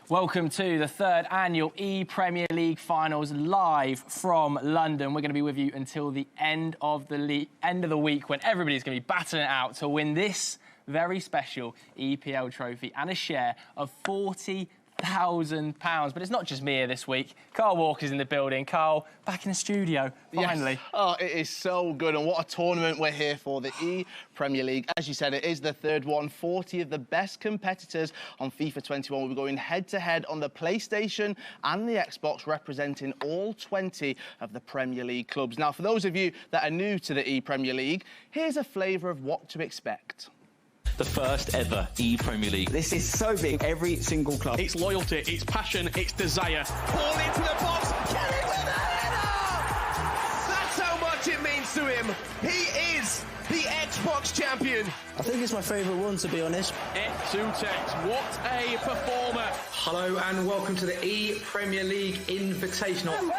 Welcome to the third annual ePremier League finals live from London. We're going to be with you until the end of the week when everybody's going to be battling it out to win this very special EPL trophy and a share of £40,000. But it's not just me here this week. Carl Walker's in the building. Carl, back in the studio, finally. Yes. Oh, it is so good. And what a tournament we're here for, the ePremier League. As you said, it is the third one. 40 of the best competitors on FIFA 21 will be going head-to-head on the PlayStation and the Xbox, representing all 20 of the Premier League clubs. Now, for those of you that are new to the ePremier League, here's a flavour of what to expect. The first ever ePremier League. This is so big, every single club. It's loyalty, it's passion, it's desire. Ball into the box, Kelly with a header! That's how much it means to him. He is the Xbox champion. I think it's my favourite one, to be honest. X2Tex, what a performer. Hello and welcome to the ePremier League Invitational.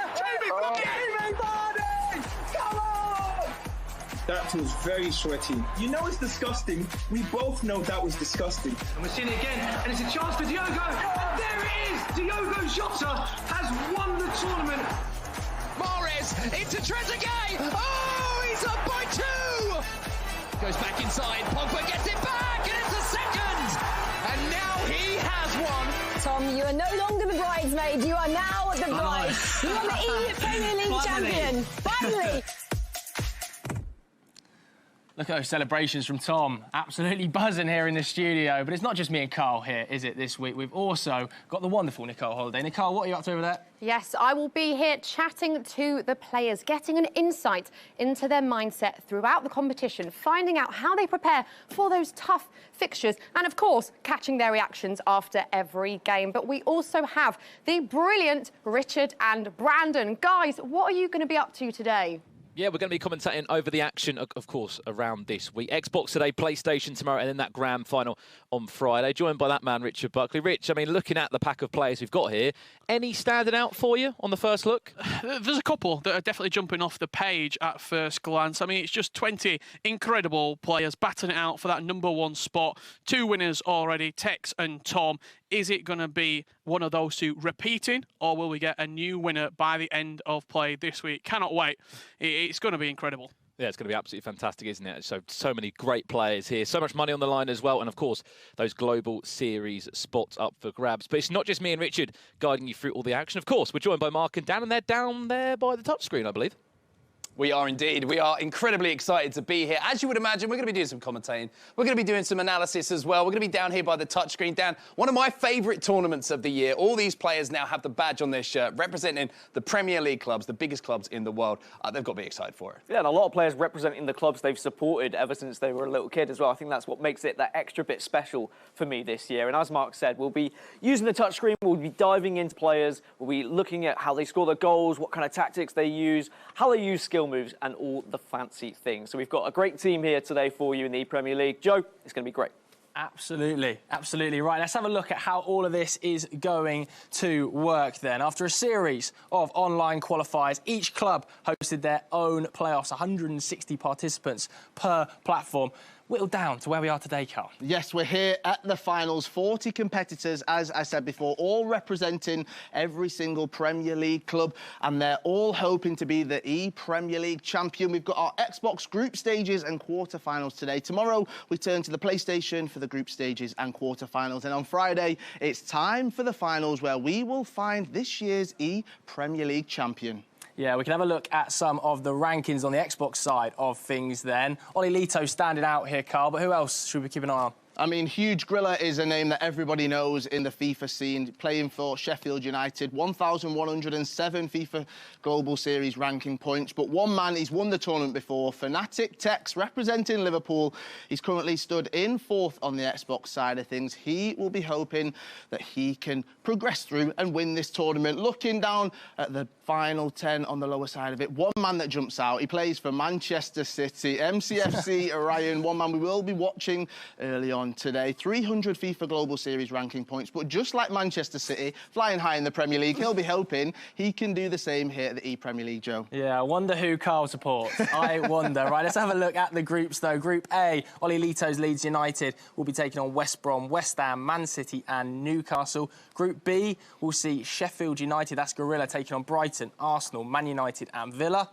That was very sweaty. You know it's disgusting. We both know that was disgusting. And we're seeing it again, and it's a chance for Diogo. And there it is! Diogo Jota has won the tournament. Mahrez into Trezeguet. Oh, he's up by 2. Goes back inside. Pogba gets it back, and it's a second. And now he has won. Tom, you are no longer the bridesmaid. You are now the bride. You are the ePremier League champion. Finally. Look at those celebrations from Tom. Absolutely buzzing here in the studio. But it's not just me and Carl here, is it, this week? We've also got the wonderful Nicole Holiday. Nicole, what are you up to over there? Yes, I will be here chatting to the players, getting an insight into their mindset throughout the competition, finding out how they prepare for those tough fixtures and, of course, catching their reactions after every game. But we also have the brilliant Richard and Brandon. Guys, what are you going to be up to today? Yeah, we're going to be commentating over the action, of course, around this week. Xbox today, PlayStation tomorrow, and then that grand final on Friday. Joined by that man, Richard Buckley. Rich, I mean, looking at the pack of players we've got here, any standing out for you on the first look? There's a couple that are definitely jumping off the page at first glance. I mean, it's just 20 incredible players batting it out for that #1 spot. 2 winners already, Tex and Tom. Is it going to be one of those two repeating, or will we get a new winner by the end of play this week? Cannot wait. It's going to be incredible. Yeah, it's going to be absolutely fantastic, isn't it? So many great players here. So much money on the line as well. And, of course, those Global Series spots up for grabs. But it's not just me and Richard guiding you through all the action. Of course, we're joined by Mark and Dan, and they're down there by the touchscreen, I believe. We are indeed. We are incredibly excited to be here. As you would imagine, we're going to be doing some commentating. We're going to be doing some analysis as well. We're going to be down here by the touchscreen. Dan, one of my favourite tournaments of the year. All these players now have the badge on their shirt representing the Premier League clubs, the biggest clubs in the world. They've got to be excited for it. Yeah, and a lot of players representing the clubs they've supported ever since they were a little kid as well. I think that's what makes it that extra bit special for me this year. And as Mark said, we'll be using the touchscreen. We'll be diving into players. We'll be looking at how they score their goals, what kind of tactics they use, how they use skill moves, and all the fancy things. So we've got a great team here today for you in the ePremier League. Joe, it's going to be great. Absolutely, absolutely right. Let's have a look at how all of this is going to work then. After a series of online qualifiers, each club hosted their own playoffs, 160 participants per platform. Whittled down to where we are today, Carl. Yes, we're here at the finals. 40 competitors, as I said before, all representing every single Premier League club, and they're all hoping to be the ePremier League champion. We've got our Xbox group stages and quarterfinals today. Tomorrow, we turn to the PlayStation for the group stages and quarterfinals. And on Friday, it's time for the finals, where we will find this year's ePremier League champion. Yeah, we can have a look at some of the rankings on the Xbox side of things then. Oli Lito standing out here, Carl, but who else should we keep an eye on? I mean, Huge Griller is a name that everybody knows in the FIFA scene, playing for Sheffield United, 1,107 FIFA Global Series ranking points. But one man, he's won the tournament before, Fnatic Tex, representing Liverpool. He's currently stood in 4th on the Xbox side of things. He will be hoping that he can progress through and win this tournament. Looking down at the final 10 on the lower side of it, one man that jumps out. He plays for Manchester City, MCFC Orion, one man we will be watching early on on today. 300 FIFA Global Series ranking points, but just like Manchester City, flying high in the Premier League, he'll be hoping he can do the same here at the ePremier League, Joe. Yeah, I wonder who Carl supports. I wonder. Right, let's have a look at the groups, though. Group A, Ollie Lito's Leeds United will be taking on West Brom, West Ham, Man City and Newcastle. Group B, we'll see Sheffield United, that's Gorilla, taking on Brighton, Arsenal, Man United and Villa.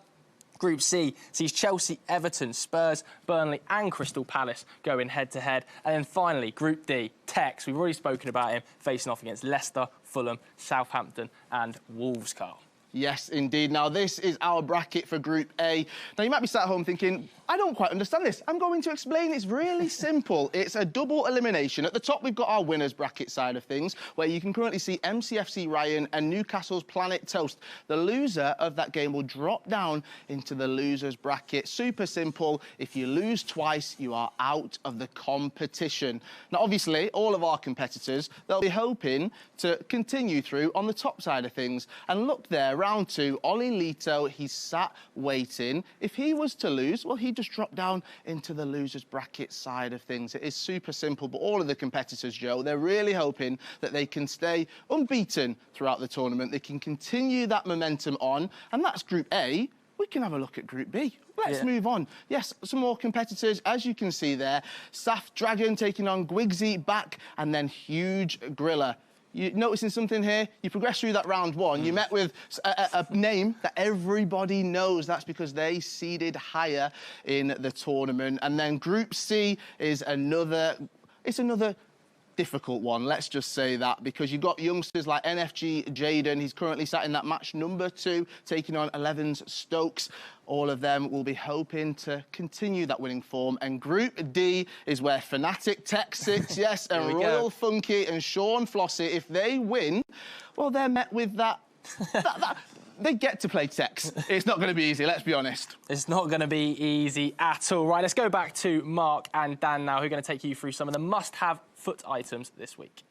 Group C sees Chelsea, Everton, Spurs, Burnley and Crystal Palace going head-to-head. And then finally, Group D, Tex, we've already spoken about him, facing off against Leicester, Fulham, Southampton and Wolves, Carl. Yes, indeed. Now, this is our bracket for Group A. Now, you might be sat at home thinking, I don't quite understand this. I'm going to explain. It's really simple. It's a double elimination. At the top, we've got our winners bracket side of things, where you can currently see MCFC Ryan and Newcastle's Planet Toast. The loser of that game will drop down into the losers bracket. Super simple. If you lose twice, you are out of the competition. Now, obviously, all of our competitors, they'll be hoping to continue through on the top side of things. And look there, round two, Ollie Lito, he's sat waiting. If he was to lose, well, he'd just drop down into the losers bracket side of things. It is super simple, but all of the competitors, Joe, they're really hoping that they can stay unbeaten throughout the tournament. They can continue that momentum on, and that's Group A. We can have a look at Group B. Let's move on. Yes, some more competitors, as you can see there. Saf Dragon taking on Gwigsy back, and then Huge Griller. You noticing something here? You progress through that round one. You met with a name that everybody knows. That's because they seeded higher in the tournament. And then Group C is another difficult one, let's just say that, because you've got youngsters like NFG Jaden. He's currently sat in that match number 2, taking on 11's Stokes. All of them will be hoping to continue that winning form. And Group D is where Fnatic Tech sits, yes, and Royal Funky and Sean Flossie. If they win, well, they're met with that they get to play Tex. It's not going to be easy, let's be honest. It's not going to be easy at all. Right, let's go back to Mark and Dan now, who are going to take you through some of the must-have FUT items this week.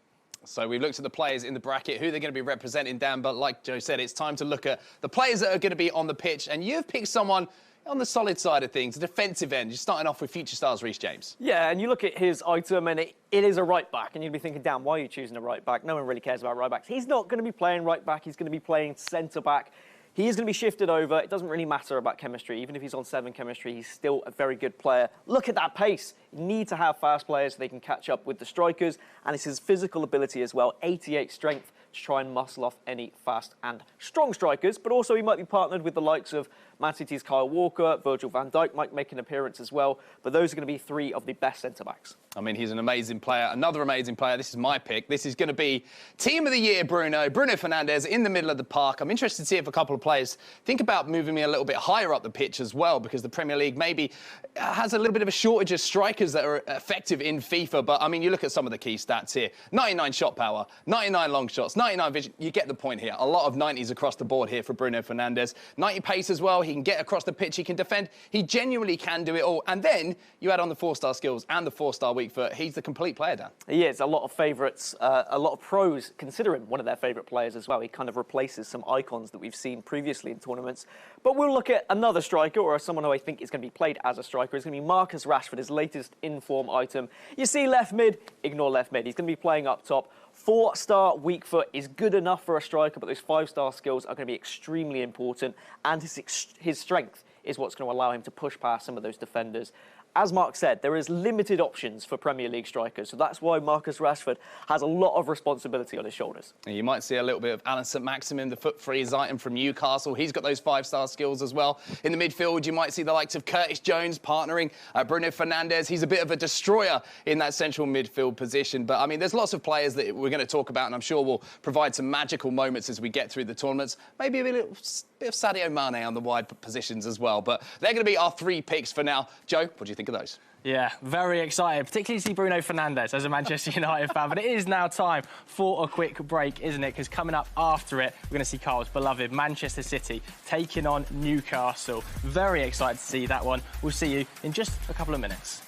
So we've looked at the players in the bracket, who they're going to be representing, Dan, but like Joe said, it's time to look at the players that are going to be on the pitch, and you've picked someone on the solid side of things, the defensive end. You're starting off with future stars Reece James. Yeah, and you look at his item, and it is a right back, and you'd be thinking, Dan, why are you choosing a right back? No one really cares about right backs. He's not going to be playing right back. He's going to be playing centre back. He is going to be shifted over. It doesn't really matter about chemistry. Even if he's on 7 chemistry, he's still a very good player. Look at that pace. You need to have fast players so they can catch up with the strikers. And it's his physical ability as well. 88 strength to try and muscle off any fast and strong strikers. But also he might be partnered with the likes of Man City's Kyle Walker, Virgil van Dijk might make an appearance as well. But those are going to be 3 of the best centre-backs. I mean, he's an amazing player. Another amazing player. This is my pick. This is going to be Team of the Year, Bruno Fernandes in the middle of the park. I'm interested to see if a couple of players think about moving me a little bit higher up the pitch as well, because the Premier League maybe has a little bit of a shortage of strikers that are effective in FIFA. But, I mean, you look at some of the key stats here. 99 shot power, 99 long shots, 99 vision. You get the point here. A lot of 90s across the board here for Bruno Fernandes. 90 pace as well. He can get across the pitch. He can defend. He genuinely can do it all. And then you add on the 4-star skills and the 4-star weak foot. He's the complete player, Dan. He is. A lot of favourites, a lot of pros consider him one of their favourite players as well. He kind of replaces some icons that we've seen previously in tournaments. But we'll look at another striker, or someone who I think is going to be played as a striker. It's going to be Marcus Rashford, his latest in-form item. You see left mid, ignore left mid. He's going to be playing up top. 4-star weak foot is good enough for a striker, but those 5-star skills are going to be extremely important. And his strength is what's going to allow him to push past some of those defenders. As Mark said, there is limited options for Premier League strikers, so that's why Marcus Rashford has a lot of responsibility on his shoulders. And you might see a little bit of Alan St Maximin, the foot freeze item from Newcastle. He's got those 5-star skills as well. In the midfield, you might see the likes of Curtis Jones partnering Bruno Fernandes. He's a bit of a destroyer in that central midfield position. But, I mean, there's lots of players that we're going to talk about, and I'm sure we'll provide some magical moments as we get through the tournaments. Maybe a bit of Sadio Mane on the wide positions as well. But they're going to be our 3 picks for now. Joe, what do you think of those? Yeah, very excited, particularly to see Bruno Fernandes as a Manchester United fan. But it is now time for a quick break, isn't it? Because coming up after it, we're going to see Carl's beloved Manchester City taking on Newcastle. Very excited to see that one. We'll see you in just a couple of minutes.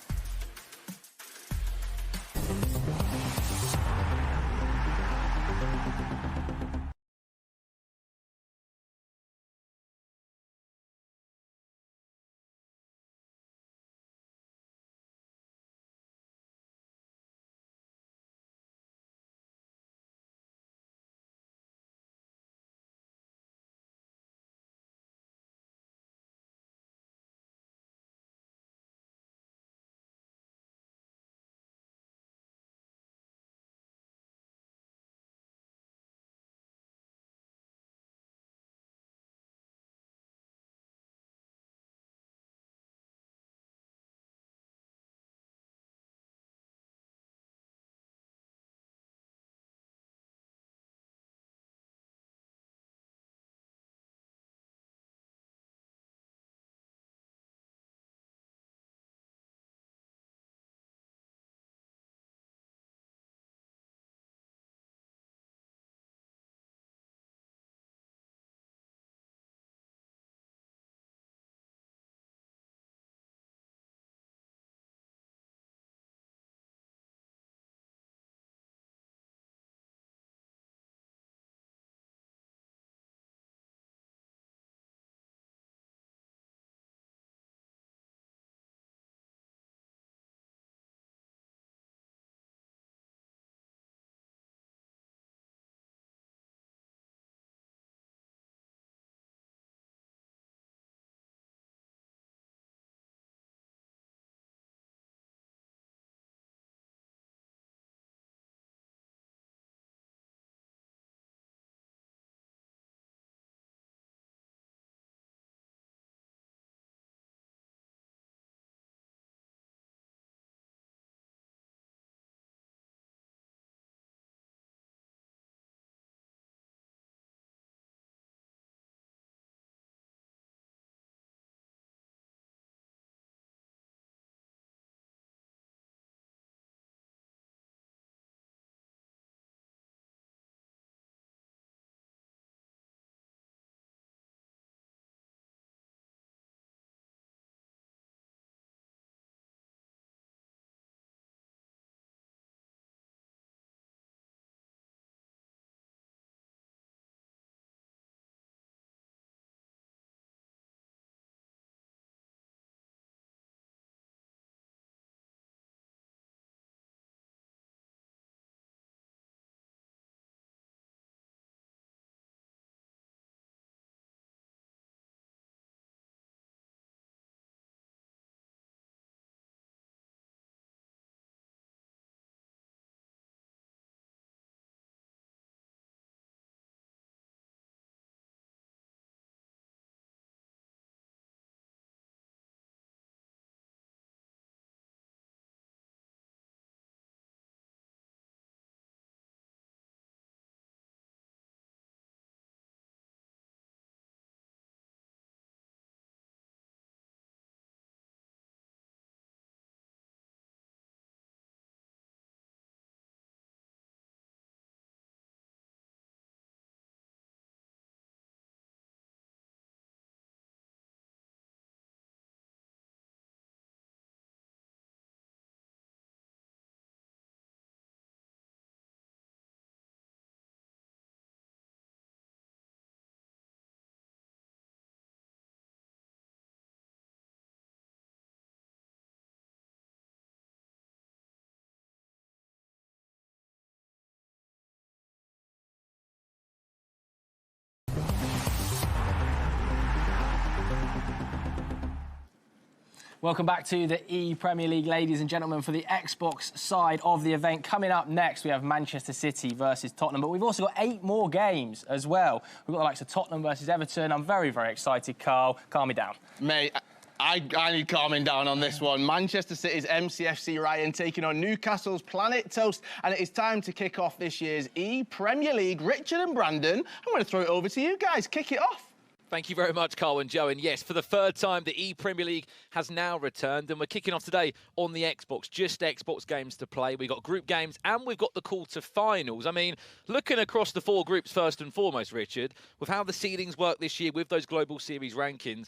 Welcome back to the ePremier League, ladies and gentlemen, for the Xbox side of the event. Coming up next, we have Manchester City versus Tottenham, but we've also got 8 more games as well. We've got the likes of Tottenham versus Everton. I'm very, very excited, Carl. Calm me down. Mate, I need calming down on this one. Manchester City's MCFC Ryan taking on Newcastle's Planet Toast, and it is time to kick off this year's ePremier League. Richard and Brandon, I'm going to throw it over to you guys. Kick it off. Thank you very much, Carl and Joe. And yes, for the 3rd time, the ePremier League has now returned, and we're kicking off today on the Xbox. Just Xbox games to play. We've got group games, and we've got the quarterfinals. I mean, looking across the 4 groups first and foremost, Richard, with how the seedings work this year with those Global Series rankings,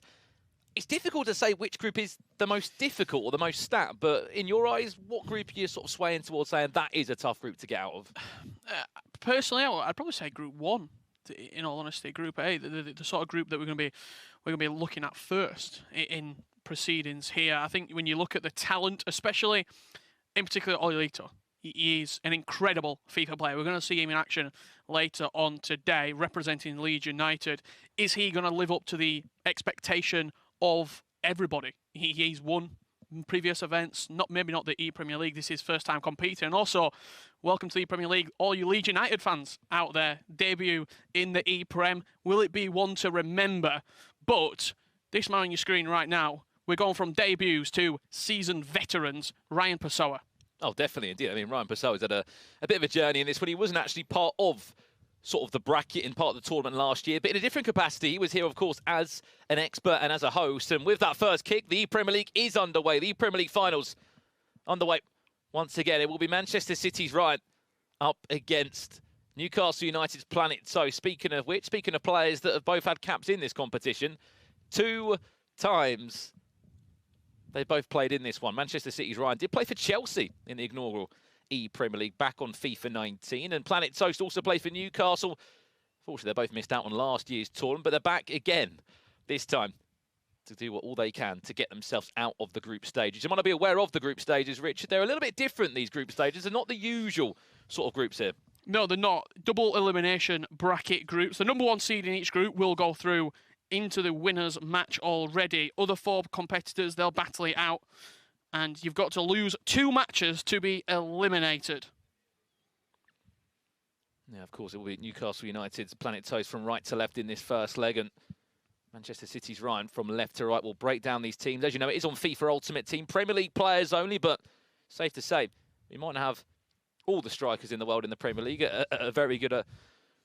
it's difficult to say which group is the most difficult or the most stat, but in your eyes, what group are you sort of swaying towards saying that is a tough group to get out of? Personally, I'd probably say Group 1. In all honesty, Group A, the sort of group that we're going to be looking at first in proceedings here. I think when you look at the talent, especially in particular Olito, he is an incredible FIFA player. We're going to see him in action later on today, representing Leeds United. Is he going to live up to the expectation of everybody? He's won previous events, maybe not the ePremier League. This is his first time competing. And also, welcome to the ePremier League, all you Leeds United fans out there. Debut in the ePrem. Will it be one to remember? But this man on your screen right now, we're going from debuts to seasoned veterans, Ryan Pessoa. Oh, definitely, indeed. I mean, Ryan Pessoa's had a bit of a journey in this one. He wasn't actually part of sort of the bracket in part of the tournament last year, but in a different capacity. He was here, of course, as an expert and as a host. And with that first kick, the ePremier League is underway. The ePremier League finals underway once again. It will be Manchester City's Ryan up against Newcastle United's Planet. So speaking of which, speaking of players that have both had caps in this competition, 2 times they both played in this one. Manchester City's Ryan did play for Chelsea in the inaugural ePremier League back on FIFA 19, and Planet Toast also played for Newcastle. Fortunately, they both missed out on last year's tournament, but they're back again this time to do all they can to get themselves out of the group stages. You want to be aware of the group stages, Richard. They're a little bit different, these group stages. They're not the usual sort of groups here. No, they're not. Double elimination bracket groups. The number 1 seed in each group will go through into the winners match already. Other 4 competitors, they'll battle it out. And you've got to lose 2 matches to be eliminated. Yeah, of course, it will be Newcastle United's Planet Toast from right to left in this first leg, and Manchester City's Ryan from left to right will break down these teams. As you know, it is on FIFA Ultimate Team. Premier League players only, but safe to say, we might not have all the strikers in the world in the Premier League. A very good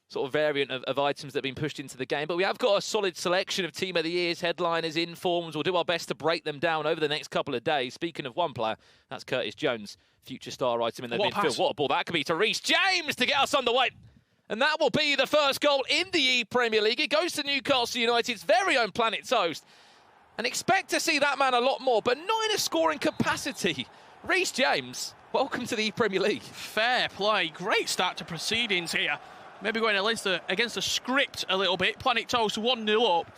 sort of variant of items that have been pushed into the game. But we have got a solid selection of Team of the Years, headliners, informs. We'll do our best to break them down over the next couple of days. Speaking of one player, that's Curtis Jones, future star item in the midfield. What a ball that could be to Reece James to get us underway. And that will be the first goal in the ePremier League. It goes to Newcastle United's very own Planet Toast. And expect to see that man a lot more, but not in a scoring capacity. Reece James, welcome to the ePremier League. Fair play. Great start to proceedings here. Maybe going against the script a little bit. Planet Toast 1-0 up.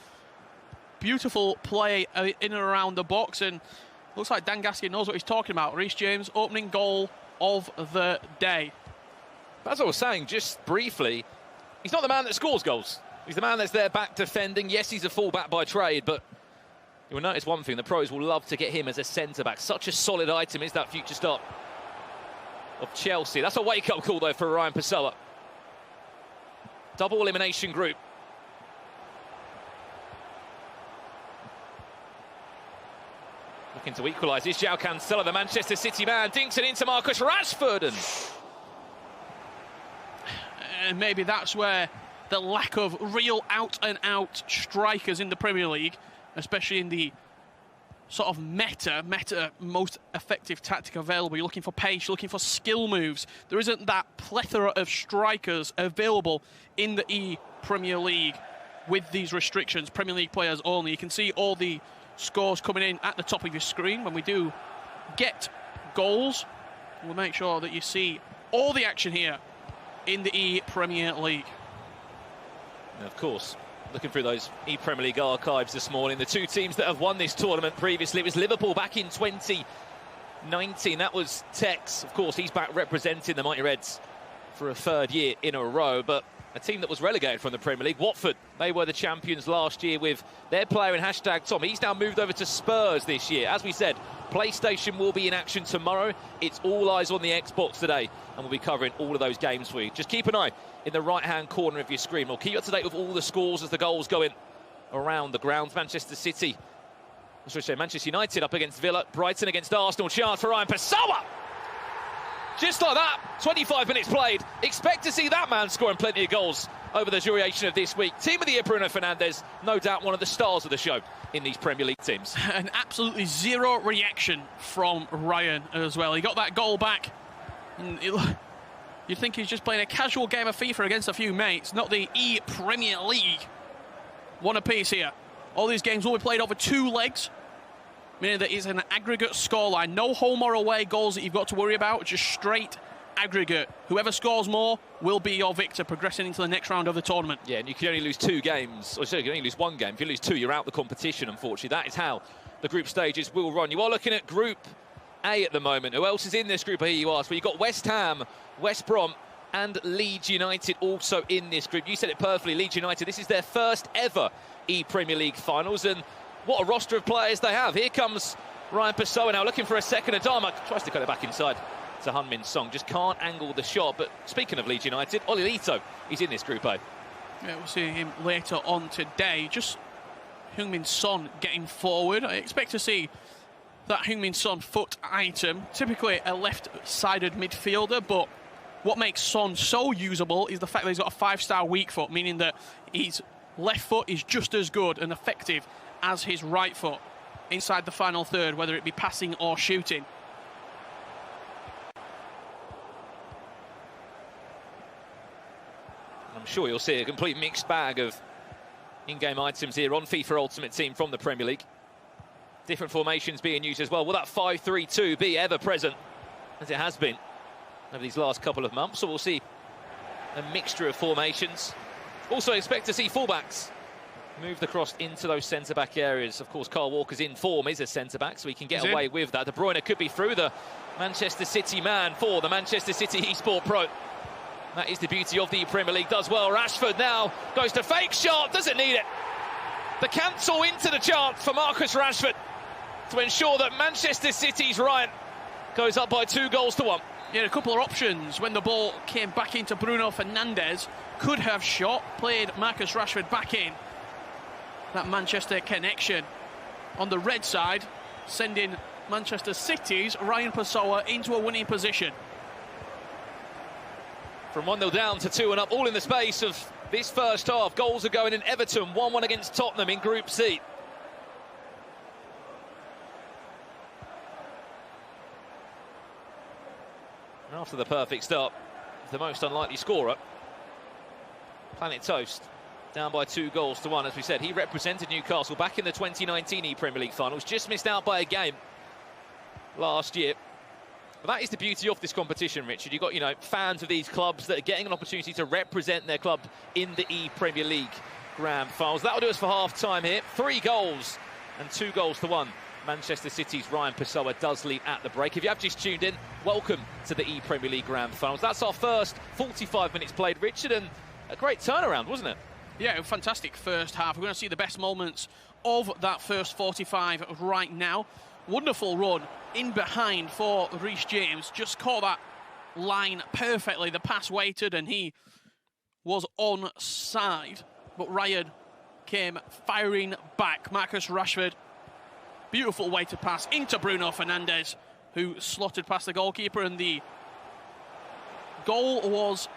Beautiful play in and around the box, and looks like Dan Gaskin knows what he's talking about. Reece James, opening goal of the day. As I was saying, just briefly, he's not the man that scores goals. He's the man that's there back defending. Yes, he's a full-back by trade, but you will notice one thing. The pros will love to get him as a centre-back. Such a solid item is that future start of Chelsea. That's a wake-up call, though, for Ryan Pessoa. Double elimination group. Looking to equalise. Is João Cancelo, the Manchester City man. Dinks it into Marcus Rashford. And maybe that's where the lack of real out-and-out strikers in the Premier League, especially in the sort of meta most effective tactic available. You're looking for pace, you're looking for skill moves. There isn't that plethora of strikers available in the ePremier League with these restrictions. Premier League players only. You can see all the scores coming in at the top of your screen. When we do get goals, we'll make sure that you see all the action here in the ePremier League. And of course, looking through those ePremier League archives this morning, the 2 teams that have won this tournament previously, it was Liverpool back in 2019. That was Tex. Of course, he's back representing the Mighty Reds for a 3rd year in a row. But a team that was relegated from the Premier League. Watford, they were the champions last year with their player in #Tom. He's now moved over to Spurs this year. As we said, PlayStation will be in action tomorrow. It's all eyes on the Xbox today, and we'll be covering all of those games for you. Just keep an eye in the right-hand corner of your screen. We'll keep you up to date with all the scores as the goals go in around the grounds. Manchester United up against Villa, Brighton against Arsenal. Chance for Ryan Pessoa! Just like that, 25 minutes played. Expect to see that man scoring plenty of goals over the duration of this week. Team of the year, Bruno Fernandes, no doubt one of the stars of the show in these Premier League teams. And absolutely zero reaction from Ryan as well. He got that goal back. And you'd think he's just playing a casual game of FIFA against a few mates, not the ePremier League. One apiece here. All these games will be played over 2 legs, meaning that it's an aggregate scoreline. No home or away goals that you've got to worry about, just straight aggregate. Whoever scores more will be your victor, progressing into the next round of the tournament. Yeah, and you can only lose 2 games, or sorry, you can only lose 1 game. If you lose 2, you're out the competition, unfortunately. That is how the group stages will run. You are looking at Group A at the moment. Who else is in this group, I hear you ask? Well, you've got West Ham, West Brom, and Leeds United also in this group. You said it perfectly, Leeds United, this is their first ever ePremier League finals, and what a roster of players they have. Here comes Ryan Pessoa now looking for a second. Adama tries to cut it back inside to Heung-min Son, just can't angle the shot. But speaking of Leeds United, Olilito, he's in this group A. Yeah, we'll see him later on today. Just Heung-min Son getting forward. I expect to see that Heung-min Son foot item, typically a left-sided midfielder, but what makes Son so usable is the fact that he's got a 5-star weak foot, meaning that his left foot is just as good and effective as his right foot inside the final third, whether it be passing or shooting. I'm sure you'll see a complete mixed bag of in-game items here on FIFA Ultimate Team from the Premier League. Different formations being used as well. Will that 5-3-2 be ever present, as it has been over these last couple of months? So we'll see a mixture of formations. Also expect to see fullbacks moved across into those centre-back areas. Of course, Kyle Walker's in form, is a centre-back, so he can get away with that. De Bruyne could be through the Manchester City man for the Manchester City eSport Pro. That is the beauty of the Premier League. Does well. Rashford now goes to fake shot, doesn't need it. The cancel into the chance for Marcus Rashford to ensure that Manchester City's Ryan goes up by 2-1. Yeah, a couple of options when the ball came back into Bruno Fernandes. Could have shot, played Marcus Rashford back in. That Manchester connection on the red side, sending Manchester City's Ryan Pessoa into a winning position. From 1-0 down to 2 and up, all in the space of this first half. Goals are going in Everton, 1-1 against Tottenham in Group C. And after the perfect start, the most unlikely scorer, Planet Toast, down by 2-1. As we said, he represented Newcastle back in the 2019 ePremier League finals, just missed out by a game last year. But that is the beauty of this competition, Richard. You've got, fans of these clubs that are getting an opportunity to represent their club in the ePremier League grand finals. That'll do us for half-time here. 3 goals and 2-1. Manchester City's Ryan Pessoa does lead at the break. If you have just tuned in, welcome to the ePremier League grand finals. That's our first 45 minutes played, Richard, and a great turnaround, wasn't it? Yeah, a fantastic first half. We're going to see the best moments of that first 45 right now. Wonderful run in behind for Reece James. Just caught that line perfectly. The pass waited and he was onside. But Ryan came firing back. Marcus Rashford, beautiful weighted pass into Bruno Fernandes, who slotted past the goalkeeper, and the goal was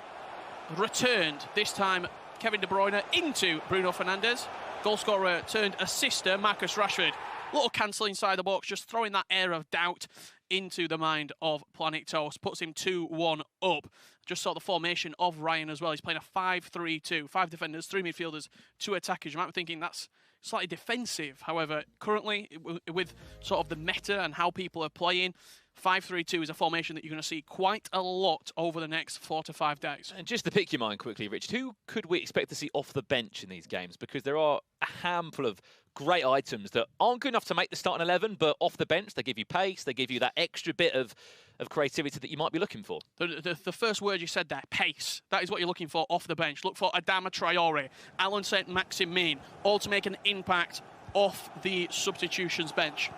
returned. This time, Kevin De Bruyne into Bruno Fernandes. Goalscorer turned assister, Marcus Rashford. Little cancel inside the box, just throwing that air of doubt into the mind of Planet Toast. Puts him 2-1 up. Just saw the formation of Ryan as well. He's playing a 5-3-2. 5 defenders, 3 midfielders, 2 attackers. You might be thinking that's slightly defensive. However, currently, with sort of the meta and how people are playing, 5-3-2 is a formation that you're going to see quite a lot over the next 4 to 5 days. And just to pick your mind quickly, Richard, who could we expect to see off the bench in these games? Because there are a handful of great items that aren't good enough to make the starting 11, but off the bench, they give you pace, they give you that extra bit of of creativity that you might be looking for. The first word you said there, pace. That is what you're looking for off the bench. Look for Adama Traore, Alan Saint-Maximin, all to make an impact off the substitutions bench.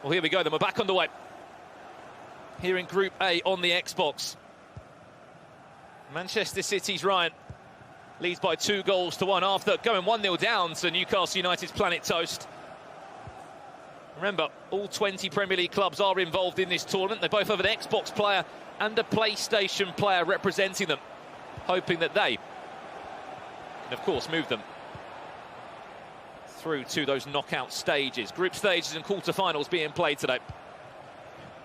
Well, here we go then. We're back underway. Here in Group A on the Xbox. Manchester City's Ryan leads by 2-1 after going 1-0 down to Newcastle United's Planet Toast. Remember, all 20 Premier League clubs are involved in this tournament. They both have an Xbox player and a PlayStation player representing them, hoping that they can, of course, move them through to those knockout stages. Group stages and quarterfinals being played today.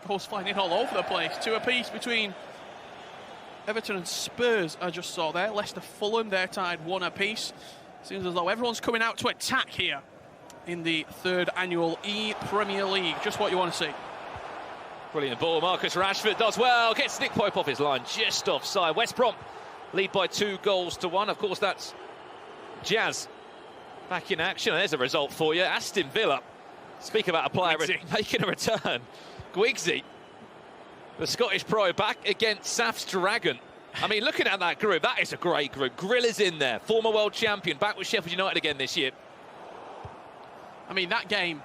Goals flying all over the place. 2 apiece between Everton and Spurs, I just saw there. Leicester, Fulham, they're tied 1 apiece. Seems as though everyone's coming out to attack here in the 3rd annual ePremier League. Just what you want to see. Brilliant ball. Marcus Rashford does well. Gets Nick Pope off his line, just offside. West Brom lead by 2-1. Of course, that's Jazz back in action. There's a result for you. Aston Villa. Speak about a player making a return. Gwigsy, the Scottish pro, back against Saf's Dragon. I mean, looking at that group, that is a great group. Grill is in there, former world champion, back with Sheffield United again this year. I mean, that game,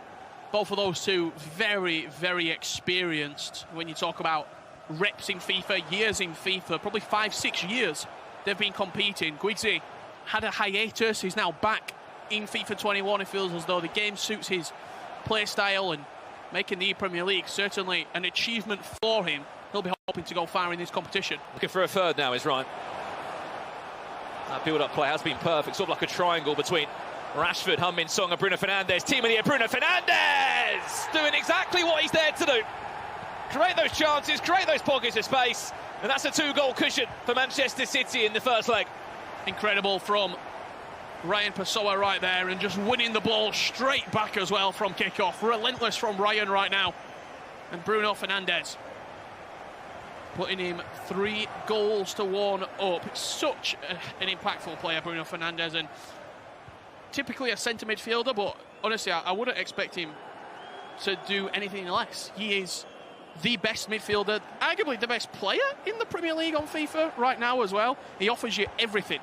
both of those two, very, very experienced. When you talk about reps in FIFA, years in FIFA, probably 5-6 years they've been competing. Gwigsy had a hiatus. He's now back in FIFA 21. It feels as though the game suits his play style, and making the Premier League certainly an achievement for him. He'll be hoping to go far in this competition. Looking for a third now is Ryan. That build-up play has been perfect, sort of like a triangle between Rashford, Heung-min Son and Bruno Fernandes. Team of the year, Bruno Fernandes! Doing exactly what he's there to do. Create those chances, create those pockets of space. And that's a 2-goal cushion for Manchester City in the first leg. Incredible from Ryan Pessoa right there, and just winning the ball straight back as well from kickoff. Relentless from Ryan right now. And Bruno Fernandes putting him 3-1 up. Such an impactful player, Bruno Fernandes, and typically a centre midfielder, but honestly, I wouldn't expect him to do anything less. He is the best midfielder, arguably the best player in the Premier League on FIFA right now as well. He offers you everything.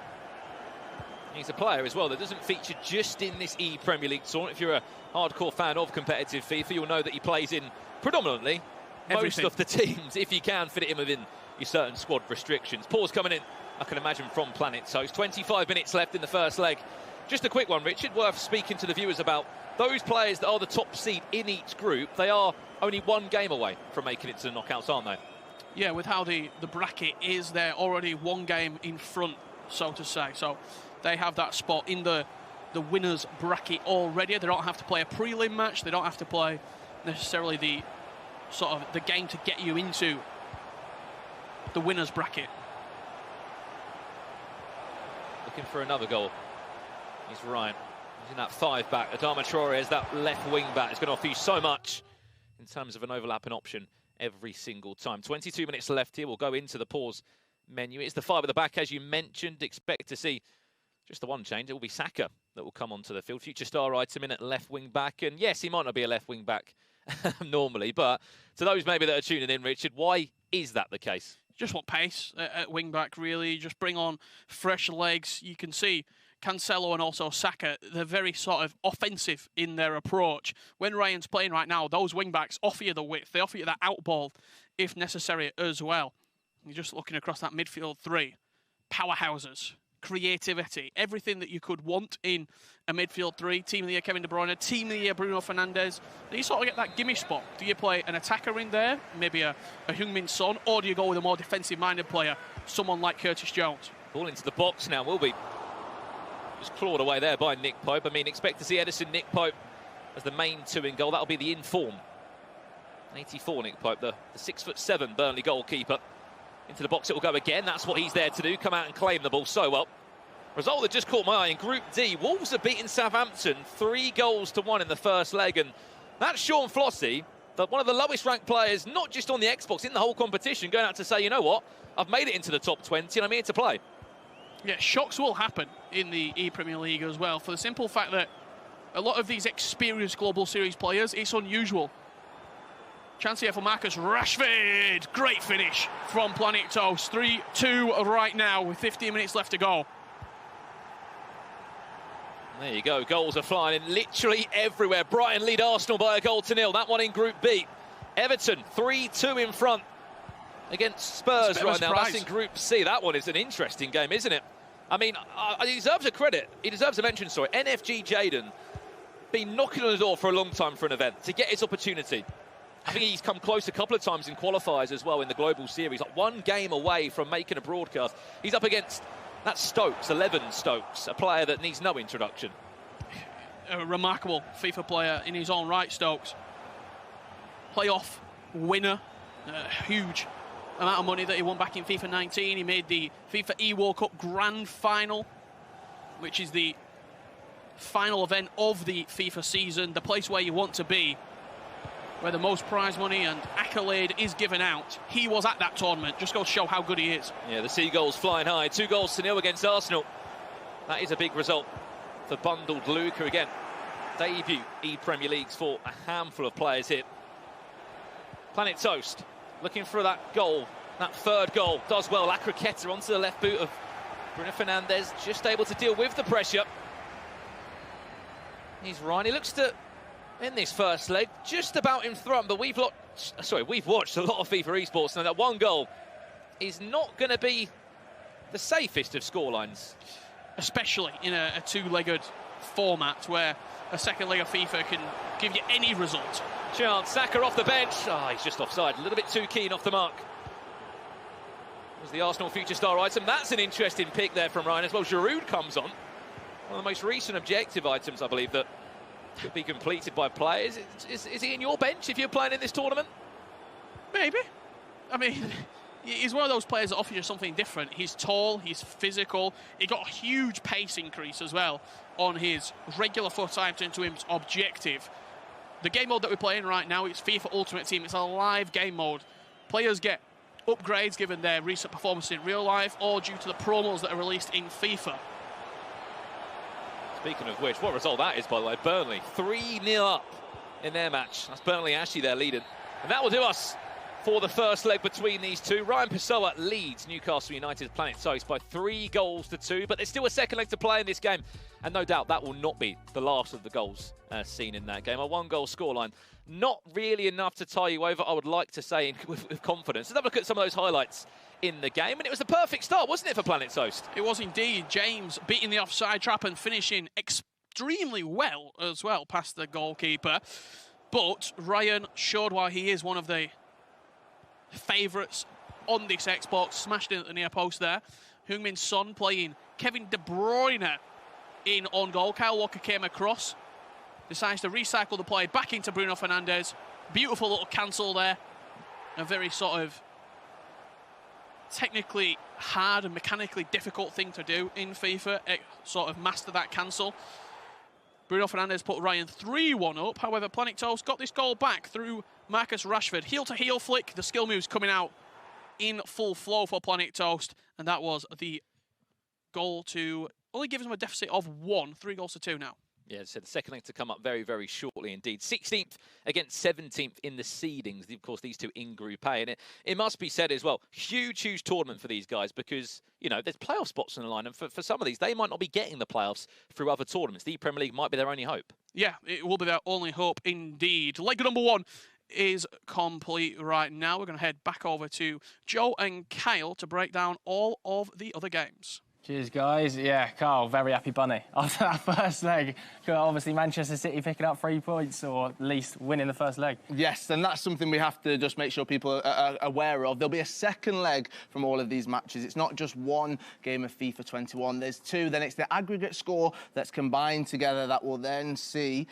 He's a player as well that doesn't feature just in this ePremier League tournament. If you're a hardcore fan of competitive FIFA, you'll know that he plays in predominantly most of the teams, if you can fit it in within your certain squad restrictions. Pause coming in, I can imagine, from Planet Toast. 25 minutes left in the first leg. Just a quick one, Richard, worth speaking to the viewers about. Those players that are the top seed in each group, they are only 1 game away from making it to the knockouts, aren't they? Yeah, with how the bracket is, they're already 1 game in front, so to say. So they have that spot in the winners bracket already. They don't have to play a prelim match. They don't have to play necessarily the sort of the game to get you into the winners bracket. Looking for another goal. He's Ryan. He's in that 5-back. Adama Traore is that left wing back. It's going to offer you so much in terms of an overlapping option every single time. 22 minutes left here. We'll go into the pause menu. It's the 5 at the back, as you mentioned. Expect to see just the one change. It will be Saka that will come onto the field. Future star item in at left wing back. And yes, he might not be a left wing back normally, but to those maybe that are tuning in, Richard, why is that the case? Just want pace at wing back, really. Just bring on fresh legs. You can see Cancelo and also Saka, they're very sort of offensive in their approach. When Ryan's playing right now, those wing backs offer you the width. They offer you that out ball if necessary as well. You're just looking across that midfield 3. Powerhouses, creativity, everything that you could want in a midfield 3. Team of the year, Kevin De Bruyne. Team of the year, Bruno Fernandes. And you sort of get that gimme spot. Do you play an attacker in there, maybe a Heung-min Son, or do you go with a more defensive-minded player, someone like Curtis Jones? Ball into the box now, will be just clawed away there by Nick Pope. I mean, expect to see Edison, Nick Pope as the main 2 in goal. That'll be the in-form 84 Nick Pope, the 6'7" Burnley goalkeeper. Into the box it will go again. That's what he's there to do, come out and claim the ball so well. Result that just caught my eye in Group D. Wolves have beaten Southampton 3-1 in the first leg, and that's Sean Flossy, one of the lowest ranked players, not just on the Xbox, in the whole competition, going out to say, you know what, I've made it into the top 20 and I'm here to play. Yeah, shocks will happen in the ePremier League as well, for the simple fact that a lot of these experienced Global Series players, it's unusual Chance here for Marcus Rashford. Great finish from Planet Toast. 3-2 right now with 15 minutes left to go. There you go, goals are flying in literally everywhere. Brighton lead Arsenal by a goal to nil. That one in Group B. Everton 3-2 in front against Spurs right now. That's in Group C. That one is an interesting game, isn't it? I mean, he deserves a credit. He deserves a mention, sorry. NFG Jayden been knocking on the door for a long time for an event to get his opportunity. I think he's come close a couple of times in qualifiers as well in the Global Series. Like one game away from making a broadcast. He's up against... That's Stokes, 11 Stokes, a player that needs no introduction. A remarkable FIFA player in his own right, Stokes. Playoff winner, huge amount of money that he won back in FIFA 19. He made the FIFA eWorld Cup Grand Final, which is the final event of the FIFA season, the place where you want to be, where the most prize money and accolade is given out. He was at that tournament. Just goes to show how good he is. Yeah, the Seagulls flying high. 2-0 against Arsenal. That is a big result for bundled Luca again. Debut ePremier Leagues for a handful of players here. Planet Toast looking for that goal. That third goal does well. La Croqueta onto the left boot of Bruno Fernandes, just able to deal with the pressure. He's Ryan. He looks to, in this first leg, just about in front, but we've watched a lot of FIFA esports, and that one goal is not going to be the safest of scorelines. Especially in a two-legged format where a second leg of FIFA can give you any result. Chance, Saka off the bench. He's just offside, a little bit too keen off the mark. Was the Arsenal future star item. That's an interesting pick there from Ryan as well. Giroud comes on. One of the most recent objective items, I believe, that could be completed by players. Is he in your bench if you're playing in this tournament? Maybe. I mean, he's one of those players that offers you something different. He's tall, he's physical. He got a huge pace increase as well on his regular foot item to his objective. The game mode that we're playing right now, it's FIFA Ultimate Team. It's a live game mode. Players get upgrades given their recent performance in real life or due to the promos that are released in FIFA. Speaking of which, what result that is, by the way. Burnley 3-0 up in their match. That's Burnley Ashley there leading. And that will do us for the first leg between these two. Ryan Pessoa leads Newcastle United's Planet Toast by 3-2, but there's still a second leg to play in this game. And no doubt that will not be the last of the goals seen in that game. A one-goal scoreline, not really enough to tie you over, I would like to say, with confidence. Let's have a look at some of those highlights in the game, and it was the perfect start, wasn't it, for Planet Toast? It was indeed. James beating the offside trap and finishing extremely well as well past the goalkeeper. But Ryan showed why he is one of the favourites on this Xbox. Smashed in at the near post there. Heung-min Son playing Kevin De Bruyne in on goal. Kyle Walker came across, decides to recycle the play back into Bruno Fernandes. Beautiful little cancel there. A very sort of technically hard and mechanically difficult thing to do in FIFA. Sort of master that cancel. Bruno Fernandes put Ryan 3-1 up. However, Planet Toast got this goal back through Marcus Rashford. Heel-to-heel flick. The skill moves coming out in full flow for Planet Toast. And that was the goal to only give them a deficit of 1. 3-2 now. Yeah, so the second leg to come up very, very shortly indeed. 16th against 17th in the seedings. Of course, these two in Group A. And it must be said as well, huge, huge tournament for these guys because, you know, there's playoff spots on the line. And for some of these, they might not be getting the playoffs through other tournaments. The Premier League might be their only hope. Yeah, it will be their only hope indeed. Leg number 1 is complete right now. We're going to head back over to Joe and Kyle to break down all of the other games. Cheers, guys. Yeah, Carl, very happy bunny. After that first leg, obviously Manchester City picking up 3 points, or at least winning the first leg. Yes, and that's something we have to just make sure people are aware of. There'll be a second leg from all of these matches. It's not just one game of FIFA 21. There's 2. Then it's the aggregate score that's combined together that will then see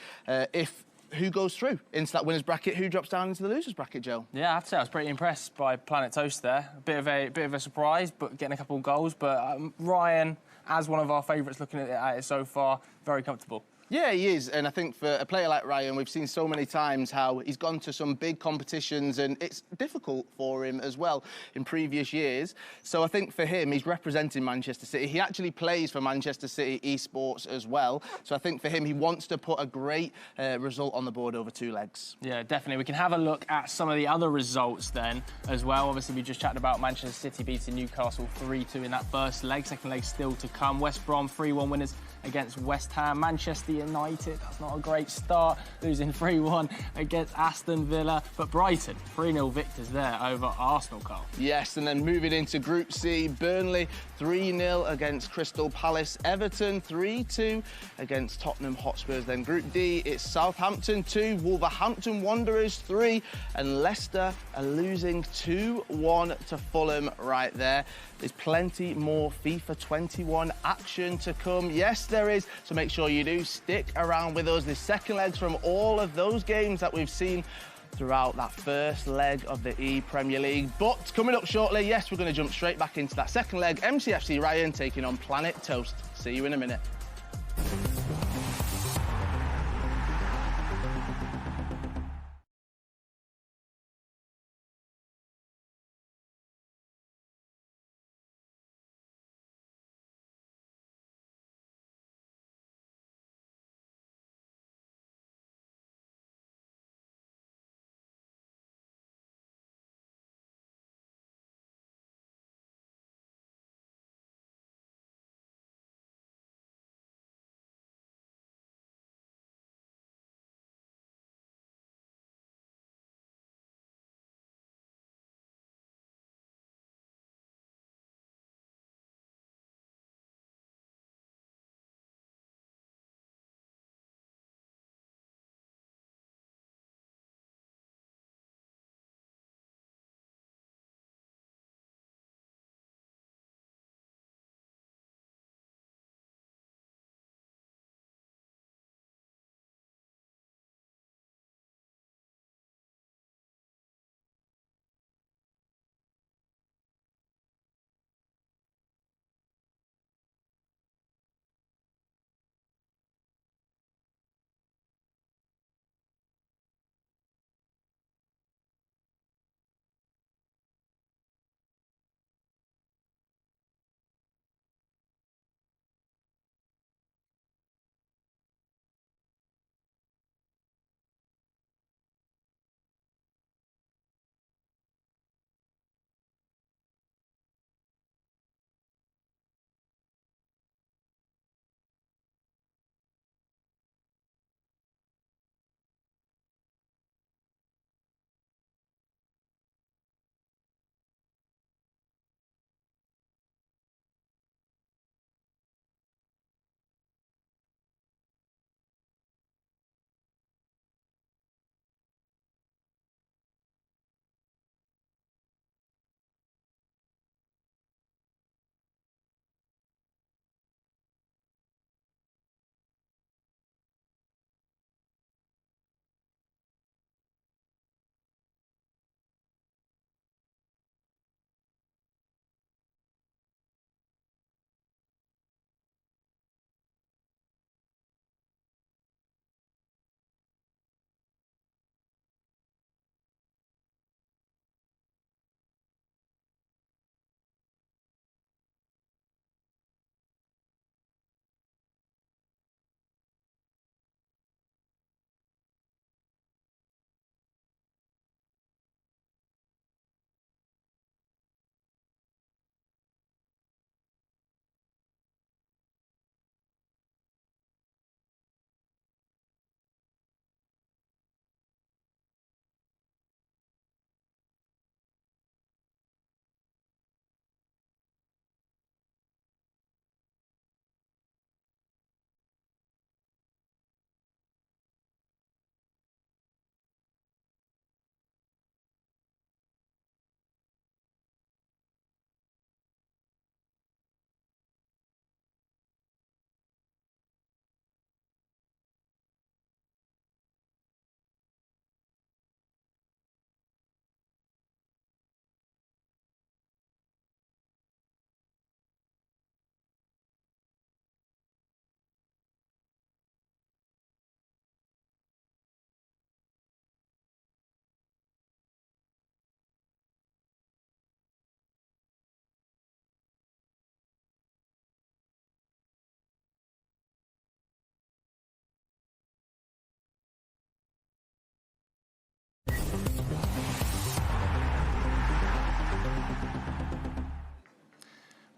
who goes through into that winner's bracket, who drops down into the loser's bracket, Joe. Yeah, I have to say I was pretty impressed by Planet Toast there. A bit of a surprise, but getting a couple of goals. But Ryan, as one of our favourites looking at it so far, very comfortable. Yeah, he is, and I think for a player like Ryan, we've seen so many times how he's gone to some big competitions and it's difficult for him as well in previous years. So I think for him, he's representing Manchester City. He actually plays for Manchester City Esports as well. So I think for him, he wants to put a great result on the board over 2 legs. Yeah, definitely. We can have a look at some of the other results then as well. Obviously, we just chatted about Manchester City beating Newcastle 3-2 in that first leg. Second leg still to come. West Brom 3-1 winners against West Ham. Manchester United, that's not a great start, losing 3-1 against Aston Villa. But Brighton, 3-0 victors there over Arsenal, Carl. Yes, and then moving into Group C, Burnley 3-0 against Crystal Palace. Everton 3-2 against Tottenham Hotspurs. Then Group D, it's Southampton 2, Wolverhampton Wanderers 3, and Leicester are losing 2-1 to Fulham right there. There's plenty more FIFA 21 action to come. Yes, there is. So make sure you do stick around with us. There's second legs from all of those games that we've seen throughout that first leg of the ePremier League. But coming up shortly, yes, we're going to jump straight back into that second leg. MCFC Ryan taking on Planet Toast. See you in a minute.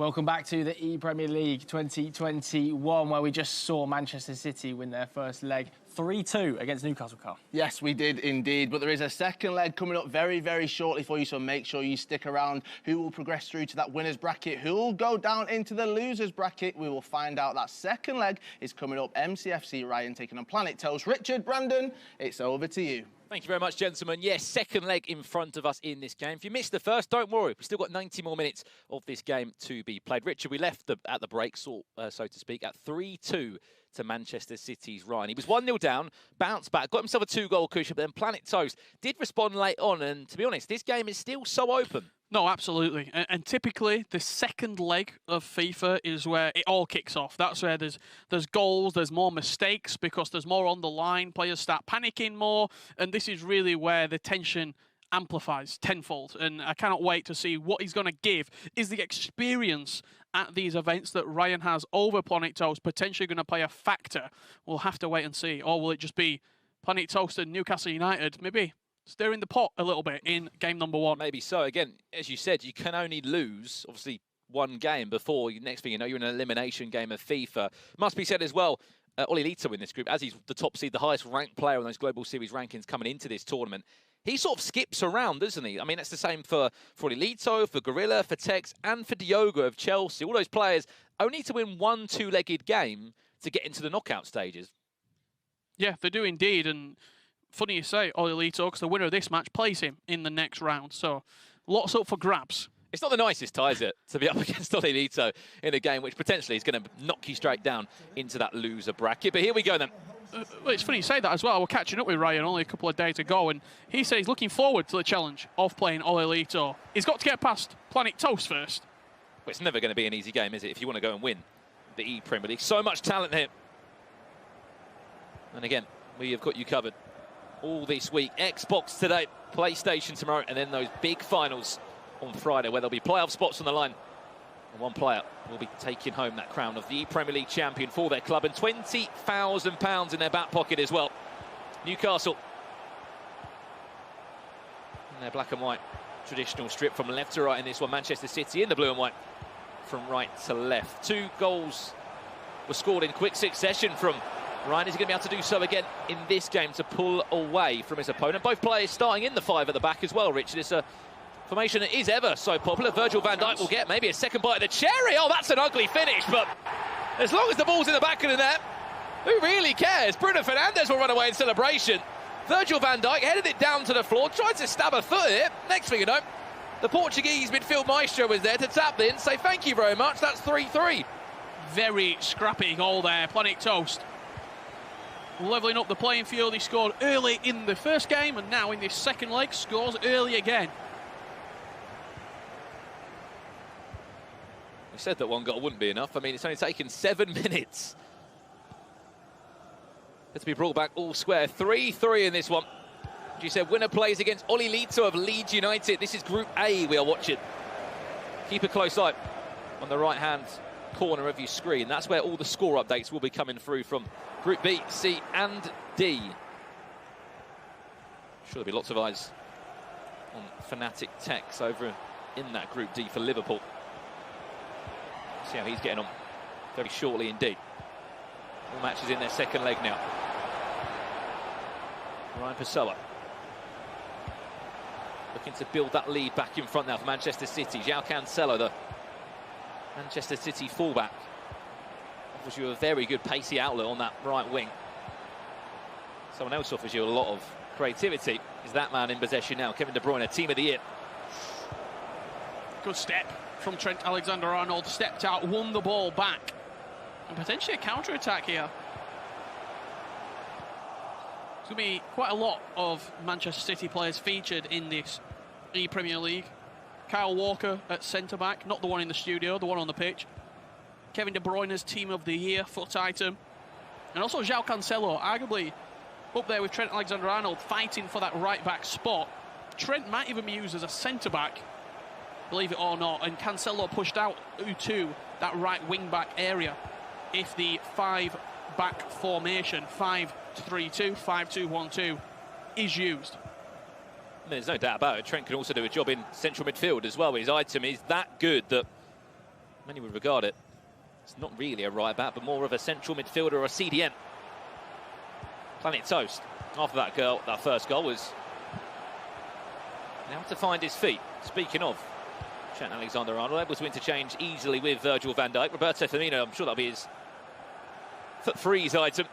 Welcome back to the ePremier League 2021, where we just saw Manchester City win their first leg 3-2 against Newcastle, Carl. Yes, we did indeed, but there is a second leg coming up very, very shortly for you, so make sure you stick around. Who will progress through to that winner's bracket? Who will go down into the loser's bracket? We will find out. That second leg is coming up. MCFC Ryan taking on Planet Toast. Richard, Brandon, it's over to you. Thank you very much, gentlemen. Yes, second leg in front of us in this game. If you missed the first, don't worry. We've still got 90 more minutes of this game to be played. Richard, we left at the break, so to speak, at 3-2 to Manchester City's Ryan. He was 1-0 down, bounced back, got himself a 2-goal cushion, but then Planet Toast did respond late on. And to be honest, this game is still so open. No, absolutely. And typically, the second leg of FIFA is where it all kicks off. That's where there's goals, there's more mistakes because there's more on the line. Players start panicking more. And this is really where the tension amplifies tenfold. And I cannot wait to see what he's going to give. Is the experience at these events that Ryan has over Planet Toast potentially going to play a factor? We'll have to wait and see. Or will it just be Planet Toast and Newcastle United? Maybe stirring the pot a little bit in game number 1. Maybe so. Again, as you said, you can only lose, obviously, one game before next thing you know, you're in an elimination game of FIFA. Must be said as well, Oli Lito in this group, as he's the top seed, the highest ranked player on those Global Series rankings coming into this tournament, he sort of skips around, doesn't he? I mean, that's the same for Oli Lito, for Gorilla, for Tex, and for Diogo of Chelsea. All those players only need to win one two-legged game to get into the knockout stages. Yeah, they do indeed, and funny you say, Oli Lito, because the winner of this match plays him in the next round. So, lots up for grabs. It's not the nicest tie, is it, to be up against Oli Lito in a game which potentially is going to knock you straight down into that loser bracket. But here we go then. Well, it's funny you say that as well. We're catching up with Ryan only a couple of days ago, and he says he's looking forward to the challenge of playing Oli Lito. He's got to get past Planet Toast first. Well, it's never going to be an easy game, is it, if you want to go and win the ePremier League. So much talent here. And again, we have got you covered all this week. Xbox today, PlayStation tomorrow, and then those big finals on Friday where there'll be playoff spots on the line. And one player will be taking home that crown of the ePremier League champion for their club and £20,000 in their back pocket as well. Newcastle in their black and white traditional strip from left to right in this one. Manchester City in the blue and white from right to left. 2 goals were scored in quick succession from Ryan. Is he going to be able to do so again in this game to pull away from his opponent? Both players starting in the 5 at the back as well, Richard. It's a formation that is ever so popular. Virgil van Dijk will get maybe a second bite of the cherry. Oh, that's an ugly finish, but as long as the ball's in the back of the net, who really cares? Bruno Fernandes will run away in celebration. Virgil van Dijk headed it down to the floor, tried to stab a foot in it. Next thing you know, the Portuguese midfield maestro was there to tap in, say thank you very much. That's 3-3. Very scrappy goal there, Planet Toast. Levelling up the playing field. He scored early in the first game, and now in this second leg, scores early again. We said that one goal wouldn't be enough. I mean, it's only taken 7 minutes. To be brought back all square. 3-3 in this one. As you said, winner plays against Oli Lito of Leeds United. This is Group A we are watching. Keep a close eye on the right-hand corner of your screen. That's where all the score updates will be coming through from Group B, C and D. I'm sure there'll be lots of eyes on Fnatic Tex over in that Group D for Liverpool. See how he's getting on very shortly indeed. All matches in their second leg now. Ryan Pessoa looking to build that lead back in front now for Manchester City. João Cancelo, the Manchester City fullback, offers you a very good pacey outlet on that right wing. Someone else offers you a lot of creativity. Is that man in possession now? Kevin De Bruyne, team of the year. Good step from Trent Alexander-Arnold. Stepped out, won the ball back. And potentially a counter-attack here. There's going to be quite a lot of Manchester City players featured in this ePremier League. Kyle Walker at centre-back, not the one in the studio, the one on the pitch. Kevin De Bruyne's team of the year, foot item. And also João Cancelo, arguably up there with Trent Alexander-Arnold, fighting for that right-back spot. Trent might even be used as a centre-back, believe it or not, and Cancelo pushed out to that right wing-back area if the 5-back formation, 5-3-2, 5-2-1-2, is used. There's no doubt about it. Trent can also do a job in central midfield as well. His item is that good that Many would regard it. It's not really a right back, but more of a central midfielder or a CDM. Planet Toast. After that first goal was now to find his feet. Speaking of, Trent Alexander-Arnold able to interchange easily with Virgil van Dijk. Roberto Firmino, I'm sure that'll be his foot freeze item.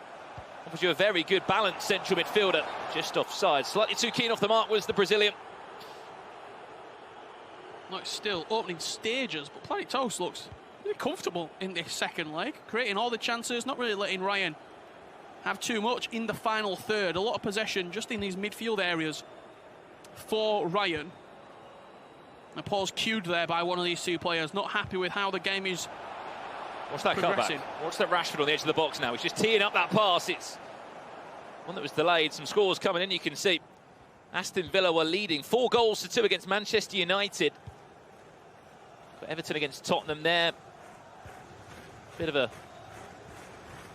Offers you a very good balanced central midfielder. Just offside. Slightly too keen off the mark was the Brazilian. Like still opening stages, but Planet Toast looks really comfortable in this second leg, creating all the chances, not really letting Ryan have too much in the final third. A lot of possession just in these midfield areas for Ryan. A pause cued there by one of these two players, not happy with how the game is What's that progressing. cutback? What's that Rashford on the edge of the box now? He's just teeing up that pass. It's one that was delayed. Some scores coming in, you can see. Aston Villa were leading 4-2 against Manchester United. Got Everton against Tottenham there. Bit of a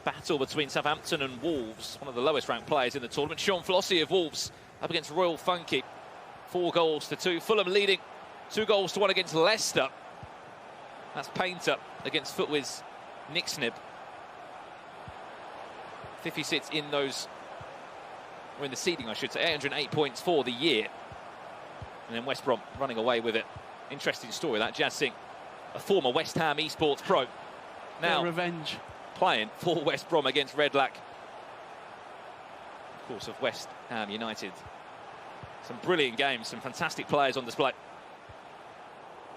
battle between Southampton and Wolves. One of the lowest ranked players in the tournament. Sean Flossie of Wolves up against Royal Funky. 4-2. Fulham leading 2-1 against Leicester. That's Painter against Footwiz Nixnib. 50 sits in those, or in the seeding I should say, 808 points for the year. And then West Brom running away with it. Interesting story that, Jazz Singh, a former West Ham esports pro. Now revenge. Playing for West Brom against Redlac. Of course, of West Ham United. Some brilliant games, some fantastic players on display.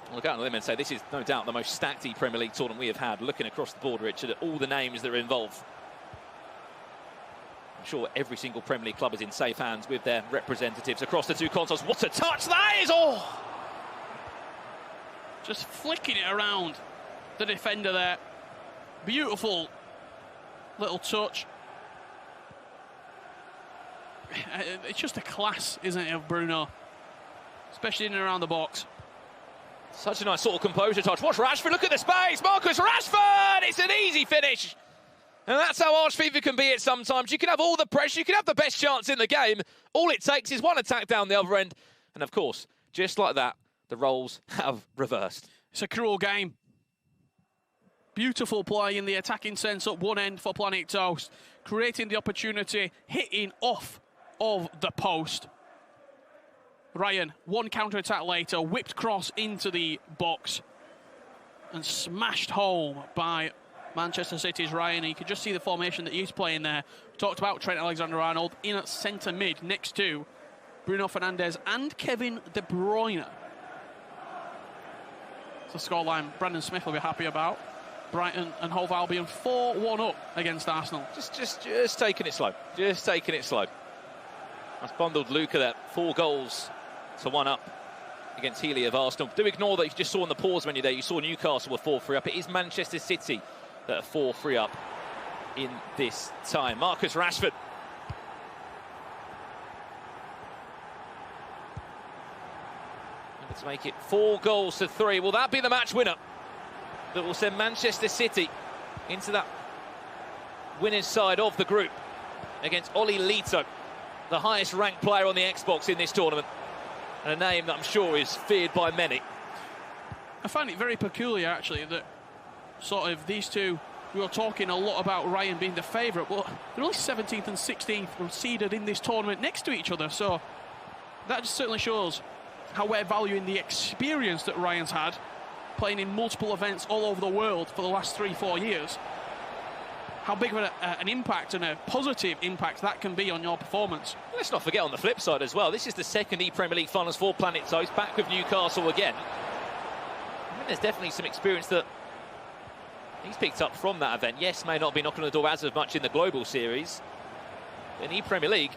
I'll look out on the limb and say this is no doubt the most stacked ePremier League tournament we have had. Looking across the board, Richard, at all the names that are involved. I'm sure every single Premier League club is in safe hands with their representatives across the two consoles. What a touch that is! Oh! Just flicking it around the defender there. Beautiful little touch. It's just a class, isn't it, of Bruno? Especially in and around the box. Such a nice sort of composure touch. Watch Rashford, look at the space. Marcus Rashford! It's an easy finish. And that's how harsh FIFA can be at sometimes. You can have all the pressure, you can have the best chance in the game. All it takes is one attack down the other end. And of course, just like that, the roles have reversed. It's a cruel game. Beautiful play in the attacking sense up one end for Planet Toast. Creating the opportunity, hitting off of the post. Ryan, one counter-attack later, whipped cross into the box and smashed home by Manchester City's Ryan. You could just see the formation that he's playing there. We talked about Trent Alexander-Arnold in at centre mid next to Bruno Fernandes and Kevin De Bruyne. It's a scoreline Brandon Smith will be happy about. Brighton and Hove Albion 4-1 up against Arsenal. Just taking it slow. Just taking it slow. That's bundled Luca there. 4-1 up against Healy of Arsenal. Do ignore that you just saw in the pause menu there, you saw Newcastle were 4-3 up. It is Manchester City that are 4-3 up in this time. Marcus Rashford. Let's make it 4-3. Will that be the match winner that will send Manchester City into that winner's side of the group against Oli Lito, the highest ranked player on the Xbox in this tournament, and a name that I'm sure is feared by many. I find it very peculiar actually that sort of these two, we were talking a lot about Ryan being the favourite, but they're only 17th and 16th were seeded in this tournament next to each other, so that just certainly shows how we're valuing the experience that Ryan's had playing in multiple events all over the world for the last 3-4 years. How big of an impact and a positive impact that can be on your performance. Let's not forget on the flip side as well, this is the second ePremier League finals for Planet Toast, back with Newcastle again. I think there's definitely some experience that he's picked up from that event. Yes, may not be knocking on the door as much in the global series. In ePremier League,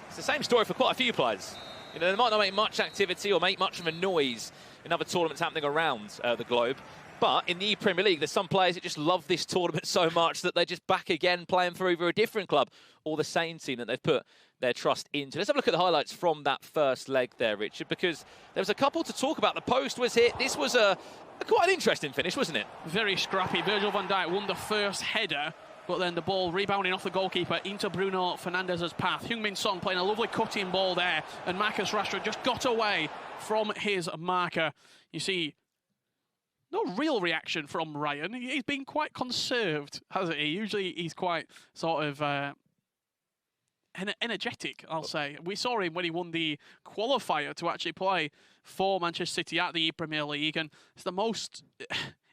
it's the same story for quite a few players. You know, they might not make much activity or make much of a noise in other tournaments happening around the globe. But in the ePremier League, there's some players that just love this tournament so much that they're just back again playing for either a different club or the same team that they've put their trust into. Let's have a look at the highlights from that first leg there, Richard, because there was a couple to talk about. The post was hit. This was a quite an interesting finish, wasn't it? Very scrappy. Virgil van Dijk won the first header, but then the ball rebounding off the goalkeeper into Bruno Fernandes' path. Heung-min Son playing a lovely cutting ball there, and Marcus Rashford just got away from his marker. You see no real reaction from Ryan. He's been quite conserved, hasn't he? Usually he's quite sort of energetic, I'll say. We saw him when he won the qualifier to actually play for Manchester City at the ePremier League, and it's the most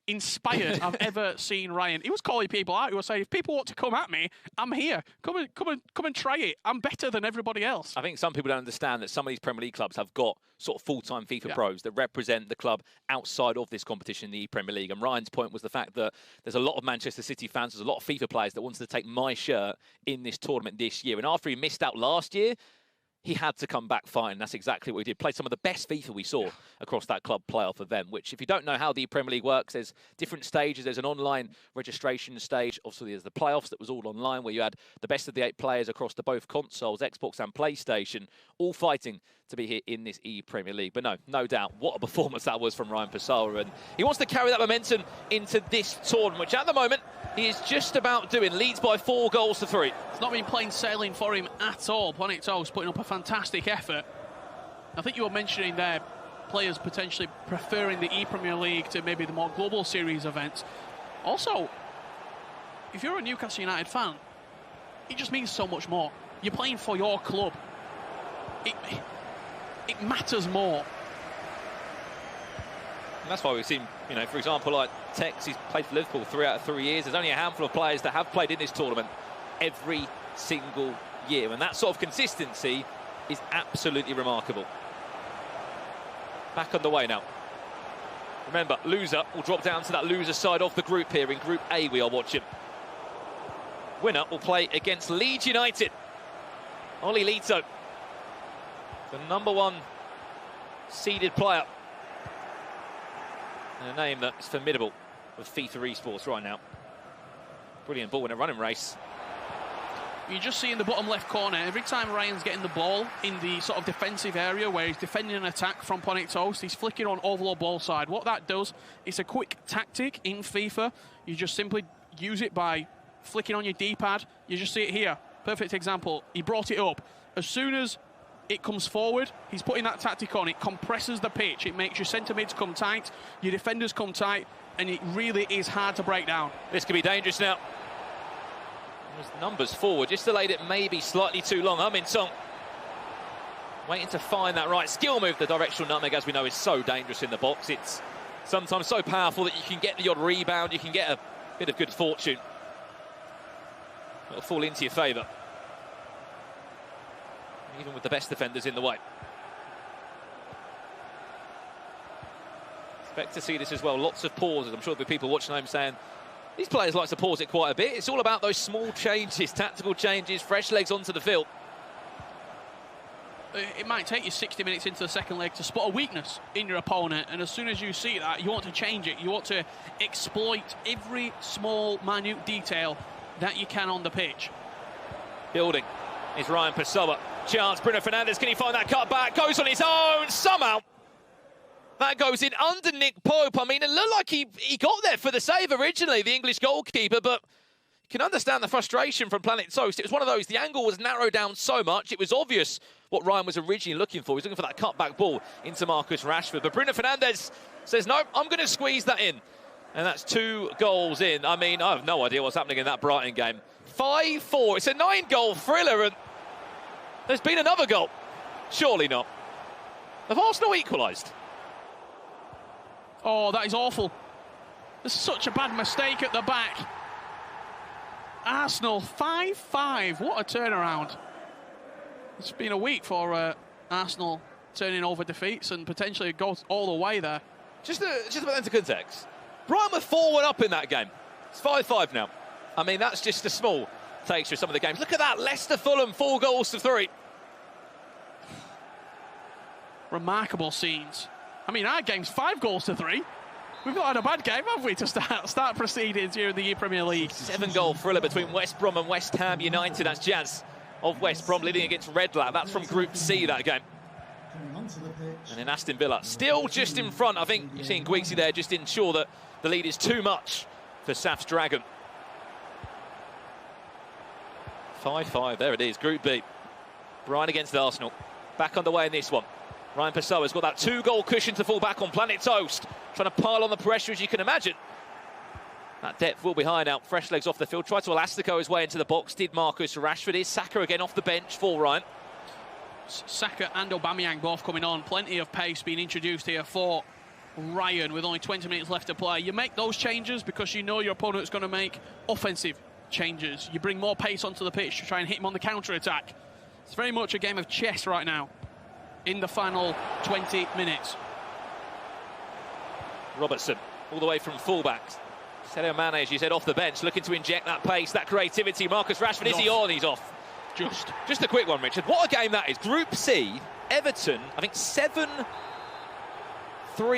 inspired I've ever seen Ryan. He was calling people out. He was saying, if people want to come at me, I'm here. Come and try it. I'm better than everybody else. I think some people don't understand that some of these Premier League clubs have got sort of full-time FIFA pros that represent the club outside of this competition, the Premier League. And Ryan's point was the fact that there's a lot of Manchester City fans, there's a lot of FIFA players that wanted to take my shirt in this tournament this year. And after he missed out last year, he had to come back fine. That's exactly what he did. Played some of the best FIFA we saw across that club playoff event, which, if you don't know how the Premier League works, there's different stages. There's an online registration stage. Obviously, there's the playoffs that was all online, where you had the best of the 8 players across the both consoles, Xbox and PlayStation, all fighting to be here in this ePremier League. But no doubt, what a performance that was from Ryan Pessoa. And he wants to carry that momentum into this tournament, which at the moment he is just about doing. Leads by 4 goals to 3. It's not been plain sailing for him at all. Ponic Toast putting up a fantastic effort. I think you were mentioning there players potentially preferring the ePremier League to maybe the more global series events. Also, if you're a Newcastle United fan, it just means so much more. You're playing for your club. It matters more. And that's why we've seen, you know, for example, like Tex, he's played for Liverpool 3 out of 3 years. There's only a handful of players that have played in this tournament every single year. And that sort of consistency is absolutely remarkable. Back underway now. Remember, loser will drop down to that loser side of the group here. In Group A we are watching. Winner will play against Leeds United. Oli Lito, the #1 seeded player. And a name that is formidable with FIFA esports right now. Brilliant ball in a running race. You just see in the bottom left corner, every time Ryan's getting the ball in the sort of defensive area where he's defending an attack from Ponic Toast, he's flicking on oval or ball side. What that does, it's a quick tactic in FIFA. You just simply use it by flicking on your D-pad. You just see it here. Perfect example. He brought it up. As soon as it comes forward, he's putting that tactic on. It compresses the pitch. It makes your centre mids come tight, your defenders come tight, and it really is hard to break down. This could be dangerous now. There's numbers forward, just delayed it maybe slightly too long. Song waiting to find that right skill move. The directional nutmeg, as we know, is so dangerous in the box. It's sometimes so powerful that you can get the odd rebound, you can get a bit of good fortune. It'll fall into your favour, even with the best defenders in the way. Expect to see this as well. Lots of pauses. I'm sure there'll be people watching home saying, these players like to pause it quite a bit. It's all about those small changes, tactical changes, fresh legs onto the field. It might take you 60 minutes into the second leg to spot a weakness in your opponent, and as soon as you see that, you want to change it. You want to exploit every small, minute detail that you can on the pitch. Building is Ryan Pessoa. Chance, Bruno Fernandes, can he find that cut back? Goes on his own, somehow. That goes in under Nick Pope. I mean, it looked like he got there for the save originally, the English goalkeeper, but you can understand the frustration from Planet Toast. It was one of those, the angle was narrowed down so much, it was obvious what Ryan was originally looking for. He was looking for that cutback ball into Marcus Rashford. But Bruno Fernandes says, no, I'm going to squeeze that in. And that's 2 goals in. I mean, I have no idea what's happening in that Brighton game. 5-4. It's a 9-goal thriller, and there's been another goal. Surely not. Have Arsenal equalised? Oh, that is awful. There's such a bad mistake at the back. Arsenal 5-5. What a turnaround. It's been a week for Arsenal turning over defeats and potentially goes all the way there. Just about into context. Brighton were 4-1 up in that game. It's 5-5 now. I mean, that's just a small takes through some of the games. Look at that, Leicester-Fulham, 4 goals to 3. Remarkable scenes. I mean, our game's 5 goals to 3. We've not had a bad game, have we, to start proceedings here in the Premier League? 7-goal thriller between West Brom and West Ham United. That's Jazz of West Brom leading against Redlar. That's from Group C, that game. And then Aston Villa still just in front. I think you're seeing Gweeksy there just ensure that the lead is too much for Saf's Dragon. 5-5, there it is, Group B. Brighton against Arsenal. Back underway in this one. Ryan Pessoa's got that 2-goal cushion to fall back on. Planet Toast trying to pile on the pressure, as you can imagine. That depth will be high now. Fresh legs off the field. Tried to elastico his way into the box. Did Marcus Rashford. Is Saka again off the bench for Ryan. Saka and Aubameyang both coming on. Plenty of pace being introduced here for Ryan with only 20 minutes left to play. You make those changes because you know your opponent's going to make offensive changes. You bring more pace onto the pitch to try and hit him on the counter-attack. It's very much a game of chess right now in the final 20 minutes. Robertson all the way from fullback. Sadio Mane, as you said, off the bench, looking to inject that pace, that creativity. Marcus Rashford, is he on? He's off. Just a quick one, Richard. What a game that is. Group C, Everton, I think 7-3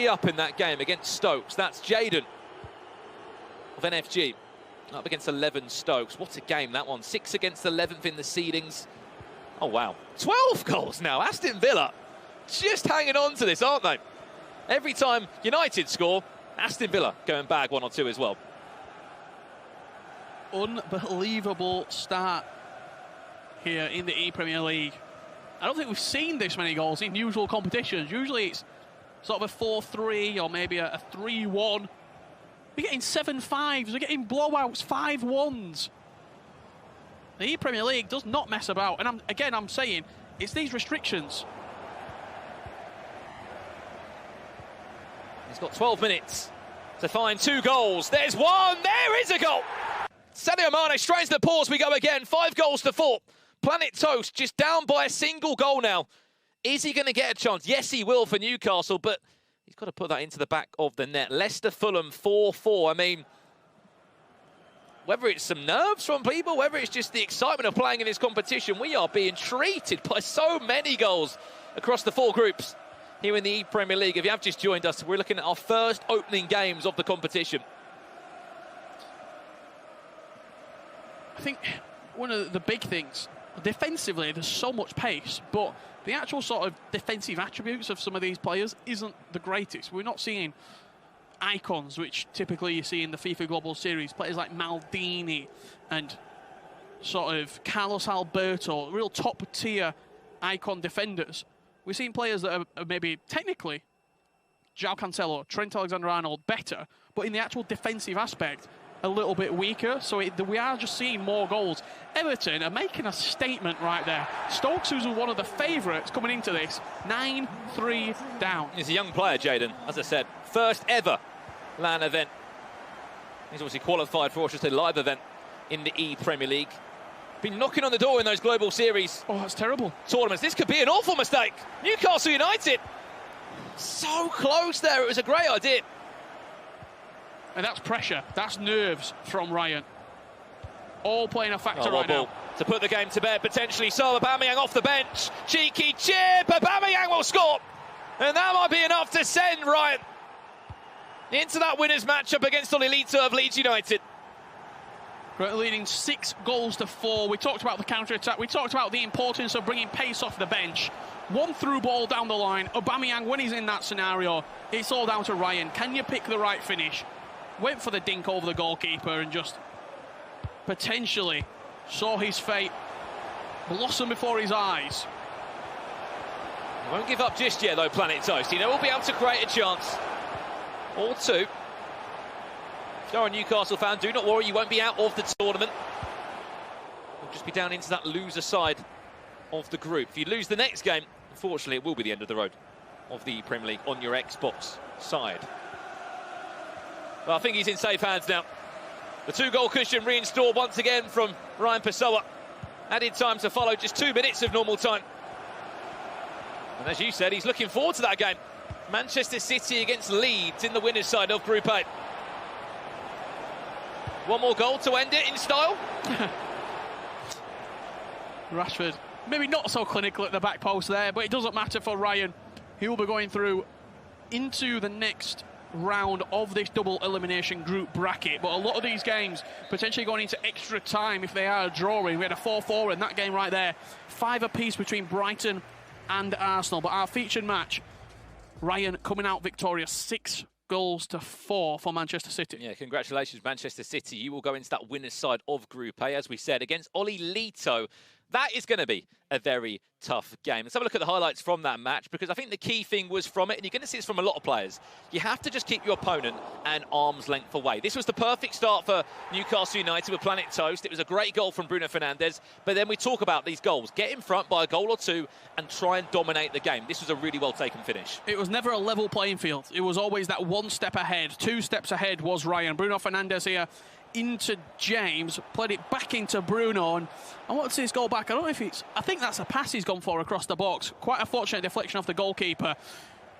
up in that game against Stokes. That's Jaden of NFG up against 11 Stokes. What a game, that one. 6 against 11th in the seedings. Oh, wow. 12 goals now. Aston Villa just hanging on to this, aren't they? Every time United score, Aston Villa go and bag 1 or 2 as well. Unbelievable start here in the ePremier League. I don't think we've seen this many goals in usual competitions. Usually it's sort of a 4-3 or maybe a 3-1. We're getting 7-5s, we're getting blowouts, 5-1s. The ePremier League does not mess about. And I'm saying, it's these restrictions. He's got 12 minutes to find 2 goals. There's one, there is a goal! Sadio Mane strains the pause, we go again, 5 goals to 4. Planet Toast just down by a single goal now. Is he going to get a chance? Yes, he will for Newcastle, but he's got to put that into the back of the net. Leicester-Fulham 4-4. I mean, whether it's some nerves from people, whether it's just the excitement of playing in this competition, we are being treated by so many goals across the 4 groups here in the ePremier League. If you have just joined us, we're looking at our first opening games of the competition. I think one of the big things, defensively, there's so much pace, but the actual sort of defensive attributes of some of these players isn't the greatest. We're not seeing icons, which typically you see in the FIFA Global Series, players like Maldini and sort of Carlos Alberto, real top-tier icon defenders. We're seeing players that are maybe technically João Cancelo, Trent Alexander-Arnold better, but in the actual defensive aspect, a little bit weaker, so we are just seeing more goals. Everton are making a statement right there. Stokes, who's one of the favourites coming into this, 9-3 down. He's a young player, Jaden, as I said. First ever LAN event. He's obviously qualified for just a live event in the ePremier League. Been knocking on the door in those global series. Oh, that's terrible. Tournaments. This could be an awful mistake. Newcastle United. So close there. It was a great idea. And that's pressure. That's nerves from Ryan. All playing a factor right now. To put the game to bed, potentially so. Aubameyang off the bench. Cheeky chip. Aubameyang will score. And that might be enough to send Ryan into that winners matchup against Olilito of Leeds United. Leading 6 goals to 4. We talked about the counter-attack. We talked about the importance of bringing pace off the bench. One through ball down the line. Aubameyang, when he's in that scenario, it's all down to Ryan. Can you pick the right finish? Went for the dink over the goalkeeper and just potentially saw his fate blossom before his eyes. He won't give up just yet, though, Planet Toast. You know, we'll be able to create a chance. Or 2. If you're a Newcastle fan, do not worry, you won't be out of the tournament. You'll just be down into that loser side of the group. If you lose the next game, unfortunately, it will be the end of the road of the Premier League on your Xbox side. Well, I think he's in safe hands now. The 2-goal cushion reinstalled once again from Ryan Pessoa. Added time to follow, just 2 minutes of normal time. And as you said, he's looking forward to that game. Manchester City against Leeds in the winners' side of Group A. One more goal to end it in style. Rashford, maybe not so clinical at the back post there, but it doesn't matter for Ryan. He will be going through into the next round of this double elimination group bracket, but a lot of these games potentially going into extra time if they are drawing. We had a 4-4 in that game right there, 5 apiece between Brighton and Arsenal, but our featured match, Ryan coming out victorious, 6 goals to 4 for Manchester City. Yeah, congratulations Manchester City. You will go into that winner's side of Group A, as we said, against Olilito. That is going to be a very tough game. Let's have a look at the highlights from that match, because I think the key thing was from it, and you're going to see this from a lot of players, you have to just keep your opponent an arm's length away. This was the perfect start for Newcastle United with Planet Toast. It was a great goal from Bruno Fernandes, but then we talk about these goals. Get in front by a goal or two and try and dominate the game. This was a really well-taken finish. It was never a level playing field. It was always that one step ahead. 2 steps ahead was Ryan. Bruno Fernandes here into James, played it back into Bruno, and I want to see his goal back. I don't know if it's, I think that's a pass he's gone for across the box. Quite a fortunate deflection off the goalkeeper.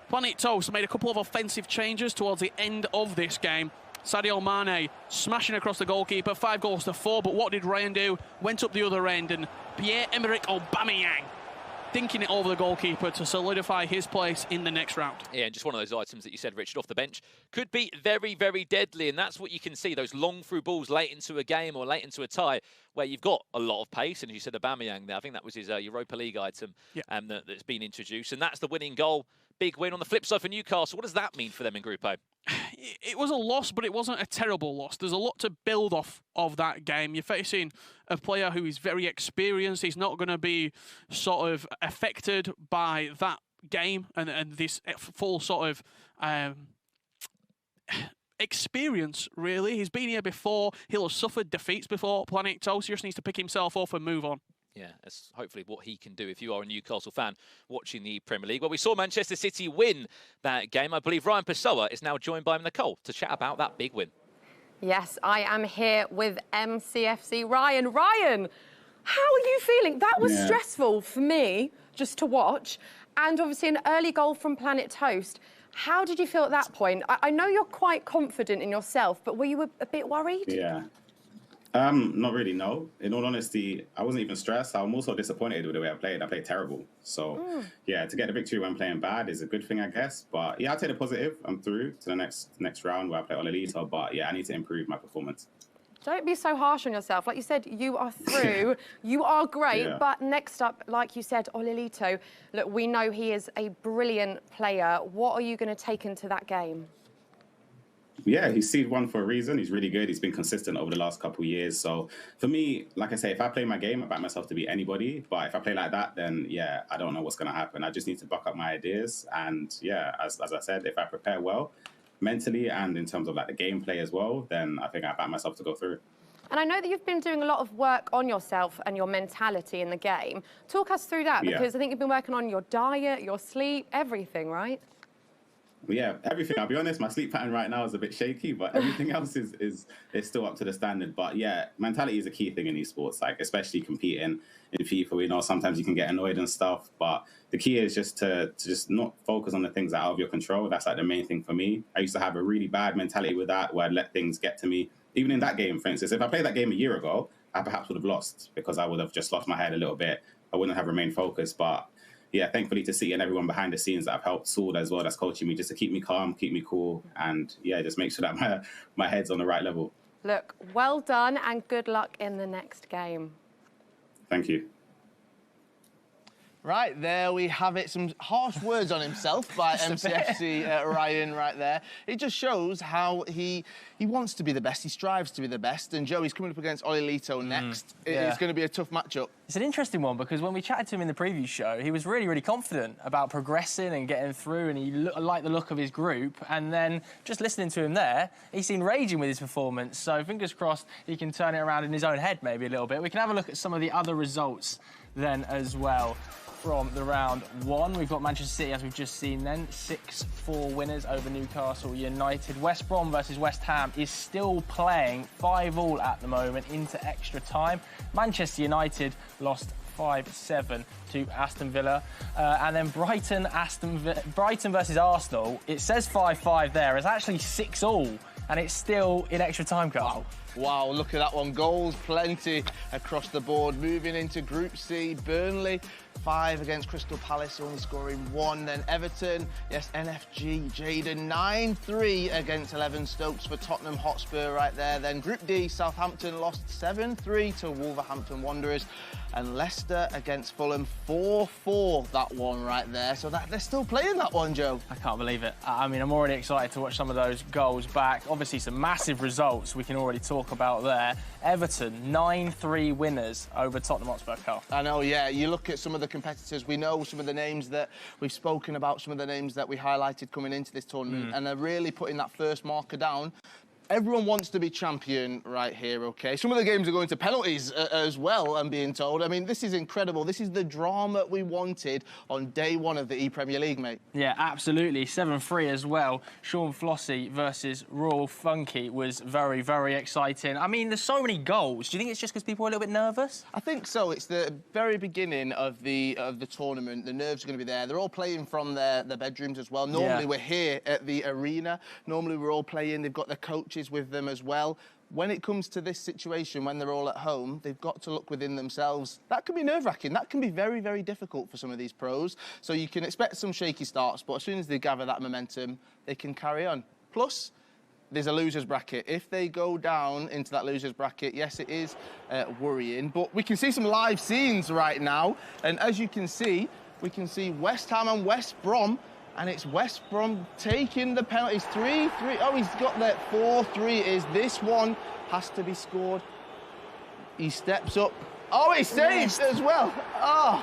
Planet Toast made a couple of offensive changes towards the end of this game. Sadio Mane smashing across the goalkeeper, 5 goals to 4, but what did Ryan do? Went up the other end, and Pierre-Emerick Aubameyang dinking it over the goalkeeper to solidify his place in the next round. Yeah, and just one of those items that you said, Richard, off the bench, could be very, very deadly, and that's what you can see, those long through balls late into a game or late into a tie, where you've got a lot of pace, and as you said, Aubameyang there, I think that was his Europa League item that's been introduced, and that's the winning goal. Big win. On the flip side for Newcastle, what does that mean for them in Group A? It was a loss, but it wasn't a terrible loss. There's a lot to build off of that game. You're facing a player who is very experienced. He's not going to be sort of affected by that game and this full sort of experience, really. He's been here before. He'll have suffered defeats before. Planet Toast just needs to pick himself up and move on. Yeah, that's hopefully what he can do if you are a Newcastle fan watching the Premier League. Well, we saw Manchester City win that game. I believe Ryan Pessoa is now joined by Nicole to chat about that big win. Yes, I am here with MCFC Ryan. Ryan, how are you feeling? That was stressful for me just to watch. And obviously an early goal from Planet Toast. How did you feel at that point? I know you're quite confident in yourself, but were you a bit worried? Yeah. Not really, no. In all honesty, I wasn't even stressed. I'm also disappointed with the way I played. I played terrible. So, yeah, to get the victory when playing bad is a good thing, I guess. But, yeah, I'll take the positive. I'm through to the next round where I play Olelito. But, yeah, I need to improve my performance. Don't be so harsh on yourself. Like you said, you are through. You are great. Yeah. But next up, like you said, Olelito, look, we know he is a brilliant player. What are you going to take into that game? Yeah, he's seed 1 for a reason. He's really good. He's been consistent over the last couple of years. So for me, like I say, if I play my game, I back myself to be anybody. But if I play like that, then yeah, I don't know what's going to happen. I just need to buck up my ideas. And yeah, as I said, if I prepare well, mentally and in terms of like the gameplay as well, then I think I back myself to go through. And I know that you've been doing a lot of work on yourself and your mentality in the game. Talk us through that, because I think you've been working on your diet, your sleep, everything, right? Yeah, everything. I'll be honest, my sleep pattern right now is a bit shaky, but everything else is still up to the standard. But yeah, mentality is a key thing in these sports, like especially competing in FIFA. We know sometimes you can get annoyed and stuff, but the key is just to just not focus on the things that are out of your control. That's like the main thing for me. I used to have a really bad mentality with that, where I'd let things get to me. Even in that game, for instance, if I played that game a year ago, I perhaps would have lost because I would have just lost my head a little bit. I wouldn't have remained focused, but yeah, thankfully to City and everyone behind the scenes that have helped Saul as well, that's coaching me just to keep me calm, keep me cool, and yeah, just make sure that my head's on the right level. Look, well done and good luck in the next game. Thank you. Right, there we have it. Some harsh words on himself by MCFC Ryan right there. It just shows how he wants to be the best. He strives to be the best. And Joe, he's coming up against Olelito next. It's going to be a tough matchup. It's an interesting one because when we chatted to him in the preview show, he was really, really confident about progressing and getting through, and he liked the look of his group. And then just listening to him there, he seemed raging with his performance. So fingers crossed he can turn it around in his own head maybe a little bit. We can have a look at some of the other results then as well. From the round 1, we've got Manchester City, as we've just seen then, 6-4 winners over Newcastle United. West Brom versus West Ham is still playing 5-5 at the moment into extra time. Manchester United lost 5-7 to Aston Villa. And then Brighton versus Arsenal, it says 5-5 there. It's actually 6-6, and it's still in extra time, Carl. Wow, look at that one. Goals plenty across the board. Moving into Group C, Burnley 5 against Crystal Palace, only scoring 1. Then Everton, yes, NFG, Jayden, 9-3 against 11 Stokes for Tottenham Hotspur right there. Then Group D, Southampton lost 7-3 to Wolverhampton Wanderers. And Leicester against Fulham, 4-4, that one right there. So they're still playing that one, Joe. I can't believe it. I mean, I'm already excited to watch some of those goals back. Obviously, some massive results we can already talk about there. Everton, 9-3 winners over Tottenham Hotspur, Carl. I know, yeah. You look at some of the competitors, we know some of the names that we've spoken about, some of the names that we highlighted coming into this tournament, and they're really putting that first marker down. Everyone wants to be champion right here, OK? Some of the games are going to penalties as well, I'm being told. I mean, this is incredible. This is the drama we wanted on day one of the ePremier League, mate. Yeah, absolutely. 7-3 as well. Sean Flossie versus Royal Funky was very, very exciting. I mean, there's so many goals. Do you think it's just because people are a little bit nervous? I think so. It's the very beginning of the tournament. The nerves are going to be there. They're all playing from their bedrooms as well. Normally, we're here at the arena. Normally, we're all playing. They've got their coaches with them as well. When it comes to this situation, when they're all at home, they've got to look within themselves. That can be nerve-wracking. That can be very, very difficult for some of these pros. So you can expect some shaky starts, but as soon as they gather that momentum, they can carry on. Plus, there's a loser's bracket. If they go down into that loser's bracket, yes, it is worrying, but we can see some live scenes right now. And as you can see, we can see West Ham and West Brom. And it's West Brom taking the penalties. 3-3. Oh, he's got that. 4-3 is this one. Has to be scored. He steps up. Oh, he saved as well. Oh,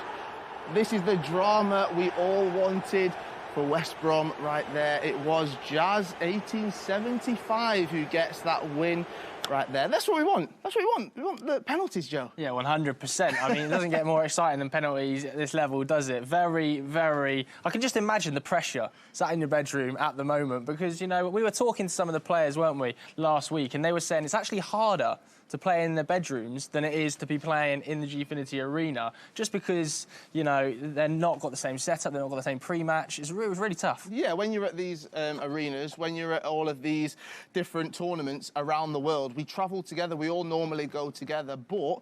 this is the drama we all wanted for West Brom right there. It was Jazz 1875 who gets that win right there. That's what we want. That's what we want. We want the penalties, Joe. Yeah, 100%. I mean, it doesn't get more exciting than penalties at this level, does it? Very, very... I can just imagine the pressure sat in your bedroom at the moment because, you know, we were talking to some of the players, weren't we, last week, and they were saying it's actually harder to play in their bedrooms than it is to be playing in the Gfinity Arena, just because, you know, they're not got the same setup, they've not got the same pre-match. It was really tough. Yeah, when you're at these arenas, when you're at all of these different tournaments around the world, we travel together, we all normally go together, but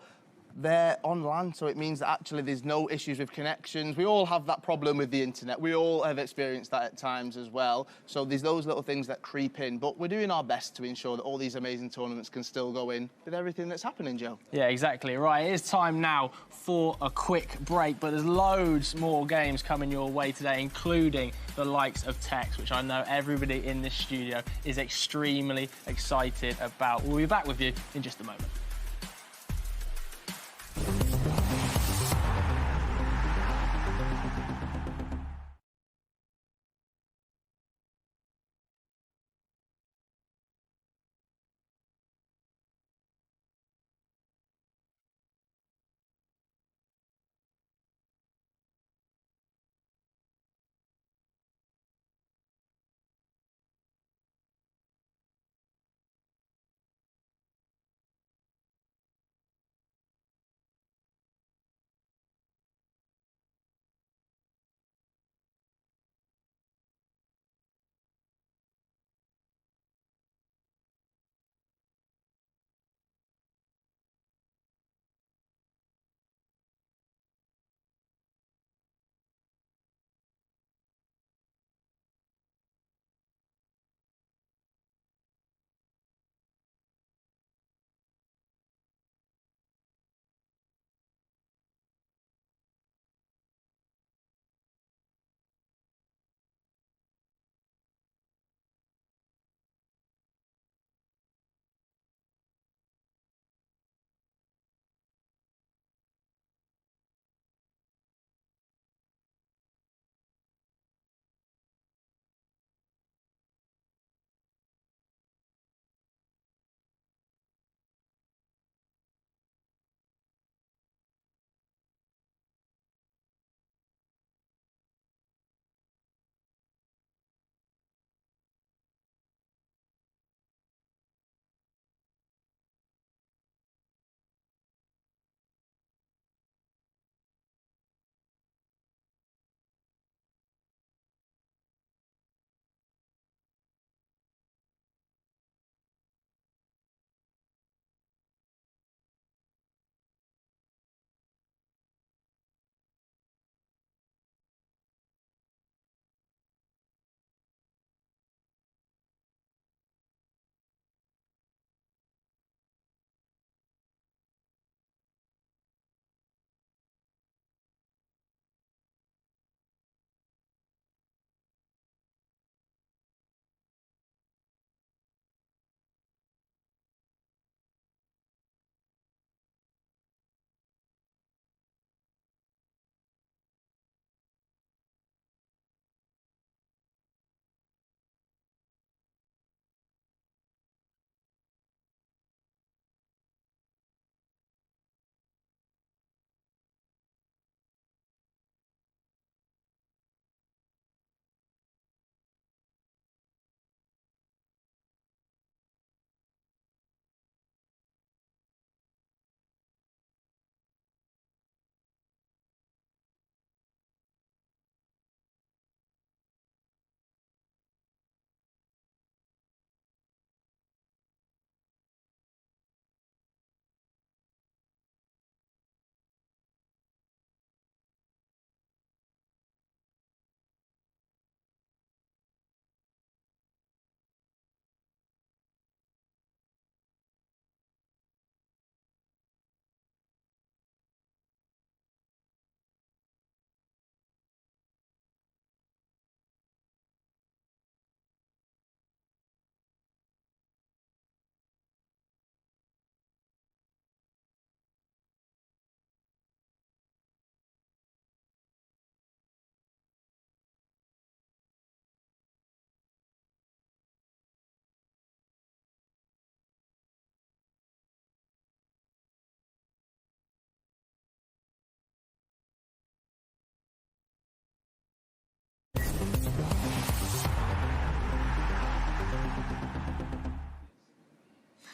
they're on land, so it means that actually there's no issues with connections. We all have that problem with the internet. We all have experienced that at times as well. So there's those little things that creep in, but we're doing our best to ensure that all these amazing tournaments can still go in with everything that's happening, Joe. Yeah, exactly. Right, it is time now for a quick break, but there's loads more games coming your way today, including the likes of Tex, which I know everybody in this studio is extremely excited about. We'll be back with you in just a moment.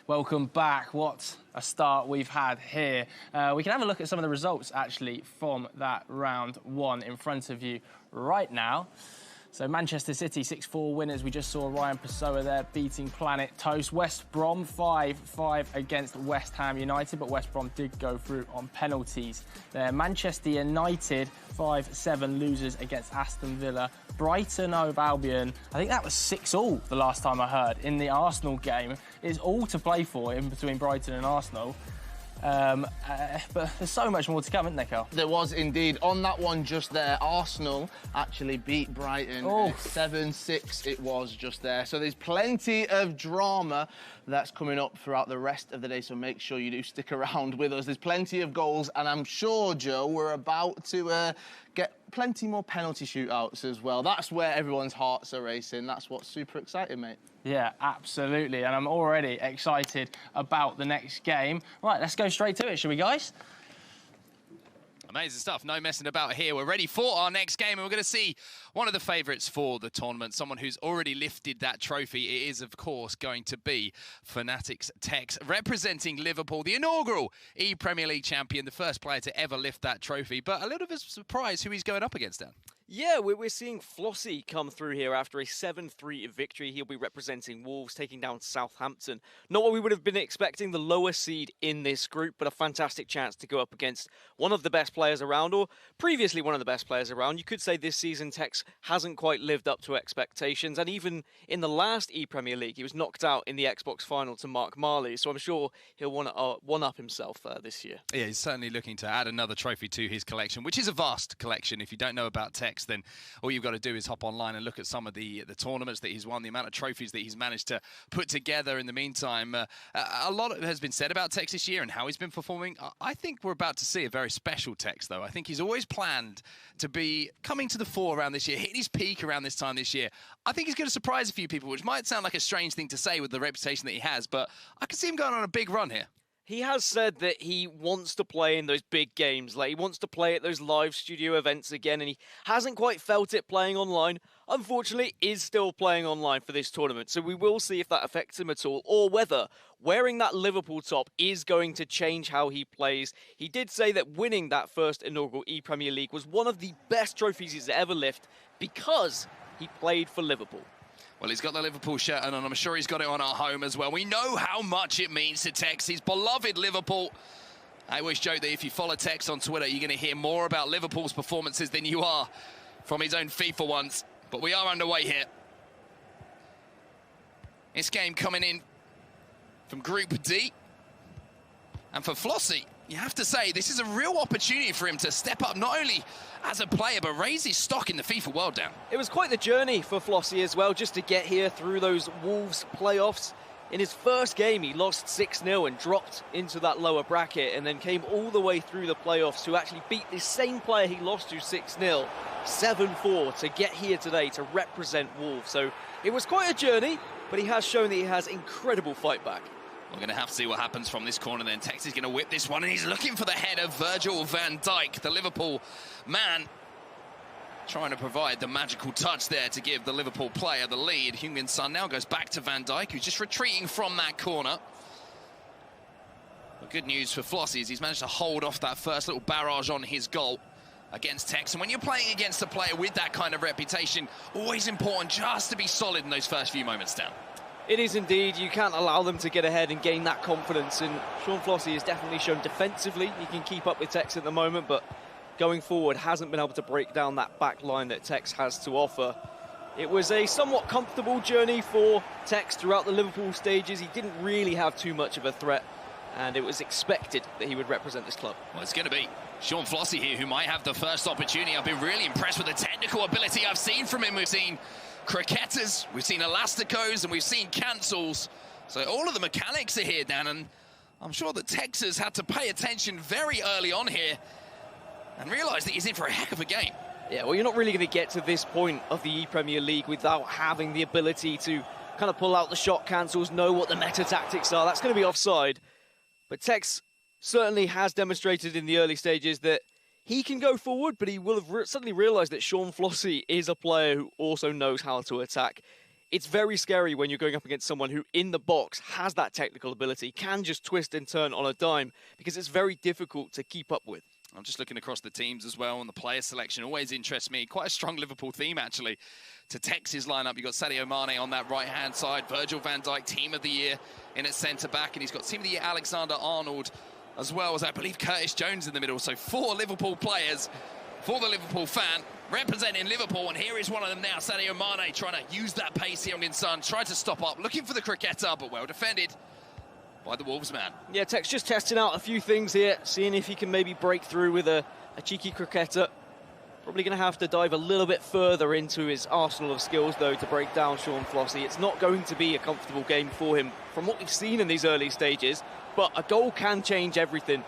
Welcome back. What a start we've had here. We can have a look at some of the results, actually, from that round one in front of you right now. So Manchester City 6-4 winners. We just saw Ryan Pessoa there beating Planet Toast. West Brom 5-5 against West Ham United, but West Brom did go through on penalties there. Manchester United 5-7 losers against Aston Villa. Brighton Hove Albion, I think that was 6-6 the last time I heard in the Arsenal game. It's all to play for in between Brighton and Arsenal. But there's so much more to come, isn't there, Carl? There was indeed. On that one just there, Arsenal actually beat Brighton 7-6 it was just there. So there's plenty of drama that's coming up throughout the rest of the day, so make sure you do stick around with us. There's plenty of goals, and I'm sure, Joe, we're about to get plenty more penalty shootouts as well. That's where everyone's hearts are racing. That's what's super exciting, mate. Yeah, absolutely. And I'm already excited about the next game. Right, let's go straight to it, shall we, guys? Amazing stuff. No messing about here. We're ready for our next game, and we're going to see one of the favourites for the tournament, someone who's already lifted that trophy. It is, of course, going to be Fanatics Tex, representing Liverpool, the inaugural ePremier League champion, the first player to ever lift that trophy. But a little bit of a surprise who he's going up against, Dan. Yeah, we're seeing Flossie come through here after a 7-3 victory. He'll be representing Wolves, taking down Southampton. Not what we would have been expecting, the lower seed in this group, but a fantastic chance to go up against one of the best players around, or previously one of the best players around. You could say this season Tex hasn't quite lived up to expectations, and even in the last ePremier League, he was knocked out in the Xbox final to Mark Marley, so I'm sure he'll want to one-up himself this year. Yeah, he's certainly looking to add another trophy to his collection, which is a vast collection. If you don't know about Tex, then all you've got to do is hop online and look at some of the tournaments that he's won, the amount of trophies that he's managed to put together in the meantime. A lot has been said about Tex this year and how he's been performing. I think we're about to see a very special Tex, though. I think he's always planned to be coming to the fore around this year, hitting his peak around this time this year. I think he's going to surprise a few people, which might sound like a strange thing to say with the reputation that he has, but I can see him going on a big run here. He has said that he wants to play in those big games, like he wants to play at those live studio events again, and he hasn't quite felt it playing online. Unfortunately, is still playing online for this tournament, so we will see if that affects him at all, or whether wearing that Liverpool top is going to change how he plays. He did say that winning that first inaugural ePremier League was one of the best trophies he's ever lifted because he played for Liverpool. Well, he's got the Liverpool shirt on, and I'm sure he's got it on our home as well. We know how much it means to Tex, his beloved Liverpool. I always joke that if you follow Tex on Twitter, you're going to hear more about Liverpool's performances than you are from his own FIFA ones. But we are underway here. This game coming in from Group D. And for Flossie, you have to say, this is a real opportunity for him to step up, not only as a player, but raise his stock in the FIFA World, Dan. It was quite the journey for Flossie as well, just to get here through those Wolves playoffs. In his first game, he lost 6-0 and dropped into that lower bracket, and then came all the way through the playoffs to actually beat the same player he lost to 6-0, 7-4, to get here today to represent Wolves. So it was quite a journey, but he has shown that he has incredible fight back. We're going to have to see what happens from this corner then. Tex is going to whip this one, and he's looking for the head of Virgil van Dijk, the Liverpool man, trying to provide the magical touch there to give the Liverpool player the lead. Heung-min Son now goes back to Van Dijk, who's just retreating from that corner. But good news for Flossie is he's managed to hold off that first little barrage on his goal against Tex. And when you're playing against a player with that kind of reputation, always important just to be solid in those first few moments, Dan. It is indeed. You can't allow them to get ahead and gain that confidence. And Sean Flossie has definitely shown defensively he can keep up with Tex at the moment, but going forward hasn't been able to break down that back line that Tex has to offer. It was a somewhat comfortable journey for Tex throughout the Liverpool stages. He didn't really have too much of a threat, and it was expected that he would represent this club. Well, it's going to be Sean Flossie here who might have the first opportunity. I've been really impressed with the technical ability I've seen from him. We've seen croquetas, we've seen elasticos, and we've seen cancels. So all of the mechanics are here, Dan, and I'm sure that Tex has had to pay attention very early on here and realise that he's in for a heck of a game. Yeah, well, you're not really going to get to this point of the ePremier League without having the ability to kind of pull out the shot cancels, know what the meta tactics are. That's going to be offside. But Tex certainly has demonstrated in the early stages that he can go forward, but he will have suddenly realised that Sean Flossie is a player who also knows how to attack. It's very scary when you're going up against someone who, in the box, has that technical ability, can just twist and turn on a dime, because it's very difficult to keep up with. I'm just looking across the teams as well, and the player selection always interests me. Quite a strong Liverpool theme, actually, to Tex's lineup. You've got Sadio Mane on that right-hand side, Virgil van Dijk, Team of the Year in at centre-back, and he's got Team of the Year Alexander-Arnold, as well as, I believe, Curtis Jones in the middle. So 4 Liverpool players for the Liverpool fan, representing Liverpool, and here is one of them now, Sadio Mane, trying to use that pace, Heung-min Son, tried to stop up, looking for the cricketer, but well defended by the Wolves man. Yeah, Tex just testing out a few things here, seeing if he can maybe break through with a cheeky cricketer. Probably going to have to dive a little bit further into his arsenal of skills, though, to break down Sean Flossy. It's not going to be a comfortable game for him from what we've seen in these early stages, but a goal can change everything.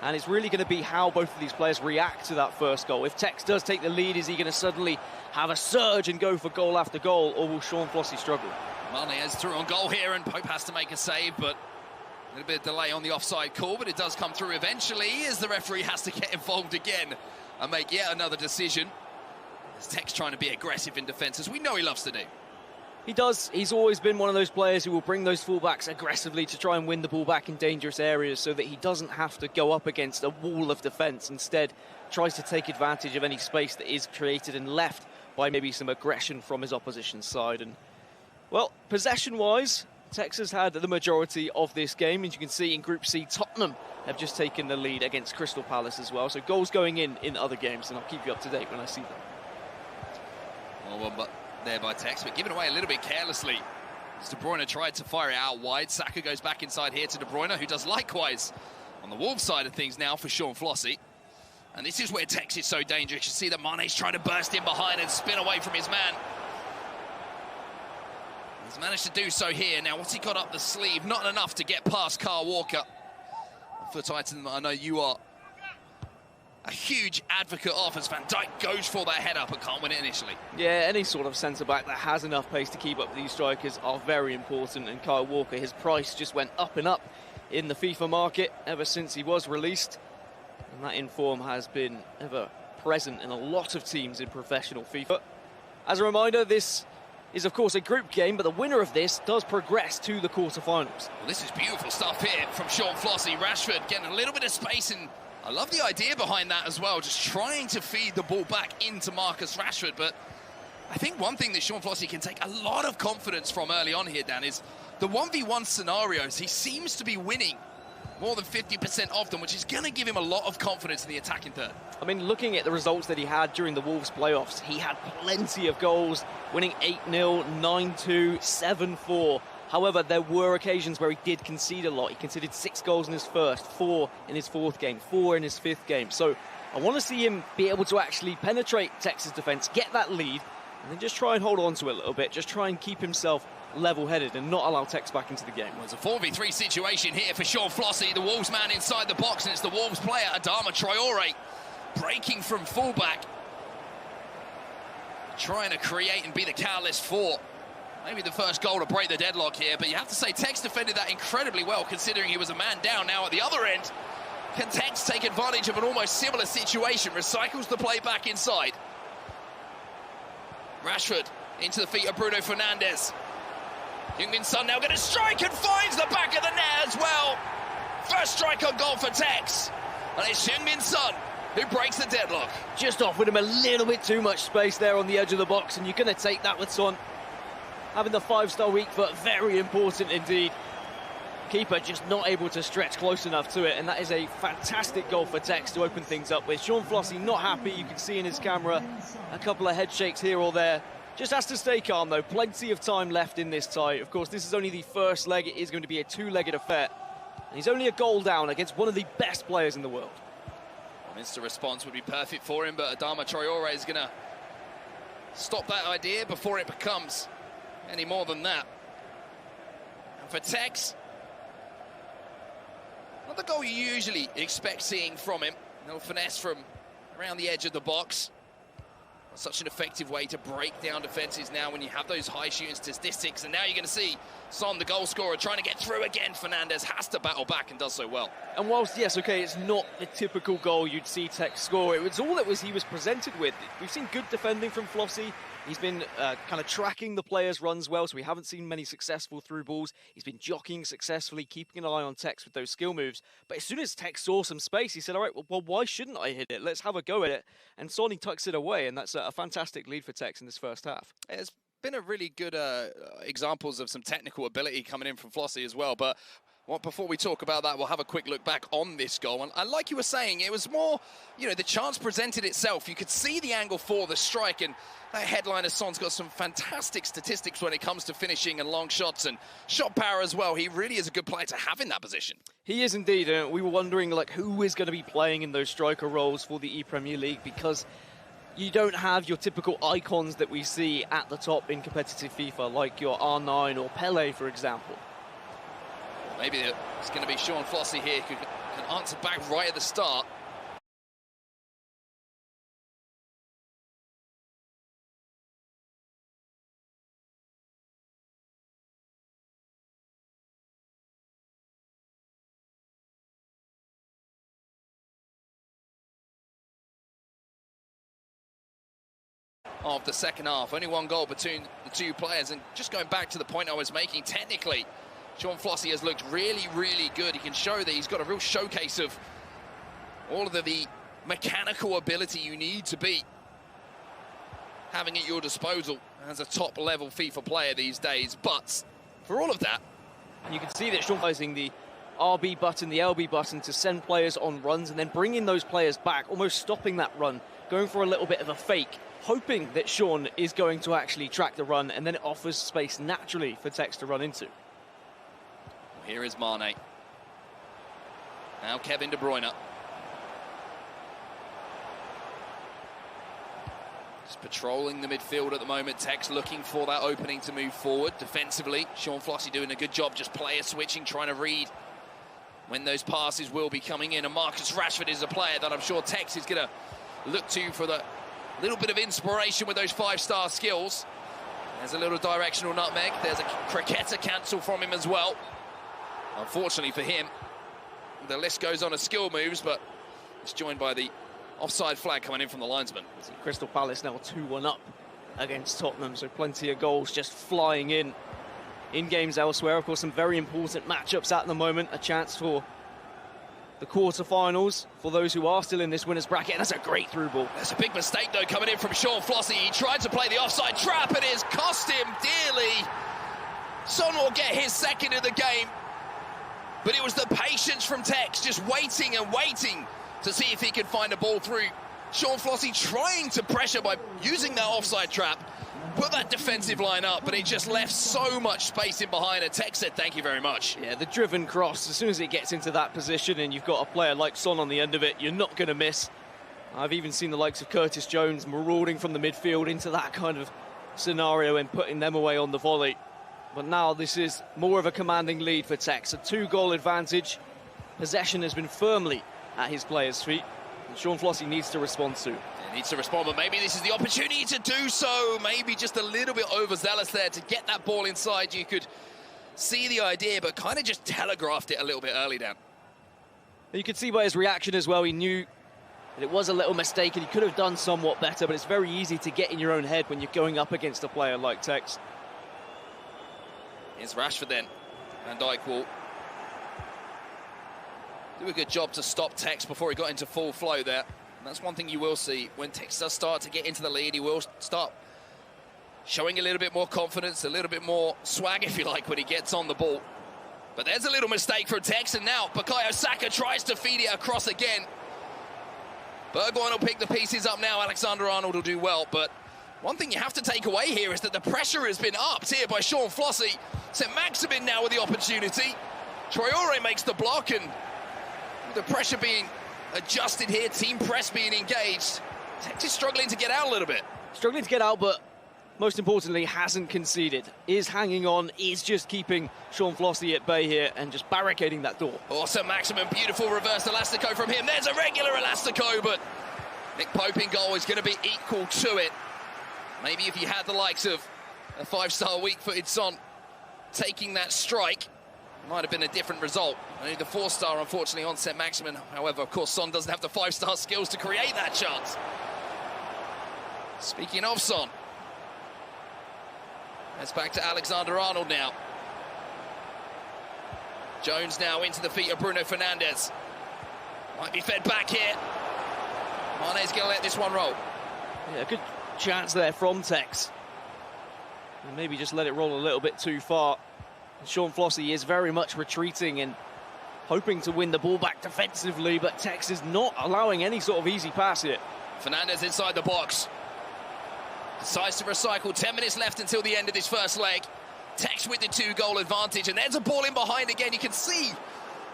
And it's really going to be how both of these players react to that first goal. If Tex does take the lead, is he going to suddenly have a surge and go for goal after goal, or will Sean Flossy struggle? Mane is through on goal here, and Pope has to make a save, but a little bit of delay on the offside call, but it does come through eventually, as the referee has to get involved again and make yet another decision. As Tex trying to be aggressive in defence, as we know he loves to do. He does. He's always been one of those players who will bring those fullbacks aggressively to try and win the ball back in dangerous areas so that he doesn't have to go up against a wall of defence. Instead, tries to take advantage of any space that is created and left by maybe some aggression from his opposition side. And, well, possession-wise, Tex has had the majority of this game. As you can see in Group C, Tottenham have just taken the lead against Crystal Palace as well. So goals going in other games, and I'll keep you up to date when I see them. Well, but there by Tex, but given away a little bit carelessly. As De Bruyne tried to fire it out wide. Saka goes back inside here to De Bruyne, who does likewise on the Wolves side of things now for Sean Flossy. And this is where Tex is so dangerous. You see that Mane's trying to burst in behind and spin away from his man. He's managed to do so here. Now, what's he got up the sleeve? Not enough to get past Kyle Walker. For Titan, I know you are a huge advocate of, as Van Dijk goes for that header but can't win it initially. Yeah, any sort of centre-back that has enough pace to keep up with these strikers are very important, and Kyle Walker, his price just went up and up in the FIFA market ever since he was released, and that inform has been ever present in a lot of teams in professional FIFA. As a reminder, this is of course a group game, but the winner of this does progress to the quarterfinals. Well, this is beautiful stuff here from Sean Flossy. Rashford getting a little bit of space, and I love the idea behind that as well, just trying to feed the ball back into Marcus Rashford. But I think one thing that Sean Flossy can take a lot of confidence from early on here, Dan, is the 1v1 scenarios. He seems to be winning more than 50% of them, which is going to give him a lot of confidence in the attacking third. I mean, looking at the results that he had during the Wolves playoffs, he had plenty of goals, winning 8-0, 9-2, 7-4. However, there were occasions where he did concede a lot. He conceded 6 goals in his first, 4 in his fourth game, 4 in his fifth game. So I want to see him be able to actually penetrate Texas defence, get that lead, and then just try and hold on to it a little bit. Just try and keep himself level-headed and not allow Tex back into the game. Well, it's a 4v3 situation here for Sean Flossy, the Wolves man inside the box, and it's the Wolves player, Adama Traore, breaking from fullback, trying to create and be the catalyst for maybe the first goal to break the deadlock here. But you have to say Tex defended that incredibly well, considering he was a man down. Now at the other end, can Tex take advantage of an almost similar situation? Recycles the play back inside. Rashford into the feet of Bruno Fernandes. Heung-min Son now going to strike and finds the back of the net as well. First strike on goal for Tex. And it's Heung-min Son who breaks the deadlock. Just offered him a little bit too much space there on the edge of the box, and you're going to take that with Son. Having the 5-star week foot, very important indeed. Keeper just not able to stretch close enough to it, and that is a fantastic goal for Tex to open things up with. Sean Flossy not happy, you can see in his camera a couple of head shakes here or there. Just has to stay calm though, plenty of time left in this tie. Of course, this is only the first leg, it is going to be a 2-legged affair. And he's only a goal down against one of the best players in the world. An instant response would be perfect for him, but Adama Traore is going to stop that idea before it becomes any more than that. And for Tex, not the goal you usually expect seeing from him. No finesse from around the edge of the box. Such an effective way to break down defences now when you have those high shooting statistics. And now you're going to see Son, the goal scorer, trying to get through again. Fernandes has to battle back and does so well. And whilst, yes, okay, it's not the typical goal you'd see Tex score, it was all he was presented with. We've seen good defending from Flossy. He's been kind of tracking the players' runs well, so we haven't seen many successful through balls. He's been jockeying successfully, keeping an eye on Tex with those skill moves. But as soon as Tex saw some space, he said, all right, well, why shouldn't I hit it? Let's have a go at it. And Sonny tucks it away, and that's a fantastic lead for Tex in this first half. It's been a really good examples of some technical ability coming in from Flossie as well. But before we talk about that, we'll have a quick look back on this goal. And like you were saying, it was more, you know, the chance presented itself. You could see the angle for the strike, and that headliner Son's got some fantastic statistics when it comes to finishing and long shots and shot power as well. He really is a good player to have in that position. He is indeed. We were wondering, like, who is going to be playing in those striker roles for the ePremier League, because you don't have your typical icons that we see at the top in competitive FIFA, like your R9 or Pele, for example. Maybe it's going to be Sean Flossie here who can answer back right at the start. Of the second half, only one goal between the two players, and just going back to the point I was making, technically Sean Flossie has looked really, really good. He can show that he's got a real showcase of all of the mechanical ability you need to be having at your disposal as a top-level FIFA player these days. But for all of that, you can see that Sean using the RB button, the LB button to send players on runs and then bringing those players back, almost stopping that run, going for a little bit of a fake, hoping that Sean is going to actually track the run, and then it offers space naturally for Tex to run into. Here is Mane. Now Kevin De Bruyne. Just patrolling the midfield at the moment. Tex looking for that opening to move forward defensively. Sean Flossie doing a good job, just player switching, trying to read when those passes will be coming in. And Marcus Rashford is a player that I'm sure Tex is going to look to for the little bit of inspiration with those 5-star skills. There's a little directional nutmeg. There's a cricketer cancel from him as well. Unfortunately for him, the list goes on of skill moves, but it's joined by the offside flag coming in from the linesman. Crystal Palace now 2-1 up against Tottenham, so plenty of goals just flying in games elsewhere. Of course, some very important matchups at the moment. A chance for the quarterfinals for those who are still in this winners bracket. That's a great through ball. That's a big mistake, though, coming in from Sean Flossie. He tried to play the offside trap, and it's cost him dearly. Son will get his second of the game. But it was the patience from Tex, just waiting and waiting to see if he could find a ball through. Sean Flossie trying to pressure by using that offside trap, put that defensive line up, but it just left so much space in behind it. Tex said, thank you very much. Yeah, the driven cross, as soon as it gets into that position and you've got a player like Son on the end of it, you're not going to miss. I've even seen the likes of Curtis Jones marauding from the midfield into that kind of scenario and putting them away on the volley. But now this is more of a commanding lead for Tex. A 2-goal advantage. Possession has been firmly at his players' feet. And Sean Flossie needs to respond soon. He needs to respond, but maybe this is the opportunity to do so. Maybe just a little bit overzealous there to get that ball inside. You could see the idea, but kind of just telegraphed it a little bit early down. You could see by his reaction as well, he knew that it was a little mistake and he could have done somewhat better, but it's very easy to get in your own head when you're going up against a player like Tex. Here's Rashford then. Van Dijk will do a good job to stop Tex before he got into full flow there. And that's one thing you will see. When Tex does start to get into the lead, he will start showing a little bit more confidence, a little bit more swag, if you like, when he gets on the ball. But there's a little mistake from Tex, and now Bukayo Saka tries to feed it across again. Bergwijn will pick the pieces up now. Alexander-Arnold will do well, but one thing you have to take away here is that the pressure has been upped here by Sean Flossie. Saint-Maximin now with the opportunity. Traore makes the block, and the pressure being adjusted here, team press being engaged. Tex is struggling to get out a little bit. Struggling to get out, but most importantly, hasn't conceded. Is hanging on, is just keeping Sean Flossie at bay here and just barricading that door. Oh, Saint-Maximin, beautiful reverse elastico from him. There's a regular elastico, but Nick Pope in goal is going to be equal to it. Maybe if you had the likes of a 5-star weak-footed Son taking that strike, might have been a different result. Only the 4-star, unfortunately, on Saint-Maximin. However, of course, Son doesn't have the 5-star skills to create that chance. Speaking of Son, It's back to Alexander-Arnold now. Jones now into the feet of Bruno Fernandes. Might be fed back here. Mane's going to let this one roll. Yeah, good chance there from Tex. And maybe just let it roll a little bit too far. And Sean Flossie is very much retreating and hoping to win the ball back defensively, but Tex is not allowing any sort of easy pass here. Fernandes inside the box. Decides to recycle. 10 minutes left until the end of this first leg. Tex with the 2-goal advantage, and there's a ball in behind again. You can see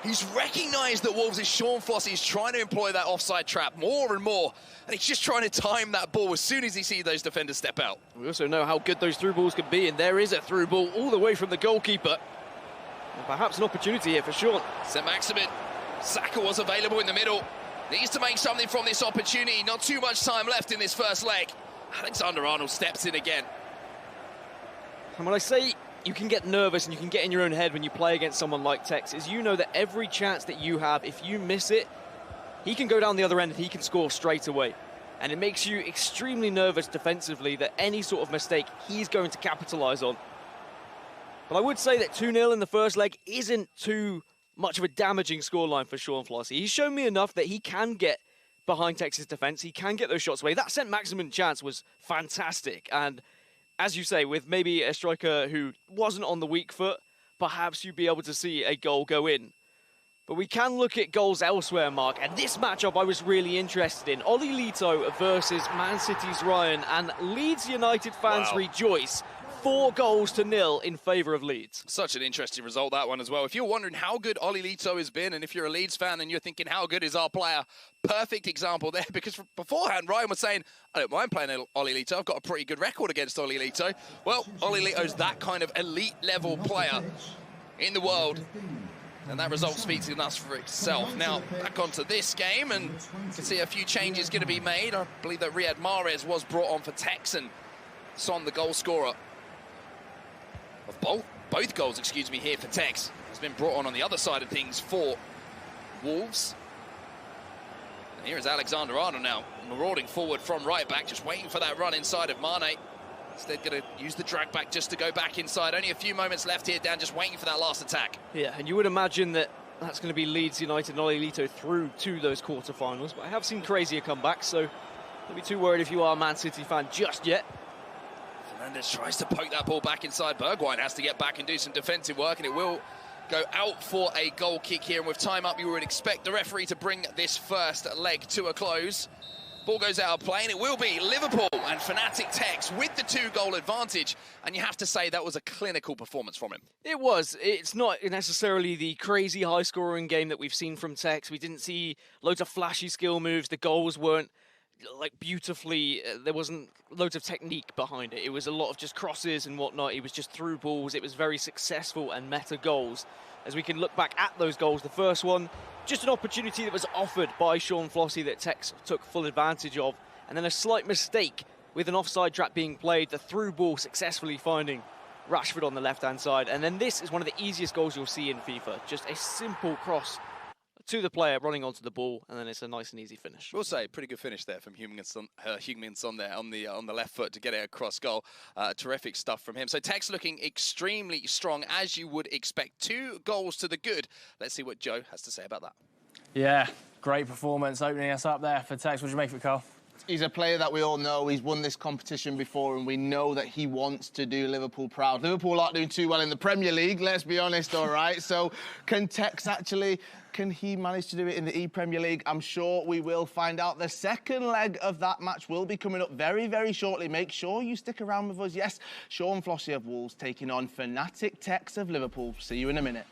he's recognised that Wolves' Sean Flossie is trying to employ that offside trap more and more, and he's just trying to time that ball as soon as he sees those defenders step out. We also know how good those through balls can be, and there is a through ball all the way from the goalkeeper. And perhaps an opportunity here for Sean. St. Maximin, Saka was available in the middle. Needs to make something from this opportunity. Not too much time left in this first leg. Alexander-Arnold steps in again. And when I say you can get nervous and you can get in your own head when you play against someone like Tex, is you know that every chance that you have, if you miss it, he can go down the other end and he can score straight away. And it makes you extremely nervous defensively that any sort of mistake he's going to capitalise on. But I would say that 2-0 in the first leg isn't too much of a damaging scoreline for Sean Flossie. He's shown me enough that he can get behind Texas defence. He can get those shots away. That St. Maximin chance was fantastic. And as you say, with maybe a striker who wasn't on the weak foot, perhaps you'd be able to see a goal go in. But we can look at goals elsewhere, Mark. And this matchup I was really interested in. Oli Lito versus Man City's Ryan. And Leeds United fans rejoice. 4-0 in favour of Leeds. Such an interesting result, that one as well. If you're wondering how good Oli Lito has been, and if you're a Leeds fan and you're thinking, how good is our player? Perfect example there, because beforehand, Ryan was saying, I don't mind playing Oli Lito. I've got a pretty good record against Oli Lito. Well, Oli Lito's that kind of elite-level player in the world. And that result speaks enough for itself. Now, back onto this game, and you can see a few changes going to be made. I believe that Riyad Mahrez was brought on for Tex, and Son, the goal scorer of both goals, excuse me, here for Tex, has been brought on the other side of things for Wolves. And here is Alexander-Arnold now, marauding forward from right back, just waiting for that run inside of Mane. Instead, going to use the drag back just to go back inside. Only a few moments left here, Dan, just waiting for that last attack. Yeah, and you would imagine that that's going to be Leeds United and Oli Lito through to those quarterfinals. But I have seen crazier comebacks, so don't be too worried if you are a Man City fan just yet. Fernandes tries to poke that ball back inside. Bergwijn has to get back and do some defensive work, and it will go out for a goal kick here. And with time up, you would expect the referee to bring this first leg to a close. Ball goes out of play, and it will be Liverpool and Fnatic Tex with the 2-goal advantage. And you have to say that was a clinical performance from him. It was. It's not necessarily the crazy high-scoring game that we've seen from Tex. We didn't see loads of flashy skill moves. The goals weren't like beautifully, there wasn't loads of technique behind it. It was a lot of just crosses and whatnot. It was just through balls. It was very successful and meta goals. As we can look back at those goals, the first one, just an opportunity that was offered by Sean Flossie that Tex took full advantage of. And then a slight mistake with an offside trap being played, the through ball successfully finding Rashford on the left-hand side. And then this is one of the easiest goals you'll see in FIFA. Just a simple cross to the player running onto the ball, and then it's a nice and easy finish. We'll say pretty good finish there from Heung-min Son there on the left foot to get it across goal. Terrific stuff from him. So Tex looking extremely strong, as you would expect. 2 goals to the good. Let's see what Joe has to say about that. Yeah, great performance opening us up there for Tex. What do you make of it, Carl? He's a player that we all know. He's won this competition before, and we know that he wants to do Liverpool proud. Liverpool aren't doing too well in the Premier League, let's be honest, all right? So can Tex actually, can he manage to do it in the ePremier League? I'm sure we will find out. The second leg of that match will be coming up very, very shortly. Make sure you stick around with us. Yes, Sean Flossie of Wolves taking on Fnatic Tex of Liverpool. See you in a minute.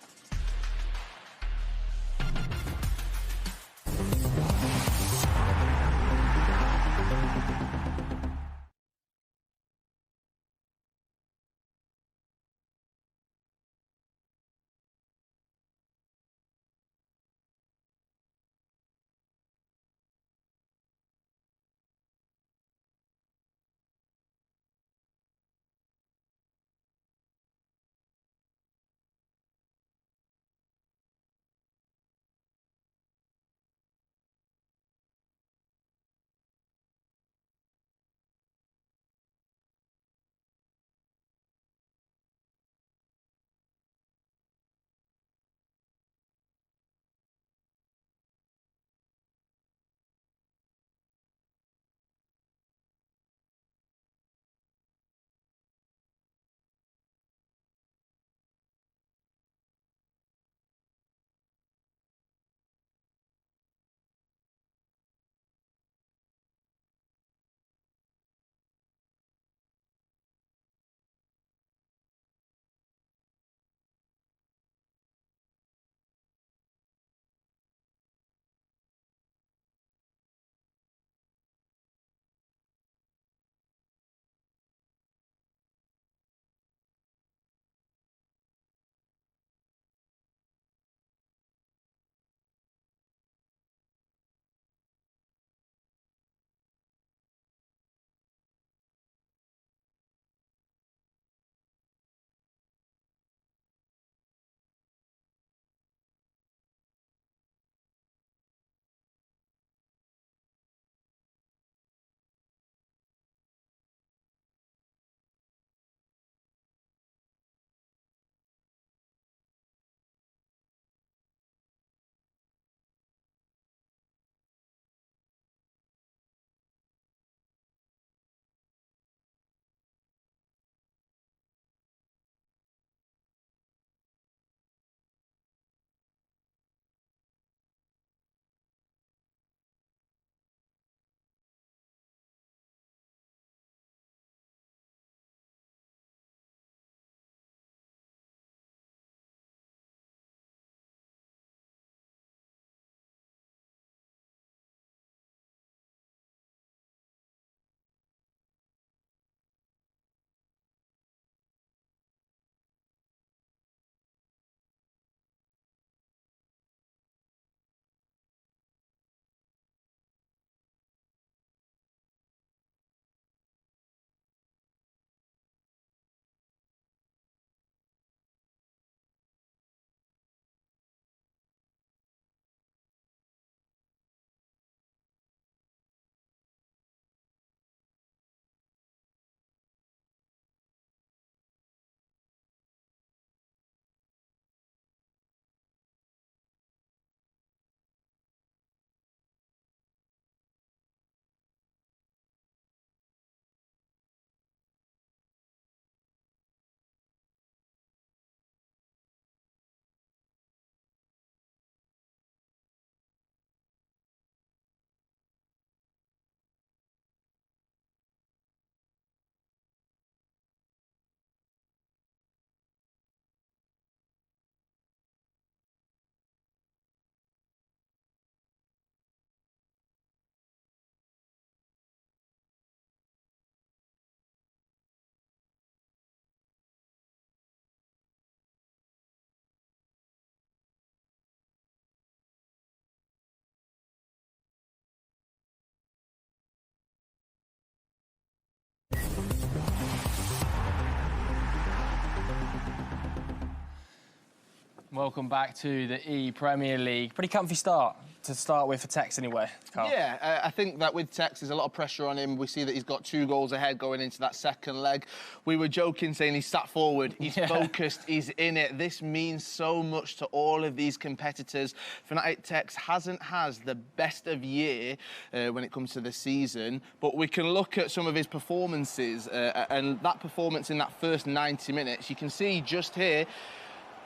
Welcome back to the ePremier League. Pretty comfy start to start with for Tex anyway, Carl. Yeah, I think that with Tex, there's a lot of pressure on him. We see that he's got 2 goals ahead going into that second leg. We were joking, saying he's sat forward, he's focused, he's in it. This means so much to all of these competitors. Fnatic Tex hasn't had the best of year when it comes to the season, but we can look at some of his performances and that performance in that first 90 minutes. You can see just here,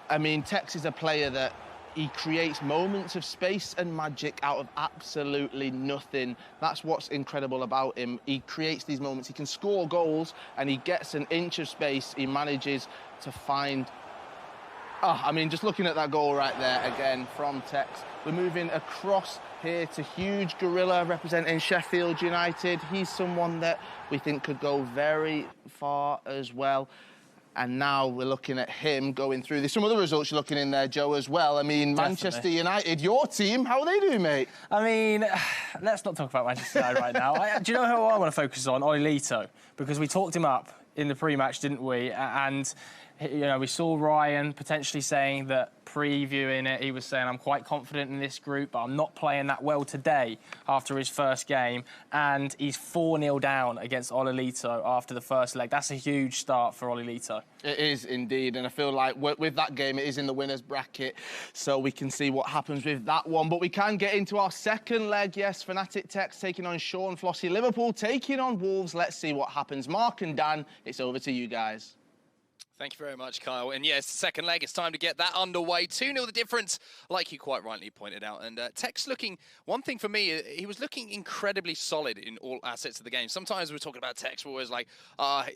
I mean, Tex is a player that he creates moments of space and magic out of absolutely nothing. That's what's incredible about him. He creates these moments. He can score goals, and he gets an inch of space. He manages to find... I mean, just looking at that goal right there, again, from Tex. We're moving across here to Huge Gorilla, representing Sheffield United. He's someone that we think could go very far as well. And now we're looking at him going through. There's some other results you're looking in there, Joe, as well. I mean, definitely. Manchester United, your team, how are they doing, mate? I mean, let's not talk about Manchester United right now. Do you know who I want to focus on? Olilito, because we talked him up in the pre-match, didn't we? And, you know, we saw Ryan potentially saying that, previewing it, he was saying, I'm quite confident in this group, but I'm not playing that well today after his first game. And he's 4-0 down against Olilito after the first leg. That's a huge start for Olilito. It is indeed, and I feel like with that game, it is in the winner's bracket, so we can see what happens with that one. But we can get into our second leg. Yes, Fnatic Tex taking on Sean Flossie. Liverpool taking on Wolves. Let's see what happens. Mark and Dan, it's over to you guys. Thank you very much, Kyle. And yes, second leg, it's time to get that underway. 2-0 the difference, like you quite rightly pointed out. And Tex looking, one thing for me, he was looking incredibly solid in all assets of the game. Sometimes we're talking about Tex, we're always like,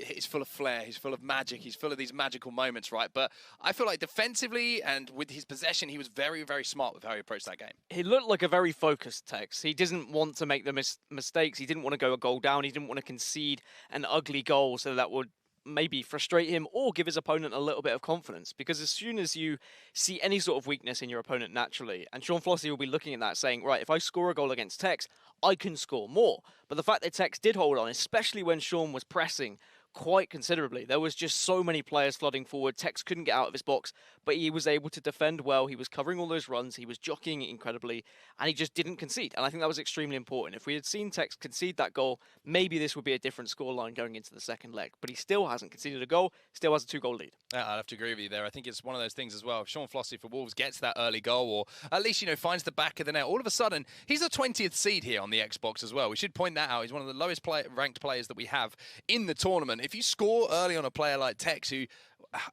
he's full of flair, he's full of magic, he's full of these magical moments, right? But I feel like defensively and with his possession, he was very, very smart with how he approached that game. He looked like a very focused Tex. He didn't want to make the mistakes. He didn't want to go a goal down. He didn't want to concede an ugly goal so that would maybe frustrate him or give his opponent a little bit of confidence, because as soon as you see any sort of weakness in your opponent naturally, and Sean Flossie will be looking at that saying, right, if I score a goal against Tex, I can score more. But the fact that Tex did hold on, especially when Sean was pressing quite considerably, there was just so many players flooding forward. Tex couldn't get out of his box, but he was able to defend well. He was covering all those runs. He was jockeying incredibly, and he just didn't concede. And I think that was extremely important. If we had seen Tex concede that goal, maybe this would be a different scoreline going into the second leg. But he still hasn't conceded a goal, still has a 2-goal lead. Yeah, I'd have to agree with you there. I think it's one of those things as well. If Sean Flossie for Wolves gets that early goal, or at least, you know, finds the back of the net, all of a sudden, he's the 20th seed here on the Xbox as well. We should point that out. He's one of the lowest ranked players that we have in the tournament. If you score early on a player like Tex, who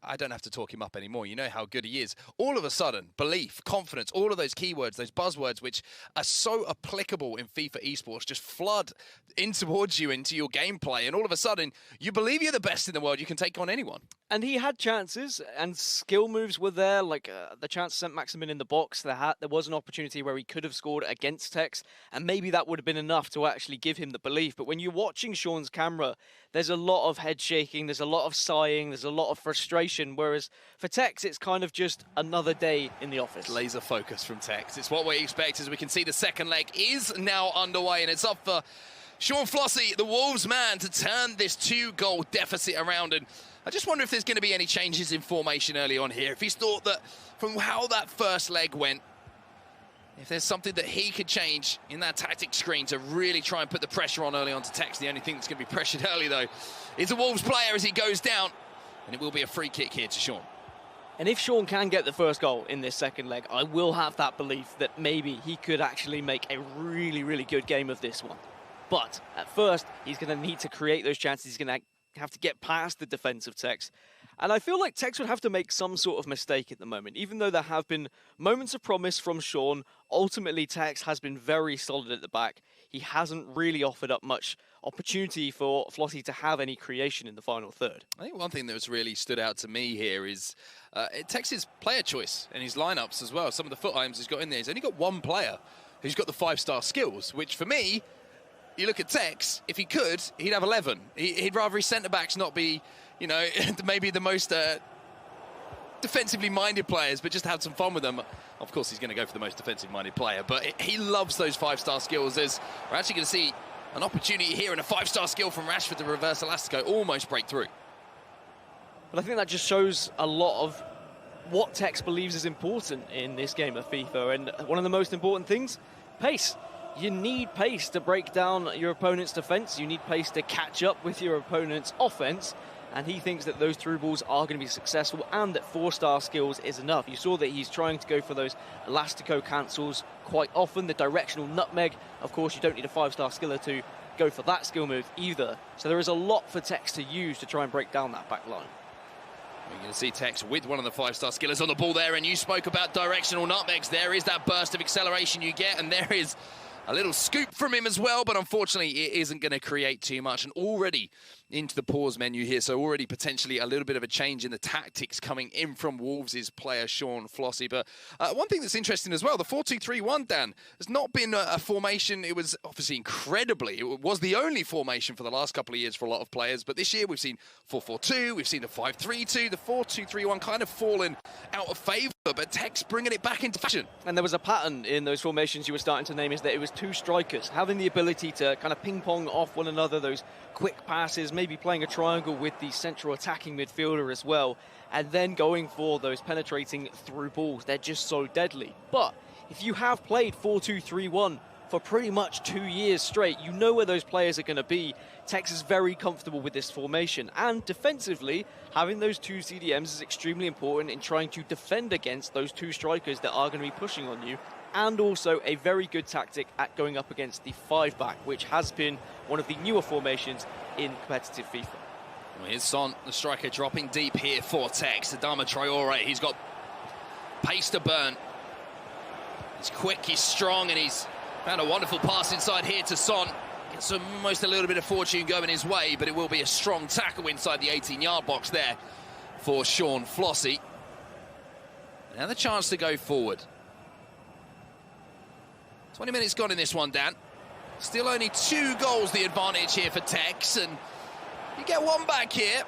I don't have to talk him up anymore. You know how good he is. All of a sudden, belief, confidence, all of those keywords, those buzzwords, which are so applicable in FIFA esports, just flood in towards you into your gameplay. And all of a sudden, you believe you're the best in the world. You can take on anyone. And he had chances, and skill moves were there, like the chance sent Maximin in the box. There was an opportunity where he could have scored against Tex, and maybe that would have been enough to actually give him the belief. But when you're watching Sean's camera, there's a lot of head shaking, there's a lot of sighing, there's a lot of frustration, whereas for Tex, it's kind of just another day in the office. Laser focus from Tex. It's what we expect, as we can see the second leg is now underway, and it's up for Sean Flossie, the Wolves man, to turn this 2-goal deficit around. And I just wonder if there's going to be any changes in formation early on here. If he's thought that from how that first leg went, if there's something that he could change in that tactic screen to really try and put the pressure on early on to Tex. The only thing that's going to be pressured early, though, is a Wolves player as he goes down. And it will be a free kick here to Sean. And if Sean can get the first goal in this second leg, I will have that belief that maybe he could actually make a really, really good game of this one. But at first, he's going to need to create those chances. He's going to have to get past the defense of Tex. And I feel like Tex would have to make some sort of mistake at the moment. Even though there have been moments of promise from Sean, ultimately Tex has been very solid at the back. He hasn't really offered up much opportunity for Flossie to have any creation in the final third. I think one thing that's really stood out to me here is Tex's player choice and his lineups as well. Some of the foot items he's got in there. He's only got one player who's got the 5-star skills, which for me, you look at Tex, if he could, he'd have 11. He'd rather his centre-backs not be, you know, maybe the most defensively minded players, but just have some fun with them. Of course, he's going to go for the most defensive-minded player, but he loves those 5-star skills. We're actually going to see an opportunity here and a 5-star skill from Rashford to reverse Elastico, almost break through. But I think that just shows a lot of what Tex believes is important in this game of FIFA, and one of the most important things, pace. You need pace to break down your opponent's defense. You need pace to catch up with your opponent's offense. And he thinks that those through balls are going to be successful and that 4-star skills is enough. You saw that he's trying to go for those elastico cancels quite often. The directional nutmeg, of course, you don't need a 5-star skiller to go for that skill move either. So there is a lot for Tex to use to try and break down that back line. You're going to see Tex with one of the 5-star skillers on the ball there, and you spoke about directional nutmegs. There is that burst of acceleration you get, and there is a little scoop from him as well, but unfortunately it isn't going to create too much. And already into the pause menu here, so already potentially a little bit of a change in the tactics coming in from Wolves' player Sean Flossy. But one thing that's interesting as well, the 4-2-3-1, Dan, has not been a formation. It was obviously it was the only formation for the last couple of years for a lot of players, but this year we've seen 4-4-2, we've seen the 5-3-2, the 4-2-3-1 kind of fallen out of favour, but Tex bringing it back into fashion. And there was a pattern in those formations you were starting to name, is that it was 2 strikers, having the ability to kind of ping-pong off one another, those quick passes, maybe playing a triangle with the central attacking midfielder as well, and then going for those penetrating through balls. They're just so deadly. But if you have played 4-2-3-1 for pretty much 2 years straight, you know where those players are going to be. Tex is very comfortable with this formation, and defensively, having those 2 CDMs is extremely important in trying to defend against those 2 strikers that are going to be pushing on you, and also a very good tactic at going up against the 5-back, which has been one of the newer formations in competitive FIFA. Well, here's Son, the striker, dropping deep here for Tex. Adama Traore, he's got pace to burn. He's quick, he's strong, and he's found a wonderful pass inside here to Son. Gets almost a little bit of fortune going his way, but it will be a strong tackle inside the 18-yard box there for Sean Flossy. Now the chance to go forward. 20 minutes gone in this one, Dan. Still only 2 goals the advantage here for Tex, and you get one back here,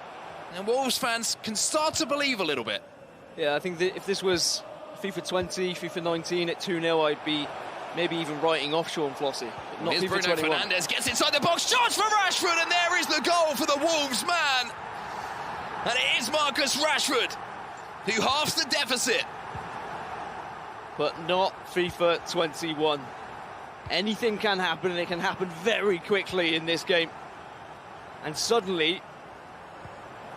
and Wolves fans can start to believe a little bit. Yeah, I think that if this was FIFA 20, FIFA 19 at 2-0, I'd be maybe even writing off Sean Flossy. Not Here's FIFA Bruno 21. Fernandes, gets inside the box, chance for Rashford, and there is the goal for the Wolves man. And it is Marcus Rashford, who halves the deficit. But not FIFA 21. Anything can happen, and it can happen very quickly in this game. And suddenly,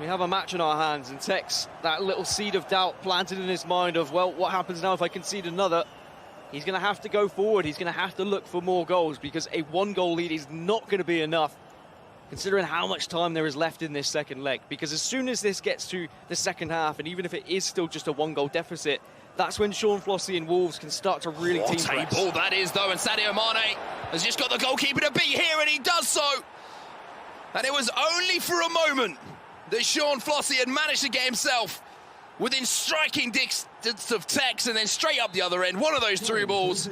we have a match on our hands, and Tex, that little seed of doubt planted in his mind of, well, what happens now if I concede another? He's going to have to go forward. He's going to have to look for more goals, because a 1-goal lead is not going to be enough, considering how much time there is left in this second leg. Because as soon as this gets to the second half, and even if it is still just a 1-goal deficit, that's when Sean Flossy and Wolves can start to really team press. What a ball that is, though, and Sadio Mane has just got the goalkeeper to beat here, and he does so. And it was only for a moment that Sean Flossy had managed to get himself within striking distance of Tex, and then straight up the other end, one of those through balls.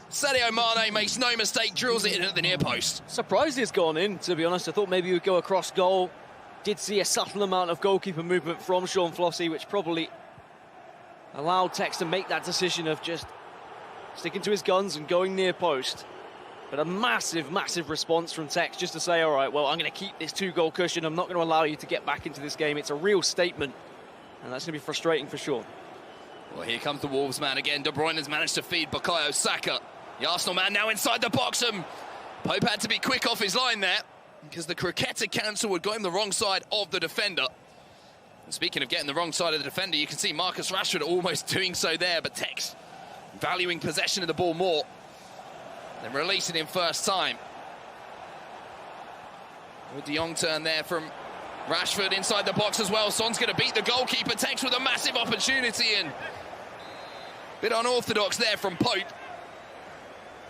Sadio Mane makes no mistake, drills it in at the near post. Surprised it's gone in, to be honest. I thought maybe he would go across goal. Did see a subtle amount of goalkeeper movement from Sean Flossy, which probably allowed Tex to make that decision of just sticking to his guns and going near post. But a massive, massive response from Tex just to say, all right, well, I'm going to keep this 2-goal cushion. I'm not going to allow you to get back into this game. It's a real statement, and that's going to be frustrating for sure. Well, here comes the Wolves man again. De Bruyne has managed to feed Bukayo Saka. The Arsenal man now inside the box, and Pope had to be quick off his line there, because the Croqueta cancel would got him the wrong side of the defender. And speaking of getting the wrong side of the defender, you can see Marcus Rashford almost doing so there, but Tex valuing possession of the ball more than releasing him first time. With De Jong turn there from Rashford inside the box as well. Son's going to beat the goalkeeper. Tex with a massive opportunity, and a bit unorthodox there from Pope.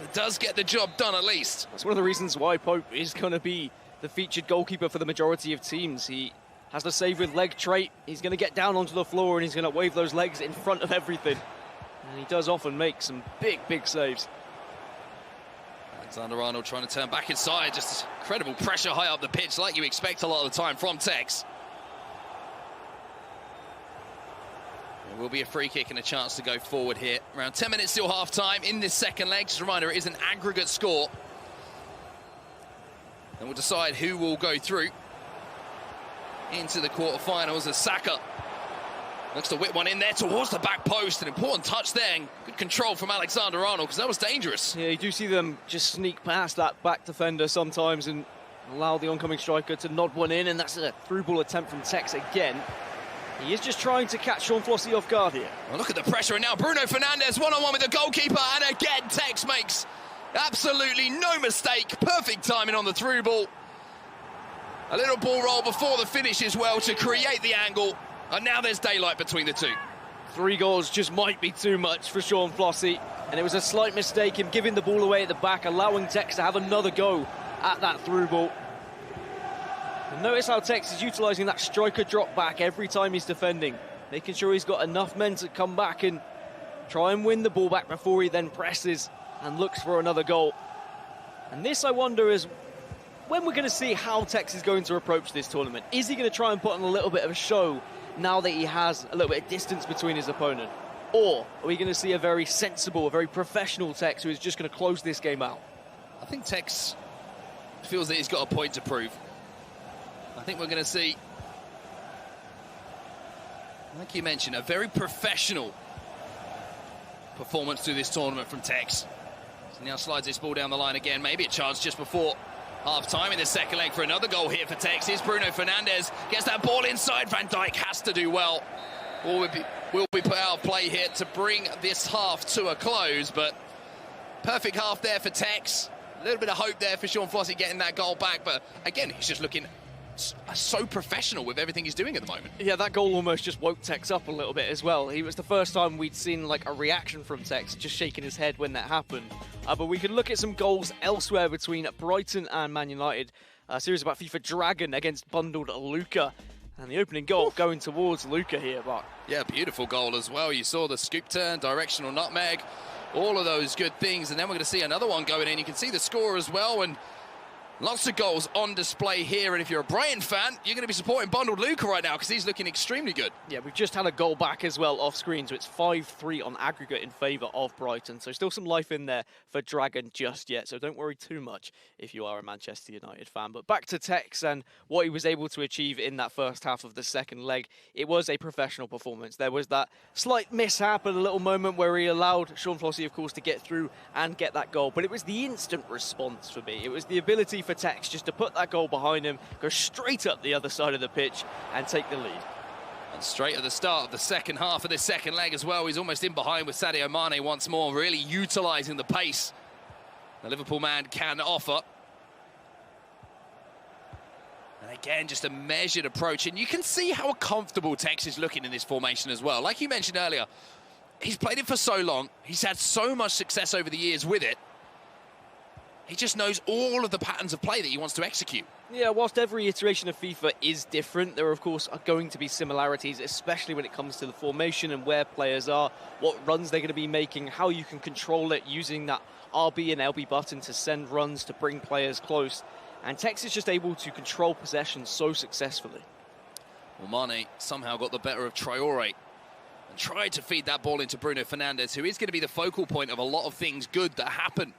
It does get the job done at least. That's one of the reasons why Pope is going to be the featured goalkeeper for the majority of teams. He has the save with leg trait. He's going to get down onto the floor, and he's going to wave those legs in front of everything. And he does often make some big, big saves. Alexander-Arnold trying to turn back inside. Just incredible pressure high up the pitch, like you expect a lot of the time from Tex. There will be a free kick and a chance to go forward here. Around 10 minutes till half-time in this second leg. Just a reminder, it is an aggregate score. And we'll decide who will go through into the quarterfinals, as Saka Looks to whip one in there towards the back post. An important touch there, and good control from Alexander-Arnold, because that was dangerous. Yeah, you do see them just sneak past that back defender sometimes and allow the oncoming striker to nod one in, and that's a through ball attempt from Tex again. He is just trying to catch Sean Flossie off guard here. Well, look at the pressure, and now Bruno Fernandes one-on-one with the goalkeeper, and again Tex makes absolutely no mistake. Perfect timing on the through ball. A little ball roll before the finish as well to create the angle, and now there's daylight between the two. 3 goals just might be too much for Sean Flossie, and it was a slight mistake, him giving the ball away at the back, allowing Tex to have another go at that through ball. And notice how Tex is utilising that striker drop back every time he's defending, making sure he's got enough men to come back and try and win the ball back before he then presses and looks for another goal. And this, I wonder, is when we're going to see how Tex is going to approach this tournament. Is he going to try and put on a little bit of a show now that he has a little bit of distance between his opponent? Or are we going to see a very sensible, a very professional Tex who is just going to close this game out? I think Tex feels that he's got a point to prove. I think we're going to see, like you mentioned, a very professional performance through this tournament from Tex. So now slides this ball down the line again. Maybe a chance just before half-time in the second leg for another goal here for Tex. Here's Bruno Fernandes, gets that ball inside. Van Dijk has to do well. Will be put out of play here to bring this half to a close, but perfect half there for Tex. A little bit of hope there for Sean Flossie getting that goal back, but again, he's just looking so professional with everything he's doing at the moment. Yeah, that goal almost just woke Tex up a little bit as well. He was the first time we'd seen like a reaction from Tex, just shaking his head when that happened. But we can look at some goals elsewhere between Brighton and Man United. A series about FIFA Dragon against bundled Luca. And the opening goal going towards Luca here, Mark. Yeah, beautiful goal as well. You saw the scoop turn, directional nutmeg, all of those good things. And then we're going to see another one going in. You can see the score as well. And lots of goals on display here, and if you're a Brighton fan, you're going to be supporting bundled Luca right now because he's looking extremely good. Yeah, we've just had a goal back as well off screen, so it's 5-3 on aggregate in favour of Brighton. So still some life in there for Dragon just yet, so don't worry too much if you are a Manchester United fan. But back to Tex and what he was able to achieve in that first half of the second leg. It was a professional performance. There was that slight mishap at a little moment where he allowed Sean Flossie, of course, to get through and get that goal. But it was the instant response for me. It was the ability for Tex just to put that goal behind him, go straight up the other side of the pitch and take the lead. And straight at the start of the second half of this second leg as well, he's almost in behind with Sadio Mane once more, really utilising the pace the Liverpool man can offer. And again, just a measured approach, and you can see how comfortable Tex is looking in this formation as well. Like you mentioned earlier, he's played it for so long, he's had so much success over the years with it. He just knows all of the patterns of play that he wants to execute. Yeah, whilst every iteration of FIFA is different, there, of course, are going to be similarities, especially when it comes to the formation and where players are, what runs they're going to be making, how you can control it using that RB and LB button to send runs to bring players close. And Tex is just able to control possession so successfully. Well, Mane somehow got the better of Traore and tried to feed that ball into Bruno Fernandes, who is going to be the focal point of a lot of things good that happen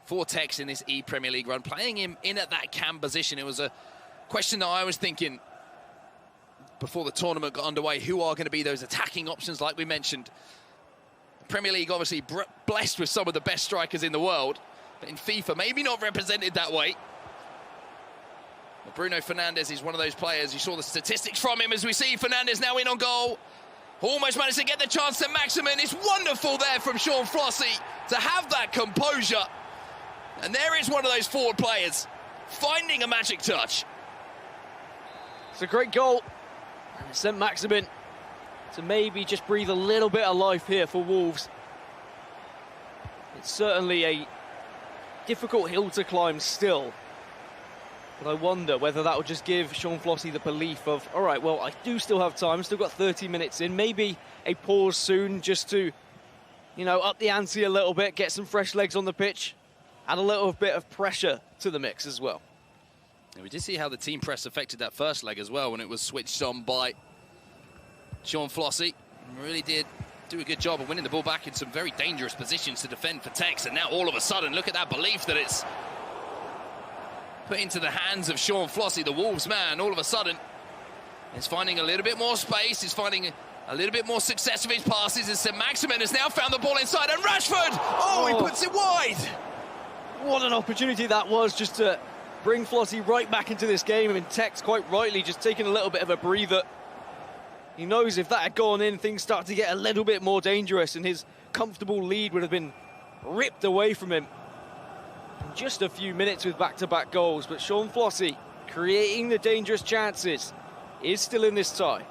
for Tex in this ePremier League run. Playing him in at that cam position, it was a question that I was thinking before the tournament got underway. Who are going to be those attacking options like we mentioned? The Premier League obviously blessed with some of the best strikers in the world, but in FIFA maybe not represented that way. Well, Bruno Fernandes is one of those players. You saw the statistics from him as we see Fernandes now in on goal. Almost managed to get the chance to Maximin. It's wonderful there from Sean Flossie to have that composure. And there is one of those forward players finding a magic touch. It's a great goal. And it sent Maximin to maybe just breathe a little bit of life here for Wolves. It's certainly a difficult hill to climb still. But I wonder whether that will just give Sean Flossie the belief of, all right, well, I do still have time. Still got 30 minutes in. Maybe a pause soon just to, you know, up the ante a little bit, get some fresh legs on the pitch. Add a little bit of pressure to the mix as well. And we did see how the team press affected that first leg as well when it was switched on by Sean Flossie. Really did do a good job of winning the ball back in some very dangerous positions to defend for Tex. And now all of a sudden, look at that belief that it's put into the hands of Sean Flossie, the Wolves man. All of a sudden, he's finding a little bit more space. He's finding A little bit more success with his passes as St Maximin has now found the ball inside, and Rashford! Oh, he puts it wide! What an opportunity that was, just to bring Flossie right back into this game. I mean, Tex quite rightly just taking a little bit of a breather. He knows if that had gone in, things start to get a little bit more dangerous, and his comfortable lead would have been ripped away from him in just a few minutes with back-to-back goals. But Sean Flossie, creating the dangerous chances, is still in this tie.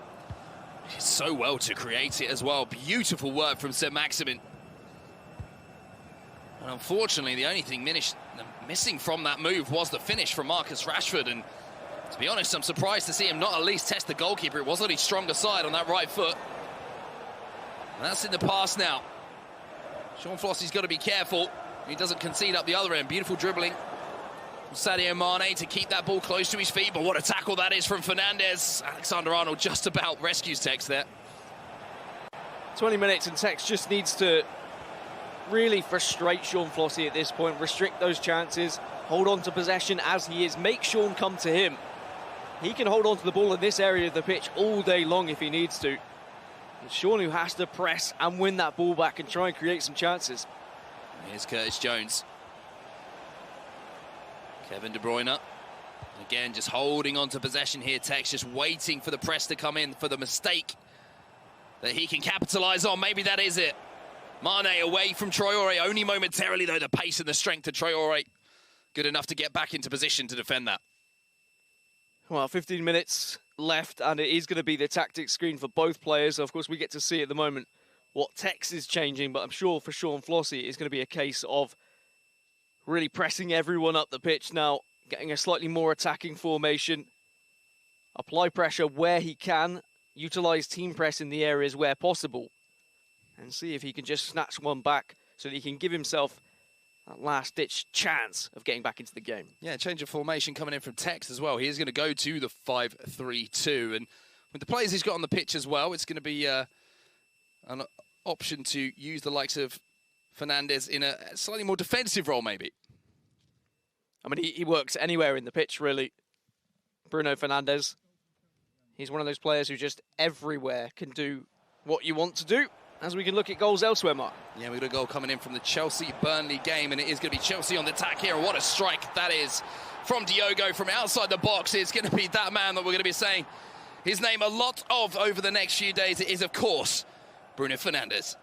So well to create it as well. Beautiful work from St Maximin. And unfortunately, the only thing missing from that move was the finish from Marcus Rashford. And to be honest, I'm surprised to see him not at least test the goalkeeper. It was on his stronger side on that right foot. And that's in the past now. Sean Flossie's got to be careful. He doesn't concede up the other end. Beautiful dribbling from Sadio Mane to keep that ball close to his feet. But what a tackle that is from Fernandez. Alexander-Arnold just about rescues Tex there. 20 minutes and Tex just needs to really frustrate Sean Flossie at this point, restrict those chances, hold on to possession as he is, make Sean come to him. He can hold on to the ball in this area of the pitch all day long if he needs to. It's Sean who has to press and win that ball back and try and create some chances. Here's Curtis Jones. Kevin De Bruyne. Again, just holding on to possession here. Tex just waiting for the press to come in, for the mistake that he can capitalise on. Maybe that is it. Mane away from Traore, only momentarily though. The pace and the strength of Traore good enough to get back into position to defend that. Well, 15 minutes left, and it is going to be the tactics screen for both players. Of course, we get to see at the moment what Tex is changing, but I'm sure for Sean Flossie it's going to be a case of really pressing everyone up the pitch now, getting a slightly more attacking formation, apply pressure where he can, utilise team press in the areas where possible, and see if he can just snatch one back so that he can give himself that last-ditch chance of getting back into the game. Yeah, change of formation coming in from Tex as well. He is going to go to the 5-3-2, and with the players he's got on the pitch as well, it's going to be an option to use the likes of Fernandez in a slightly more defensive role, maybe. I mean, he works anywhere in the pitch, really. Bruno Fernandes. He's one of those players who just everywhere can do what you want to do. As we can look at goals elsewhere, Mark. Yeah, we've got a goal coming in from the Chelsea-Burnley game, and it is going to be Chelsea on the attack here. And what a strike that is from Diogo from outside the box. It's going to be that man that we're going to be saying his name a lot of over the next few days. It is, of course, Bruno Fernandes.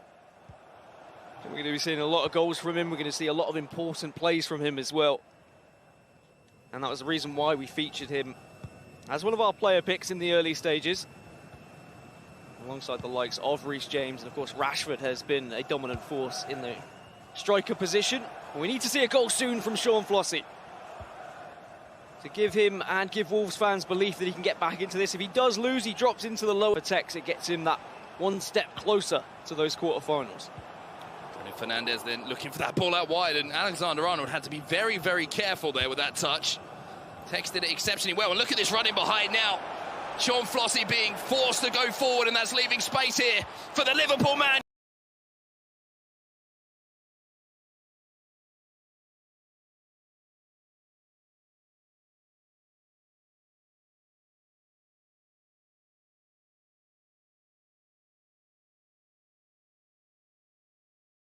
We're going to be seeing a lot of goals from him. We're going to see a lot of important plays from him as well. And that was the reason why we featured him as one of our player picks in the early stages, alongside the likes of Reece James. And of course, Rashford has been a dominant force in the striker position. We need to see a goal soon from Sean Flossie to give him and give Wolves fans belief that he can get back into this. If he does lose, he drops into the lower Tex. It gets him that one step closer to those quarterfinals. Fernandez then looking for that ball out wide, and Alexander-Arnold had to be very, very careful there with that touch. Tex did it exceptionally well, and look at this running behind now. Sean Flossie being forced to go forward, and that's leaving space here for the Liverpool man.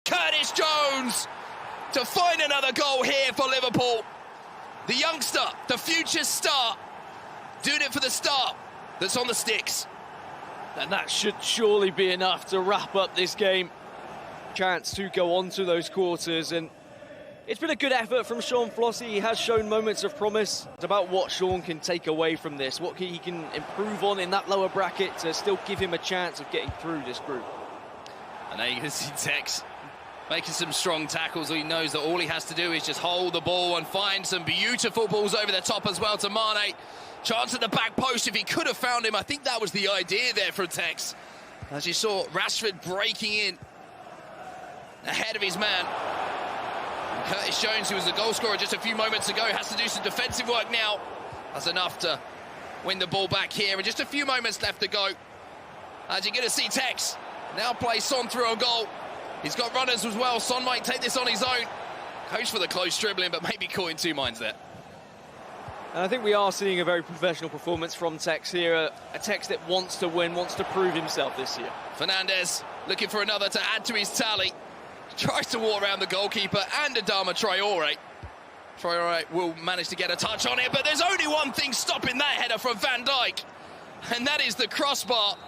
Curtis Jones to find another goal here for Liverpool. The youngster, the future star, doing it for the start that's on the sticks. And that should surely be enough to wrap up this game. Chance to go on to those quarters, and it's been a good effort from Sean Flossie. He has shown moments of promise. It's about what Sean can take away from this, what he can improve on in that lower bracket to still give him a chance of getting through this group. And there you can see Tex making some strong tackles. He knows that all he has to do is just hold the ball and find some beautiful balls over the top as well to Mane. Chance at the back post if he could have found him. I think that was the idea there from Tex. As you saw, Rashford breaking in ahead of his man. And Curtis Jones, who was the goal scorer just a few moments ago, has to do some defensive work now. That's enough to win the ball back here. And just a few moments left to go. As you're going to see Tex now play Son through a goal. He's got runners as well. Son might take this on his own. Goes for the close dribbling, but maybe caught in two minds there. And I think we are seeing a very professional performance from Tex here, a Tex that wants to win, wants to prove himself this year. Fernandez looking for another to add to his tally. Tries to walk around the goalkeeper and Adama Traore. Traore will manage to get a touch on it, but there's only one thing stopping that header from Van Dijk, and that is the crossbar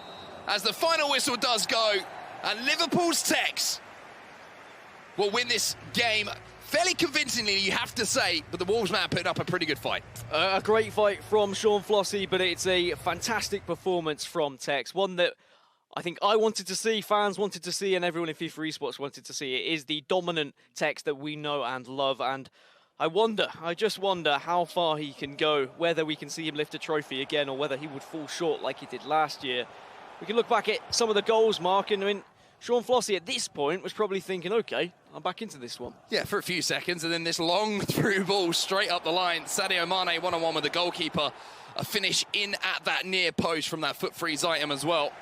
as the final whistle does go, and Liverpool's Tex will win this game fairly convincingly, you have to say, but the Wolves man putting up a pretty good fight. A great fight from Sean Flossie, but it's a fantastic performance from Tex, one that I think I wanted to see, fans wanted to see, and everyone in FIFA Esports wanted to see. It is the dominant Tex that we know and love, and I just wonder how far he can go, whether we can see him lift a trophy again or whether he would fall short like he did last year. We can look back at some of the goals, Mark, and I mean, Sean Flossie at this point was probably thinking, OK, I'm back into this one. Yeah, for a few seconds, and then this long through ball straight up the line. Sadio Mane one-on-one with the goalkeeper. A finish in at that near post from that foot freeze item as well.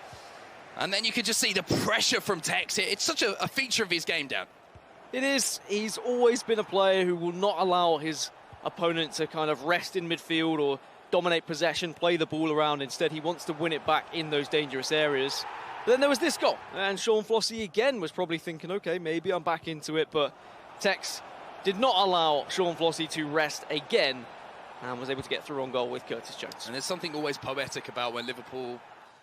And then you could just see the pressure from Tex here. It's such a feature of his game, Dan. It is. He's always been a player who will not allow his opponent to kind of rest in midfield or dominate possession, play the ball around. Instead, he wants to win it back in those dangerous areas. But then there was this goal, and Sean Flossie again was probably thinking, OK, maybe I'm back into it. But Tex did not allow Sean Flossie to rest again and was able to get through on goal with Curtis Jones. And there's something always poetic about when Liverpool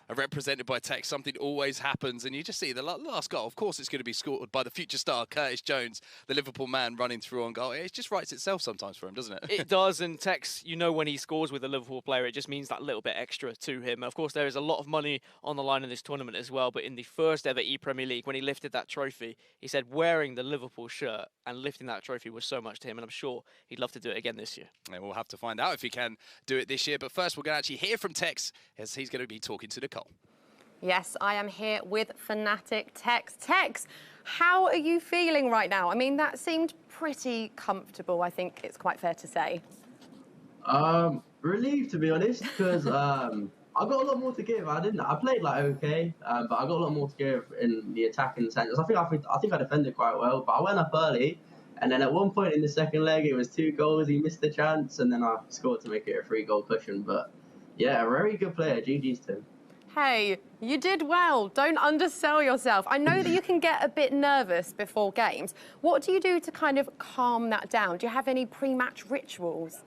are represented by Tex. Something always happens, and you just see the last goal. Of course, it's going to be scored by the future star, Curtis Jones, the Liverpool man running through on goal. It just writes itself sometimes for him, doesn't it? It does, and Tex, you know, when he scores with a Liverpool player, it just means that little bit extra to him. Of course, there is a lot of money on the line in this tournament as well, but in the first ever ePremier League, when he lifted that trophy, he said wearing the Liverpool shirt and lifting that trophy was so much to him, and I'm sure he'd love to do it again this year. And we'll have to find out if he can do it this year. But first, we're going to actually hear from Tex, as he's going to be talking to Nicole. Yes, I am here with Fanatic Tex. Tex, how are you feeling right now? I mean, that seemed pretty comfortable, I think it's quite fair to say. Relieved, to be honest, because I got a lot more to give. I played like okay, but I got a lot more to give in the attacking sense. I think I defended quite well, but I went up early, and then at one point in the second leg, it was 2 goals. He missed the chance, and then I scored to make it a 3-goal cushion. But yeah, a very good player. GG's to him. Hey, you did well. Don't undersell yourself. I know that you can get a bit nervous before games. What do you do to kind of calm that down? Do you have any pre-match rituals?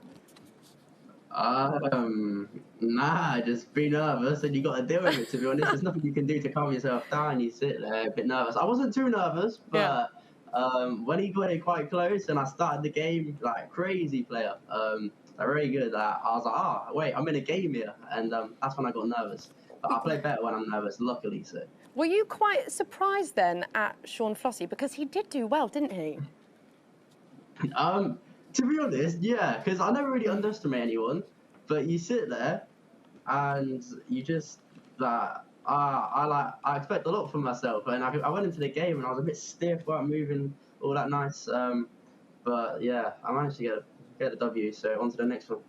Nah, just be nervous and you got to deal with it, to be honest. There's nothing you can do to calm yourself down. You sit there a bit nervous. I wasn't too nervous, but when he got it quite close and I started the game, like, crazy player. Very good. I was like, wait, I'm in a game here. And that's when I got nervous. But I play better when I'm nervous, luckily, so. Were you quite surprised then at Sean Flossie? Because he did do well, didn't he? To be honest, yeah, because I never really underestimate anyone. But you sit there and you just, I expect a lot from myself. And I went into the game and I was a bit stiff, weren't moving all that nice. But yeah, I managed to get the W, so on to the next one.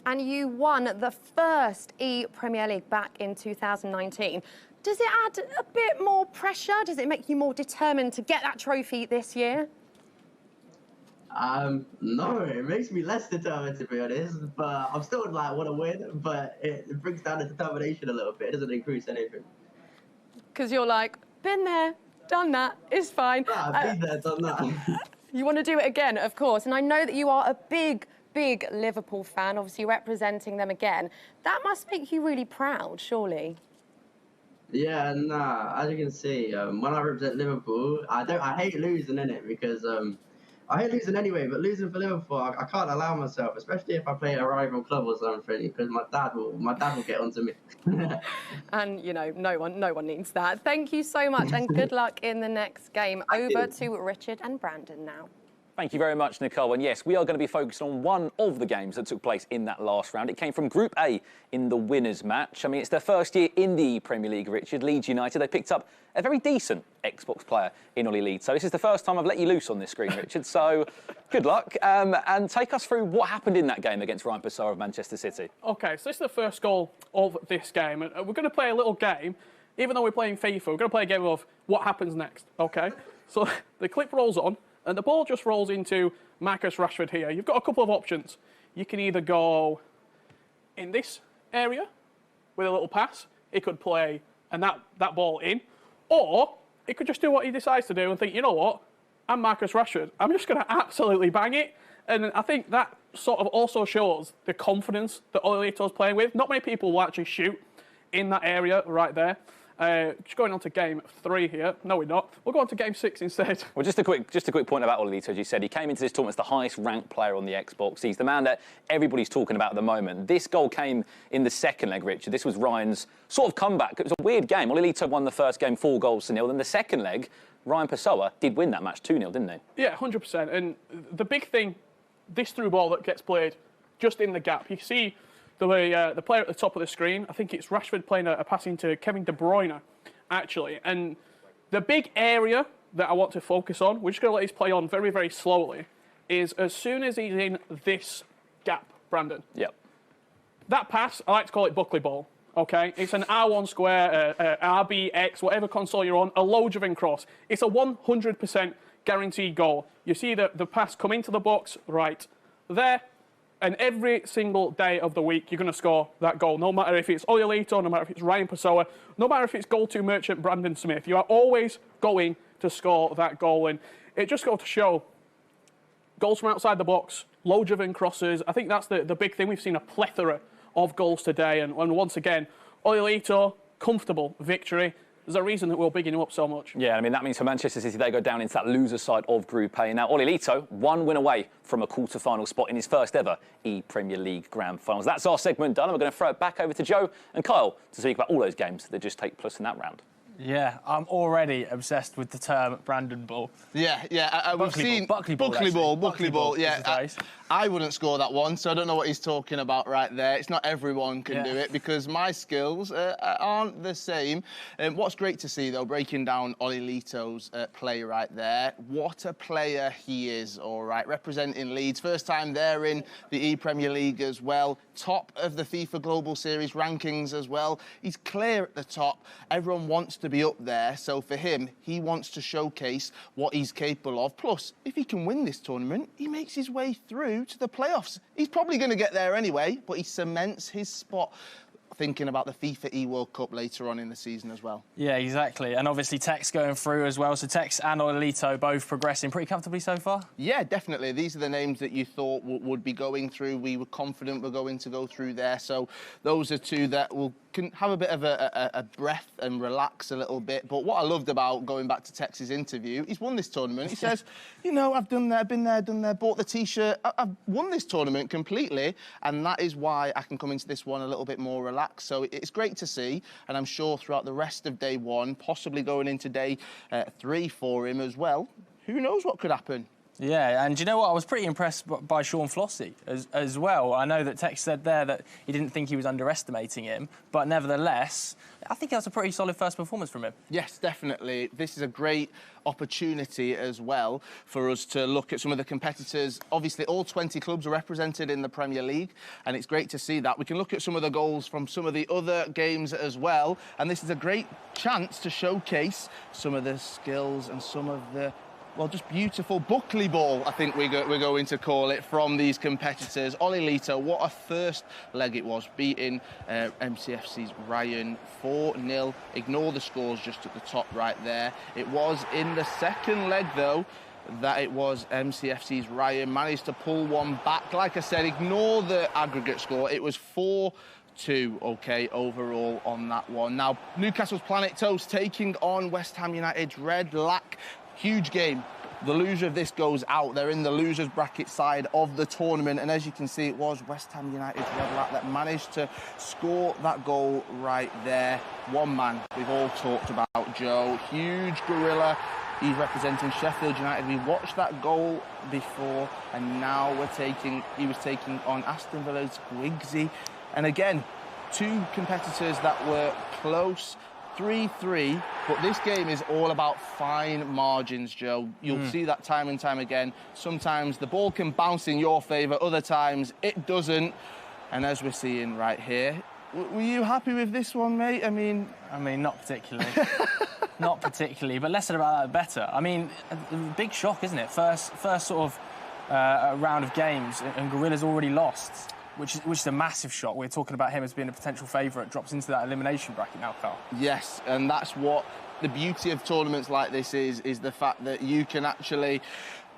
And you won the first ePremier League back in 2019. Does it add a bit more pressure? Does it make you more determined to get that trophy this year? No, it makes me less determined, to be honest. But I'm still like want to win, but it brings down the determination a little bit. It doesn't increase anything. Because you're like, been there, done that, it's fine. Been there, done that. You want to do it again, of course. And I know that you are a big Liverpool fan, obviously representing them again. That must make you really proud, surely. Yeah, nah, as you can see, when I represent Liverpool, I hate losing, innit? Because I hate losing anyway, but losing for Liverpool, I can't allow myself, especially if I play a rival club or something, because my dad will get onto me. And you know, no one needs that. Thank you so much, and good luck in the next game. Over to Richard and Brandon now. Thank you very much, Nicole. And yes, we are going to be focused on one of the games that took place in that last round. It came from Group A in the winners' match. I mean, it's their first year in the Premier League, Richard. Leeds United, they picked up a very decent Xbox player in Ollie Leeds. So this is the first time I've let you loose on this screen, Richard. So good luck. And take us through what happened in that game against Ryan Passar of Manchester City. OK, so this is the first goal of this game. And we're going to play a little game. Even though we're playing FIFA, we're going to play a game of what happens next, OK? So the clip rolls on. And the ball just rolls into Marcus Rashford here. You've got a couple of options. You can either go in this area with a little pass. He could play and that ball in. Or he could just do what he decides to do and think, you know what, I'm Marcus Rashford. I'm just going to absolutely bang it. And I think that sort of also shows the confidence that Olilito's playing with. Not many people will actually shoot in that area right there. Just going on to game 3 here. No, we're not. We'll go on to game 6 instead. Well, just a quick point about Olilito. As you said, he came into this tournament as the highest ranked player on the Xbox. He's the man that everybody's talking about at the moment. This goal came in the second leg, Richard. This was Ryan's sort of comeback. It was a weird game. Olilito won the first game 4-0. Then the second leg, Ryan Pessoa did win that match 2-0, didn't he? Yeah, 100%. And the big thing, this through ball that gets played just in the gap. You see the player at the top of the screen. I think it's Rashford playing a pass into Kevin De Bruyne, actually. And the big area that I want to focus on, we're just going to let this play on very, very slowly, is as soon as he's in this gap, Brandon. Yep. That pass, I like to call it Buckley ball. Okay, it's an R1 square, RBX, whatever console you're on, a low-driven cross. It's a 100% guaranteed goal. You see the pass come into the box right there, and every single day of the week, you're going to score that goal. No matter if it's Olilito, no matter if it's Ryan Pessoa, no matter if it's goal-to merchant Brandon Smith, you are always going to score that goal. And it just goes to show goals from outside the box, low-driven crosses. I think that's the big thing. We've seen a plethora of goals today. And once again, Olilito, comfortable victory. There's a reason that we're bigging him up so much. Yeah, I mean, that means for Manchester City, they go down into that loser side of Group A. Now, Olilito, 1 win away from a quarter-final spot in his first ever ePremier League Grand Finals. That's our segment done, and we're going to throw it back over to Joe and Kyle to speak about all those games that just take place in that round. Yeah, I'm already obsessed with the term Brandon Ball. Yeah. We've seen Buckley Ball. Yeah, I wouldn't score that one, so I don't know what he's talking about right there. It's not everyone can do it because my skills aren't the same. What's great to see, though, breaking down Olilito's play right there. What a player he is, all right, representing Leeds. First time they're in the ePremier League as well. Top of the FIFA Global Series rankings as well. He's clear at the top. Everyone wants to be up there, so for him, he wants to showcase what he's capable of. Plus, if he can win this tournament, he makes his way through to the playoffs. He's probably going to get there anyway, but he cements his spot thinking about the FIFA E-World Cup later on in the season as well. Yeah, exactly. And obviously Tex going through as well. So Tex and Olilito both progressing pretty comfortably so far? Yeah, definitely. These are the names that you thought would be going through. We were confident we're going to go through there. So those are two that can have a bit of a breath and relax a little bit. But what I loved about going back to Tex's interview, he's won this tournament. He says, you know, I've done there, been there, done there, bought the T-shirt. I've won this tournament completely. And that is why I can come into this one a little bit more relaxed. So it's great to see. And I'm sure throughout the rest of day 1, possibly going into day 3 for him as well, who knows what could happen. Yeah, and do you know what? I was pretty impressed by Sean Flossy as well. I know that Tex said there that he didn't think he was underestimating him, but nevertheless, I think that's a pretty solid first performance from him. Yes, definitely. This is a great opportunity as well for us to look at some of the competitors. Obviously, all 20 clubs are represented in the Premier League, and it's great to see that. We can look at some of the goals from some of the other games as well, and this is a great chance to showcase some of the skills and some of the just beautiful Buckley ball, I think we're going to call it, from these competitors. Olilito, what a first leg it was, beating MCFC's Ryan 4-0. Ignore the scores just at the top right there. It was in the second leg, though, that it was MCFC's Ryan managed to pull one back. Like I said, ignore the aggregate score. It was 4-2, OK, overall on that one. Now, Newcastle's Planet Toast taking on West Ham United's Red Lack. Huge game. The loser of this goes out. They're in the losers bracket side of the tournament, and as you can see, it was West Ham United's Red Lack that managed to score that goal right there. One man we've all talked about, Joe. Huge gorilla. He's representing Sheffield United. We watched that goal before, and now he was taking on Aston Villa's Gwigsy. And again, two competitors that were close. 3-3, but this game is all about fine margins, Joe. You'll see that time and time again. Sometimes the ball can bounce in your favour, other times it doesn't. And as we're seeing right here, were you happy with this one, mate? I mean, not particularly. Not particularly, but less said about that, better. I mean, a big shock, isn't it? First sort of round of games, and Gorilla's already lost. which is a massive shock. We're talking about him as being a potential favourite, drops into that elimination bracket now, Carl. Yes, and that's what the beauty of tournaments like this is the fact that you can actually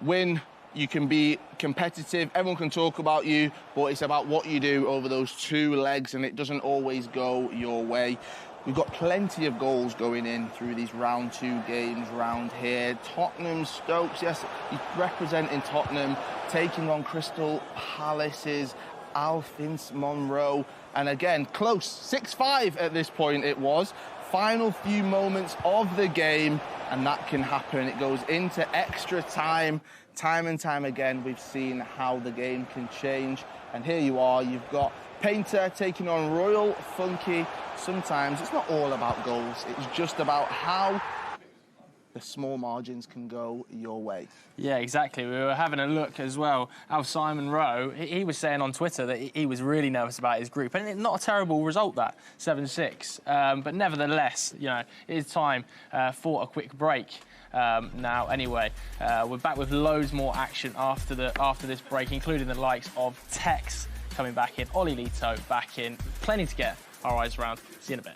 win, you can be competitive, everyone can talk about you, but it's about what you do over those 2 legs, and it doesn't always go your way. We've got plenty of goals going in through these round 2 games round here. Tottenham, Stokes, yes, he's representing Tottenham, taking on Crystal Palace's Alphonse Monroe. And again, close, 6-5 at this point it was. Final few moments of the game, and that can happen. It goes into extra time. Time and time again, we've seen how the game can change. And here you are, you've got Painter taking on Royal Funky. Sometimes it's not all about goals, it's just about how the small margins can go your way. Yeah, exactly. We were having a look as well. Simon Rowe, he was saying on Twitter that he was really nervous about his group, and not a terrible result, that 7-6. But nevertheless, you know, it is time for a quick break. Now, anyway, we're back with loads more action after this break, including the likes of Tex coming back in, Ollie Lito back in. Plenty to get our eyes around. See you in a bit.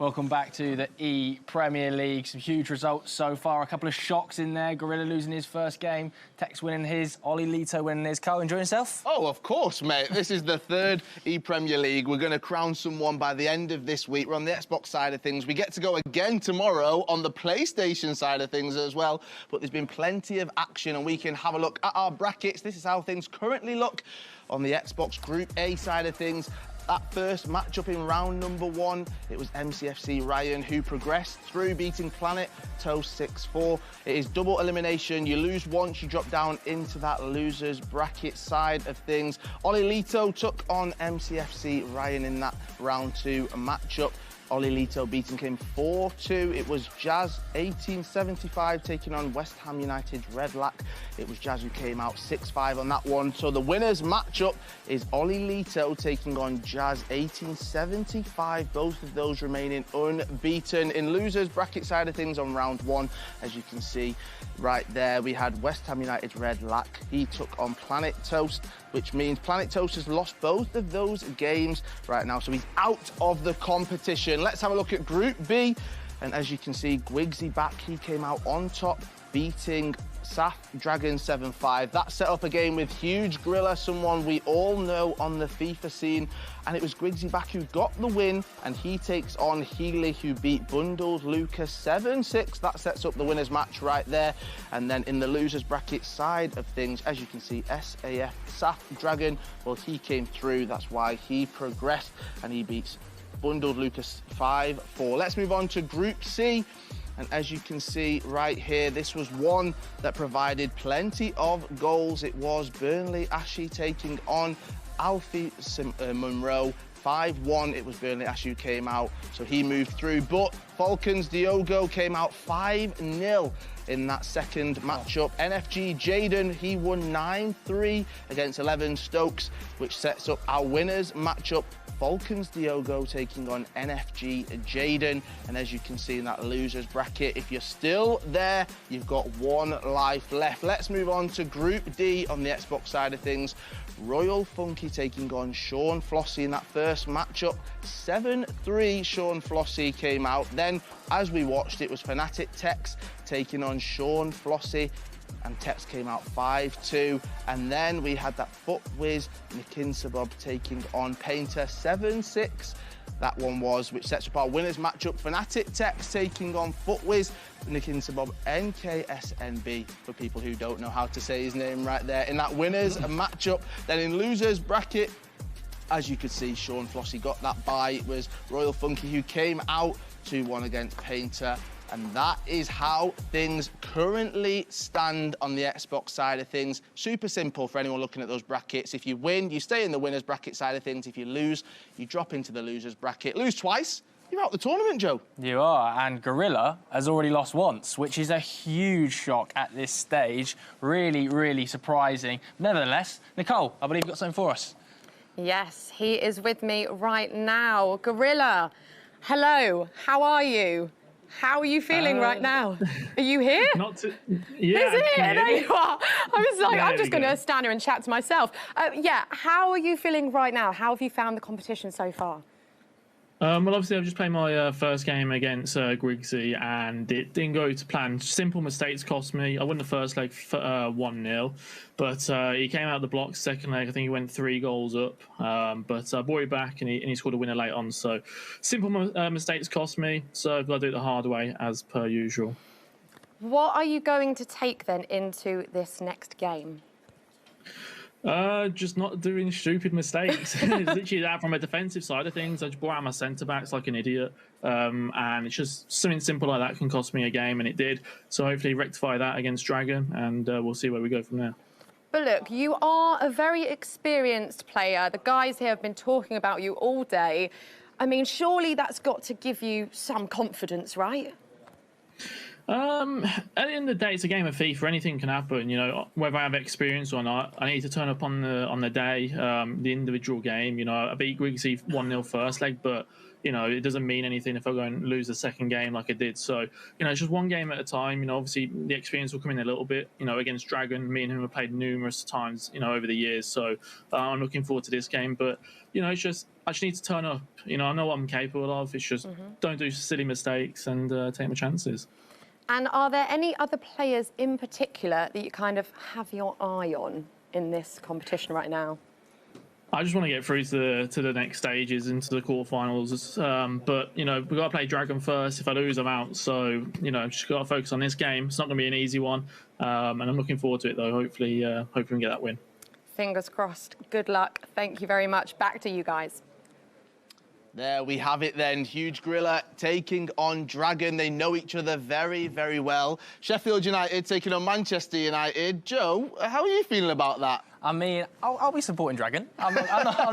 Welcome back to the ePremier League. Some huge results so far. A couple of shocks in there. Gorilla losing his first game. Tex winning his. Ollie Lito winning his. Carl, enjoying yourself? Oh, of course, mate. This is the third ePremier League. We're going to crown someone by the end of this week. We're on the Xbox side of things. We get to go again tomorrow on the PlayStation side of things as well. But there's been plenty of action, and we can have a look at our brackets. This is how things currently look on the Xbox Group A side of things. That first matchup in round number 1, it was MCFC Ryan who progressed through, beating Planet Toast 6-4. It is double elimination. You lose once, you drop down into that losers bracket side of things. Ollie Lito took on MCFC Ryan in that round 2 matchup. Ollie Lito beating him 4-2. It was Jazz 1875 taking on West Ham United's Red Lack. It was Jazz who came out 6-5 on that one. So the winners matchup is Ollie Lito taking on Jazz 1875. Both of those remaining unbeaten. In losers bracket side of things on round 1, as you can see right there, we had West Ham United's Red Lack. He took on Planet Toast, which means Planet Toast has lost both of those games right now, so he's out of the competition. Let's have a look at Group B, and as you can see, Gwigsy back, he came out on top, beating Saf Dragon 7-5. That set up a game with Huge Gorilla, someone we all know on the FIFA scene, and it was Gwigsy back who got the win, and he takes on Healy, who beat Bundles Lucas 7-6. That sets up the winners match right there. And then in the losers bracket side of things, as you can see, SAF Saf Dragon, well, he came through. That's why he progressed, and he beats Bundled Lucas 5-4. Let's move on to Group C. And as you can see right here, this was one that provided plenty of goals. It was Burnley Ashy taking on Alfie Monroe. 5-1, it was Burnley Ashy who came out, so he moved through. But Falcons Diogo came out 5-0 in that second matchup. NFG Jaden, he won 9-3 against 11 Stokes, which sets up our winners matchup. Falcons Diogo taking on NFG Jaden. And as you can see in that losers bracket, if you're still there, you've got one life left. Let's move on to Group D on the Xbox side of things. Royal Funky taking on Sean Flossie in that first matchup. 7-3, Sean Flossie came out. Then, as we watched, it was Fnatic Tex taking on Sean Flossie, and Tex came out 5-2. And then we had that Foot Whiz Nikinsabob taking on Painter 7-6. That one was, which sets up our winners matchup. Fnatic Tex taking on Foot Whiz Nikinsabob NKSNB, for people who don't know how to say his name right there, in that winners matchup. Then in losers bracket, as you could see, Sean Flossie got that bye. It was Royal Funky who came out 2-1 against Painter. And that is how things currently stand on the Xbox side of things. Super simple for anyone looking at those brackets. If you win, you stay in the winners bracket side of things. If you lose, you drop into the losers bracket. Lose twice, you're out the tournament, Joe. You are, and Gorilla has already lost once, which is a huge shock at this stage. Really, really surprising. Nevertheless, Nicole, I believe you've got something for us. Yes, he is with me right now. Gorilla, hello, how are you? How are you feeling right now? Are you here? Not to, yeah. Is it? There you are. I was like, There I'm just we going go. to stand here and chat to myself. Yeah, how are you feeling right now? How have you found the competition so far? Well, obviously, I've just played my first game against Gwigsy, and it didn't go to plan. Simple mistakes cost me. I won the first leg 1-0, but he came out of the blocks. Second leg, I think he went 3 goals up, but I brought it back, and he scored a winner late on. So simple mistakes cost me, so I've got to do it the hard way, as per usual. What are you going to take, then, into this next game? Just not doing stupid mistakes. It's literally that from a defensive side of things. I just brought out my centre-backs like an idiot. And it's just something simple like that can cost me a game, and it did. So hopefully rectify that against Dragon, and we'll see where we go from there. But look, you are a very experienced player. The guys here have been talking about you all day. I mean, surely that's got to give you some confidence, right? At the end of the day, it's a game of FIFA. Anything can happen. You know, whether I have experience or not, I need to turn up on the day, the individual game. You know, I beat Gwigsy 1-0 first leg, but it doesn't mean anything if I go and lose the second game like I did. So, it's just one game at a time. Obviously the experience will come in a little bit, against Dragon. Me and him have played numerous times, over the years. So I'm looking forward to this game. But, it's just, I just need to turn up. I know what I'm capable of. It's just don't do silly mistakes and take my chances. And are there any other players in particular that you kind of have your eye on in this competition right now? I just want to get through to the next stages, into the quarterfinals. But, we've got to play Dragon first. If I lose, I'm out. So, just got to focus on this game. It's not going to be an easy one. And I'm looking forward to it, though. Hopefully we can get that win. Fingers crossed. Good luck. Thank you very much. Back to you guys. There we have it then. Huge Gorilla taking on Dragon. They know each other very, very well. Sheffield United taking on Manchester United. Joe, how are you feeling about that? I mean, I'll be supporting Dragon. I'm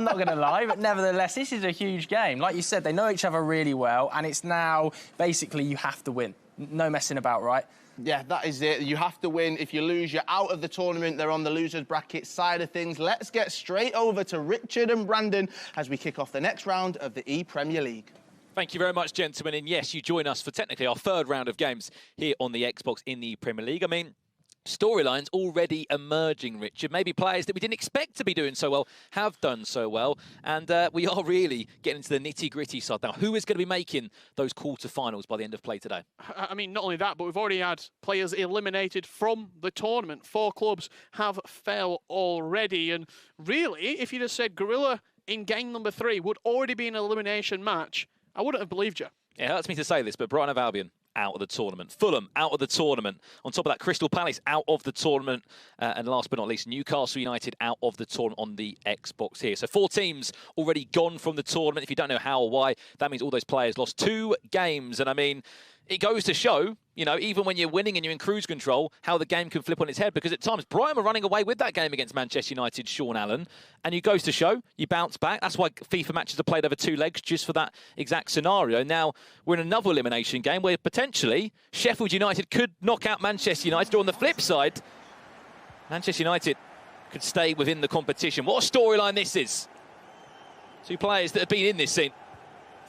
not going to lie, but nevertheless, this is a huge game. Like you said, they know each other really well, and it's now basically you have to win. No messing about, right? Yeah, that is it. You have to win. If you lose, you're out of the tournament. They're on the losers bracket side of things. Let's get straight over to Richard and Brandon as we kick off the next round of the ePremier League. Thank you very much, gentlemen. And yes, you join us for technically our third round of games here on the Xbox in the Premier League. I mean, storylines already emerging, Richard. Maybe players that we didn't expect to be doing so well have done so well. And we are really getting into the nitty-gritty side now. Who is going to be making those quarterfinals by the end of play today? I mean, not only that, but we've already had players eliminated from the tournament. 4 clubs have fell already. And really, if you'd have said Gorilla in game number 3 would already be an elimination match, I wouldn't have believed you. It hurts me to say this, but Brighton of Albion out of the tournament. Fulham out of the tournament. On top of that, Crystal Palace out of the tournament. And last but not least, Newcastle United out of the tournament on the Xbox here. So 4 teams already gone from the tournament. If you don't know how or why, that means all those players lost 2 games. And I mean, it goes to show, even when you're winning and you're in cruise control, how the game can flip on its head. Because at times, Brighton were running away with that game against Manchester United, Sean Allen. And it goes to show, you bounce back. That's why FIFA matches are played over 2 legs, just for that exact scenario. Now, we're in another elimination game where potentially Sheffield United could knock out Manchester United. Or on the flip side, Manchester United could stay within the competition. What a storyline this is. 2 players that have been in this scene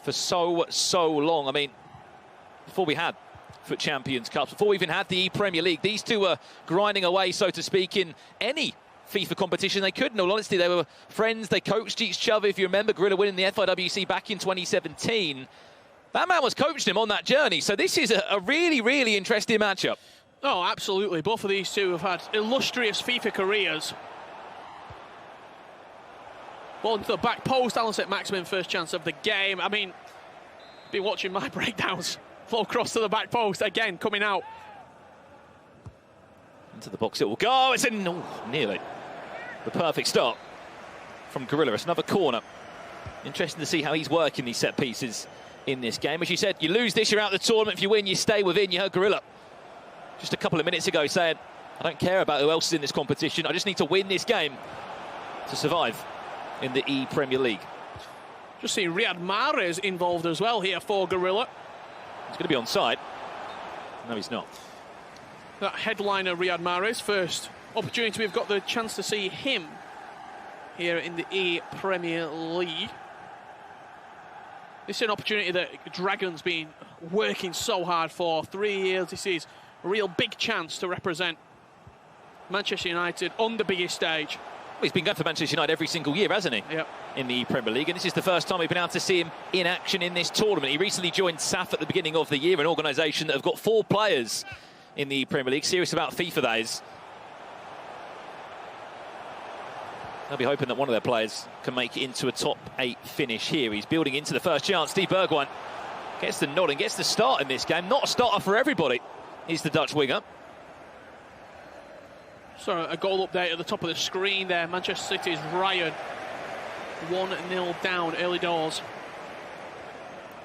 for so long. I mean, before we had FUT Champions Cups, before we even had the ePremier League, these 2 were grinding away, so to speak, in any FIFA competition they could. In all honesty, they were friends, they coached each other. If you remember, Gorilla winning the FIWC back in 2017. That man was coaching him on that journey, so this is a really, really interesting matchup. Oh, absolutely. Both of these 2 have had illustrious FIFA careers. Ball into the back post, Alan set Maximin first chance of the game. I mean, been watching my breakdowns. Flow cross to the back post, again, coming out. Into the box it will go, it's in, nearly. The perfect start from Gorilla. It's another corner. Interesting to see how he's working these set pieces in this game. As you said, you lose this, you're out of the tournament. If you win, you stay within. You heard Gorilla just a couple of minutes ago saying, I don't care about who else is in this competition. I just need to win this game to survive in the ePremier League. Just seeing Riyad Mahrez involved as well here for Gorilla. He's going to be on side. No, he's not. That headliner, Riyad Mahrez, first opportunity we've got the chance to see him here in the ePremier League. This is an opportunity that Dragon's been working so hard for 3 years. This is a real big chance to represent Manchester United on the biggest stage. Well, he's been going for Manchester United every single year, hasn't he? Yep. In the Premier League, and this is the first time we've been able to see him in action in this tournament. He recently joined SAF at the beginning of the year, an organisation that have got 4 players in the Premier League. Serious about FIFA, that is. They'll be hoping that one of their players can make it into a top 8 finish here. He's building into the first chance. Steve Bergwijn gets the nod and gets the start in this game. Not a starter for everybody. He's the Dutch winger. So a goal update at the top of the screen there. Manchester City's Ryan 1-0 down early doors.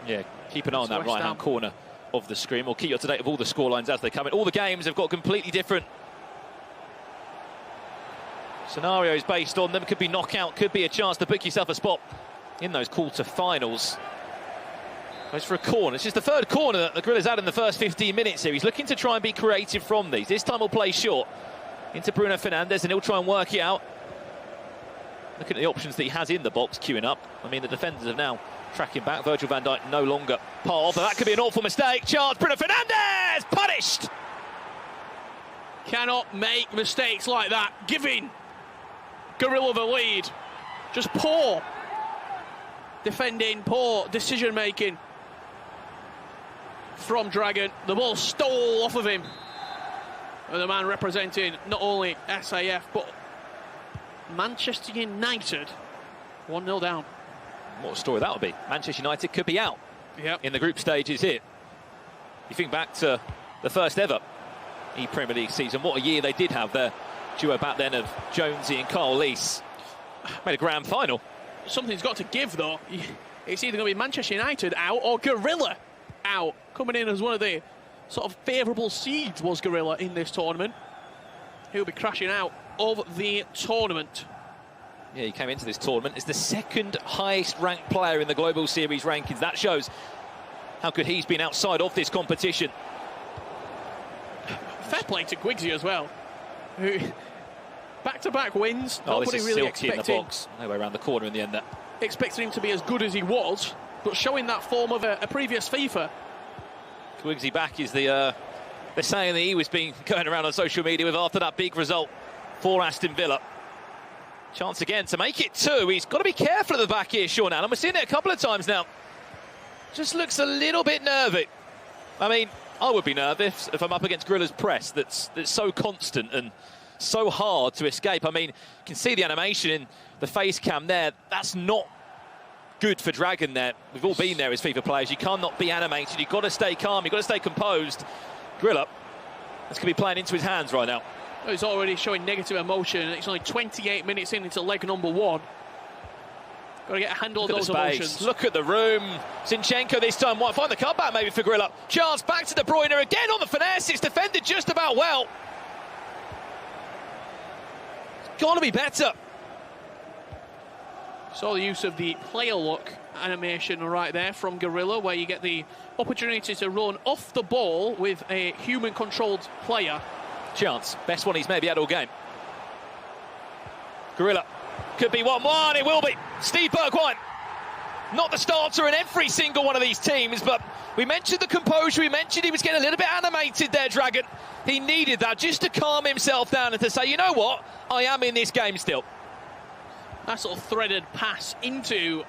Yeah, keep an eye on that right-hand corner of the screen. We'll keep you up to date with all the scorelines as they come in. All the games have got completely different scenarios based on them. Could be knockout, could be a chance to book yourself a spot in those quarter-finals. Goes for a corner. It's just the 3rd corner that the Gorilla's had in the first 15 minutes here. He's looking to try and be creative from these. This time he'll play short into Bruno Fernandes, and he'll try and work it out. Looking at the options that he has in the box, queuing up. I mean, the defenders have now Tracking back, Virgil van Dijk no longer part of, but that could be an awful mistake. Chance, Bruno Fernandes, punished! Cannot make mistakes like that, giving Gorilla the lead. Just poor defending, poor decision-making from Dragon. The ball stole off of him. And the man representing not only SAF, but Manchester United. 1-0 down. What a story that would be. Manchester United could be out in the group stages here. You think back to the first ever ePremier League season, what a year they did have. Their duo back then of Jonesy and Carl Lees made a grand final. Something's got to give, though. It's either going to be Manchester United out or Gorilla out. Coming in as one of the sort of favourable seeds was Gorilla in this tournament. He'll be crashing out of the tournament. Yeah, he came into this tournament as the second highest ranked player in the Global Series rankings. That shows how good he's been outside of this competition. Fair play to Gwigsy as well, who back-to-back wins. Nobody really expecting in the box. No way around the corner in the end there. Expecting him to be as good as he was, but showing that form of a previous FIFA. Gwigsy back is the saying that he was being going around on social media with after that big result for Aston Villa. Chance again to make it 2. He's got to be careful at the back here, Sean Allen. We've seen it a couple of times now. Just looks a little bit nervy. I mean, I would be nervous if I'm up against Gorilla's press that's so constant and so hard to escape. I mean, you can see the animation in the face cam there. That's not good for Dragon there. We've all been there as FIFA players. You cannot be animated. You've got to stay calm. You've got to stay composed. Gorilla, that's going to be playing into his hands right now. He's already showing negative emotion. It's only 28 minutes into leg number 1. Got to get a handle of those emotions. Look at the room. Zinchenko this time might find the cutback maybe for Gorilla. Chance back to De Bruyne again on the finesse. It's defended just about well. It's got to be better. Saw the use of the player look animation right there from Gorilla, where you get the opportunity to run off the ball with a human-controlled player. Chance, best one he's maybe had all game. Gorilla could be 1-1, it will be. Steve Bergwijn, not the starter in every single one of these teams, but we mentioned the composure, we mentioned he was getting a little bit animated there, Dragon. He needed that just to calm himself down and to say, you know what, I am in this game still. That sort of threaded pass into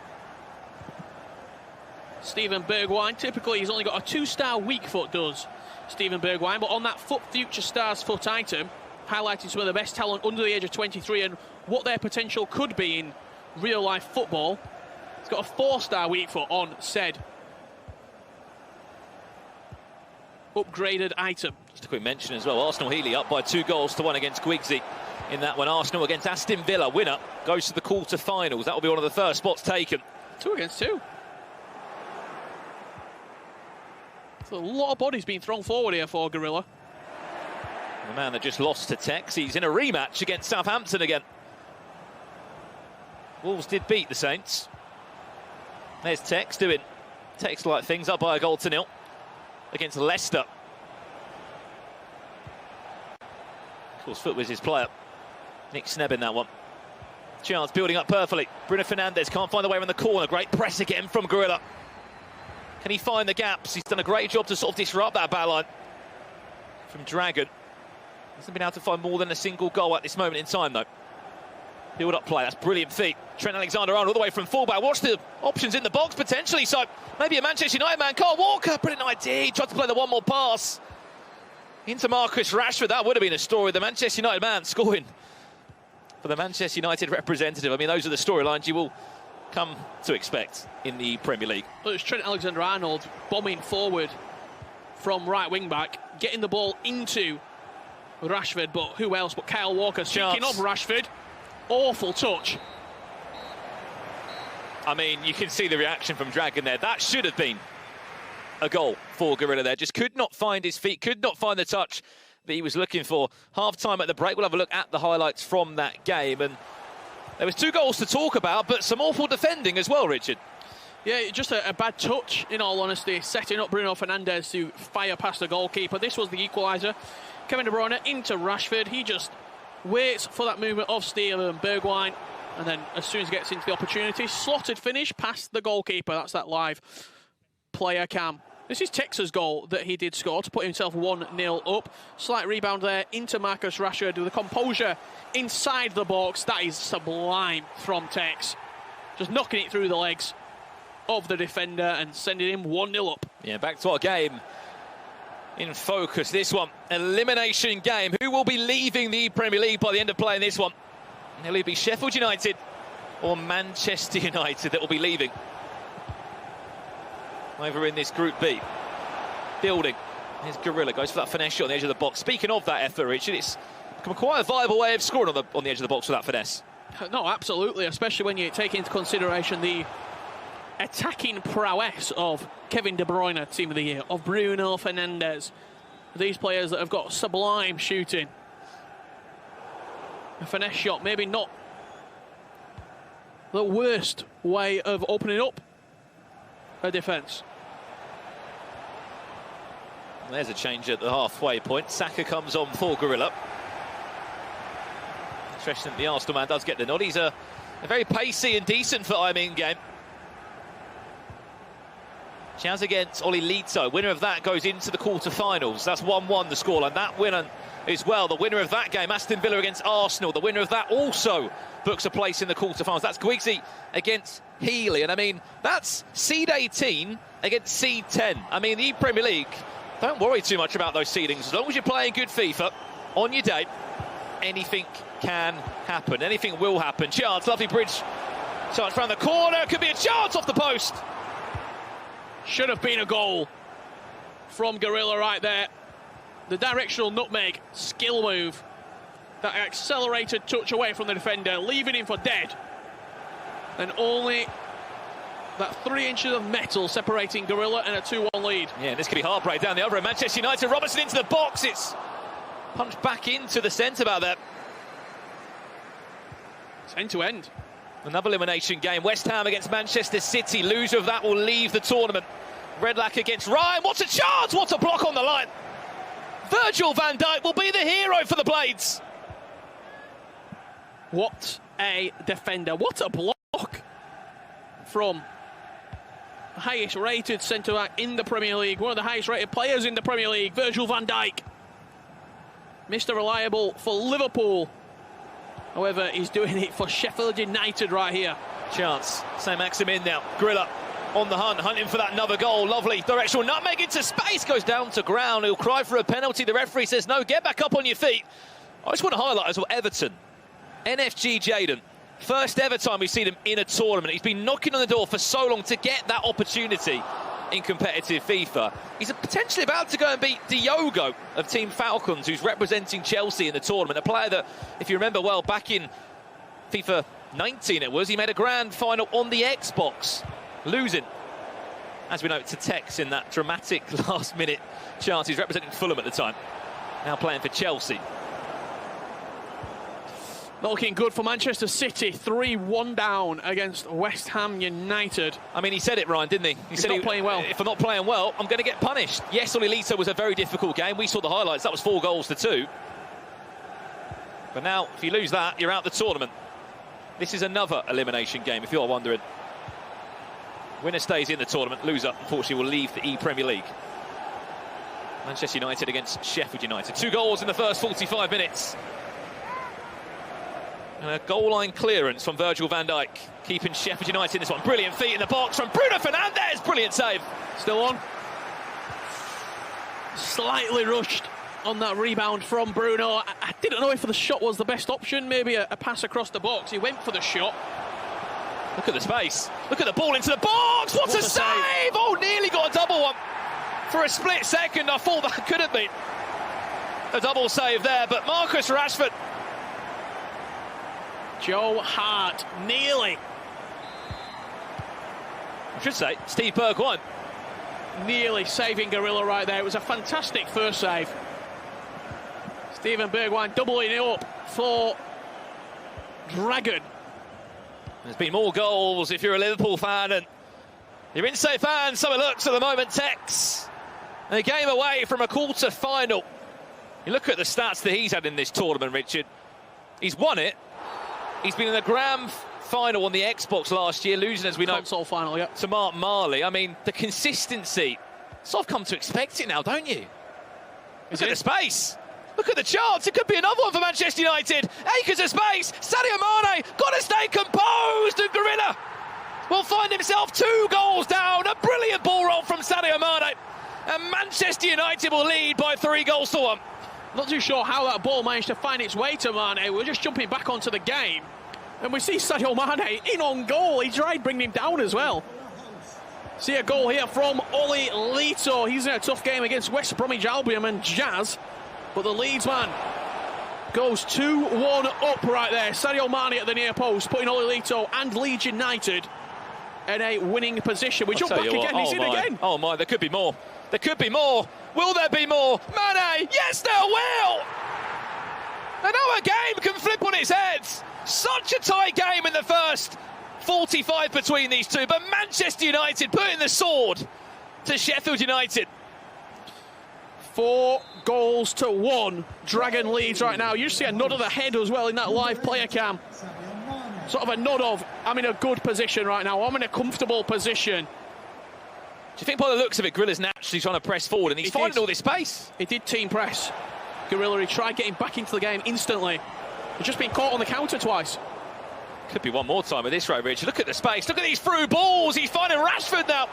Steven Bergwijn. Typically, he's only got a 2-star weak foot, does Steven Bergwijn, but on that FUT Future Stars foot item, highlighting some of the best talent under the age of 23 and what their potential could be in real-life football. He's got a 4-star weak foot on said upgraded item. Just a quick mention as well, Arsenal Healy up by 2-1 against Gwigsy in that one. Arsenal against Aston Villa, winner goes to the quarter-finals. That will be one of the first spots taken. 2 against 2. A lot of bodies being thrown forward here for Gorilla. The man that just lost to Tex, he's in a rematch against Southampton again. Wolves did beat the Saints. There's Tex doing Tex-like things, up by a 1-0 against Leicester. Of course, Foot was his player. Nick Snebb in that one. Chance building up perfectly. Bruno Fernandes can't find the way around the corner. Great press again from Gorilla. Can he find the gaps? He's done a great job to sort of disrupt that backline from Dragon. Hasn't been able to find more than a single goal at this moment in time, though. Build-up play, that's brilliant feet. Trent Alexander-Arnold all the way from fullback. Watch the options in the box, potentially. So maybe a Manchester United man. Carl Walker, brilliant idea. He tried to play the one more pass into Marcus Rashford. That would have been a story. The Manchester United man scoring for the Manchester United representative. I mean, those are the storylines you will come to expect in the Premier League. Well, it's Trent Alexander-Arnold bombing forward from right wing-back, getting the ball into Rashford, but who else but Kyle Walker speaking of Rashford. Awful touch. I mean, you can see the reaction from Dragon there. That should have been a goal for Gorilla there. Just could not find his feet, could not find the touch that he was looking for. Half-time at the break. We'll have a look at the highlights from that game. And there was 2 goals to talk about, but some awful defending as well, Richard. Yeah, just a bad touch, in all honesty, setting up Bruno Fernandes to fire past the goalkeeper. This was the equaliser. Kevin De Bruyne into Rashford. He just waits for that movement of Steven Bergwijn. And then as soon as he gets into the opportunity, slotted finish past the goalkeeper. That's that live player cam. This is Tex's goal that he did score to put himself 1-0 up. Slight rebound there into Marcus Rashford with the composure inside the box. That is sublime from Tex. Just knocking it through the legs of the defender and sending him 1-0 up. Yeah, back to our game in focus. This one, elimination game. Who will be leaving the Premier League by the end of playing this one? Will it be Sheffield United or Manchester United that will be leaving? Over in this Group B. Building. Here's Gorilla, goes for that finesse shot on the edge of the box. Speaking of that effort, Richard, it's become quite a viable way of scoring on the edge of the box with that finesse. No, absolutely, especially when you take into consideration the attacking prowess of Kevin De Bruyne, Team of the Year, of Bruno Fernandes. These players that have got sublime shooting. A finesse shot, maybe not the worst way of opening up a defence. There's a change at the halfway point. Saka comes on for Gorilla. Interesting that the Arsenal man does get the nod. He's a very pacey and decent foot in game. Chaz against Oli Lito. Winner of that goes into the quarterfinals. That's 1-1 the scoreline. That winner as well. The winner of that game, Aston Villa against Arsenal. The winner of that also books a place in the quarterfinals. That's Gwigsy against Healy. And I mean, that's seed 18 against seed 10. I mean, the Premier League, don't worry too much about those seedings. As long as you're playing good FIFA on your day, anything can happen. Anything will happen. Chance, lovely bridge. Chance round the corner. Could be a chance off the post. Should have been a goal from Gorilla right there. The directional nutmeg, skill move. That accelerated touch away from the defender, leaving him for dead. And only that 3 inches of metal separating Gorilla and a 2-1 lead. Yeah, this could be heartbreak down the other end. Manchester United, Robertson into the box. It's punched back into the centre back there. It's end to end. Another elimination game. West Ham against Manchester City. Loser of that will leave the tournament. Redlack against Ryan. What a chance! What a block on the line. Virgil van Dijk will be the hero for the Blades. What a defender. What a block from the highest rated centre-back in the Premier League. One of the highest rated players in the Premier League, Virgil van Dijk. Mr. Reliable for Liverpool. However, he's doing it for Sheffield United right here. Chance. St. Maximin now. Gorilla on the hunt, hunting for that another goal. Lovely directional nutmeg into space. Goes down to ground. He'll cry for a penalty. The referee says, no, get back up on your feet. I just want to highlight as well, Everton. NFG Jadon. First ever time we've seen him in a tournament. He's been knocking on the door for so long to get that opportunity in competitive FIFA. He's potentially about to go and beat Diogo of Team Falcons, who's representing Chelsea in the tournament. A player that, if you remember well, back in FIFA 19 it was, he made a grand final on the Xbox, losing, as we know, to Tex in that dramatic last-minute chance. He's representing Fulham at the time, now playing for Chelsea. Not looking good for Manchester City. 3-1 down against West Ham United. I mean, he said it, Ryan, didn't he? He said not playing well. If I'm not playing well, I'm going to get punished. Yes, Oli Lito was a very difficult game. We saw the highlights. That was 4-2. But now, if you lose that, you're out the tournament. This is another elimination game, if you're wondering. Winner stays in the tournament. Loser, unfortunately, will leave the ePremier League. Manchester United against Sheffield United. 2 goals in the first 45 minutes. And a goal line clearance from Virgil van Dijk, keeping Sheffield United in this one. Brilliant feet in the box from Bruno Fernandes. Brilliant save. Still on. Slightly rushed on that rebound from Bruno. I didn't know if the shot was the best option. Maybe a pass across the box. He went for the shot. Look at the space. Look at the ball into the box. What a save! Oh, nearly got a double one. For a split second, I thought that could have been a double save there. But Marcus Rashford. Joe Hart, nearly. I should say, Steve Bergwijn. Nearly saving Gorilla right there. It was a fantastic first save. Steven Bergwijn doubling it up for Dragon. There's been more goals if you're a Liverpool fan, and you're in safe hands, so it looks at the moment. Tex, a game away from a quarter-final. You look at the stats that he's had in this tournament, Richard. He's won it He's been in the grand final on the Xbox last year, losing, as we know, console final, yeah, to Mark Marley. I mean, the consistency, sort of come to expect it now, don't you? Look at the space. Look at the chance. It could be another one for Manchester United. Acres of space. Sadio Mane got to stay composed, and Gorilla will find himself 2 goals down. A brilliant ball roll from Sadio Mane, and Manchester United will lead by 3 goals to 1. Not too sure how that ball managed to find its way to Mane. We're just jumping back onto the game, and we see Sadio Mane in on goal. He tried bringing him down as well. See a goal here from Oli Lito. He's in a tough game against West Bromwich Albion and Jazz, but the Leeds man goes 2-1 up right there. Sadio Mane at the near post, putting Oli Lito and Leeds United in a winning position. We jump back again. He's in again. Oh my, there could be more. There could be more. Will there be more? Mane, yes there will! Another game can flip on its head. Such a tight game in the first 45 between these two, but Manchester United putting the sword to Sheffield United. 4 goals to 1. Dragon leads right now. You see a nod of the head as well in that live player cam. Sort of a nod of, I'm in a good position right now. I'm in a comfortable position. Do you think by the looks of it, Gorilla's naturally trying to press forward, and he's finding all this space? He did team press. Gorilla, he tried getting back into the game instantly. He's just been caught on the counter twice. Could be one more time at this rate, Rich. Look at the space. Look at these through balls. He's finding Rashford now.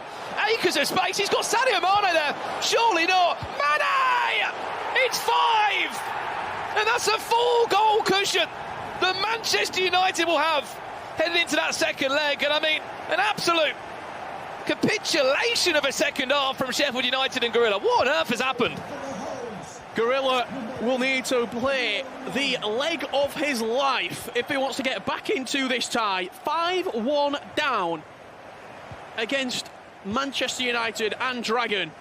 Acres of space. He's got Sadio Mane there. Surely not. Mane! It's 5! And that's a full goal cushion that Manchester United will have heading into that second leg. And I mean, an absolute capitulation of a second half from Sheffield United and Gorilla. What on earth has happened? Gorilla will need to play the leg of his life if he wants to get back into this tie. 5-1 down against Manchester United and Dragon.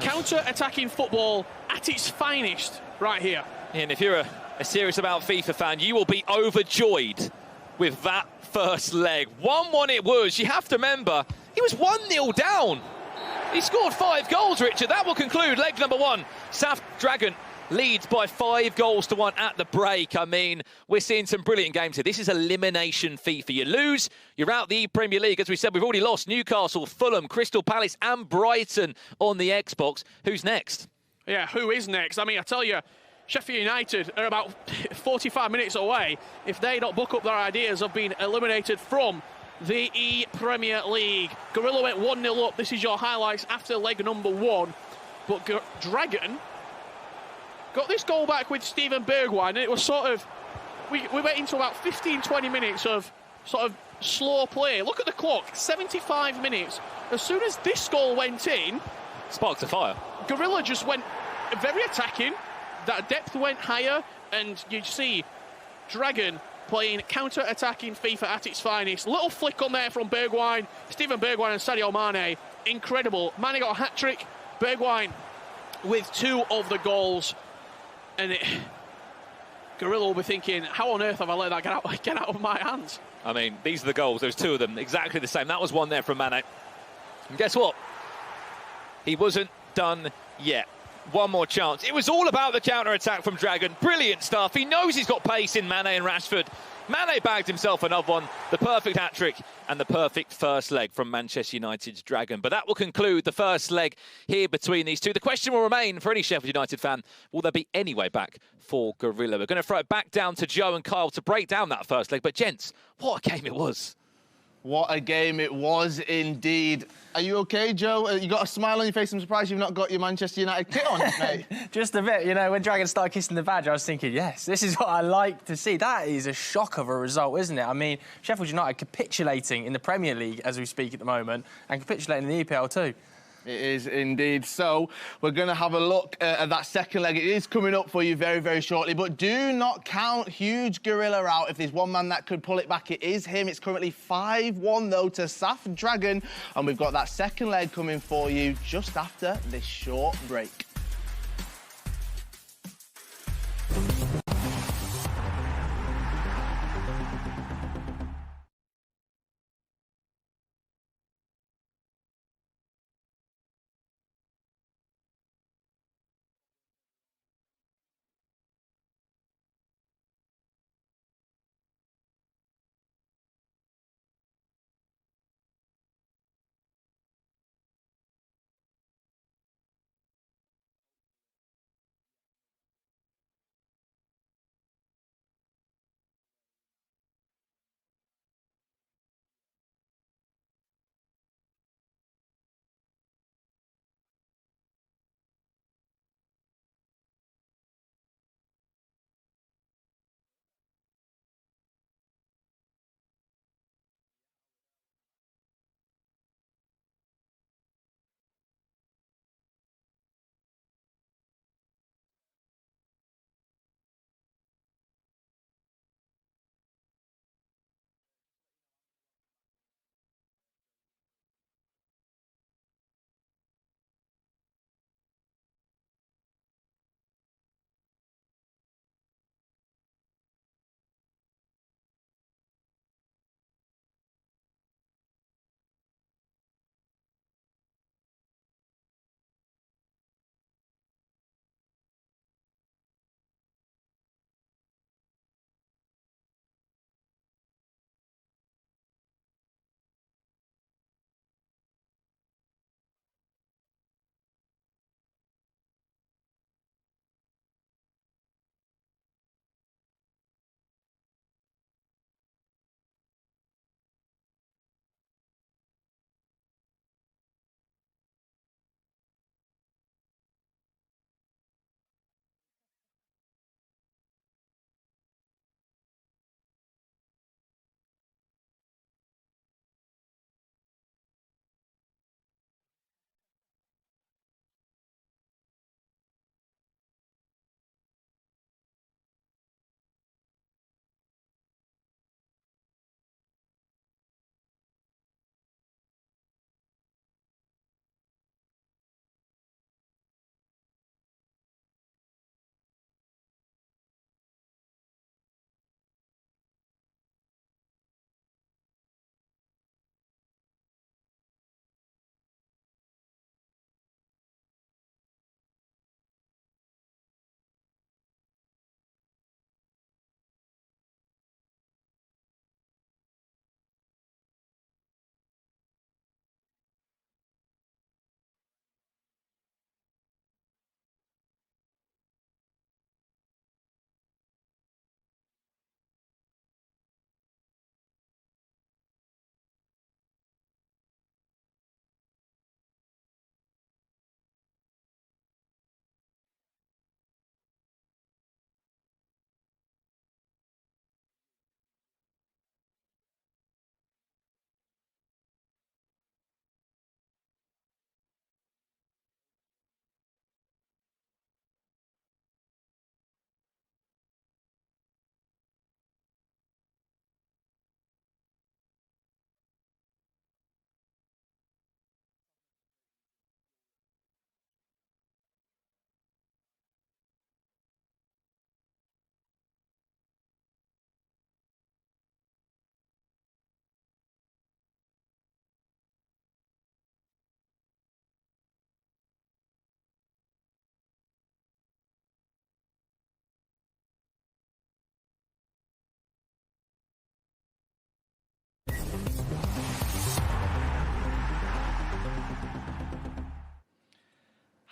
Counter-attacking football at its finest right here. And if you're a serious about FIFA fan, you will be overjoyed with that first leg. 1-1 it was. You have to remember, he was 1-0 down. He scored 5 goals, Richard. That will conclude leg number 1. South Dragon leads by 5 goals to 1 at the break. I mean, we're seeing some brilliant games here. This is elimination FIFA. You lose, you're out the ePremier League. As we said, we've already lost Newcastle, Fulham, Crystal Palace and Brighton on the Xbox. Who's next? Yeah, who is next? I mean, I tell you, Sheffield United are about 45 minutes away if they don't book up their ideas of being eliminated from the ePremier League. Gorilla went 1-0 up. This is your highlights after leg number 1. But Dragon got this goal back with Steven Bergwijn, and it was sort of, we went into about 15-20 minutes of sort of slow play. Look at the clock, 75 minutes. As soon as this goal went in, sparked a fire. Gorilla just went very attacking. That depth went higher, and you see Dragon playing counter-attacking FIFA at its finest. Little flick on there from Bergwijn, Steven Bergwijn and Sadio Mane. Incredible. Mane got a hat-trick. Bergwijn with 2 of the goals. And Gorilla will be thinking, how on earth have I let that get out of my hands? I mean, these are the goals. There's 2 of them. Exactly the same. That was 1 there from Mane. And guess what? He wasn't done yet. 1 more chance. It was all about the counter-attack from Dragon. Brilliant stuff. He knows he's got pace in Mane and Rashford. Mane bagged himself another one. The perfect hat-trick and the perfect first leg from Manchester United's Dragon. But that will conclude the first leg here between these two. The question will remain for any Sheffield United fan, will there be any way back for Gorilla? We're going to throw it back down to Joe and Kyle to break down that first leg. But gents, what a game it was. What a game it was indeed. Are you okay, Joe? You got a smile on your face. I'm surprised you've not got your Manchester United kit on, mate. Just a bit. You know, when Dragon started kissing the badge, I was thinking, yes, this is what I like to see. That is a shock of a result, isn't it? I mean, Sheffield United capitulating in the Premier League as we speak at the moment, and capitulating in the EPL too. It is indeed. So we're going to have a look at that second leg. It is coming up for you very, very shortly. But do not count huge Gorilla out. If there's one man that could pull it back, it is him. It's currently 5-1, though, to South Dragon. And we've got that second leg coming for you just after this short break.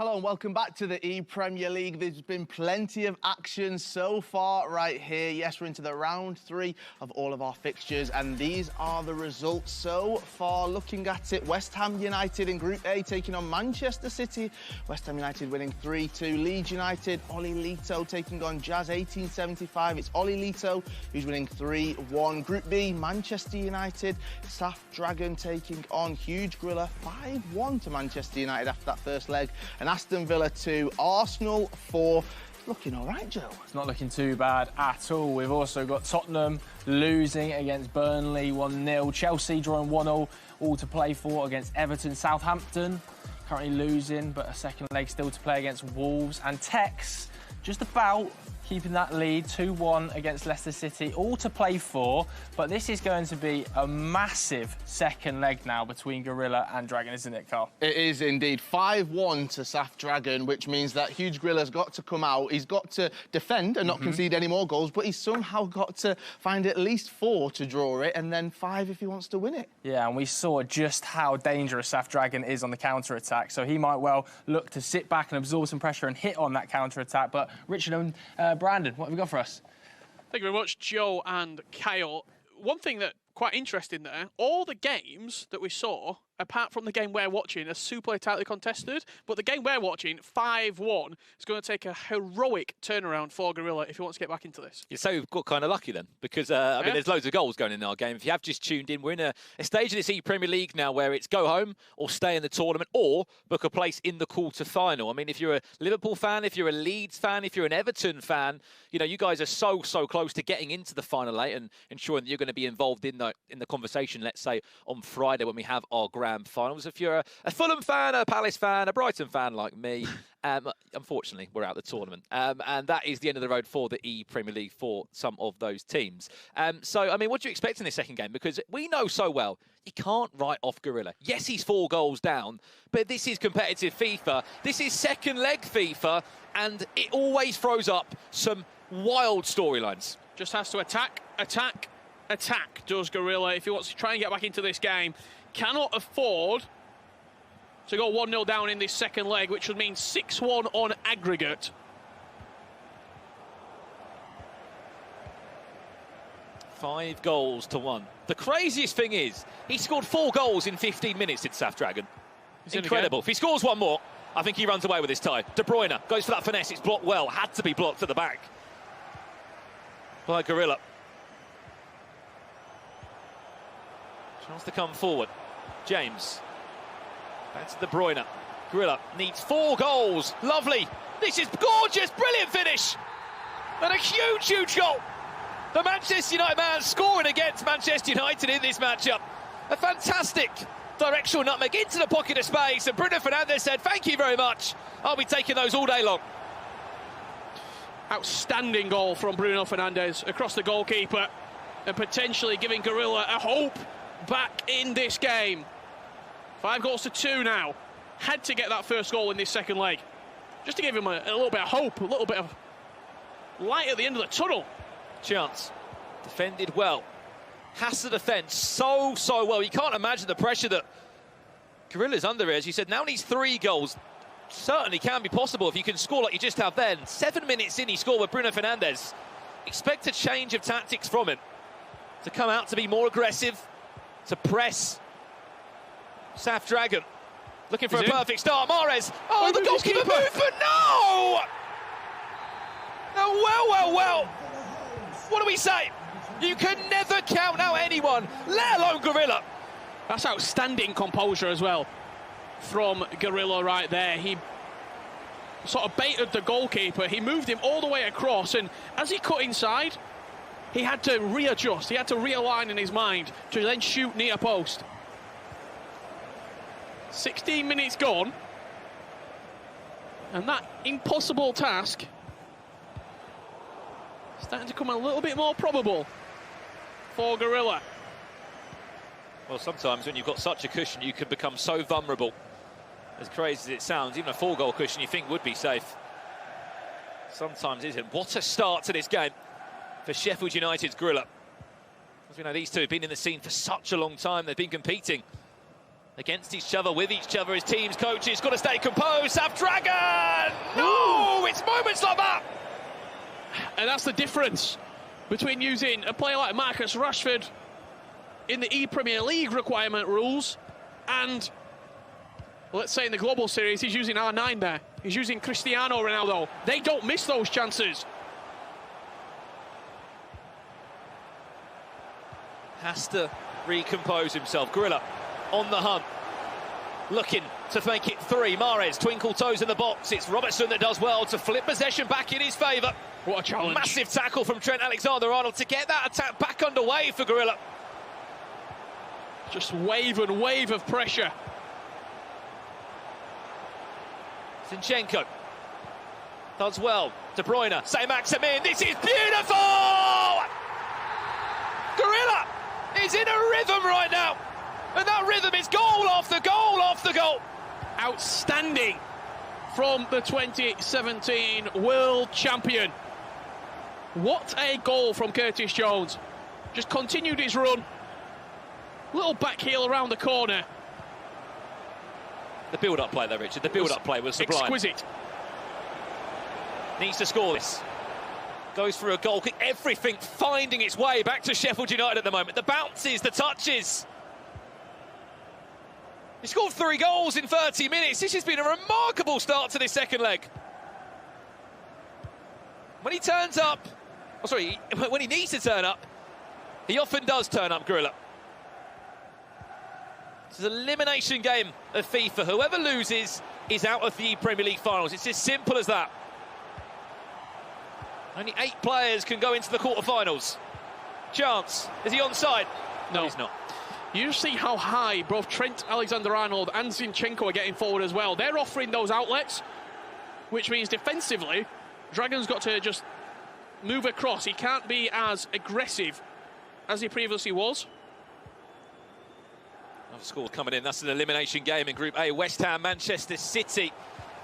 Hello and welcome back to the ePremier League. There's been plenty of action so far right here. Yes, we're into the round 3 of all of our fixtures, and these are the results so far. Looking at it, West Ham United in Group A taking on Manchester City. West Ham United winning 3-2. Leeds United, Oli Lito taking on Jazz 1875. It's Oli Lito who's winning 3-1. Group B, Manchester United, Saf Dragon taking on Huge Griller 5-1 to Manchester United after that first leg. And Aston Villa 2, Arsenal 4. Looking all right, Joe. It's not looking too bad at all. We've also got Tottenham losing against Burnley 1-0. Chelsea drawing 1-0, all to play for against Everton. Southampton currently losing, but a second leg still to play against Wolves. And Tex just about keeping that lead, 2-1 against Leicester City, all to play for. But this is going to be a massive second leg now between Gorilla and Dragon, isn't it, Carl? It is indeed. 5-1 to Saf Dragon, which means that Huge Gorilla's got to come out. He's got to defend and not concede any more goals, but he's somehow got to find at least 4 to draw it, and then 5 if he wants to win it. Yeah, and we saw just how dangerous Saf Dragon is on the counter-attack, so he might well look to sit back and absorb some pressure and hit on that counter-attack. But Richard and Brandon, what have we got for us? Thank you very much, Joe and Kyle. One thing that quite interesting there, all the games that we saw, apart from the game we're watching, are super tightly contested. But the game we're watching, 5-1, is going to take a heroic turnaround for Gorilla if he wants to get back into this. You say we've got kind of lucky then, because I mean, there's loads of goals going in our game. If you have just tuned in, we're in a stage of this ePremier League now where it's go home or stay in the tournament or book a place in the quarter-final. I mean, if you're a Liverpool fan, if you're a Leeds fan, if you're an Everton fan, you know, you guys are so close to getting into the final 8 and ensuring that you're going to be involved in the conversation, let's say, on Friday when we have our grand finals. If you're a Fulham fan, a Palace fan, a Brighton fan like me, unfortunately, we're out of the tournament. And that is the end of the road for the ePremier League for some of those teams. So, I mean, what do you expect in this second game? Because we know so well, you can't write off Gorilla. Yes, he's 4 goals down, but this is competitive FIFA. This is second leg FIFA, and it always throws up some wild storylines. Just has to attack, does Gorilla, if he wants to try and get back into this game. Cannot afford to go 1-0 down in this second leg, which would mean 6-1 on aggregate. Five goals to 1. The craziest thing is, he scored 4 goals in 15 minutes, did Saf Dragon. Incredible. If he scores 1 more, I think he runs away with his tie. De Bruyne goes for that finesse. It's blocked well. Had to be blocked at the back by Gorilla. Chance to come forward. James. Back to De Bruyne. Gorilla needs 4 goals. Lovely. This is gorgeous. Brilliant finish. And a huge goal. The Manchester United man scoring against Manchester United in this matchup. A fantastic directional nutmeg into the pocket of space. And Bruno Fernandes said, thank you very much. I'll be taking those all day long. Outstanding goal from Bruno Fernandes across the goalkeeper and potentially giving Gorilla a hope back in this game. 5 goals to 2 now. Had to get that first goal in this second leg, just to give him a little bit of hope, a little bit of light at the end of the tunnel. Chance. Defended well. Has to defend so well. You can't imagine the pressure that Gorilla's under here. As you said, now needs 3 goals. Certainly can be possible if you can score like you just have then. 7 minutes in, he scored with Bruno Fernandes. Expect a change of tactics from him. To come out to be more aggressive, to press. Saf Dragon looking for a perfect start. Mahrez. Oh, the goalkeeper moved, but no! Oh, well. What do we say? You can never count out anyone, let alone Gorilla. That's outstanding composure as well from Gorilla right there. He sort of baited the goalkeeper. He moved him all the way across, and as he cut inside, he had to readjust. He had to realign in his mind to then shoot near post. 16 minutes gone, and that impossible task starting to come a little bit more probable for Gorilla. Well, sometimes when you've got such a cushion, you can become so vulnerable. As crazy as it sounds, even a 4-goal cushion you think would be safe sometimes isn't. What a start to this game for Sheffield United's Gorilla. As we know, these two have been in the scene for such a long time. They've been competing Against each other, with each other, his team's coaches. Got to stay composed. South Dragon! No! It's moments like that! And that's the difference between using a player like Marcus Rashford in the ePremier League requirement rules and, let's say in the Global Series, he's using R9 there. He's using Cristiano Ronaldo. They don't miss those chances. Has to recompose himself. Gorilla on the hunt, looking to make it 3. Mahrez, twinkle toes in the box. It's Robertson that does well to flip possession back in his favour. What a challenge. Massive tackle from Trent Alexander-Arnold to get that attack back underway for Gorilla. Just wave and wave of pressure. Zinchenko does well. De Bruyne, Saint-Maximin, this is beautiful! Gorilla is in a rhythm right now. And that rhythm is goal after goal after goal. Outstanding from the 2017 world champion. What a goal from Curtis Jones. Just continued his run. Little back heel around the corner. The build-up play there, Richard. The build-up play was sublime. Exquisite. Needs to score this. Goes for a goal kick. Everything finding its way back to Sheffield United at the moment. The bounces, the touches. He scored 3 goals in 30 minutes. This has been a remarkable start to this second leg. When he turns up, when he needs to turn up, he often does turn up, Gorilla. This is an elimination game of FIFA. Whoever loses is out of the Premier League finals. It's as simple as that. Only 8 players can go into the quarterfinals. Chance, is he onside? No, he's not. You see how high both Trent Alexander-Arnold and Zinchenko are getting forward as well. They're offering those outlets, which means defensively, Dragon's got to just move across. He can't be as aggressive as he previously was. Another score coming in. That's an elimination game in Group A. West Ham, Manchester City.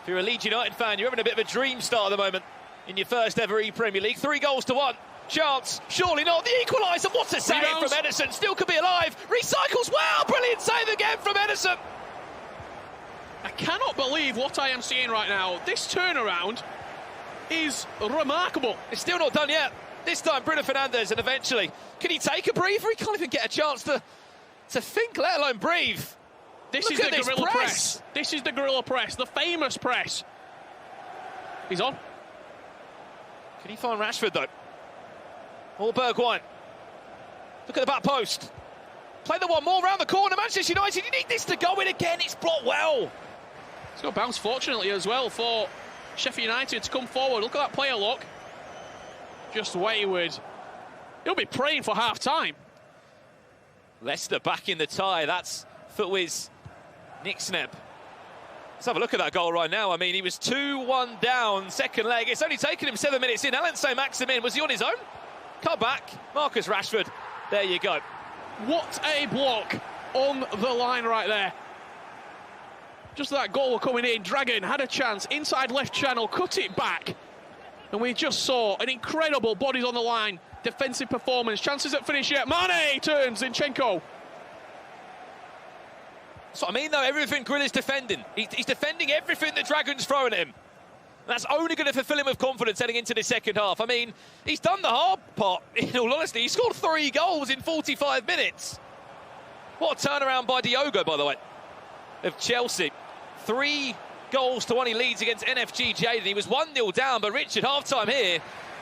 If you're a Leeds United fan, you're having a bit of a dream start at the moment in your first ever E-Premier League. 3 goals to 1. Chance, surely not. The equaliser. What a save from Ederson. Still could be alive. Recycles well. Brilliant save again from Ederson. I cannot believe what I am seeing right now. This turnaround is remarkable. It's still not done yet. This time, Bruno Fernandes, and eventually, can he take a breather? He can't even get a chance to think, let alone breathe. This is the gorilla press. This is the gorilla press, the famous press. He's on. Can he find Rashford, though? Or Bergwijn. Look at the back post. Play the one more round the corner. Manchester United, you need this to go in again. It's blocked well. It's got a bounce, fortunately, as well, for Sheffield United to come forward. Look at that player look. Just wayward. He'll be praying for half-time. Leicester back in the tie. That's Footwiz Nick Sneb. Let's have a look at that goal right now. I mean, he was 2-1 down, second leg. It's only taken him 7 minutes in. Alan Saint-Maximin, was he on his own? Come back, Marcus Rashford. There you go. What a block on the line right there. Just that goal coming in. Dragon had a chance inside left channel, cut it back. And we just saw an incredible bodies on the line, defensive performance. Chances at finish yet. Mane turns, Zinchenko. That's what I mean, though. Everything Gorilla's defending. He's defending everything the Dragon's throwing at him. That's only going to fulfill him with confidence heading into the second half. I mean, he's done the hard part, in all honesty. He scored 3 goals in 45 minutes. What a turnaround by Diogo, by the way, of Chelsea. 3 goals to 1 he leads against NFG Jadon. He was 1-0 down, but Richard, half-time here,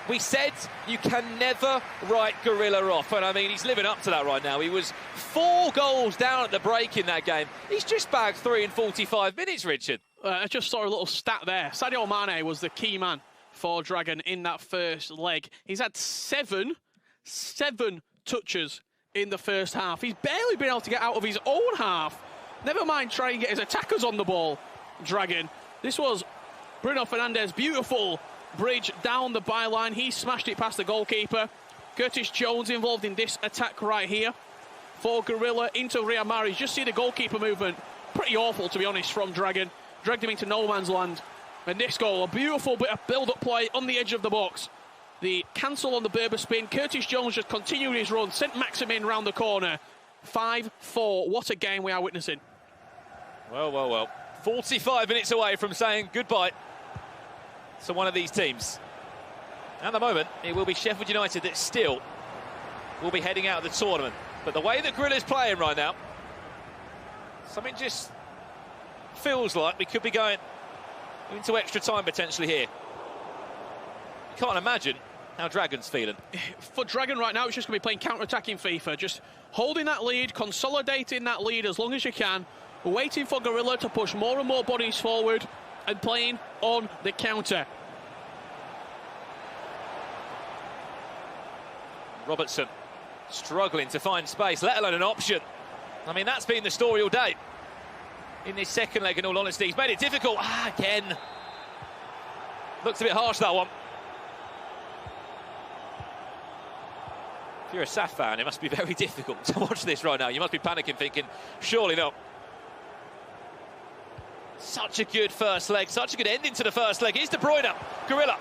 we said you can never write Gorilla off. And I mean, he's living up to that right now. He was 4 goals down at the break in that game. He's just bagged 3 in 45 minutes, Richard. I just saw a little stat there. Sadio Mane was the key man for Dragon in that first leg. He's had 7 touches in the first half. He's barely been able to get out of his own half. Never mind trying to get his attackers on the ball, Dragon. This was Bruno Fernandes, beautiful bridge down the byline. He smashed it past the goalkeeper. Curtis Jones involved in this attack right here for Gorilla into Riyad Mahrez. Just see the goalkeeper movement. Pretty awful, to be honest, from Dragon. Dragged him into no man's land. And this goal, a beautiful bit of build-up play on the edge of the box. The cancel on the Berber spin. Curtis Jones just continued his run. Sent Maximin round the corner. 5-4. What a game we are witnessing. Well, well, well. 45 minutes away from saying goodbye to one of these teams. At the moment, it will be Sheffield United that still will be heading out of the tournament. But the way that Gorilla's playing right now, something just feels like we could be going into extra time potentially here. Can't imagine how Dragon's feeling. For Dragon right now, it's just going to be playing counter-attacking FIFA. Just holding that lead, consolidating that lead as long as you can, waiting for Gorilla to push more and more bodies forward and playing on the counter. Robertson struggling to find space, let alone an option. I mean, that's been the story all day in this second leg, in all honesty. He's made it difficult. Again. Looks a bit harsh, that one. If you're a SAF fan, it must be very difficult to watch this right now. You must be panicking, thinking, surely not. Such a good first leg, such a good ending to the first leg. Here's De Bruyne, Gorilla.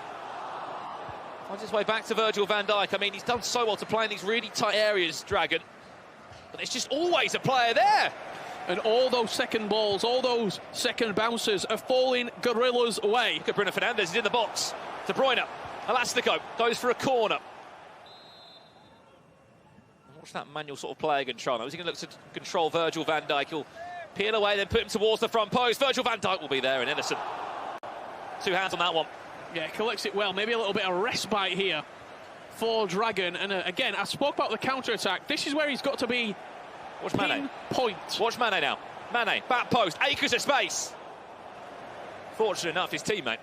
Finds his way back to Virgil van Dijk. I mean, he's done so well to play in these really tight areas, Dragon. But there's just always a player there. And all those second balls, all those second bounces are falling Gorilla's way. Look at Bruno Fernandes, he's in the box. De Bruyne, Elastico, goes for a corner. Watch that manual sort of play against Toronto. Is he going to look to control Virgil van Dijk? He'll peel away, then put him towards the front post. Virgil van Dijk will be there, and Ederson. 2 hands on that one. Yeah, collects it well. Maybe a little bit of respite here for Dragon. And again, I spoke about the counter-attack. This is where he's got to be. Watch Mane. Point. Watch Mane now. Mane, back post, acres of space. Fortunate enough, his teammate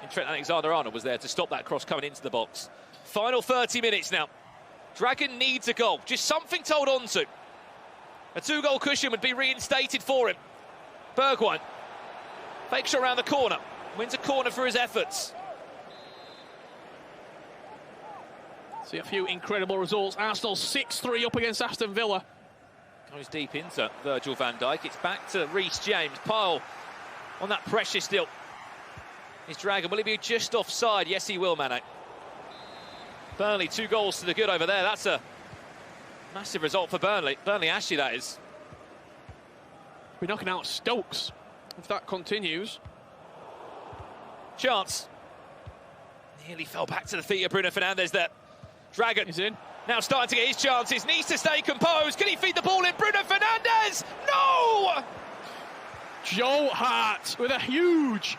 in Trent Alexander-Arnold was there to stop that cross coming into the box. Final 30 minutes now. Dragon needs a goal, just something to hold on to. A 2-goal cushion would be reinstated for him. Bergwijn fakes around the corner, wins a corner for his efforts. See a few incredible results. Arsenal 6-3 up against Aston Villa. Goes deep into Virgil van Dijk. It's back to Reece James. Pyle on that pressure still. His Dragon, will he be just offside? Yes, he will, Mane. Burnley, 2 goals to the good over there. That's a massive result for Burnley. Burnley, Ashley, that is. We're knocking out Stokes if that continues. Chance. Nearly fell back to the feet of Bruno Fernandes there. Dragon is in. Now starting to get his chances. Needs to stay composed. Can he feed the ball in? Bruno Fernandes! No! Joe Hart with a huge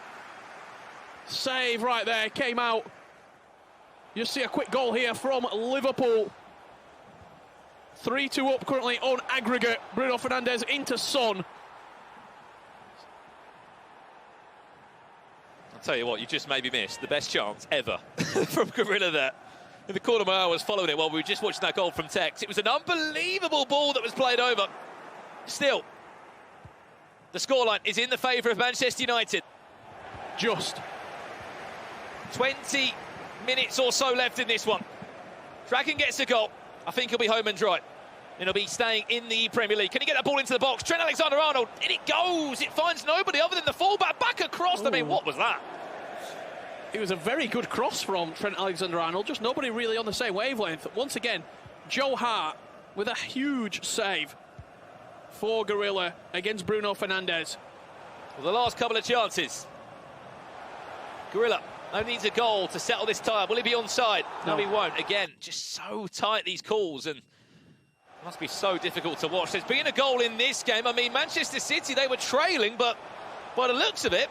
save right there. Came out. You see a quick goal here from Liverpool. 3-2 up currently on aggregate. Bruno Fernandes into Son. I'll tell you what, you just maybe missed the best chance ever from Gorilla there. In the corner of my eye, I was following it while we were just watching that goal from Tex. It was an unbelievable ball that was played over. Still, the scoreline is in the favour of Manchester United. Just 20 minutes or so left in this one. Dragon gets a goal. I think he'll be home and dry. And he'll be staying in the Premier League. Can he get that ball into the box? Trent Alexander-Arnold, in it goes. It finds nobody other than the fullback. Back across. Ooh. I mean, what was that? It was a very good cross from Trent Alexander-Arnold. Just nobody really on the same wavelength. Once again, Joe Hart with a huge save for Gorilla against Bruno Fernandes. Well, the last couple of chances. Gorilla only needs a goal to settle this tie. Will he be onside? No, he won't. Again, just so tight, these calls, and it must be so difficult to watch. There's been a goal in this game. I mean, Manchester City, they were trailing, but by the looks of it,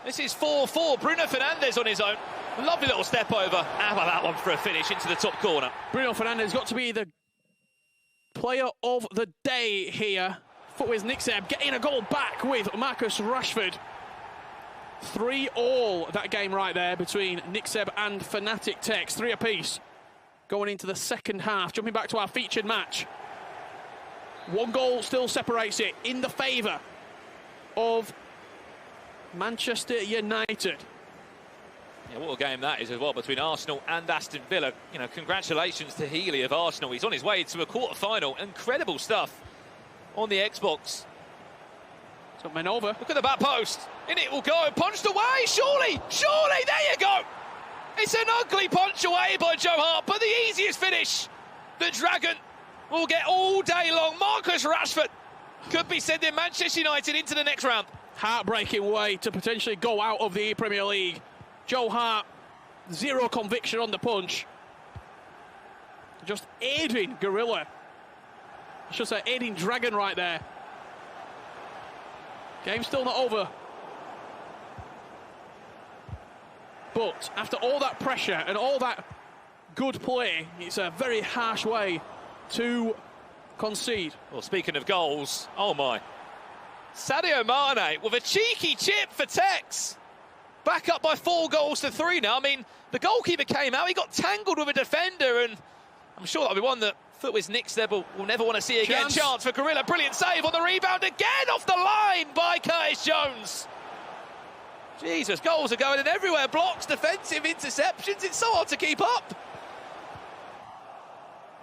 this is 4-4. Bruno Fernandes on his own. Lovely little step over. How about that one for a finish into the top corner? Bruno Fernandes got to be the player of the day here. Footwear's Nick Seb getting a goal back with Marcus Rashford. 3-3 that game right there between Nick Seb and Fnatic Tex. 3 apiece going into the second half. Jumping back to our featured match. 1 goal still separates it in the favour of Manchester United. Yeah, what a game that is as well between Arsenal and Aston Villa. You know, congratulations to Healy of Arsenal. He's on his way to a quarter-final. Incredible stuff on the Xbox. It's got men over. Look at the back post. In it will go. Punched away. Surely. Surely. There you go. It's an ugly punch away by Joe Hart, but the easiest finish the Dragon will get all day long. Marcus Rashford Could be sending Manchester United into the next round. Heartbreaking way to potentially go out of the Premier League. Joe Hart, zero conviction on the punch. Just aiding Gorilla. I should say aiding Dragon right there. Game's still not over. But after all that pressure and all that good play, it's a very harsh way to concede. Well, speaking of goals, oh my. Sadio Mane with a cheeky chip for Tex. Back up by 4 goals to 3 now. I mean, the goalkeeper came out, he got tangled with a defender, and I'm sure that'll be one that Footwiz Nicks there will never want to see again. Chance for Gorilla, brilliant save on the rebound again, off the line by Curtis Jones. Jesus, goals are going in everywhere. Blocks, defensive interceptions. It's so hard to keep up.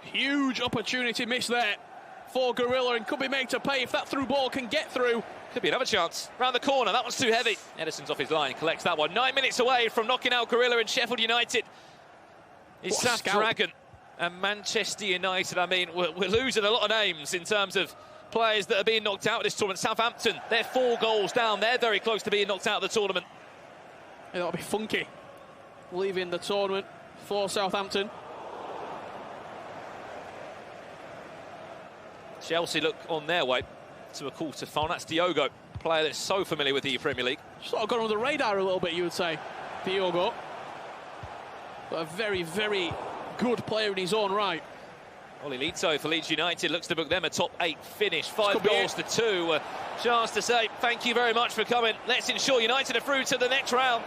Huge opportunity missed there for Gorilla, and could be made to pay if that through ball can get through. Could be another chance. Round the corner, that one's too heavy. Edison's off his line, collects that one. 9 minutes away from knocking out Gorilla and Sheffield United. It's South Dragon and Manchester United. I mean, we're losing a lot of names in terms of players that are being knocked out of this tournament. Southampton, they're 4 goals down. They're very close to being knocked out of the tournament. Yeah, that'll be funky. Leaving the tournament for Southampton. Chelsea look on their way to a quarter-final. That's Diogo, a player that's so familiar with the Premier League. Sort of gone under the radar a little bit, you would say, Diogo. But a very, very good player in his own right. Oli Lito for Leeds United looks to book them a top 8 finish. 5 goals to 2. Chance to say thank you very much for coming. Let's ensure United are through to the next round.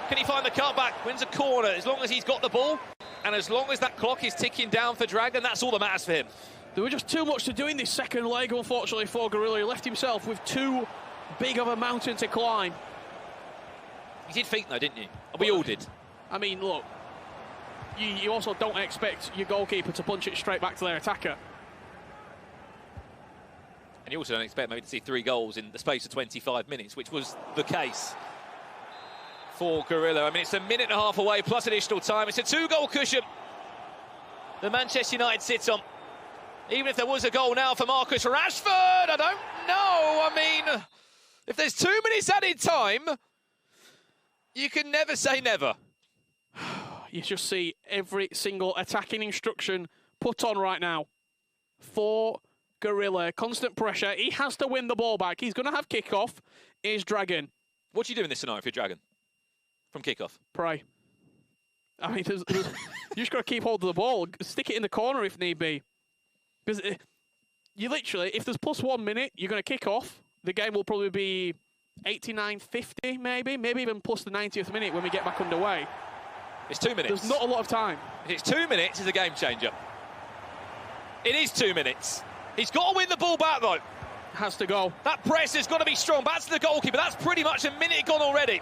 Can he find the cutback? Wins a corner as long as he's got the ball. And as long as that clock is ticking down for Dragon, that's all that matters for him. There was just too much to do in this second leg, unfortunately, for Gorilla. He left himself with too big of a mountain to climb. You did think, though, didn't you? We all did. I mean, look, you also don't expect your goalkeeper to punch it straight back to their attacker. And you also don't expect maybe to see 3 goals in the space of 25 minutes, which was the case for Gorilla. I mean, it's a minute and a half away, plus additional time. It's a 2-goal cushion the Manchester United sits on. Even if there was a goal now for Marcus Rashford, I don't know. I mean, if there's 2 minutes added time, you can never say never. You just see every single attacking instruction put on right now for Gorilla. Constant pressure. He has to win the ball back. He's going to have kickoff. Is Dragon. What do you do in this scenario for Dragon? From kickoff? Pray. I mean, you just got to keep hold of the ball. Stick it in the corner if need be. Because you literally, if there's plus 1 minute, you're going to kick off. The game will probably be 89-50, maybe even plus the 90th minute when we get back underway. It's 2 minutes. There's not a lot of time. If it's 2 minutes, it's a game changer. It is 2 minutes. He's got to win the ball back, though. Has to go. That press has got to be strong. Back to the goalkeeper. That's pretty much a minute gone already.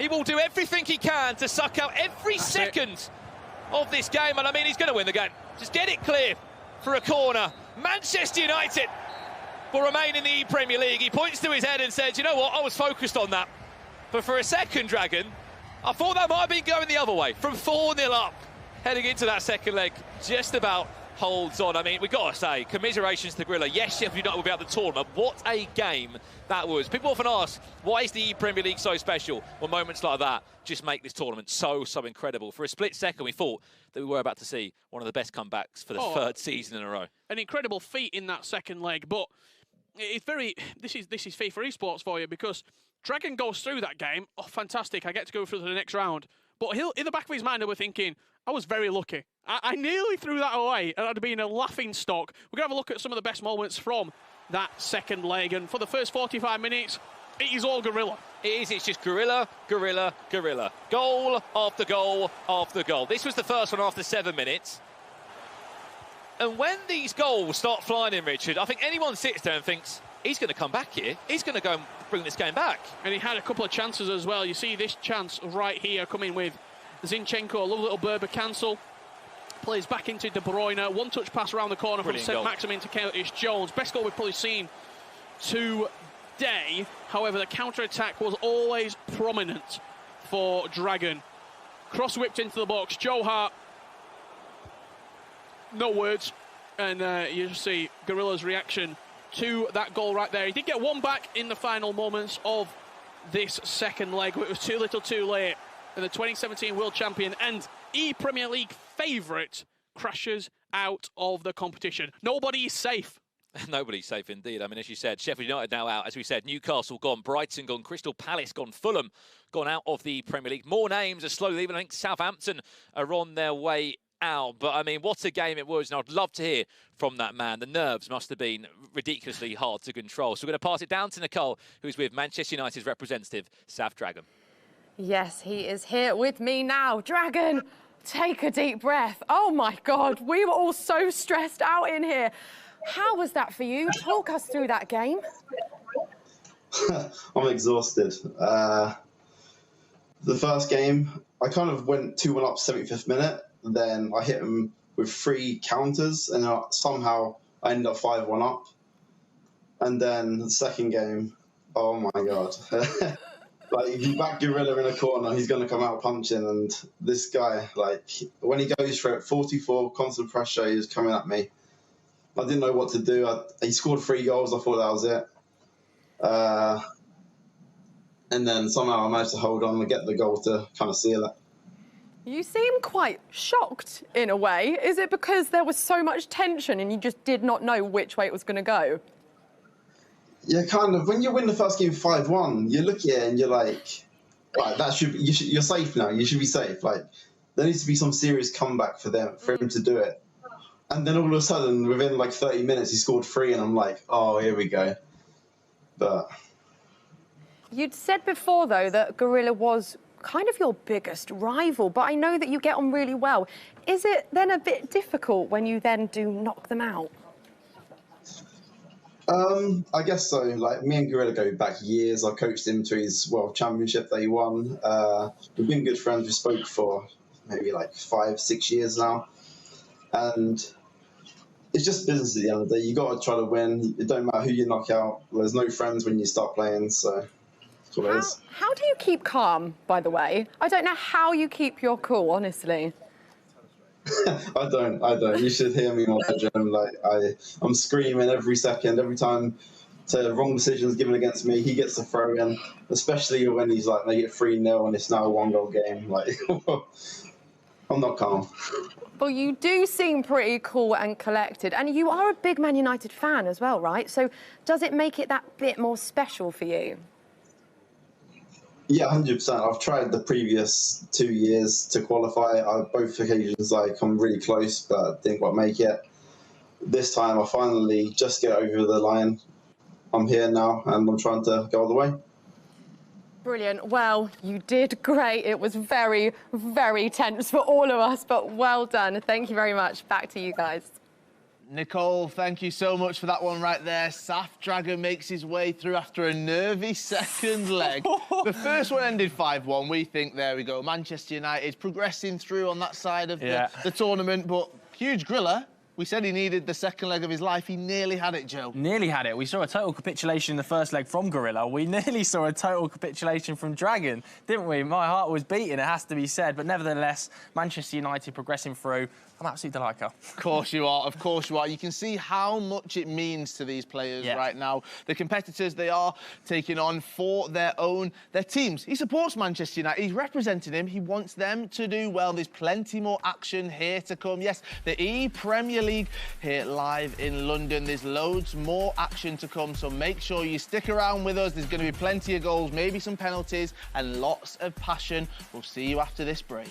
He will do everything he can to suck out every second of this game. And I mean, he's going to win the game. Just get it clear for a corner. Manchester United will remain in the Premier League. He points to his head and says, you know what, I was focused on that. But for a second, Dragon, I thought that might have been going the other way. From 4-0 up, heading into that second leg, just about holds on. I mean, we've got to say, commiserations to Gorilla. Yes, Sheffield United will be out of the tournament. What a game that was. People often ask, why is the Premier League so special? Well, moments like that just make this tournament so incredible. For a split second, we thought that we were about to see one of the best comebacks for the 3rd season in a row. An incredible feat in that second leg, but it's very... This is FIFA esports for you, because Dragon goes through that game. Oh, fantastic, I get to go through to the next round. But he'll, in the back of his mind, he'll be thinking, I was very lucky. I nearly threw that away, and I'd been a laughing stock. We're going to have a look at some of the best moments from that second leg, and for the first 45 minutes, it is all Gorilla. It is, it's just Gorilla, Gorilla, Gorilla. Goal after goal after goal. This was the first one after 7 minutes. And when these goals start flying in, Richard, I think anyone sits there and thinks, he's going to come back here. He's going to go and bring this game back. And he had a couple of chances as well. You see this chance right here coming with Zinchenko, a lovely little Berber cancel. Plays back into De Bruyne. One-touch pass around the corner from Saint-Maximin to Curtis Jones. Best goal we've probably seen today. However, the counter-attack was always prominent for Dragon. Cross-whipped into the box. Joe Hart. No words. And you just see Gorilla's reaction to that goal right there. He did get one back in the final moments of this second leg, but it was too little too late. And the 2017 world champion and ePremier League favourite crashes out of the competition. Nobody is safe. Nobody's safe indeed. I mean, as you said, Sheffield United now out. As we said, Newcastle gone, Brighton gone, Crystal Palace gone, Fulham gone out of the Premier League. More names are slowly leaving. I think Southampton are on their way out. But, I mean, what a game it was. And I'd love to hear from that man. The nerves must have been ridiculously hard to control. So we're going to pass it down to Nicole, who's with Manchester United's representative, South Dragon. Yes, he is here with me now. Dragon, take a deep breath. Oh, my God. We were all so stressed out in here. How was that for you? Talk us through that game. I'm exhausted. The first game, I kind of went 2-1 up 75th minute. Then I hit him with 3 counters, and somehow I ended up 5-1 up. And then the second game, oh my God. Like, if you back Gorilla in a corner, he's going to come out punching. And this guy, like, when he goes for it, 44, constant pressure, he was coming at me. I didn't know what to do. He scored 3 goals. I thought that was it. And then somehow I managed to hold on and get the goal to kind of seal it. You seem quite shocked in a way. Is it because there was so much tension and you just did not know which way it was going to go? Yeah, kind of. When you win the first game 5-1, you look at it and you're like, right, that should be, you're safe now. You should be safe. Like, there needs to be some serious comeback for him to do it. And then all of a sudden, within like 30 minutes, he scored 3, and I'm like, oh, here we go. But You'd said before, though, that Gorilla was kind of your biggest rival, but I know that you get on really well. Is it then a bit difficult when you then do knock them out? I guess so. Like, me and Gorilla go back years. I coached him to his World Championship that he won. We've been good friends. We spoke for maybe like 5-6 years now. And it's just business at the end of the day. You got to try to win. It don't matter who you knock out. There's no friends when you start playing, so that's what it is. How do you keep calm, by the way? I don't know how you keep your cool, honestly. I don't. You should hear me in my bedroom. Like, I'm screaming every second, every time the wrong decision's given against me, he gets the throw in, especially when he's like, make it 3-0 and it's now a 1-goal game. Like, I'm not calm. Well, you do seem pretty cool and collected, and you are a big Man United fan as well, right? So does it make it that bit more special for you? Yeah, 100%. I've tried the previous 2 years to qualify. Both occasions I come really close, but didn't quite make it. This time I finally just get over the line. I'm here now, and I'm trying to go all the way. Brilliant. Well, you did great. It was very, very tense for all of us, but well done. Thank you very much. Back to you guys. Nicole, thank you so much for that one right there. South Dragon makes his way through after a nervy second leg. The first one ended 5-1. We think, there we go, Manchester United progressing through on that side of the tournament, but huge Griller. We said he needed the second leg of his life. He nearly had it, Joe. Nearly had it. We saw a total capitulation in the first leg from Gorilla. We nearly saw a total capitulation from Dragon, didn't we? My heart was beating, it has to be said. But nevertheless, Manchester United progressing through. I'm absolutely delighted. Of course you are. Of course you are. You can see how much it means to these players right now. The competitors they are taking on for their teams. He supports Manchester United. He's representing him. He wants them to do well. There's plenty more action here to come. Yes, the ePremier League here live in London. There's loads more action to come, so make sure you stick around with us. There's going to be plenty of goals, maybe some penalties, and lots of passion. We'll see you after this break.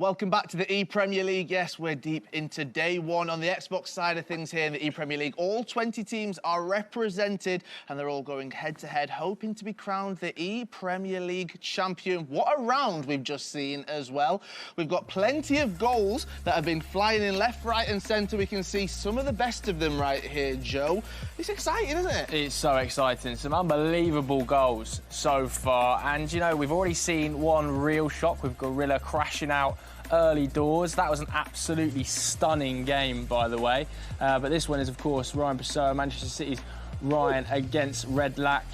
Welcome back to the ePremier League. Yes, we're deep into day one on the Xbox side of things here in the ePremier League. All 20 teams are represented and they're all going head-to-head, hoping to be crowned the ePremier League champion. What a round we've just seen as well. We've got plenty of goals that have been flying in left, right and centre. We can see some of the best of them right here, Joe. It's exciting, isn't it? It's so exciting. Some unbelievable goals so far. And, you know, we've already seen one real shock with Gorilla crashing out early doors. That was an absolutely stunning game, by the way. But this one is, of course, Ryan Pessoa, Manchester City's Ryan against Red Lack.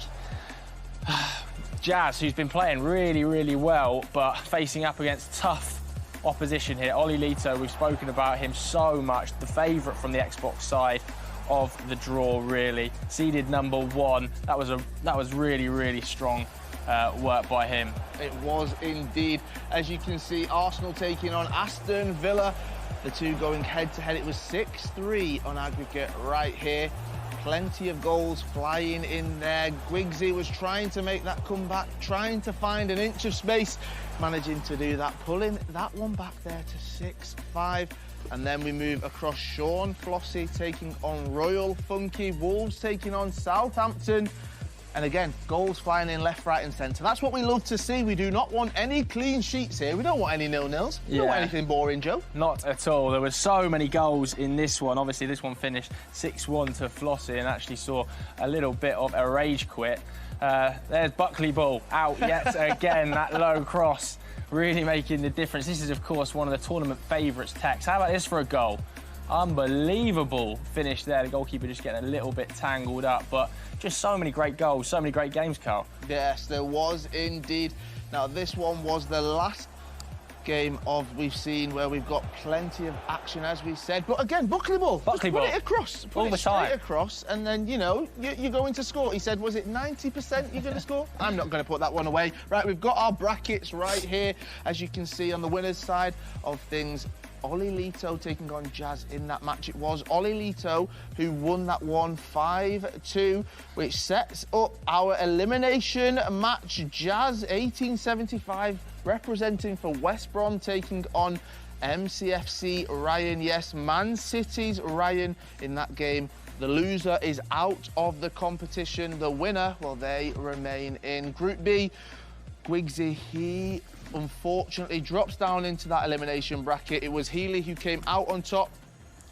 Jazz, who's been playing really, really well, but facing up against tough opposition here. Oli Lito, we've spoken about him so much. The favourite from the Xbox side of the draw, really. Seeded #1. That was really, really strong work by him. It was indeed. As you can see, Arsenal taking on Aston Villa. The two going head-to-head. It was 6-3 on aggregate right here. Plenty of goals flying in there. Gwigsy was trying to make that comeback, trying to find an inch of space, managing to do that, pulling that one back there to 6-5. And then we move across. Sean Flossie taking on Royal Funky. Wolves taking on Southampton. And again, goals flying in left, right and centre. That's what we love to see. We do not want any clean sheets here. We don't want any nil-nils. We don't want anything boring, Joe. Not at all. There were so many goals in this one. Obviously, this one finished 6-1 to Flossie and actually saw a little bit of a rage quit. There's Buckley Ball out yet again. That low cross really making the difference. This is, of course, one of the tournament favourites, Tex. How about this for a goal? Unbelievable finish there. The goalkeeper just getting a little bit tangled up, but just so many great goals, so many great games, Carl. Yes, there was indeed. Now, this one was the last game we've seen where we've got plenty of action, as we said. But again, Buckley Ball. Buckley Ball. Put it across. Put it straight across, and then, you know, you're going to score. He said, was it 90% you're going to score? I'm not going to put that one away. Right, we've got our brackets right here, as you can see on the winner's side of things. Oli Lito taking on Jazz in that match. It was Oli Lito who won that one 5-2, which sets up our elimination match. Jazz 1875 representing for West Brom taking on MCFC Ryan. Yes, Man City's Ryan in that game. The loser is out of the competition. The winner, well, they remain in Group B. Gwigsy, he unfortunately drops down into that elimination bracket. It was Healy who came out on top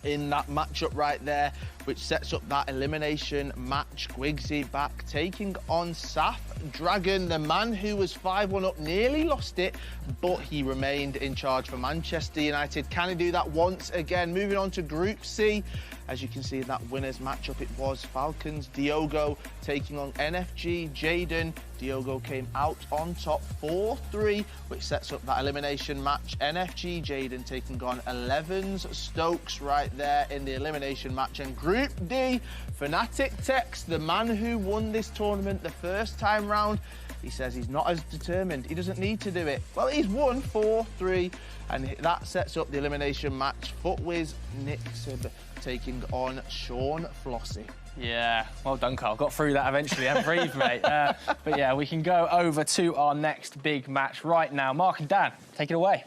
in that matchup right there, which sets up that elimination match. Gwigsy back taking on Saf Dragon, the man who was 5-1 up, nearly lost it, but he remained in charge for Manchester United. Can he do that once again? Moving on to Group C. As you can see, that winners matchup, it was Falcons Diogo taking on NFG Jaden. Diogo came out on top 4-3, which sets up that elimination match. NFG Jaden taking on 11's Stokes right there in the elimination match. And Group D, Fnatic Tex, the man who won this tournament the first time round, he says he's not as determined. He doesn't need to do it. Well, he's won 4-3, and that sets up the elimination match. Footwiz Nixib taking on Sean Flossie. Yeah, well done, Carl. Got through that eventually. I breathed, mate. But yeah, we can go over to our next big match right now. Mark and Dan, take it away.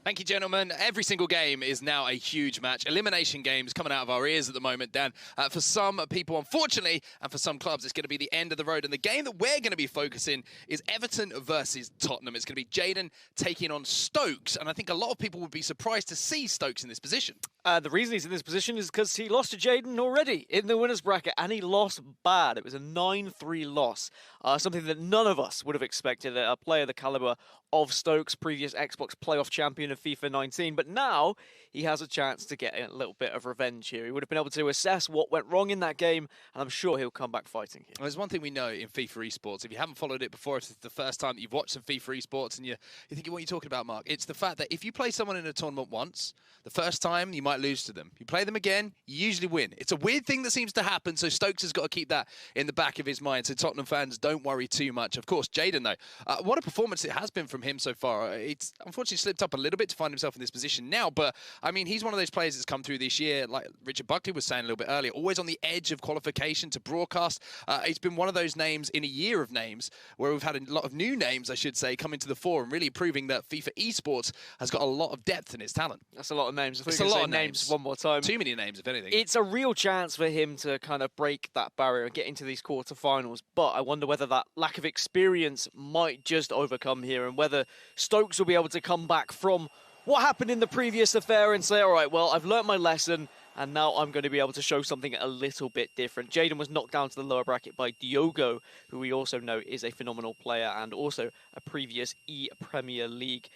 Thank you, gentlemen. Every single game is now a huge match. Elimination games coming out of our ears at the moment, Dan. For some people, unfortunately, and for some clubs, it's going to be the end of the road. And the game that we're going to be focusing is Everton versus Tottenham. It's going to be Jaden taking on Stokes. And I think a lot of people would be surprised to see Stokes in this position. The reason he's in this position is because he lost to Jaden already in the winners bracket, and he lost bad. It was a 9-3 loss, something that none of us would have expected. A player the caliber of Stokes, previous Xbox playoff champion of FIFA 19, but now he has a chance to get a little bit of revenge here. He would have been able to assess what went wrong in that game, and I'm sure he'll come back fighting here. Well, there's one thing we know in FIFA esports. If you haven't followed it before, if it's the first time that you've watched some FIFA esports and you're thinking, what are you talking about, Mark? It's the fact that if you play someone in a tournament once, the first time you might lose to them. You play them again, you usually win. It's a weird thing that seems to happen, so Stokes has got to keep that in the back of his mind. So Tottenham fans, don't worry too much. Of course, Jaden, though, what a performance it has been from him so far. It's unfortunately slipped up a little bit it to find himself in this position now. But, I mean, he's one of those players that's come through this year, like Richard Buckley was saying a little bit earlier, always on the edge of qualification to broadcast. It's been one of those names in a year of names where we've had a lot of new names, I should say, coming to the fore and really proving that FIFA esports has got a lot of depth in its talent. That's a lot of names. It's a lot of names one more time. Too many names, if anything. It's a real chance for him to kind of break that barrier and get into these quarterfinals, but I wonder whether that lack of experience might just overcome here and whether Stokes will be able to come back from what happened in the previous affair and say, all right, well, I've learnt my lesson and now I'm going to be able to show something a little bit different. Jaden was knocked down to the lower bracket by Diogo, who we also know is a phenomenal player and also a previous ePremier League.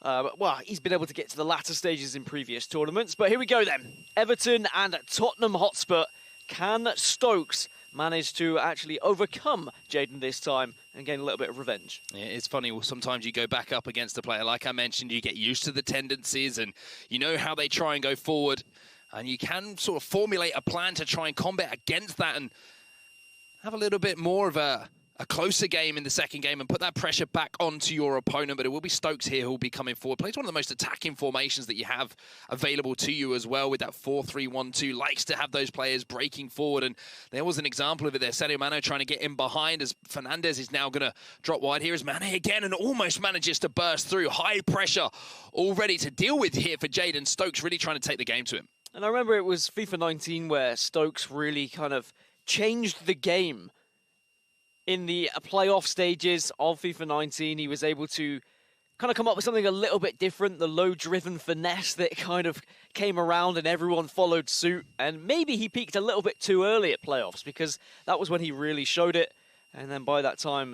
Well, he's been able to get to the latter stages in previous tournaments. But here we go then. Everton and Tottenham Hotspur. Can Stokes manage to actually overcome Jaden this time and gain a little bit of revenge? Yeah, it's funny, sometimes you go back up against a player, like I mentioned, you get used to the tendencies and you know how they try and go forward. And you can sort of formulate a plan to try and combat against that and have a little bit more of a closer game in the second game and put that pressure back onto your opponent. But it will be Stokes here who will be coming forward. Plays one of the most attacking formations that you have available to you as well with that 4-3-1-2. Likes to have those players breaking forward. And there was an example of it there. Sadio Mane trying to get in behind as Fernandes is now going to drop wide. Here is Mane again and almost manages to burst through. High pressure all ready to deal with here for Jaden. Stokes really trying to take the game to him. And I remember it was FIFA 19 where Stokes really kind of changed the game. In the playoff stages of FIFA 19, he was able to kind of come up with something a little bit different, the low-driven finesse that kind of came around and everyone followed suit. And maybe he peaked a little bit too early at playoffs because that was when he really showed it. And then by the time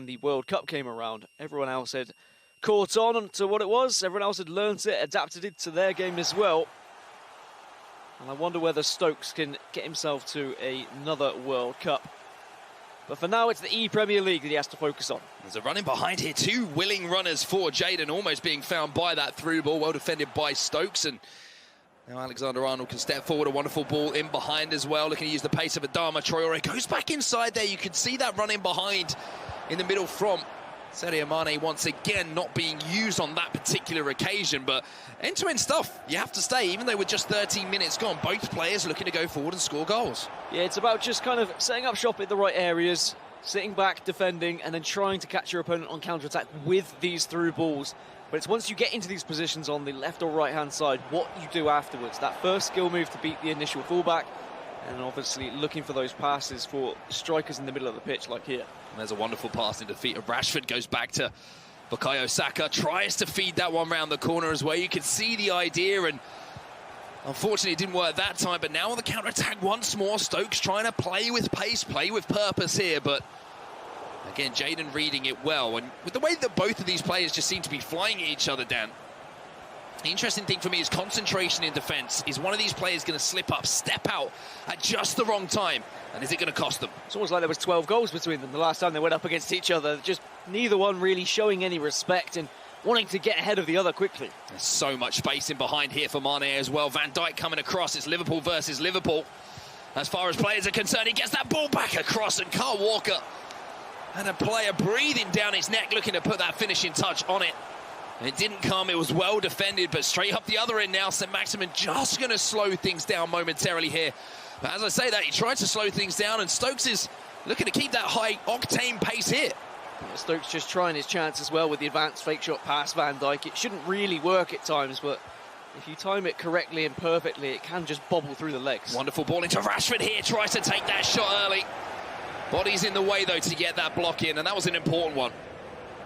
the World Cup came around, everyone else had caught on to what it was. Everyone else had learnt it, adapted it to their game as well. And I wonder whether Stokes can get himself to another World Cup. But for now, it's the ePremier League that he has to focus on. There's a running behind here. Two willing runners for Jaden, almost being found by that through ball. Well defended by Stokes. And now Alexander-Arnold can step forward. A wonderful ball in behind as well. Looking to use the pace of Adama Traore. Goes back inside there. You can see that running behind in the middle from Sadio Mane once again not being used on that particular occasion. But end-to-end stuff, you have to stay. Even though we're just 13 minutes gone, both players looking to go forward and score goals. Yeah, it's about just kind of setting up shop in the right areas, sitting back, defending, and then trying to catch your opponent on counter-attack with these through balls. But it's once you get into these positions on the left or right-hand side, what you do afterwards. That first skill move to beat the initial fullback, and obviously looking for those passes for strikers in the middle of the pitch, like here. And there's a wonderful pass in defeat of Rashford. Goes back to Bukayo Saka. Tries to feed that one round the corner as well. You can see the idea, and unfortunately it didn't work that time. But now on the counter-attack once more. Stokes trying to play with pace, play with purpose here. But again, Jaden reading it well. And with the way that both of these players just seem to be flying at each other, Dan, the interesting thing for me is concentration in defence. Is one of these players going to slip up, step out at just the wrong time? And is it going to cost them? It's almost like there was 12 goals between them the last time they went up against each other. Just neither one really showing any respect and wanting to get ahead of the other quickly. There's so much space in behind here for Mane as well. Van Dijk coming across. It's Liverpool versus Liverpool. As far as players are concerned, he gets that ball back across, and Kyle Walker had a player breathing down his neck looking to put that finishing touch on it. And it didn't come. It was well defended, but straight up the other end now. St. Maximin just going to slow things down momentarily here. But as I say that, he tried to slow things down, and Stokes is looking to keep that high-octane pace here. Yeah, Stokes just trying his chance as well with the advanced fake shot past Van Dijk. It shouldn't really work at times, but if you time it correctly and perfectly, it can just bobble through the legs. Wonderful ball into Rashford here. Tries to take that shot early. Body's in the way, though, to get that block in, and that was an important one.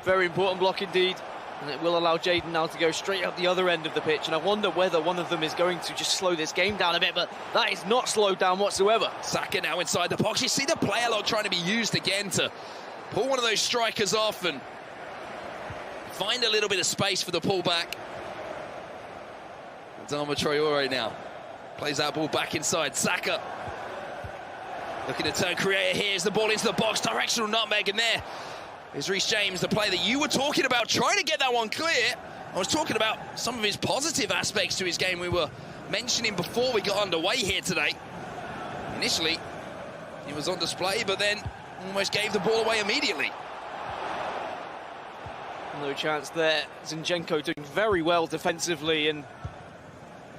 Very important block indeed. And it will allow Jaden now to go straight up the other end of the pitch. And I wonder whether one of them is going to just slow this game down a bit, but that is not slowed down whatsoever. Saka now inside the box. You see the player log trying to be used again to pull one of those strikers off and find a little bit of space for the pullback. Adama Traore now plays that ball back inside. Saka looking to turn creator. Here's the ball into the box. Directional nutmeg, and there is Reece James, the player that you were talking about, trying to get that one clear. I was talking about some of his positive aspects to his game we were mentioning before we got underway here today. Initially, he was on display, but then almost gave the ball away immediately. No chance there. Zinchenko doing very well defensively, and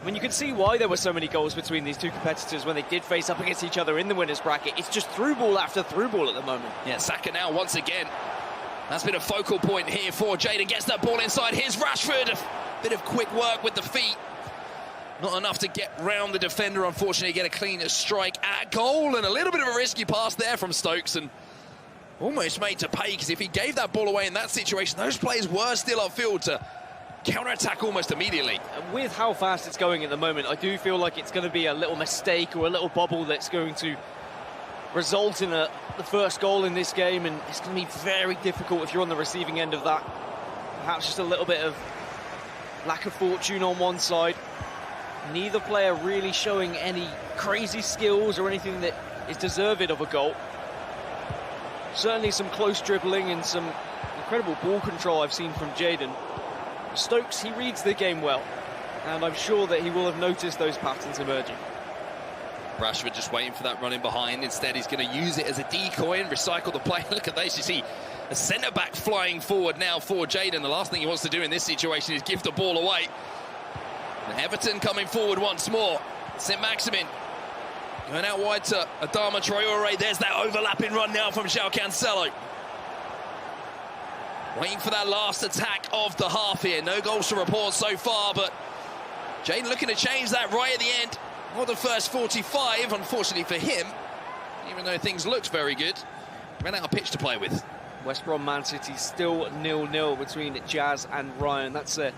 I mean, you can see why there were so many goals between these two competitors when they did face up against each other in the winners' bracket. It's just through ball after through ball at the moment. Yeah, Saka now once again. That's been a focal point here for Jadon. Gets that ball inside. Here's Rashford. A bit of quick work with the feet. Not enough to get round the defender, unfortunately, get a clean strike at goal. And a little bit of a risky pass there from Stokes. And almost made to pay, because if he gave that ball away in that situation, those players were still upfield to counter-attack almost immediately. And with how fast it's going at the moment, I do feel like it's going to be a little mistake or a little bobble that's going to result in the first goal in this game, and it's going to be very difficult if you're on the receiving end of that. Perhaps just a little bit of lack of fortune on one side. Neither player really showing any crazy skills or anything that is deserving of a goal. Certainly some close dribbling and some incredible ball control I've seen from Jadon. Stokes, he reads the game well, and I'm sure that he will have noticed those patterns emerging. Rashford just waiting for that running behind. Instead, he's going to use it as a decoy and recycle the play. Look at this. You see a centre-back flying forward now for Jadon. The last thing he wants to do in this situation is give the ball away. And Everton coming forward once more. Saint-Maximin going out wide to Adama Traore. There's that overlapping run now from João Cancelo. Waiting for that last attack of the half here. No goals to report so far, but Jadon looking to change that right at the end. Not the first 45, unfortunately for him, even though things looked very good. Ran out of pitch to play with. West Brom Man City still 0-0 between Jazz and Ryan. That's a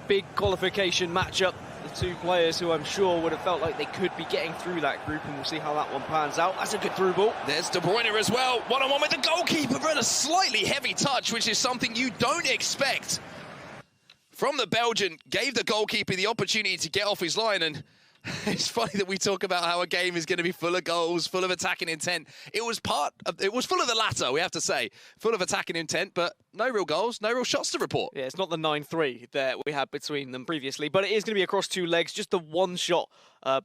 big qualification matchup. The two players who I'm sure would have felt like they could be getting through that group, and we'll see how that one pans out. That's a good through ball. There's De Bruyne as well. One-on-one with the goalkeeper, but a slightly heavy touch, which is something you don't expect from the Belgian. Gave the goalkeeper the opportunity to get off his line, and it's funny that we talk about how a game is going to be full of goals, full of attacking intent. It was full of the latter, we have to say. Full of attacking intent, but no real goals, no real shots to report. Yeah, it's not the 9-3 that we had between them previously, but it is going to be across two legs, just the one shot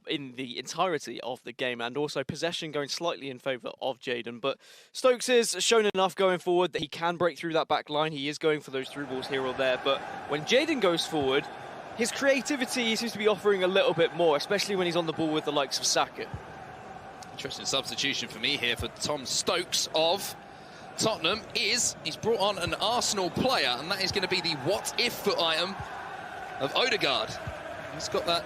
in the entirety of the game, and also possession going slightly in favour of Jadon. But Stokes has shown enough going forward that he can break through that back line. He is going for those through balls here or there, but when Jadon goes forward, his creativity seems to be offering a little bit more, especially when he's on the ball with the likes of Saka. Interesting substitution for me here for Tom Stokes of Tottenham he's brought on an Arsenal player, and that is going to be the what-if foot item of Odegaard. He's got that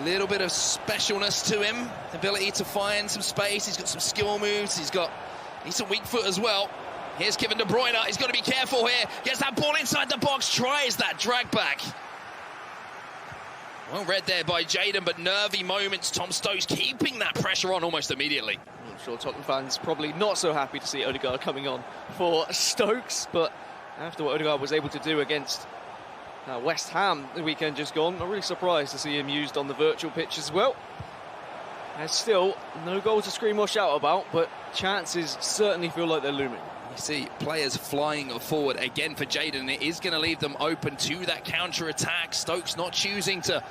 little bit of specialness to him, the ability to find some space. He's got some skill moves. He's some weak foot as well. Here's Kevin De Bruyne. He's got to be careful here. Gets that ball inside the box, tries that drag back. Well read there by Jadon, but nervy moments. Tom Stokes keeping that pressure on almost immediately. I'm sure Tottenham fans probably not so happy to see Odegaard coming on for Stokes, but after what Odegaard was able to do against West Ham the weekend just gone, I'm really surprised to see him used on the virtual pitch as well. There's still no goal to scream or shout about, but chances certainly feel like they're looming. You see players flying forward again for Jadon. It is going to leave them open to that counter-attack. Stokes not choosing to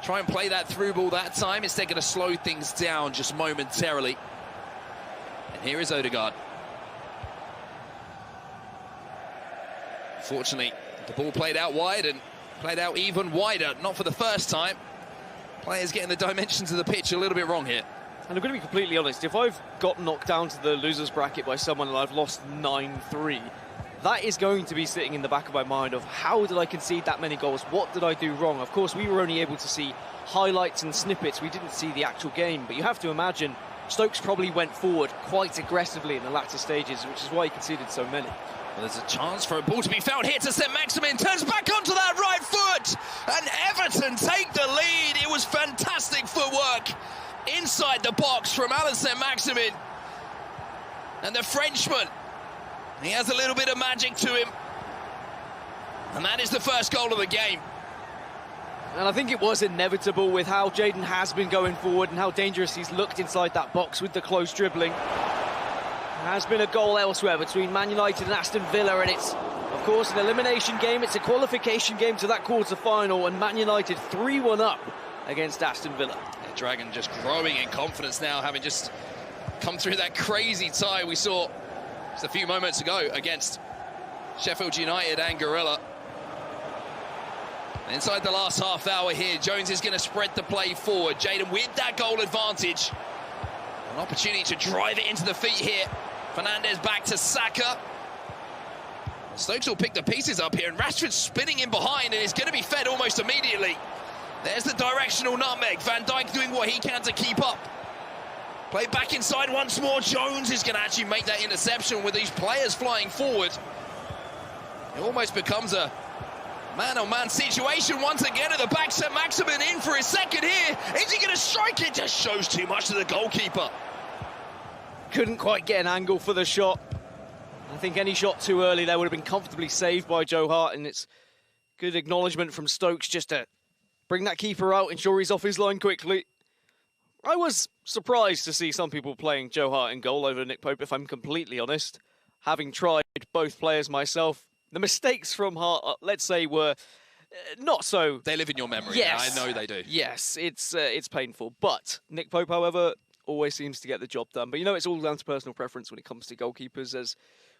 try and play that through ball that time. Instead going to slow things down just momentarily. And here is Odegaard. Fortunately, the ball played out wide and played out even wider. Not for the first time. Players getting the dimensions of the pitch a little bit wrong here. And I'm going to be completely honest, if I've got knocked down to the losers bracket by someone and I've lost 9-3, that is going to be sitting in the back of my mind of how did I concede that many goals? What did I do wrong? Of course, we were only able to see highlights and snippets. We didn't see the actual game, but you have to imagine Stokes probably went forward quite aggressively in the latter stages, which is why he conceded so many. Well, there's a chance for a ball to be found here to Saint-Maximin. Turns back onto that right foot. And Everton take the lead. It was fantastic footwork inside the box from Alan Saint-Maximin. And the Frenchman, he has a little bit of magic to him. And that is the first goal of the game. And I think it was inevitable with how Jadon has been going forward and how dangerous he's looked inside that box with the close dribbling. There has been a goal elsewhere between Man United and Aston Villa, and it's, of course, an elimination game. It's a qualification game to that quarter-final, and Man United 3-1 up against Aston Villa. The Dragon just growing in confidence now, having just come through that crazy tie we saw just a few moments ago against Sheffield United and Gorilla. Inside the last half hour here, Jones is going to spread the play forward. Jaden with that goal advantage. An opportunity to drive it into the feet here. Fernandez back to Saka. Stokes will pick the pieces up here, and Rashford's spinning in behind and is going to be fed almost immediately. There's the directional nutmeg. Van Dijk doing what he can to keep up. Play back inside once more. Jones is going to actually make that interception with these players flying forward. It almost becomes a man-on-man situation once again at the back. St. Maximin in for his second here. Is he going to strike it? Just shows too much to the goalkeeper. Couldn't quite get an angle for the shot. I think any shot too early there would have been comfortably saved by Joe Hart, and it's good acknowledgement from Stokes just to bring that keeper out, ensure he's off his line quickly. I was surprised to see some people playing Joe Hart in goal over Nick Pope, if I'm completely honest. Having tried both players myself, the mistakes from Hart, let's say, were not so... They live in your memory. Yes. I know they do. Yes, it's painful. But Nick Pope, however, always seems to get the job done. But you know, it's all down to personal preference when it comes to goalkeepers, as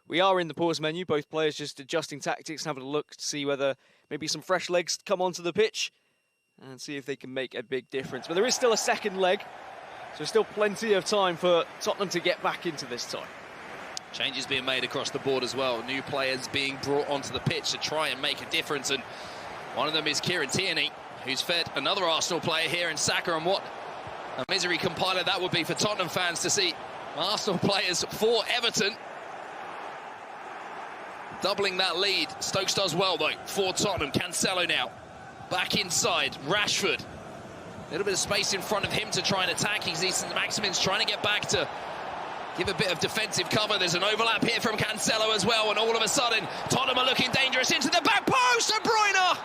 we are in the pause menu, both players just adjusting tactics and having a look to see whether maybe some fresh legs come onto the pitch and see if they can make a big difference. But there is still a second leg, so still plenty of time for Tottenham to get back into this tie. Changes being made across the board as well. New players being brought onto the pitch to try and make a difference. And one of them is Kieran Tierney, who's fed another Arsenal player here in Saka. And what a misery compiler that would be for Tottenham fans to see Arsenal players for Everton doubling that lead. Stokes does well, though, for Tottenham. Cancelo now back inside. Rashford. A little bit of space in front of him to try and attack. He's Maximin's trying to get back to give a bit of defensive cover. There's an overlap here from Cancelo as well, and all of a sudden, Tottenham are looking dangerous into the back post. De Bruyne!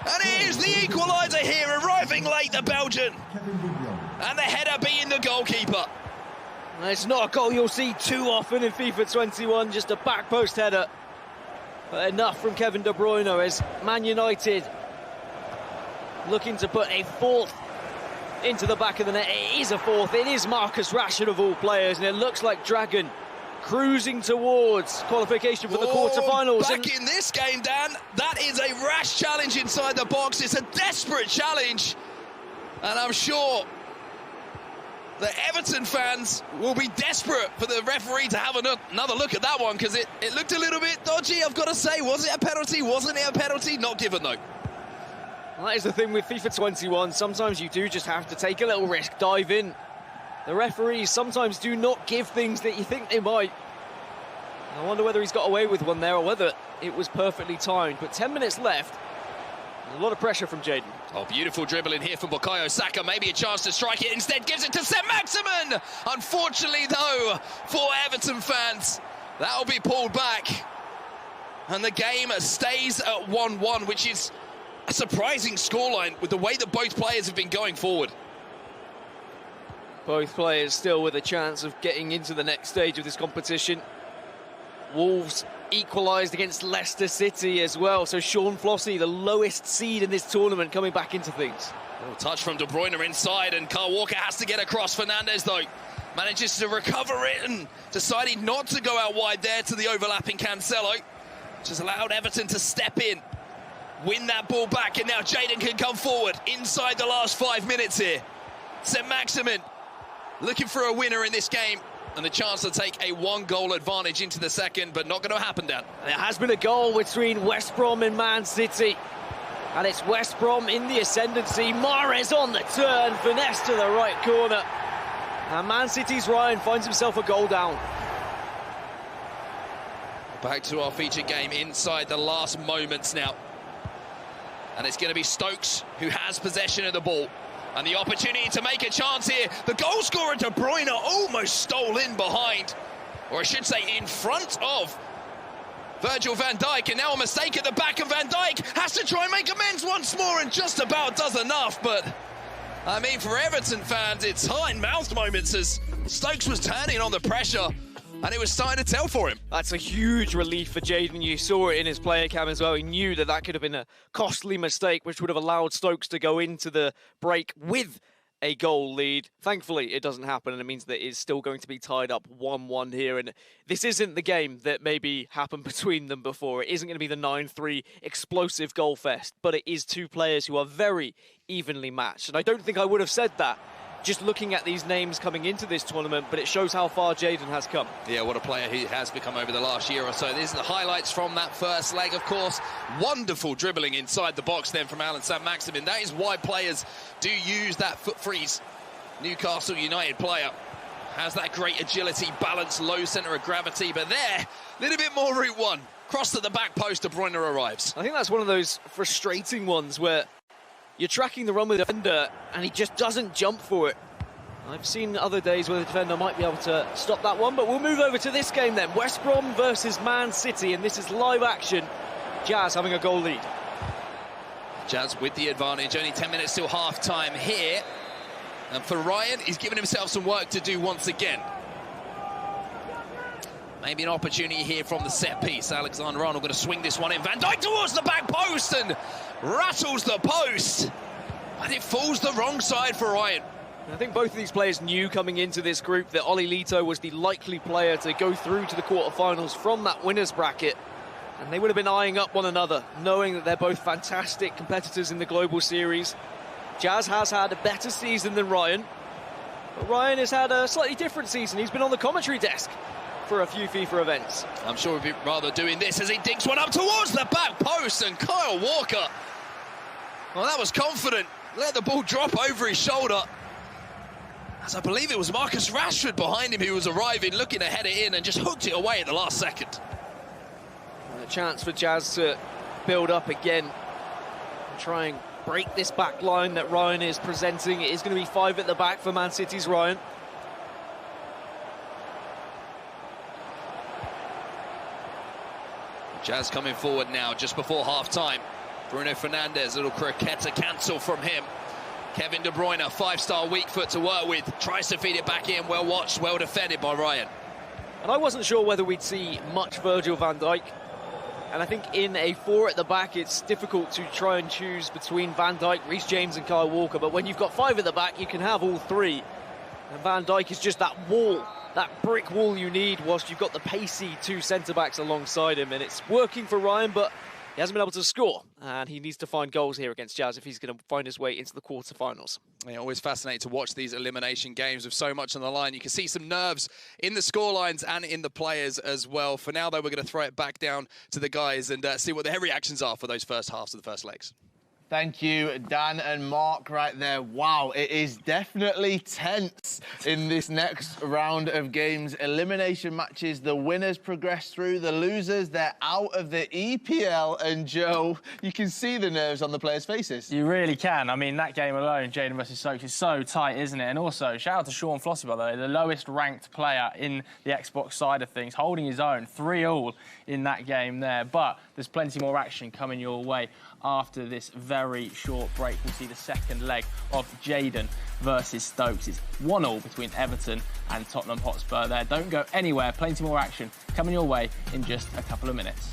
And it is the equaliser here, arriving late, the Belgian. And the header being the goalkeeper. It's not a goal you'll see too often in FIFA 21, just a back post header. But enough from Kevin De Bruyne as Man United looking to put a fourth into the back of the net. It is a fourth. It is Marcus Rashford of all players, and it looks like Dragon cruising towards qualification for the quarterfinals. Back in this game, Dan, that is a rash challenge inside the box. It's a desperate challenge, and I'm sure the Everton fans will be desperate for the referee to have another look at that one, because it looked a little bit dodgy, I've got to say. Was it a penalty? Wasn't it a penalty? Not given, though. Well, that is the thing with FIFA 21. Sometimes you do just have to take a little risk, dive in. The referees sometimes do not give things that you think they might. I wonder whether he's got away with one there or whether it was perfectly timed. But 10 minutes left. There's a lot of pressure from Jaden. Oh, beautiful dribble in here from Bukayo Saka. Maybe a chance to strike it. Instead gives it to St. Maximin. Unfortunately, though, for Everton fans, that'll be pulled back. And the game stays at 1-1, which is a surprising scoreline with the way that both players have been going forward. Both players still with a chance of getting into the next stage of this competition. Wolves equalised against Leicester City as well. So Sean Flossy, the lowest seed in this tournament, coming back into things. Oh, touch from De Bruyne inside, and Kyle Walker has to get across. Fernandez, though, manages to recover it and decided not to go out wide there to the overlapping Cancelo, which has allowed Everton to step in, win that ball back, and now Jaden can come forward inside the last 5 minutes here. St. Maximin looking for a winner in this game, and a chance to take a one-goal advantage into the second, but not going to happen, Dan. There has been a goal between West Brom and Man City, and it's West Brom in the ascendancy. Mahrez on the turn, finesse to the right corner, and Man City's Ryan finds himself a goal down. Back to our feature game inside the last moments now. And it's going to be Stokes who has possession of the ball. And the opportunity to make a chance here. The goal scorer, De Bruyne, almost stole in behind. Or I should say in front of Virgil van Dijk. And now a mistake at the back, and Van Dijk has to try and make amends once more, and just about does enough. But, I mean, for Everton fans, it's heart-and-mouth moments as Stokes was turning on the pressure. And it was starting to tell for him. That's a huge relief for Jaden. You saw it in his player cam as well. He knew that that could have been a costly mistake, which would have allowed Stokes to go into the break with a goal lead. Thankfully, it doesn't happen, and it means that it's still going to be tied up 1-1 here. And this isn't the game that maybe happened between them before. It isn't going to be the 9-3 explosive goal fest, but it is two players who are very evenly matched. And I don't think I would have said that just looking at these names coming into this tournament, but it shows how far Jayden has come. Yeah, what a player he has become over the last year or so. These are the highlights from that first leg, of course. Wonderful dribbling inside the box then from Alan Saint-Maximin. That is why players do use that foot freeze. Newcastle United player has that great agility, balance, low centre of gravity, but there, a little bit more route one. Cross to the back post, De Bruyne arrives. I think that's one of those frustrating ones where you're tracking the run with the defender and he just doesn't jump for it. I've seen other days where the defender might be able to stop that one, but we'll move over to this game then. West Brom versus Man City, and this is live action. Jazz having a goal lead. Jazz with the advantage, only 10 minutes till half-time here. And for Ryan, he's given himself some work to do once again. Maybe an opportunity here from the set piece. Alexander-Arnold going to swing this one in. Van Dijk towards the back post and rattles the post. And it falls the wrong side for Ryan. I think both of these players knew coming into this group that Oli Lito was the likely player to go through to the quarterfinals from that winners bracket. And they would have been eyeing up one another, knowing that they're both fantastic competitors in the global series. Jazz has had a better season than Ryan, but Ryan has had a slightly different season. He's been on the commentary desk for a few FIFA events. I'm sure he'd be rather doing this as he digs one up towards the back post, and Kyle Walker, well, that was confident. Let the ball drop over his shoulder. As I believe it was Marcus Rashford behind him who was arriving, looking to head it in, and just hooked it away at the last second. A chance for Jazz to build up again and try and break this back line that Ryan is presenting. It is going to be 5 at the back for Man City's Ryan. Jazz coming forward now, just before half-time. Bruno Fernandes, a little croqueta cancel from him. Kevin De Bruyne, 5-star weak foot to work with. Tries to feed it back in, well watched, well defended by Ryan. And I wasn't sure whether we'd see much Virgil van Dijk. And I think in a 4 at the back, it's difficult to try and choose between Van Dijk, Reece James and Kyle Walker. But when you've got 5 at the back, you can have all 3. And Van Dijk is just that wall, that brick wall you need whilst you've got the pacey 2 centre-backs alongside him. And it's working for Ryan, but he hasn't been able to score. And he needs to find goals here against Jazz if he's going to find his way into the quarterfinals. Yeah, always fascinating to watch these elimination games with so much on the line. You can see some nerves in the scorelines and in the players as well. For now, though, we're going to throw it back down to the guys and see what their reactions are for those first halves of the first legs. Thank you, Dan and Mark, right there. Wow, it is definitely tense in this next round of games. Elimination matches, the winners progress through, the losers, they're out of the EPL. And Joe, you can see the nerves on the players' faces. You really can. I mean, that game alone, Jayden versus Stokes, is so tight, isn't it? And also, shout out to Sean Flossie, by the way, the lowest ranked player in the Xbox side of things, holding his own, 3-all in that game there. But there's plenty more action coming your way after this very short break. We'll see the second leg of Jayden versus Stokes. It's 1-1 between Everton and Tottenham Hotspur there. Don't go anywhere. Plenty more action coming your way in just a couple of minutes.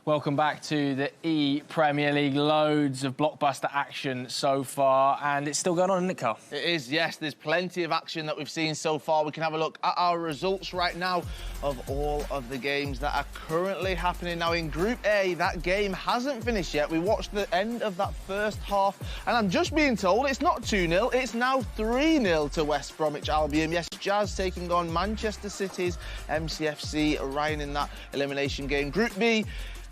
Welcome back to the ePremier League. Loads of blockbuster action so far, and it's still going on, isn't it, Carl? It is, yes. There's plenty of action that we've seen so far. We can have a look at our results right now of all of the games that are currently happening. Now, in Group A, that game hasn't finished yet. We watched the end of that first half, and I'm just being told it's not 2-0, it's now 3-0 to West Bromwich Albion. Yes, Jazz taking on Manchester City's MCFC, Ryan in that elimination game. Group B,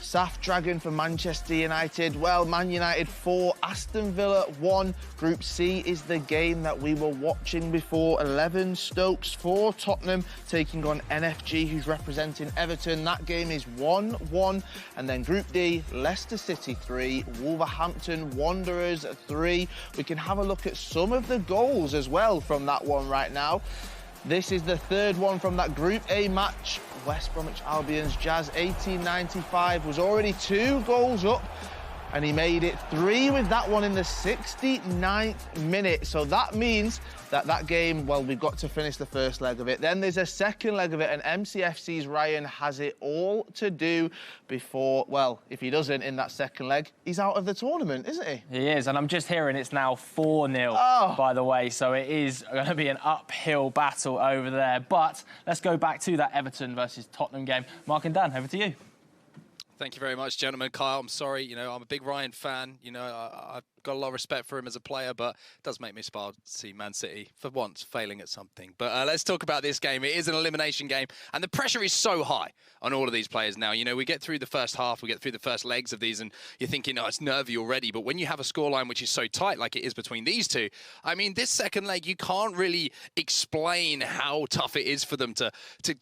South Dragon for Manchester United. Well, Man United 4, Aston Villa 1. Group C is the game that we were watching before. 11 Stokes for Tottenham taking on NFG, who's representing Everton. That game is 1-1. And then Group D, Leicester City 3, Wolverhampton Wanderers 3. We can have a look at some of the goals as well from that one right now. This is the third one from that Group A match. West Bromwich Albion's Jazz 1895 was already 2 goals up, and he made it 3 with that one in the 69th minute. So that means that that game, well, we've got to finish the first leg of it. Then there's a second leg of it, and MCFC's Ryan has it all to do before, well, if he doesn't in that second leg, he's out of the tournament, isn't he? He is, and I'm just hearing it's now 4-0, by the way, so it is going to be an uphill battle over there. But let's go back to that Everton versus Tottenham game. Mark and Dan, over to you. Thank you very much, gentlemen. Kyle, I'm sorry, you know, I'm a big Ryan fan. You know, I've got a lot of respect for him as a player, but it does make me smile to see Man City, for once, failing at something. But let's talk about this game. It is an elimination game, and the pressure is so high on all of these players now. You know, we get through the first half, we get through the first legs of these, and you're thinking, oh, it's nervy already. But when you have a scoreline which is so tight, like it is between these two, I mean, this second leg, you can't really explain how tough it is for them to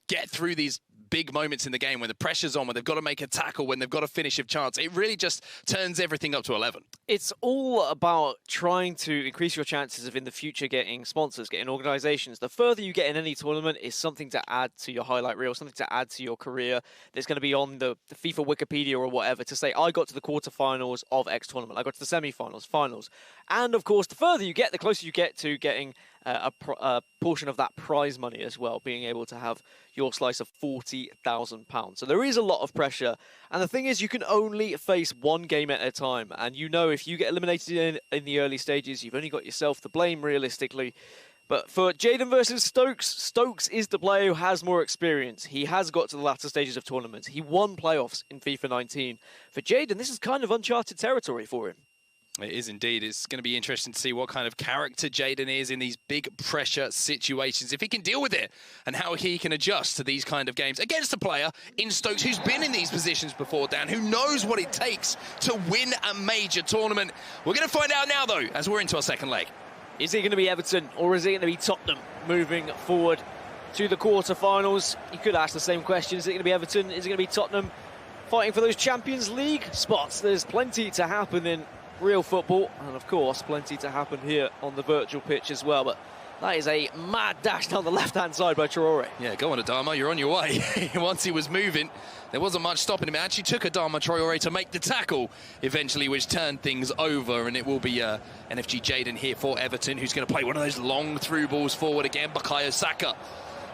get through these big moments in the game when the pressure's on, when they've got to make a tackle, when they've got to finish a chance. It really just turns everything up to 11. It's all about trying to increase your chances of in the future getting sponsors, getting organisations. The further you get in any tournament is something to add to your highlight reel, something to add to your career. There's going to be on the FIFA Wikipedia or whatever to say, I got to the quarterfinals of X tournament, I got to the semi-finals, finals. And of course, the further you get, the closer you get to getting a portion of that prize money as well, being able to have your slice of £40,000. So there is a lot of pressure. And the thing is, you can only face one game at a time. And you know, if you get eliminated in the early stages, you've only got yourself to blame realistically. But for Jaden versus Stokes, Stokes is the player who has more experience. He has got to the latter stages of tournaments. He won playoffs in FIFA 19. For Jaden, this is kind of uncharted territory for him. It is indeed. It's going to be interesting to see what kind of character Jaden is in these big pressure situations, if he can deal with it, and how he can adjust to these kind of games against a player in Stokes who's been in these positions before, Dan, who knows what it takes to win a major tournament. We're going to find out now, though, as we're into our second leg. Is it going to be Everton or is it going to be Tottenham moving forward to the quarterfinals? You could ask the same question. Is it going to be Everton? Is it going to be Tottenham fighting for those Champions League spots? There's plenty to happen in real football, and of course plenty to happen here on the virtual pitch as well. But that is a mad dash down the left-hand side by Traore. Yeah, go on, Adama, you're on your way. Once he was moving, there wasn't much stopping him. It actually took Adama Traore to make the tackle eventually, which turned things over, and it will be NFG Jaden here for Everton, who's going to play one of those long through balls forward again. Bukayo Saka,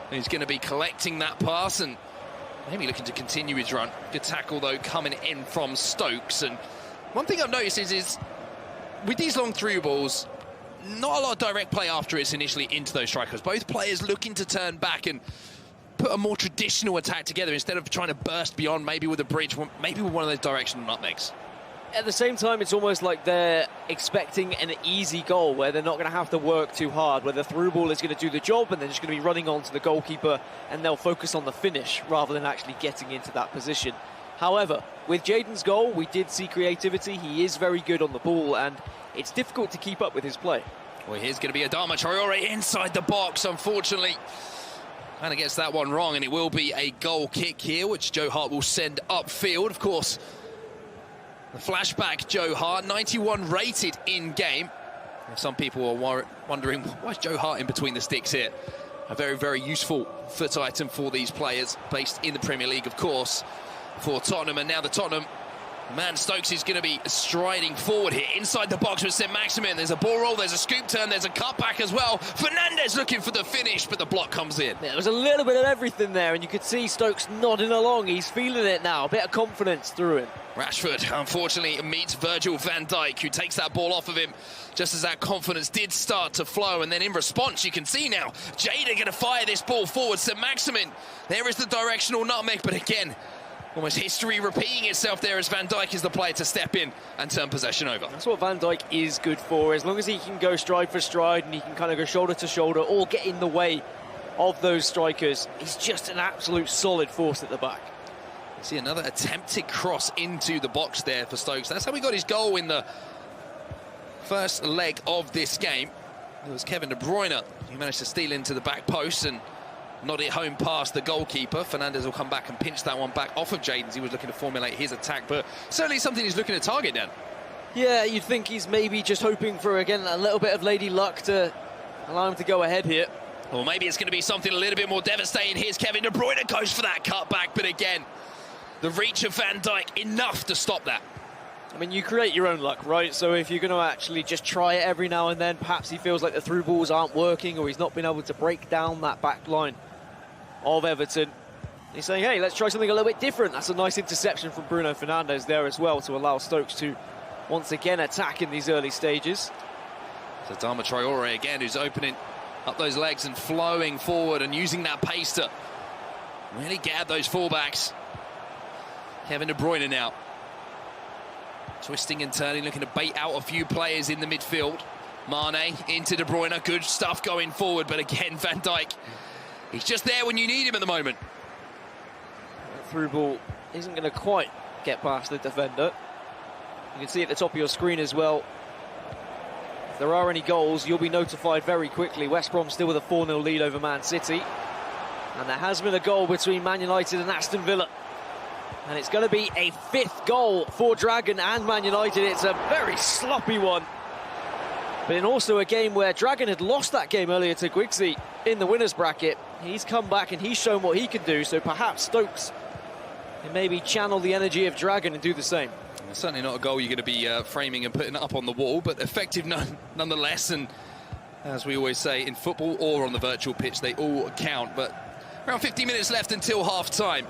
who's going to be collecting that pass and maybe looking to continue his run. Good tackle, though, coming in from Stokes. And one thing I've noticed is with these long through balls, not a lot of direct play after it's initially into those strikers. Both players looking to turn back and put a more traditional attack together instead of trying to burst beyond, maybe with a bridge, maybe with one of those directional nutmegs. At the same time, it's almost like they're expecting an easy goal where they're not going to have to work too hard, where the through ball is going to do the job and they're just going to be running on to the goalkeeper and they'll focus on the finish rather than actually getting into that position. However, with Jaden's goal, we did see creativity. He is very good on the ball, and it's difficult to keep up with his play. Well, here's going to be Adama Traore inside the box, unfortunately. Kind of gets that one wrong, and it will be a goal kick here, which Joe Hart will send upfield. Of course, the flashback Joe Hart, 91 rated in-game. Some people are wondering, why is Joe Hart in between the sticks here? A very, very useful foot item for these players, based in the Premier League, of course, for Tottenham. And now the Tottenham Man, Stokes is going to be striding forward here inside the box with St. Maximin. There's a ball roll, there's a scoop turn, there's a cutback as well. Fernandez looking for the finish, but the block comes in. There was a little bit of everything there, and you could see Stokes nodding along. He's feeling it now, a bit of confidence through him. Rashford, unfortunately, meets Virgil van Dijk, who takes that ball off of him just as that confidence did start to flow. And then in response, you can see now, Jada going to fire this ball forward. St. Maximin, there is the directional nutmeg, but again, almost history repeating itself there as Van Dijk is the player to step in and turn possession over. That's what Van Dijk is good for. As long as he can go stride for stride and he can kind of go shoulder to shoulder or get in the way of those strikers, he's just an absolute solid force at the back. See another attempted cross into the box there for Stokes. That's how he got his goal in the first leg of this game. It was Kevin De Bruyne who managed to steal into the back post and nod it home past the goalkeeper. Fernandez will come back and pinch that one back off of Jadon's. He was looking to formulate his attack, but certainly something he's looking to target, Dan. Yeah, you'd think he's maybe just hoping for, again, a little bit of lady luck to allow him to go ahead here. Or maybe it's going to be something a little bit more devastating. Here's Kevin De Bruyne, goes for that cutback, but again, the reach of Van Dijk, enough to stop that. I mean, you create your own luck, right? So if you're going to actually just try it every now and then, perhaps he feels like the through balls aren't working or he's not been able to break down that back line of Everton. He's saying, hey, let's try something a little bit different. That's a nice interception from Bruno Fernandes there as well to allow Stokes to once again attack in these early stages. So Adama Traore again, who's opening up those legs and flowing forward and using that pace to really get at those fullbacks. Kevin De Bruyne now twisting and turning, looking to bait out a few players in the midfield. Mane into De Bruyne, good stuff going forward, but again, Van Dijk, he's just there when you need him at the moment. That through ball isn't going to quite get past the defender. You can see at the top of your screen as well, if there are any goals, you'll be notified very quickly. West Brom still with a 4-0 lead over Man City. And there has been a goal between Man United and Aston Villa. And it's going to be a 5th goal for Dragon and Man United. It's a very sloppy one. But in also a game where Dragon had lost that game earlier to Gwigsy in the winners bracket. He's come back and he's shown what he can do. So perhaps Stokes can maybe channel the energy of Dragon and do the same. Certainly not a goal you're going to be framing and putting up on the wall, but effective nonetheless. And as we always say, in football or on the virtual pitch, they all count. But around 50 minutes left until half-time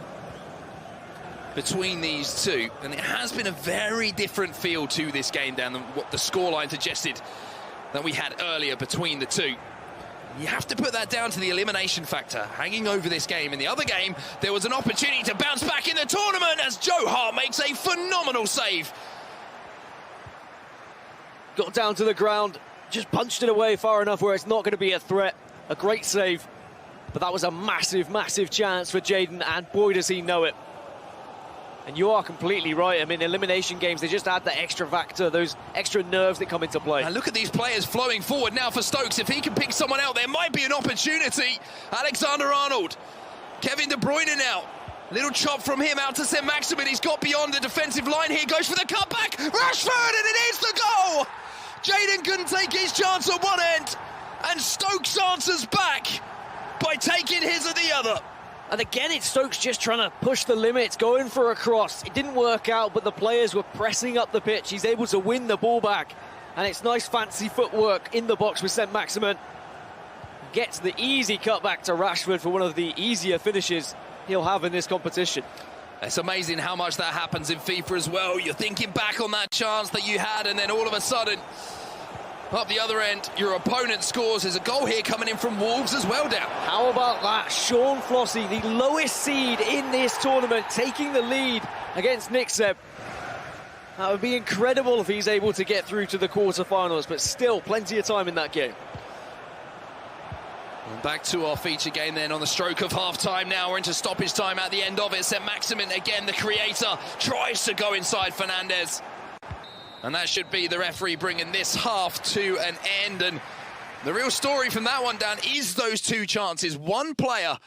between these two. And it has been a very different feel to this game, Dan, than what the scoreline suggested that we had earlier between the two. You have to put that down to the elimination factor hanging over this game. In the other game, there was an opportunity to bounce back in the tournament as Joe Hart makes a phenomenal save. Got down to the ground, just punched it away far enough where it's not going to be a threat. A great save, but that was a massive, massive chance for Jadon, and boy does he know it. And you are completely right. I mean, elimination games, they just add that extra factor, those extra nerves that come into play. And look at these players flowing forward now for Stokes. If he can pick someone out, there might be an opportunity. Alexander-Arnold, Kevin De Bruyne now. Little chop from him out to St. Maximin. He's got beyond the defensive line here. Goes for the cutback. Rashford, and it is the goal. Jadon couldn't take his chance at one end. And Stokes answers back by taking his at the other. And again, it's Stokes just trying to push the limits, going for a cross. It didn't work out, but the players were pressing up the pitch. He's able to win the ball back. And it's nice, fancy footwork in the box with St. Maximin. Gets the easy cutback to Rashford for one of the easier finishes he'll have in this competition. It's amazing how much that happens in FIFA as well. You're thinking back on that chance that you had, and then all of a sudden, up the other end, your opponent scores. There's a goal here coming in from Wolves as well, Dan. How about that? Sean Flossy, the lowest seed in this tournament, taking the lead against Nixeb. That would be incredible if he's able to get through to the quarterfinals, but still plenty of time in that game. And back to our feature game then on the stroke of half-time now. We're into stoppage time at the end of it. St. Maximin, again, the creator, tries to go inside Fernandez. And that should be the referee bringing this half to an end. And the real story from that one, Dan, is those two chances. One player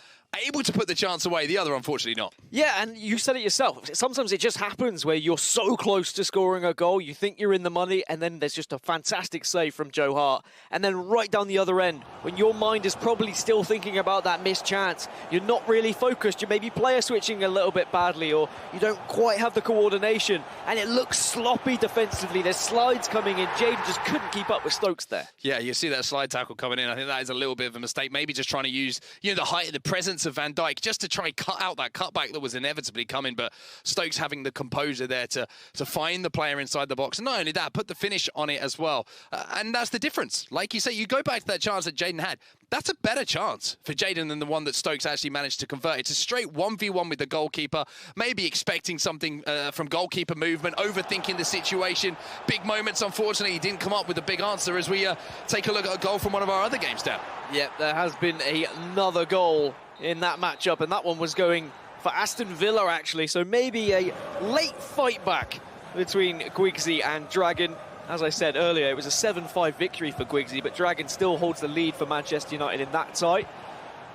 able to put the chance away. The other, unfortunately, not. Yeah, and you said it yourself. Sometimes it just happens where you're so close to scoring a goal, you think you're in the money, and then there's just a fantastic save from Joe Hart. And then right down the other end, when your mind is probably still thinking about that missed chance, you're not really focused. You maybe player switching a little bit badly, or you don't quite have the coordination, and it looks sloppy defensively. There's slides coming in. Jayden just couldn't keep up with Stokes there. Yeah, you see that slide tackle coming in. I think that is a little bit of a mistake. Maybe just trying to use, you know, the height, the presence of Van Dijk just to try and cut out that cutback that was inevitably coming. But Stokes having the composure there to find the player inside the box. And not only that, put the finish on it as well. And that's the difference. Like you say, you go back to that chance that Jayden had. That's a better chance for Jayden than the one that Stokes actually managed to convert. It's a straight 1v1 with the goalkeeper, maybe expecting something from goalkeeper movement, overthinking the situation. Big moments, unfortunately, he didn't come up with a big answer as we take a look at a goal from one of our other games down. Yep, there has been another goal in that matchup, and that one was going for Aston Villa, actually. So maybe a late fight back between Gwigsy and Dragon. As I said earlier, it was a 7-5 victory for Gwigsy, but Dragon still holds the lead for Manchester United in that tie.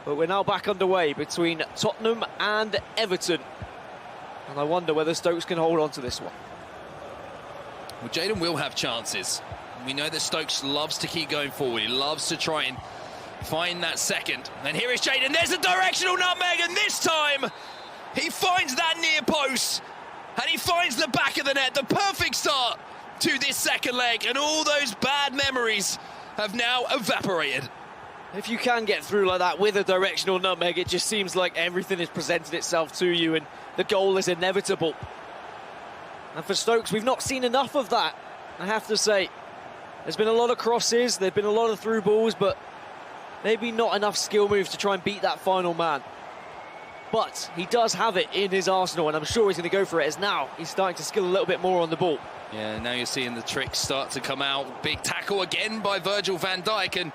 But we're now back underway between Tottenham and Everton. And I wonder whether Stokes can hold on to this one. Well, Jayden will have chances. We know that Stokes loves to keep going forward. He loves to try and find that second. And here is Jayden. There's a directional nutmeg, and this time he finds that near post. And he finds the back of the net. The perfect start to this second leg, and all those bad memories have now evaporated. If you can get through like that with a directional nutmeg, it just seems like everything has presented itself to you and the goal is inevitable. And for Stokes, we've not seen enough of that, I have to say. There's been a lot of crosses, there've been a lot of through balls, but maybe not enough skill moves to try and beat that final man. But he does have it in his arsenal, and I'm sure he's going to go for it, as now he's starting to skill a little bit more on the ball. Yeah, now you're seeing the tricks start to come out. Big tackle again by Virgil van Dijk, and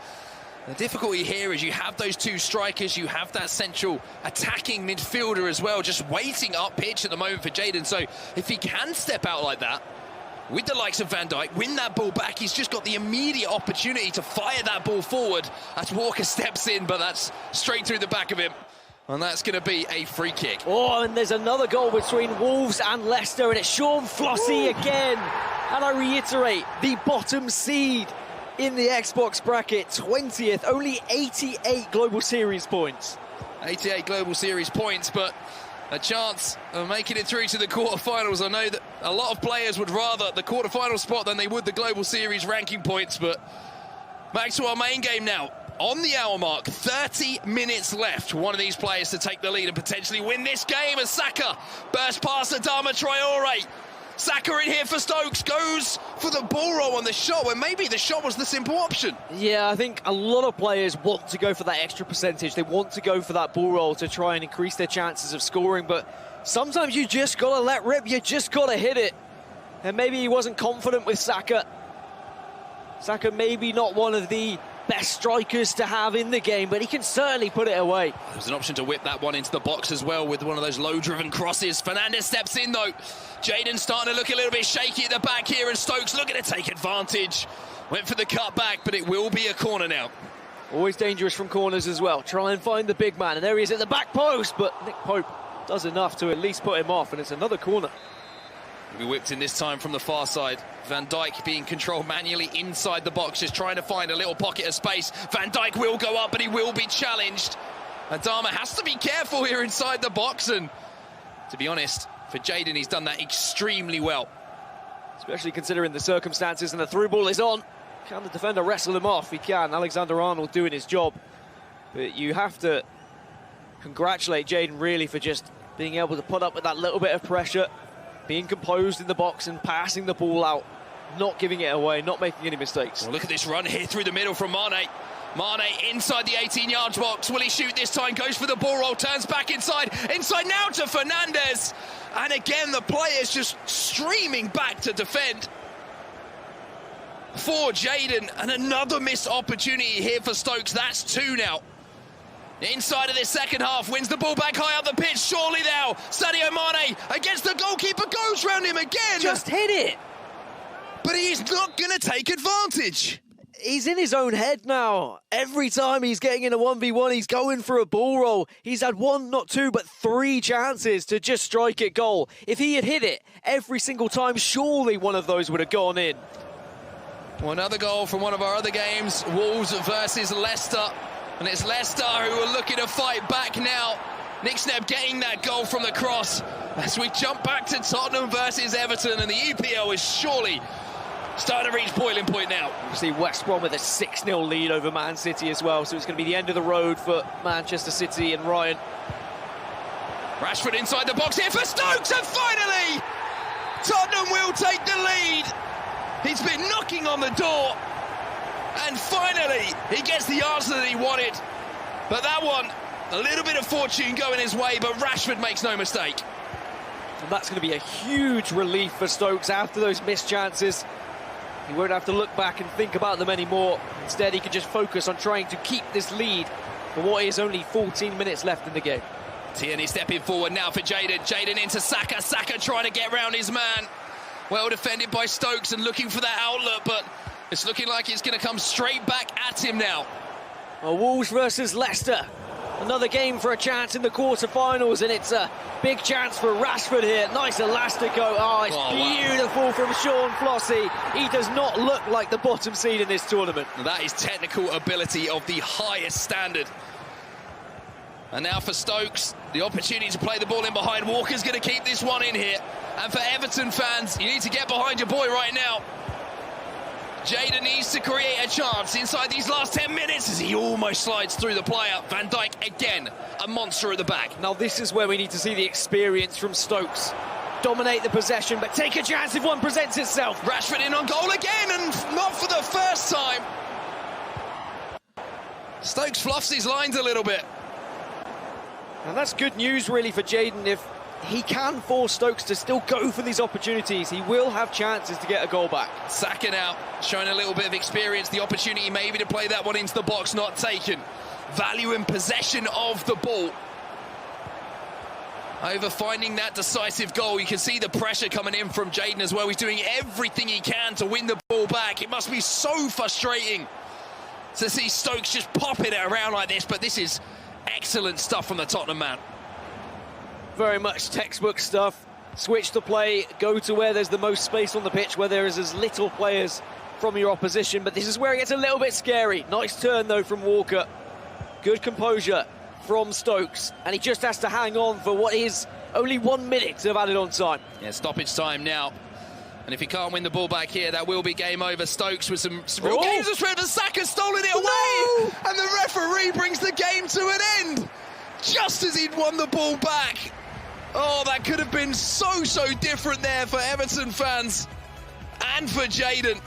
the difficulty here is you have those two strikers, you have that central attacking midfielder as well, just waiting up pitch at the moment for Jayden. So if he can step out like that, with the likes of Van Dijk, win that ball back, he's just got the immediate opportunity to fire that ball forward as Walker steps in, but that's straight through the back of him. And that's going to be a free kick. Oh, and there's another goal between Wolves and Leicester, and it's Sean Flossy again. And I reiterate, the bottom seed in the Xbox bracket, 20th, only 88 Global Series points. 88 Global Series points, but a chance of making it through to the quarterfinals. I know that a lot of players would rather the quarterfinal spot than they would the Global Series ranking points, but back to our main game now. On the hour mark, 30 minutes left. One of these players to take the lead and potentially win this game as Saka bursts past Adama Traore. Saka in here for Stokes, goes for the ball roll on the shot, when maybe the shot was the simple option. Yeah, I think a lot of players want to go for that extra percentage. They want to go for that ball roll to try and increase their chances of scoring, but sometimes you just got to let rip, you just got to hit it. And maybe he wasn't confident with Saka. Saka maybe not one of the best strikers to have in the game, but he can certainly put it away. There's an option to whip that one into the box as well with one of those low-driven crosses. Fernandes steps in, though. Jayden starting to look a little bit shaky at the back here, and Stokes looking to take advantage. Went for the cutback, but it will be a corner now. Always dangerous from corners as well. Try and find the big man, and there he is at the back post, but Nick Pope does enough to at least put him off, and it's another corner. We whipped in this time from the far side. Van Dijk being controlled manually inside the box, just trying to find a little pocket of space. Van Dijk will go up, but he will be challenged. Adama has to be careful here inside the box, and to be honest, for Jayden, he's done that extremely well. Especially considering the circumstances, and the through ball is on. Can the defender wrestle him off? He can. Alexander-Arnold doing his job. But you have to congratulate Jayden really for just being able to put up with that little bit of pressure, being composed in the box and passing the ball out, not giving it away, not making any mistakes. Well, look at this run here through the middle from Mane. Mane inside the 18-yard box. Will he shoot this time? Goes for the ball roll, turns back inside. Inside now to Fernandes. And again, the players just streaming back to defend for Jayden. And another missed opportunity here for Stokes. That's two now. Inside of this second half, wins the ball back high up the pitch. Surely now, Sadio Mane against the goalkeeper, goes round him again. Just hit it. But he's not going to take advantage. he's in his own head now. Every time he's getting in a 1v1, he's going for a ball roll. He's had one, not two, but 3 chances to just strike it goal. If he had hit it every single time, surely one of those would have gone in. Well, another goal from one of our other games, Wolves versus Leicester. And it's Leicester who are looking to fight back now. Nick Snebb getting that goal from the cross as we jump back to Tottenham versus Everton, and the EPL is surely starting to reach boiling point now. See West Brom with a 6-0 lead over Man City as well, so it's going to be the end of the road for Manchester City and Ryan. Rashford inside the box here for Stokes, and finally Tottenham will take the lead. He's been knocking on the door, and finally he gets the answer that he wanted. But that one, a little bit of fortune going his way, but Rashford makes no mistake. And that's going to be a huge relief for Stokes after those missed chances. He won't have to look back and think about them anymore. Instead, he can just focus on trying to keep this lead for what is only 14 minutes left in the game. Tierney stepping forward now for Jadon. Jadon into Saka. Saka trying to get round his man. Well defended by Stokes and looking for that outlet, but it's looking like it's going to come straight back at him now. Well, Wolves versus Leicester. Another game for a chance in the quarterfinals, and it's a big chance for Rashford here. Nice elastico. Oh, it's beautiful from Sean Flossy. He does not look like the bottom seed in this tournament. That is technical ability of the highest standard. And now for Stokes, the opportunity to play the ball in behind. Walker's going to keep this one in here. And for Everton fans, you need to get behind your boy right now. Jadon needs to create a chance inside these last 10 minutes as he almost slides through the player. Van Dijk, again, a monster at the back. Now this is where we need to see the experience from Stokes. Dominate the possession, but take a chance if one presents itself. Rashford in on goal again, and not for the first time. Stokes fluffs his lines a little bit. And that's good news, really, for Jadon. If he can force Stokes to still go for these opportunities, he will have chances to get a goal back. Saka now, showing a little bit of experience. The opportunity maybe to play that one into the box, not taken. Value in possession of the ball. Over finding that decisive goal. You can see the pressure coming in from Jadon as well. He's doing everything he can to win the ball back. It must be so frustrating to see Stokes just popping it around like this, but this is excellent stuff from the Tottenham man. Very much textbook stuff. Switch the play, go to where there's the most space on the pitch, where there is as little players from your opposition. But this is where it gets a little bit scary. Nice turn, though, from Walker. Good composure from Stokes. And he just has to hang on for what is only 1 minute of added on time. Yeah, stoppage time now. And if he can't win the ball back here, that will be game over. Stokes with some real games of spread, and Saka's stolen it away! No! And the referee brings the game to an end! Just as he'd won the ball back. Oh, that could have been so different there for Everton fans and for Jadon.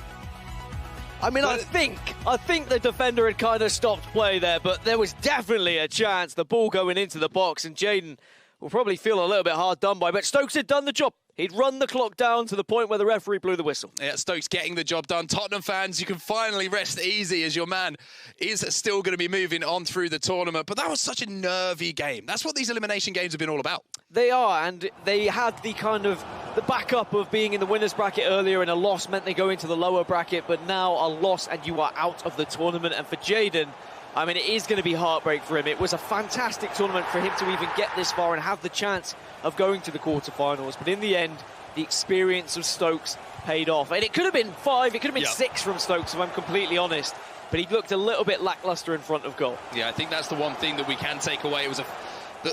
I mean, I think the defender had kind of stopped play there, but there was definitely a chance, the ball going into the box, and Jadon will probably feel a little bit hard done by, but Stokes had done the job. He'd run the clock down to the point where the referee blew the whistle. Yeah, Stokes getting the job done. Tottenham fans, you can finally rest easy as your man is still going to be moving on through the tournament. But that was such a nervy game. That's what these elimination games have been all about. They are, and they had the kind of the backup of being in the winners bracket earlier, and a loss meant they go into the lower bracket, but now a loss and you are out of the tournament. And for Jadon, I mean, it is going to be heartbreak for him. It was a fantastic tournament for him to even get this far and have the chance of going to the quarterfinals. But in the end, the experience of Stokes paid off. And it could have been 5, it could have been 6 from Stokes, if I'm completely honest. But he looked a little bit lacklustre in front of goal. Yeah, I think that's the one thing that we can take away. It was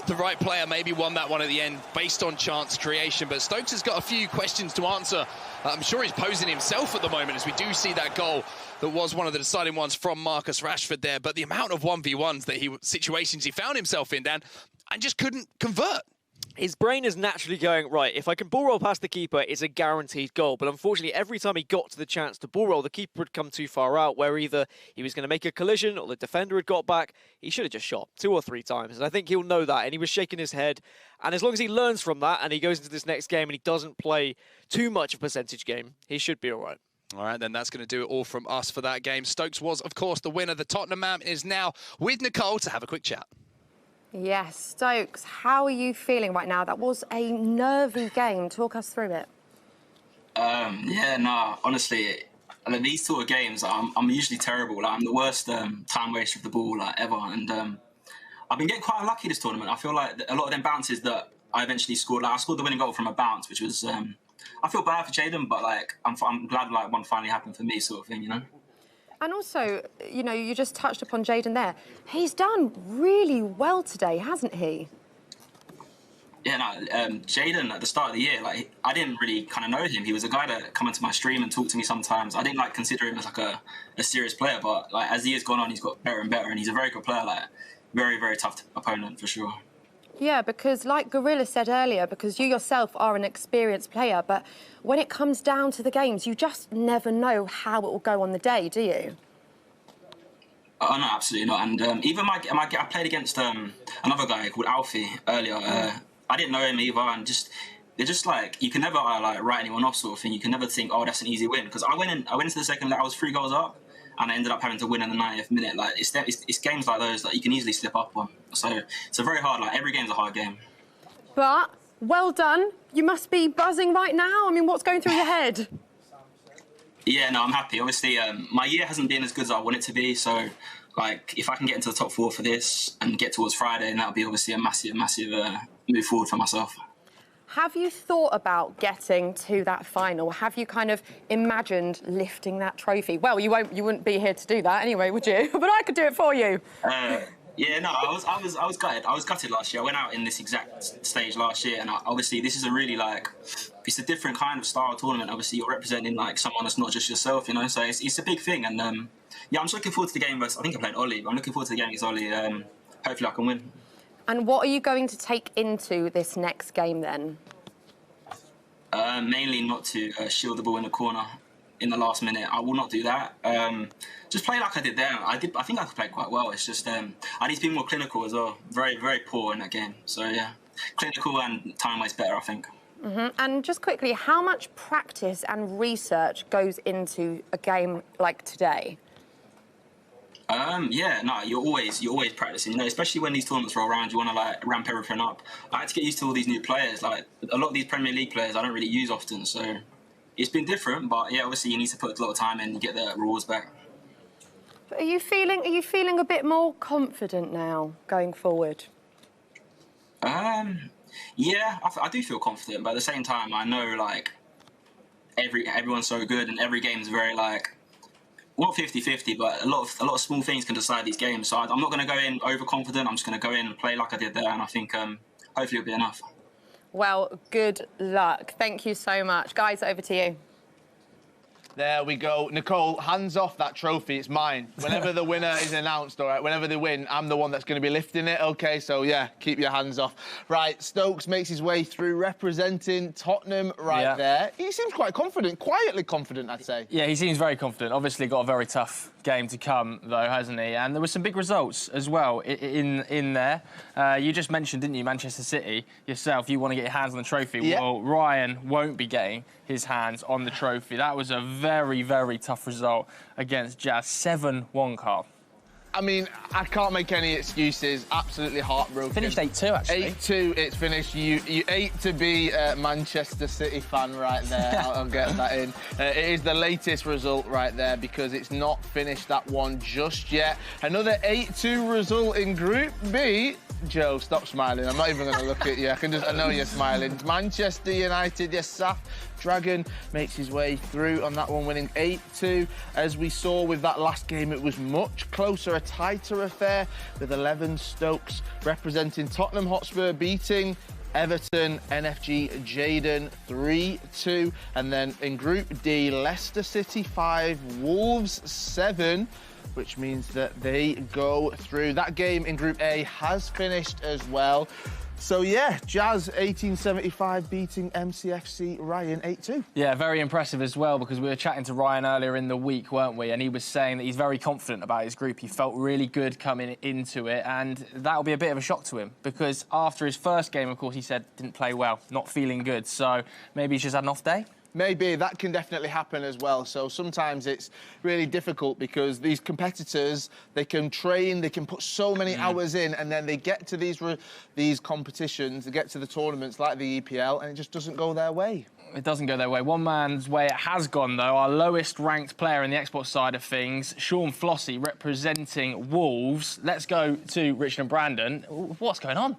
the right player maybe won that one at the end based on chance creation, but Stokes has got a few questions to answer. I'm sure he's posing himself at the moment as we do see that goal that was one of the deciding ones from Marcus Rashford there, but the amount of 1v1s situations he found himself in, Dan, and just couldn't convert. His brain is naturally going, right, if I can ball roll past the keeper, it's a guaranteed goal. But unfortunately, every time he got to the chance to ball roll, the keeper would come too far out, where either he was going to make a collision or the defender had got back. He should have just shot 2 or 3 times. And I think he'll know that. And he was shaking his head. And as long as he learns from that and he goes into this next game and he doesn't play too much of a percentage game, he should be all right. All right, then that's going to do it all from us for that game. Stokes was, of course, the winner. The Tottenham man is now with Nicole to have a quick chat. Yes, Stokes, how are you feeling right now? That was a nervy game. Talk us through it. Yeah, no, honestly, like, these sort of games, I'm usually terrible. Like, I'm the worst time waster of the ball ever, and I've been getting quite unlucky this tournament. I feel like a lot of them bounces that I eventually scored, like I scored the winning goal from a bounce, which was I feel bad for Jaden, but like I'm glad like one finally happened for me, sort of thing, you know. And also, you know, you just touched upon Jaden there. He's done really well today, hasn't he? Yeah, no, Jaden at the start of the year, like I didn't really kind of know him. He was a guy that come into my stream and talk to me sometimes. I didn't like consider him as like a serious player, but like as the years gone on, he's got better and better, and he's a very good player. Like very, very tough opponent for sure. Yeah, because like Gorilla said earlier, because you yourself are an experienced player, but when it comes down to the games, you just never know how it will go on the day, do you? Oh no, absolutely not. And even I played against another guy called Alfie earlier. I didn't know him either, and they're just like you can never like write anyone off, sort of thing. You can never think, oh, that's an easy win, because I went into the second leg, I was 3 goals up, and I ended up having to win in the 90th minute. Like it's games like those that you can easily slip up on. So it's a very hard. Like every game's a hard game. But well done. You must be buzzing right now. I mean, what's going through your head? Yeah, no, I'm happy. Obviously, my year hasn't been as good as I want it to be. So, like, if I can get into the top 4 for this and get towards Friday, and that'll be obviously a massive, massive move forward for myself. Have you thought about getting to that final? Have you kind of imagined lifting that trophy? Well, you wouldn't be here to do that anyway, would you? But I could do it for you. Yeah, no, I was gutted. I was gutted last year. I went out in this exact stage last year, and obviously this is a really it's a different kind of style tournament. Obviously, you're representing like someone that's not just yourself, you know. So it's a big thing, and yeah, I'm just looking forward to the game. I think I played Ollie, but I'm looking forward to the game against Ollie. Hopefully, I can win. And what are you going to take into this next game then? Mainly not to shield the ball in the corner in the last minute. I will not do that. Just play like I did there. I think I could play quite well. It's just I need to be more clinical as well. Very, very poor in that game. So yeah, clinical and time waste better, I think. And just quickly, how much practice and research goes into a game like today? Yeah, no, you're always practicing, you know, especially when these tournaments roll around, you want to like ramp everything up. I had to get used to all these new players. Like a lot of these Premier League players I don't really use often, so it's been different, but yeah, obviously you need to put a lot of time in and get the rewards back. But are you feeling a bit more confident now going forward? Yeah, I do feel confident, but at the same time I know like everyone's so good and every game's very like not 50-50, but a lot of small things can decide these games. So I'm not going to go in overconfident. I'm just going to go in and play like I did there, and I think hopefully it'll be enough. Well, good luck. Thank you so much. Guys, over to you. There we go. Nicole, hands off that trophy. It's mine. Whenever the winner is announced, all right, whenever they win, I'm the one that's going to be lifting it, OK? So, yeah, keep your hands off. Right, Stokes makes his way through, representing Tottenham there. He seems quite confident, quietly confident, I'd say. Yeah, he seems very confident. Obviously got a very tough game to come, though, hasn't he? And there were some big results as well in there. You just mentioned, didn't you, Manchester City yourself, you want to get your hands on the trophy. Yeah. Well, Ryan won't be getting his hands on the trophy. That was a very, very tough result against Jazz. 7-1, Carl. I mean, I can't make any excuses. Absolutely heartbroken. Finished 8-2, actually. 8-2, it's finished. You ate to be a Manchester City fan right there. I'll get that in. It is the latest result right there because it's not finished that one just yet. Another 8-2 result in Group B. Joe, stop smiling. I'm not even going to look at you. I know you're smiling. Manchester United, yes, Saf Dragon makes his way through on that one, winning 8-2. As we saw with that last game, it was much closer, a tighter affair, with 11 Stokes representing Tottenham Hotspur beating Everton, NFG Jaden 3-2. And then in Group D, Leicester City 5, Wolves 7. Which means that they go through. That game in Group A has finished as well. So, yeah, Jazz 1875 beating MCFC Ryan 8-2. Yeah, very impressive as well, because we were chatting to Ryan earlier in the week, weren't we? And he was saying that he's very confident about his group. He felt really good coming into it, and that'll be a bit of a shock to him, because after his first game, of course, he said didn't play well, not feeling good. So maybe he's just had an off day? Maybe that can definitely happen as well. So sometimes it's really difficult because these competitors, they can train, they can put so many hours in, and then they get to these competitions, they get to the tournaments like the EPL, and it just doesn't go their way. It doesn't go their way. One man's way it has gone, though. Our lowest ranked player in the export side of things, Sean Flossy, representing Wolves. Let's go to Richard and Brandon. What's going on?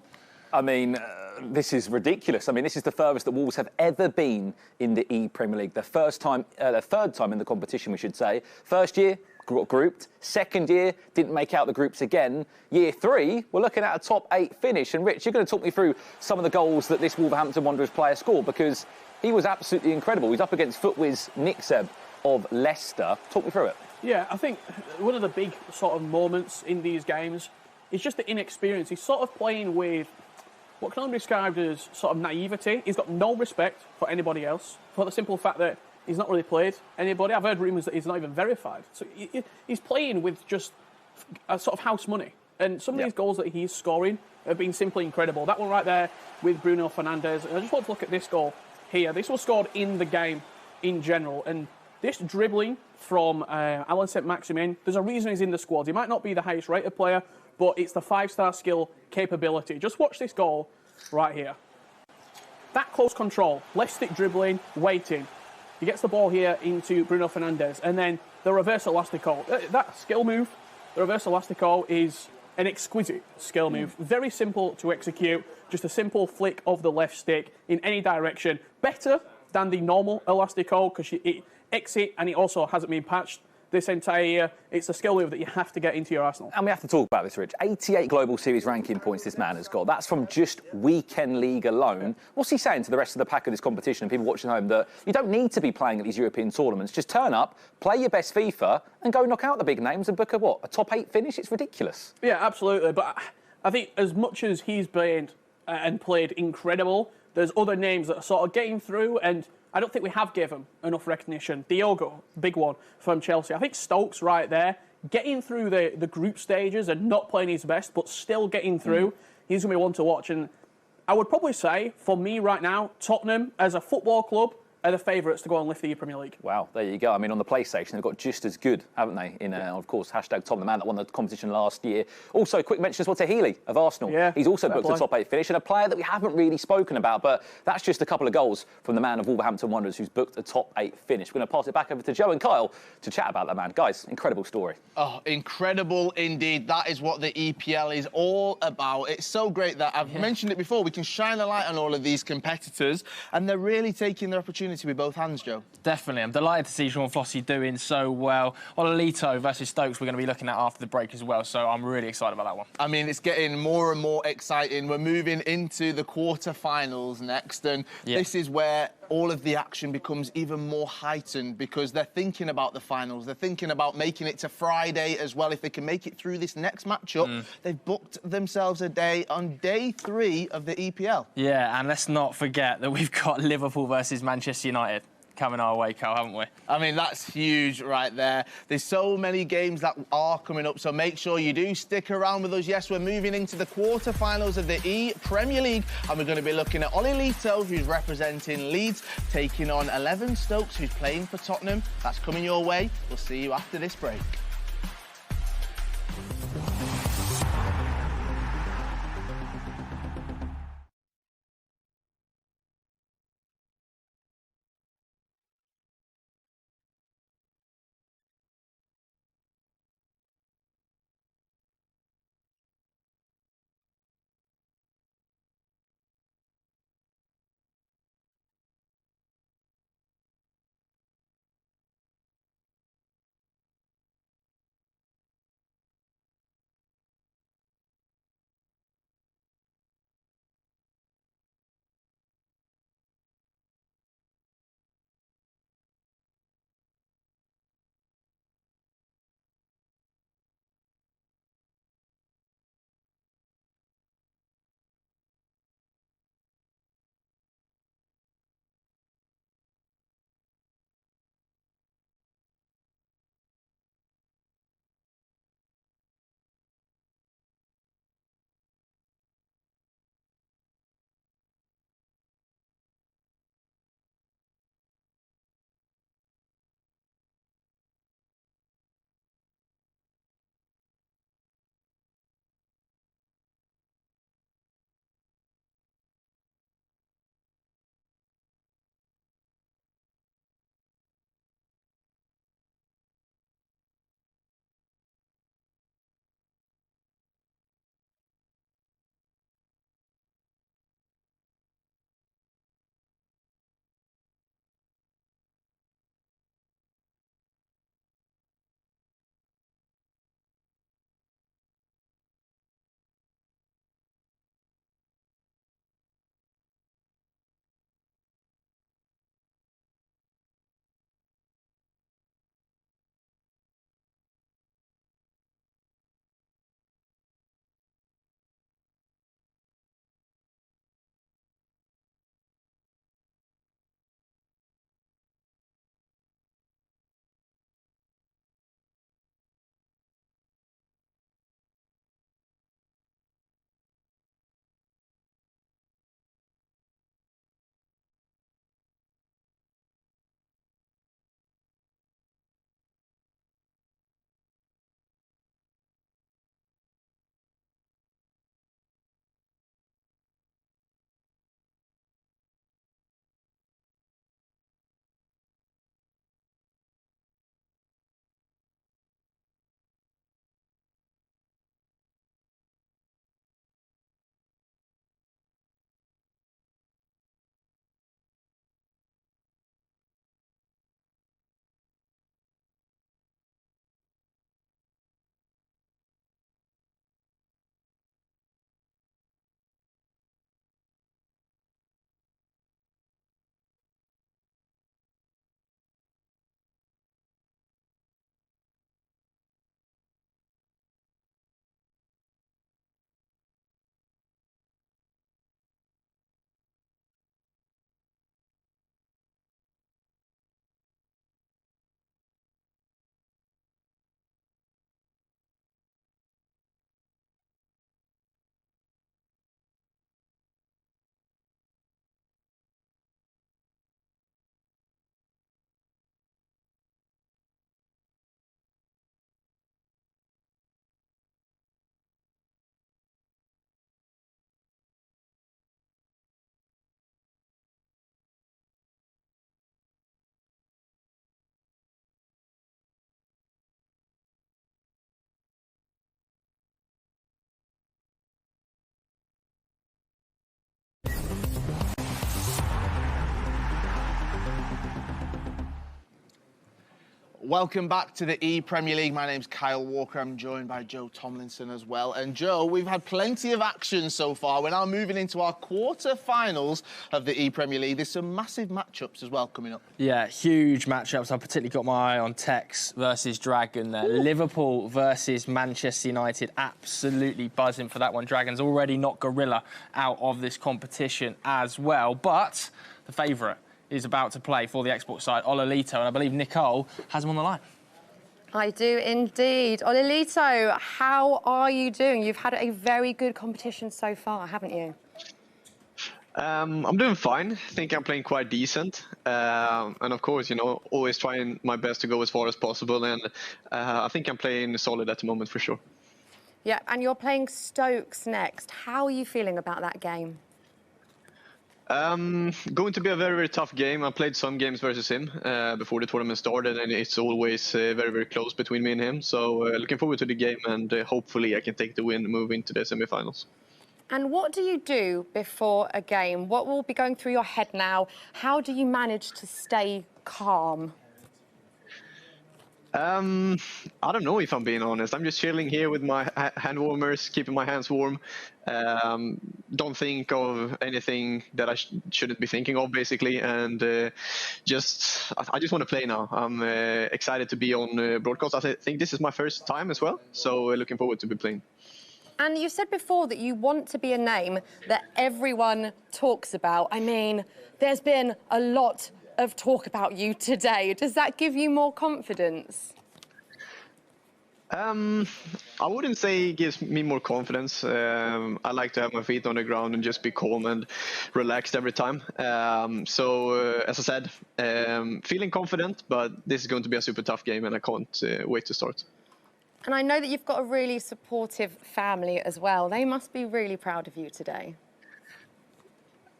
I mean, this is ridiculous. I mean, this is the furthest that Wolves have ever been in the ePremier League. The third time in the competition, we should say. First year, got grouped. Second year, didn't make out the groups again. Year 3, we're looking at a top 8 finish. And Rich, you're going to talk me through some of the goals that this Wolverhampton Wanderers player scored, because he was absolutely incredible. He's up against footwiz Nick Seb of Leicester. Talk me through it. Yeah, I think one of the big sort of moments in these games is just the inexperience. He's sort of playing with what can only be described as sort of naivety. He's got no respect for anybody else, for the simple fact that he's not really played anybody. I've heard rumours that he's not even verified. So he's playing with just a sort of house money. And some of these goals that he's scoring have been simply incredible. That one right there with Bruno Fernandes. And I just want to look at this goal here. This was scored in the game in general. And this dribbling from Alan Saint-Maximin, there's a reason he's in the squad. He might not be the highest rated player, but it's the 5-star skill capability. Just watch this goal right here. That close control, left stick dribbling, waiting. He gets the ball here into Bruno Fernandes, and then the reverse elastico. That skill move, the reverse elastico, is an exquisite skill move. Very simple to execute, just a simple flick of the left stick in any direction. Better than the normal elastico, because it exit and it also hasn't been patched this entire year. It's a skill move that you have to get into your arsenal. And we have to talk about this, Rich. 88 Global Series ranking points this man has got. That's from just weekend league alone. What's he saying to the rest of the pack of this competition and people watching at home, that you don't need to be playing at these European tournaments? Just turn up, play your best FIFA, and go knock out the big names and book a top 8 finish? It's ridiculous. Yeah, absolutely. But I think as much as he's played and played incredible, there's other names that are sort of getting through, and I don't think we have given him enough recognition. Diogo, big one from Chelsea. I think Stokes right there, getting through the group stages and not playing his best, but still getting through. He's going to be one to watch. And I would probably say, for me right now, Tottenham, as a football club, are the favourites to go and lift the Premier League. Wow, there you go. I mean, on the PlayStation, they've got just as good, haven't they? In, of course, hashtag Tom the Man that won the competition last year. Also, quick mention as well to Healy of Arsenal. Yeah, he's also booked a top 8 finish, and a player that we haven't really spoken about, but that's just a couple of goals from the man of Wolverhampton Wanderers who's booked a top 8 finish. We're going to pass it back over to Joe and Kyle to chat about that man. Guys, incredible story. Oh, incredible indeed. That is what the EPL is all about. It's so great that I've mentioned it before. We can shine a light on all of these competitors, and they're really taking their opportunity with both hands, Joe. Definitely. I'm delighted to see Sean Flossy doing so well. Ololito versus Stokes we're going to be looking at after the break as well, so I'm really excited about that one. I mean, it's getting more and more exciting. We're moving into the quarterfinals next, and this is where all of the action becomes even more heightened, because they're thinking about the finals. They're thinking about making it to Friday as well. If they can make it through this next matchup, they've booked themselves a day on day 3 of the EPL. Yeah, and let's not forget that we've got Liverpool versus Manchester United coming our way, Carl, haven't we? I mean, that's huge right there. There's so many games that are coming up, so make sure you do stick around with us. Yes, we're moving into the quarterfinals of the ePremier League, and we're going to be looking at Ololito, who's representing Leeds, taking on 11 Stokes, who's playing for Tottenham. That's coming your way. We'll see you after this break. Welcome back to the ePremier League. My name's Kyle Walker. I'm joined by Joe Tomlinson as well. And Joe, we've had plenty of action so far. We're now moving into our quarter-finals of the ePremier League. There's some massive matchups as well coming up. Yeah, huge matchups. I've particularly got my eye on Tex versus Dragon there. Liverpool versus Manchester United. Absolutely buzzing for that one. Dragon's already knocked Gorilla out of this competition as well. But the favourite is about to play for the Xbox side, Ololito, and I believe Nicole has him on the line. I do indeed. Ololito, how are you doing? You've had a very good competition so far, haven't you? I'm doing fine. I think I'm playing quite decent. And of course, you know, always trying my best to go as far as possible. And I think I'm playing solid at the moment for sure. Yeah, and you're playing Stokes next. How are you feeling about that game? Going to be a very, very tough game. I played some games versus him before the tournament started, and it's always very, very close between me and him. So looking forward to the game, and hopefully I can take the win and move into the semi-finals. And what do you do before a game? What will be going through your head now? How do you manage to stay calm? I don't know, if I'm being honest. I'm just chilling here with my hand warmers, keeping my hands warm. Don't think of anything that I shouldn't be thinking of, basically. And I just want to play now. I'm excited to be on broadcast. I think this is my first time as well. So looking forward to be playing. And you said before that you want to be a name that everyone talks about. I mean, there's been a lot of talk about you today. Does that give you more confidence? I wouldn't say it gives me more confidence. I like to have my feet on the ground and just be calm and relaxed every time. So, as I said, feeling confident, but this is going to be a super tough game and I can't wait to start. And I know that you've got a really supportive family as well. They must be really proud of you today.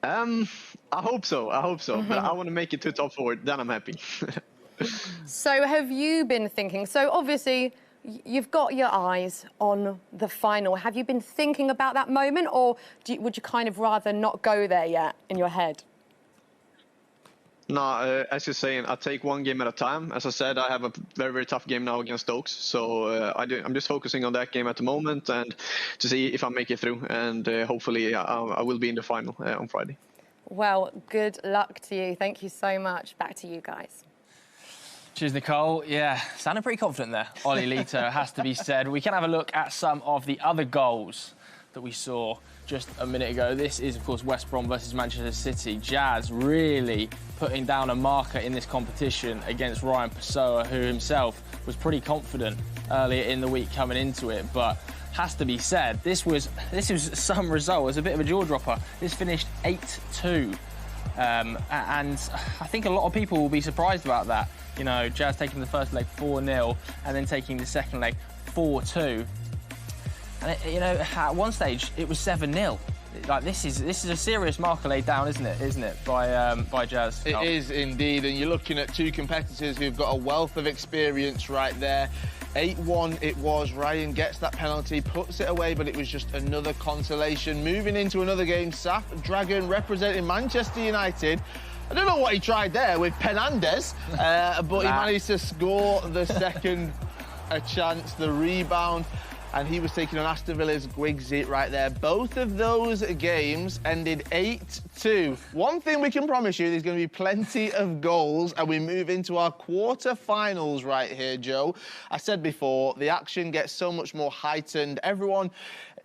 I hope so. But I want to make it to top 4, then I'm happy. So have you been thinking? So obviously you've got your eyes on the final. Have you been thinking about that moment, or would you kind of rather not go there yet in your head? No, as you're saying, I take one game at a time. As I said, I have a very, very tough game now against Stokes. So I'm just focusing on that game at the moment and to see if I make it through. And hopefully I will be in the final on Friday. Well, good luck to you. Thank you so much. Back to you guys. Cheers, Nicole. Yeah, sounding pretty confident there. Ololito, has to be said. We can have a look at some of the other goals that we saw just a minute ago. This is, of course, West Brom versus Manchester City. Jazz really putting down a marker in this competition against Ryan Pessoa, who himself was pretty confident earlier in the week coming into it. But has to be said, this was some result. It was a bit of a jaw-dropper. This finished 8-2. And I think a lot of people will be surprised about that. You know, Jazz taking the first leg 4-0 and then taking the second leg 4-2. And you know, at one stage it was 7-0. Like this is a serious marker laid down, isn't it? By Jazz. It is indeed, and you're looking at two competitors who've got a wealth of experience right there. 8-1 it was. Ryan gets that penalty, puts it away, but it was just another consolation. Moving into another game, Saf Dragon representing Manchester United. I don't know what he tried there with Penandes, but he managed to score the second chance, the rebound, and he was taking on Aston Villa's Gwigsy right there. Both of those games ended 8-2. One thing we can promise you, there's going to be plenty of goals, and we move into our quarter-finals right here, Joe. I said before, the action gets so much more heightened. Everyone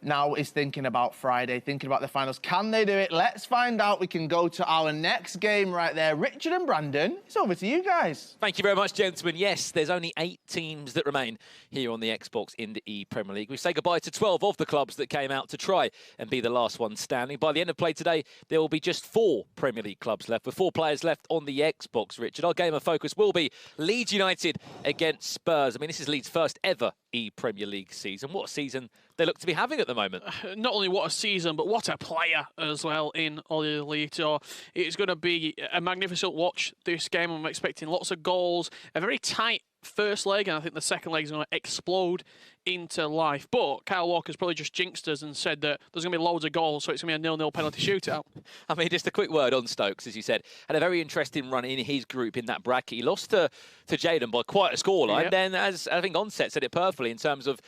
now is thinking about Friday, thinking about the finals. Can they do it? Let's find out. We can go to our next game right there. Richard and Brandon, it's over to you guys. Thank you very much, gentlemen. Yes, there's only 8 teams that remain here on the Xbox in the ePremier League. We say goodbye to 12 of the clubs that came out to try and be the last one standing. By the end of play today, there will be just 4 Premier League clubs left, with 4 players left on the Xbox, Richard. Our game of focus will be Leeds United against Spurs. I mean, this is Leeds' first ever ePremier League season. What a season they look to be having at the moment. Not only what a season, but what a player as well in Ololito. It's going to be a magnificent watch, this game. I'm expecting lots of goals, a very tight first leg, and I think the second leg is going to explode into life. But Kyle Walker's probably just jinxed us and said that there's going to be loads of goals, so it's going to be a 0-0 penalty shootout. I mean, just a quick word on Stokes, as you said. Had a very interesting run in his group in that bracket. He lost to Jaden by quite a scoreline. Yep. Then, as I think Onset said it perfectly, in terms of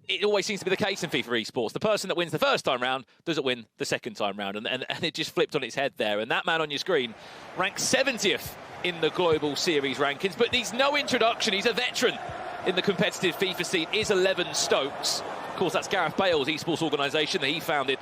it always seems to be the case in FIFA esports. The person that wins the first time round doesn't win the second time round. And it just flipped on its head there. And that man on your screen ranked 70th in the global series rankings. But he's no introduction. He's a veteran in the competitive FIFA scene. Is 11 Stokes. Of course, that's Gareth Bale's esports organisation that he founded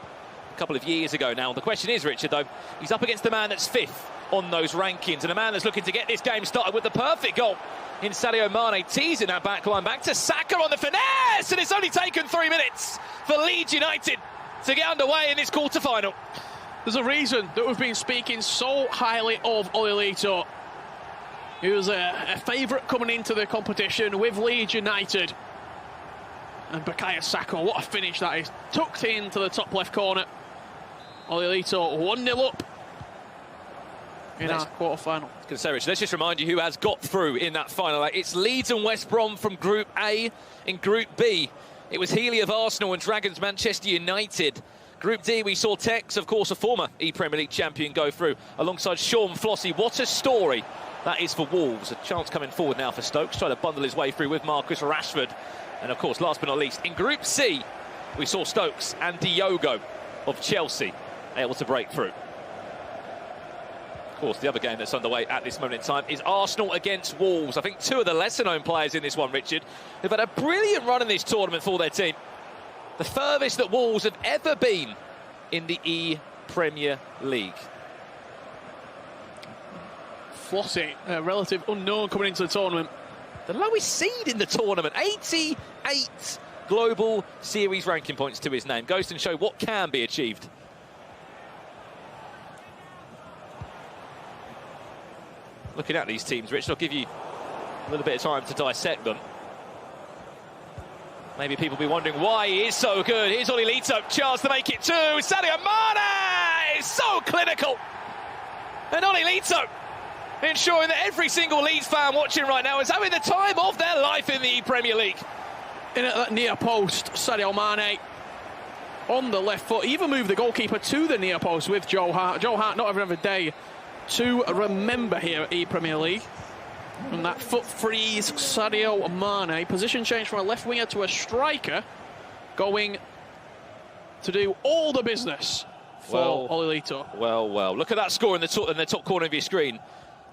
a couple of years ago now. The question is, Richard, though, he's up against the man that's 5th on those rankings, and a man that's looking to get this game started with the perfect goal in Sadio Mane, teasing that back line back to Saka on the finesse, and it's only taken 3 minutes for Leeds United to get underway in this quarter-final. There's a reason that we've been speaking so highly of Olilito. He was a favourite coming into the competition with Leeds United. And Bukayo Saka, what a finish that is. Tucked into the top left corner. Olilito 1-0 up in our quarter-final. Let's just remind you who has got through in that final. It's Leeds and West Brom from Group A. In Group B, it was Healy of Arsenal and Dragons Manchester United. Group D, we saw Tex, of course, a former ePremier League champion, go through alongside Sean Flossy. What a story that is for Wolves. A chance coming forward now for Stokes, trying to bundle his way through with Marcus Rashford. And, of course, last but not least, in Group C, we saw Stokes and Diogo of Chelsea able to break through. Of course, the other game that's underway at this moment in time is Arsenal against Wolves. I think two of the lesser-known players in this one, Richard, have had a brilliant run in this tournament for their team. The furthest that Wolves have ever been in the ePremier League. Flossy, a relative unknown coming into the tournament. The lowest seed in the tournament, 88 global series ranking points to his name. Goes to show what can be achieved. Looking at these teams, Rich, I'll give you a little bit of time to dissect them. Maybe people will be wondering why he is so good. Here's Olilito, chance to make it 2. Sadio Mane is so clinical. And Olilito ensuring that every single Leeds fan watching right now is having the time of their life in the Premier League. In at that near post, Sadio Mane on the left foot. He even moved the goalkeeper to the near post with Joe Hart. Joe Hart, not every other day to remember here at ePremier League. And that foot frees Sadio Mane. Position change from a left winger to a striker, going to do all the business for Olilito. Well. Look at that score in the top corner of your screen.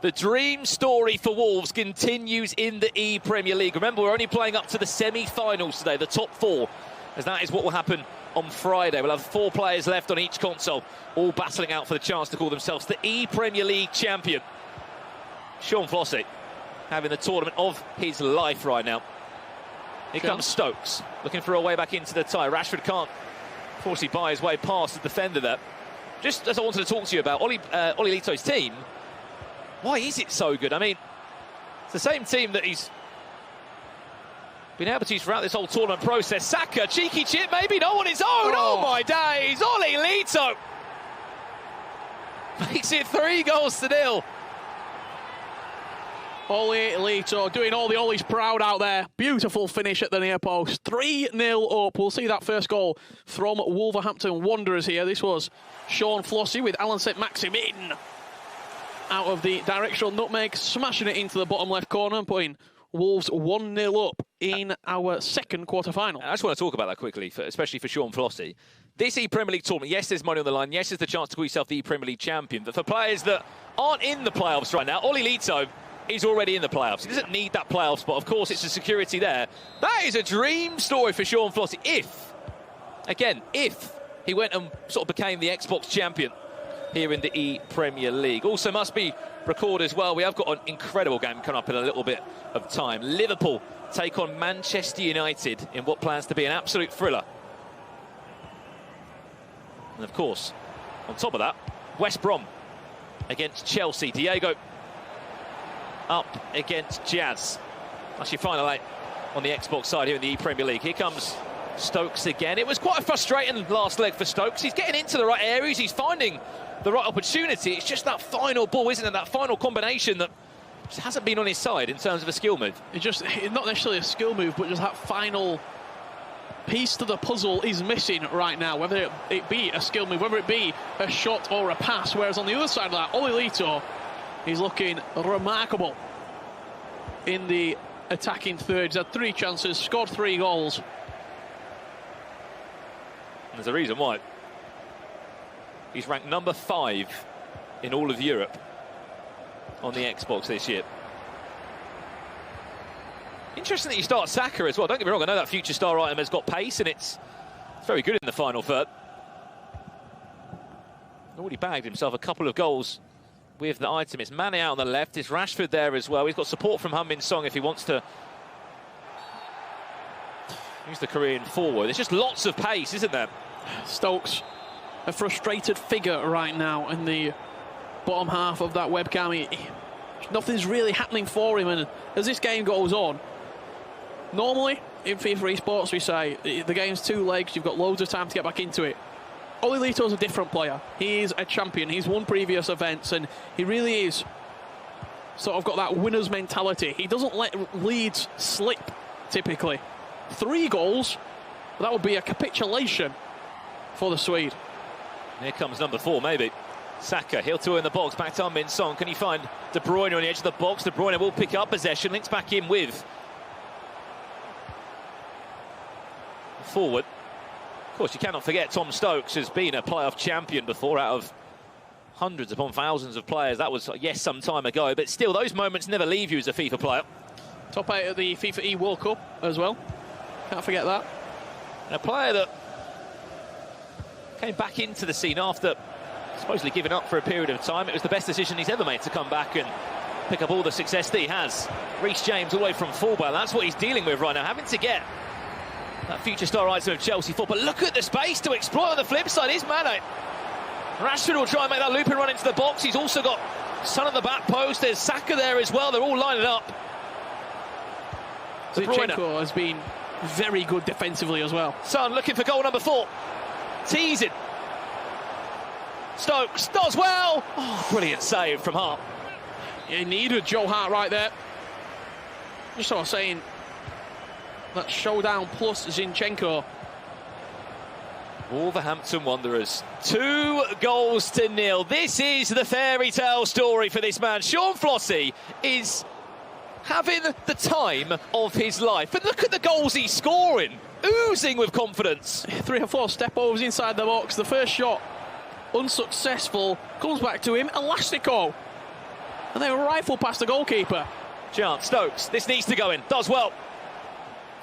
The dream story for Wolves continues in the ePremier League. Remember, we're only playing up to the semi-finals today, the top 4, as that is what will happen on Friday. We'll have 4 players left on each console, all battling out for the chance to call themselves the ePremier League champion. Sean Flossy having the tournament of his life right now. Here comes Stokes, looking for a way back into the tie. Rashford can't, fortunately, buy his way past the defender there. Just as I wanted to talk to you about Olilito's team, why is it so good? I mean, it's the same team that he's been able to use throughout this whole tournament process. Saka, cheeky chip, maybe not on his own. Oh my days, Olilito makes it 3-0. Olilito doing all the Ollie's proud out there. Beautiful finish at the near post. 3-0 up. We'll see that first goal from Wolverhampton Wanderers here. This was Sean Flossy with Alan St-Maximin out of the directional nutmeg, smashing it into the bottom left corner and putting Wolves 1-0 up in our second quarter-final. I just want to talk about that quickly, especially for Sean Flossy. This ePremier League tournament, yes, there's money on the line. Yes, there's the chance to call yourself the ePremier League champion. But for players that aren't in the playoffs right now, Olilito is already in the playoffs. He doesn't need that playoff spot. Of course, it's the security there. That is a dream story for Sean Flossy. If he went and sort of became the Xbox champion here in the ePremier League. Also must be recorded as well, we have got an incredible game coming up in a little bit of time. Liverpool take on Manchester United in what plans to be an absolute thriller. And of course, on top of that, West Brom against Chelsea. Diego up against Jazz. That's your final 8 on the Xbox side here in the ePremier League. Here comes Stokes again. It was quite a frustrating last leg for Stokes. He's getting into the right areas. He's finding the right opportunity. It's just that final ball, isn't it? That final combination that just hasn't been on his side in terms of a skill move. It's not necessarily a skill move, but just that final piece to the puzzle is missing right now, whether it be a skill move, whether it be a shot or a pass. Whereas on the other side of that, Olilito, he's looking remarkable in the attacking third. He's had 3 chances, scored 3 goals. There's a reason why. He's ranked number 5 in all of Europe on the Xbox this year. Interesting that you start Saka as well. Don't get me wrong, I know that future star item has got pace and it's very good in the final third. Already bagged himself a couple of goals with the item. It's Mane out on the left, it's Rashford there as well. He's got support from Heung-min Son if he wants to use the Korean forward. There's just lots of pace, isn't there? Stokes, a frustrated figure right now in the bottom half of that webcam. Nothing's really happening for him, and as this game goes on, normally in FIFA eSports we say the game's 2 legs, you've got loads of time to get back into it. Olilito's a different player. He is a champion. He's won previous events, and he really is sort of got that winner's mentality. He doesn't let leads slip, typically. 3 goals, that would be a capitulation for the Swede. Here comes number 4, maybe. Saka, he'll two in the box, back to Heung-min Son. Can he find De Bruyne on the edge of the box? De Bruyne will pick up possession, links back in with forward. Of course, you cannot forget Tom Stokes has been a playoff champion before out of hundreds upon thousands of players. That was, yes, some time ago, but still, those moments never leave you as a FIFA player. Top 8 at the FIFA E World Cup as well. Can't forget that. And a player that came back into the scene after supposedly giving up for a period of time. It was the best decision he's ever made to come back and pick up all the success that he has. Reece James away from fullback. That's what he's dealing with right now, having to get that future star item of Chelsea football. But look at the space to exploit on the flip side. Is Mane. Rashford will try and make that loop and run into the box. He's also got Son at the back post. There's Saka there as well. They're all lining up. Zinchenko has been very good defensively as well. Son looking for goal number 4. Teasing. Stokes does well. Oh, brilliant save from Hart. He needed Joe Hart right there. Just sort of saying that showdown plus Zinchenko. Wolverhampton Wanderers 2-0. This is the fairy tale story for this man. Sean Flossie is having the time of his life. But look at the goals he's scoring. Oozing with confidence. 3 or 4 step overs inside the box. The first shot unsuccessful, comes back to him, Elastico, and they rifle past the goalkeeper. Chance, Stokes, this needs to go in, does well.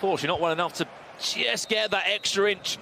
Fortunately not well enough to just get that extra inch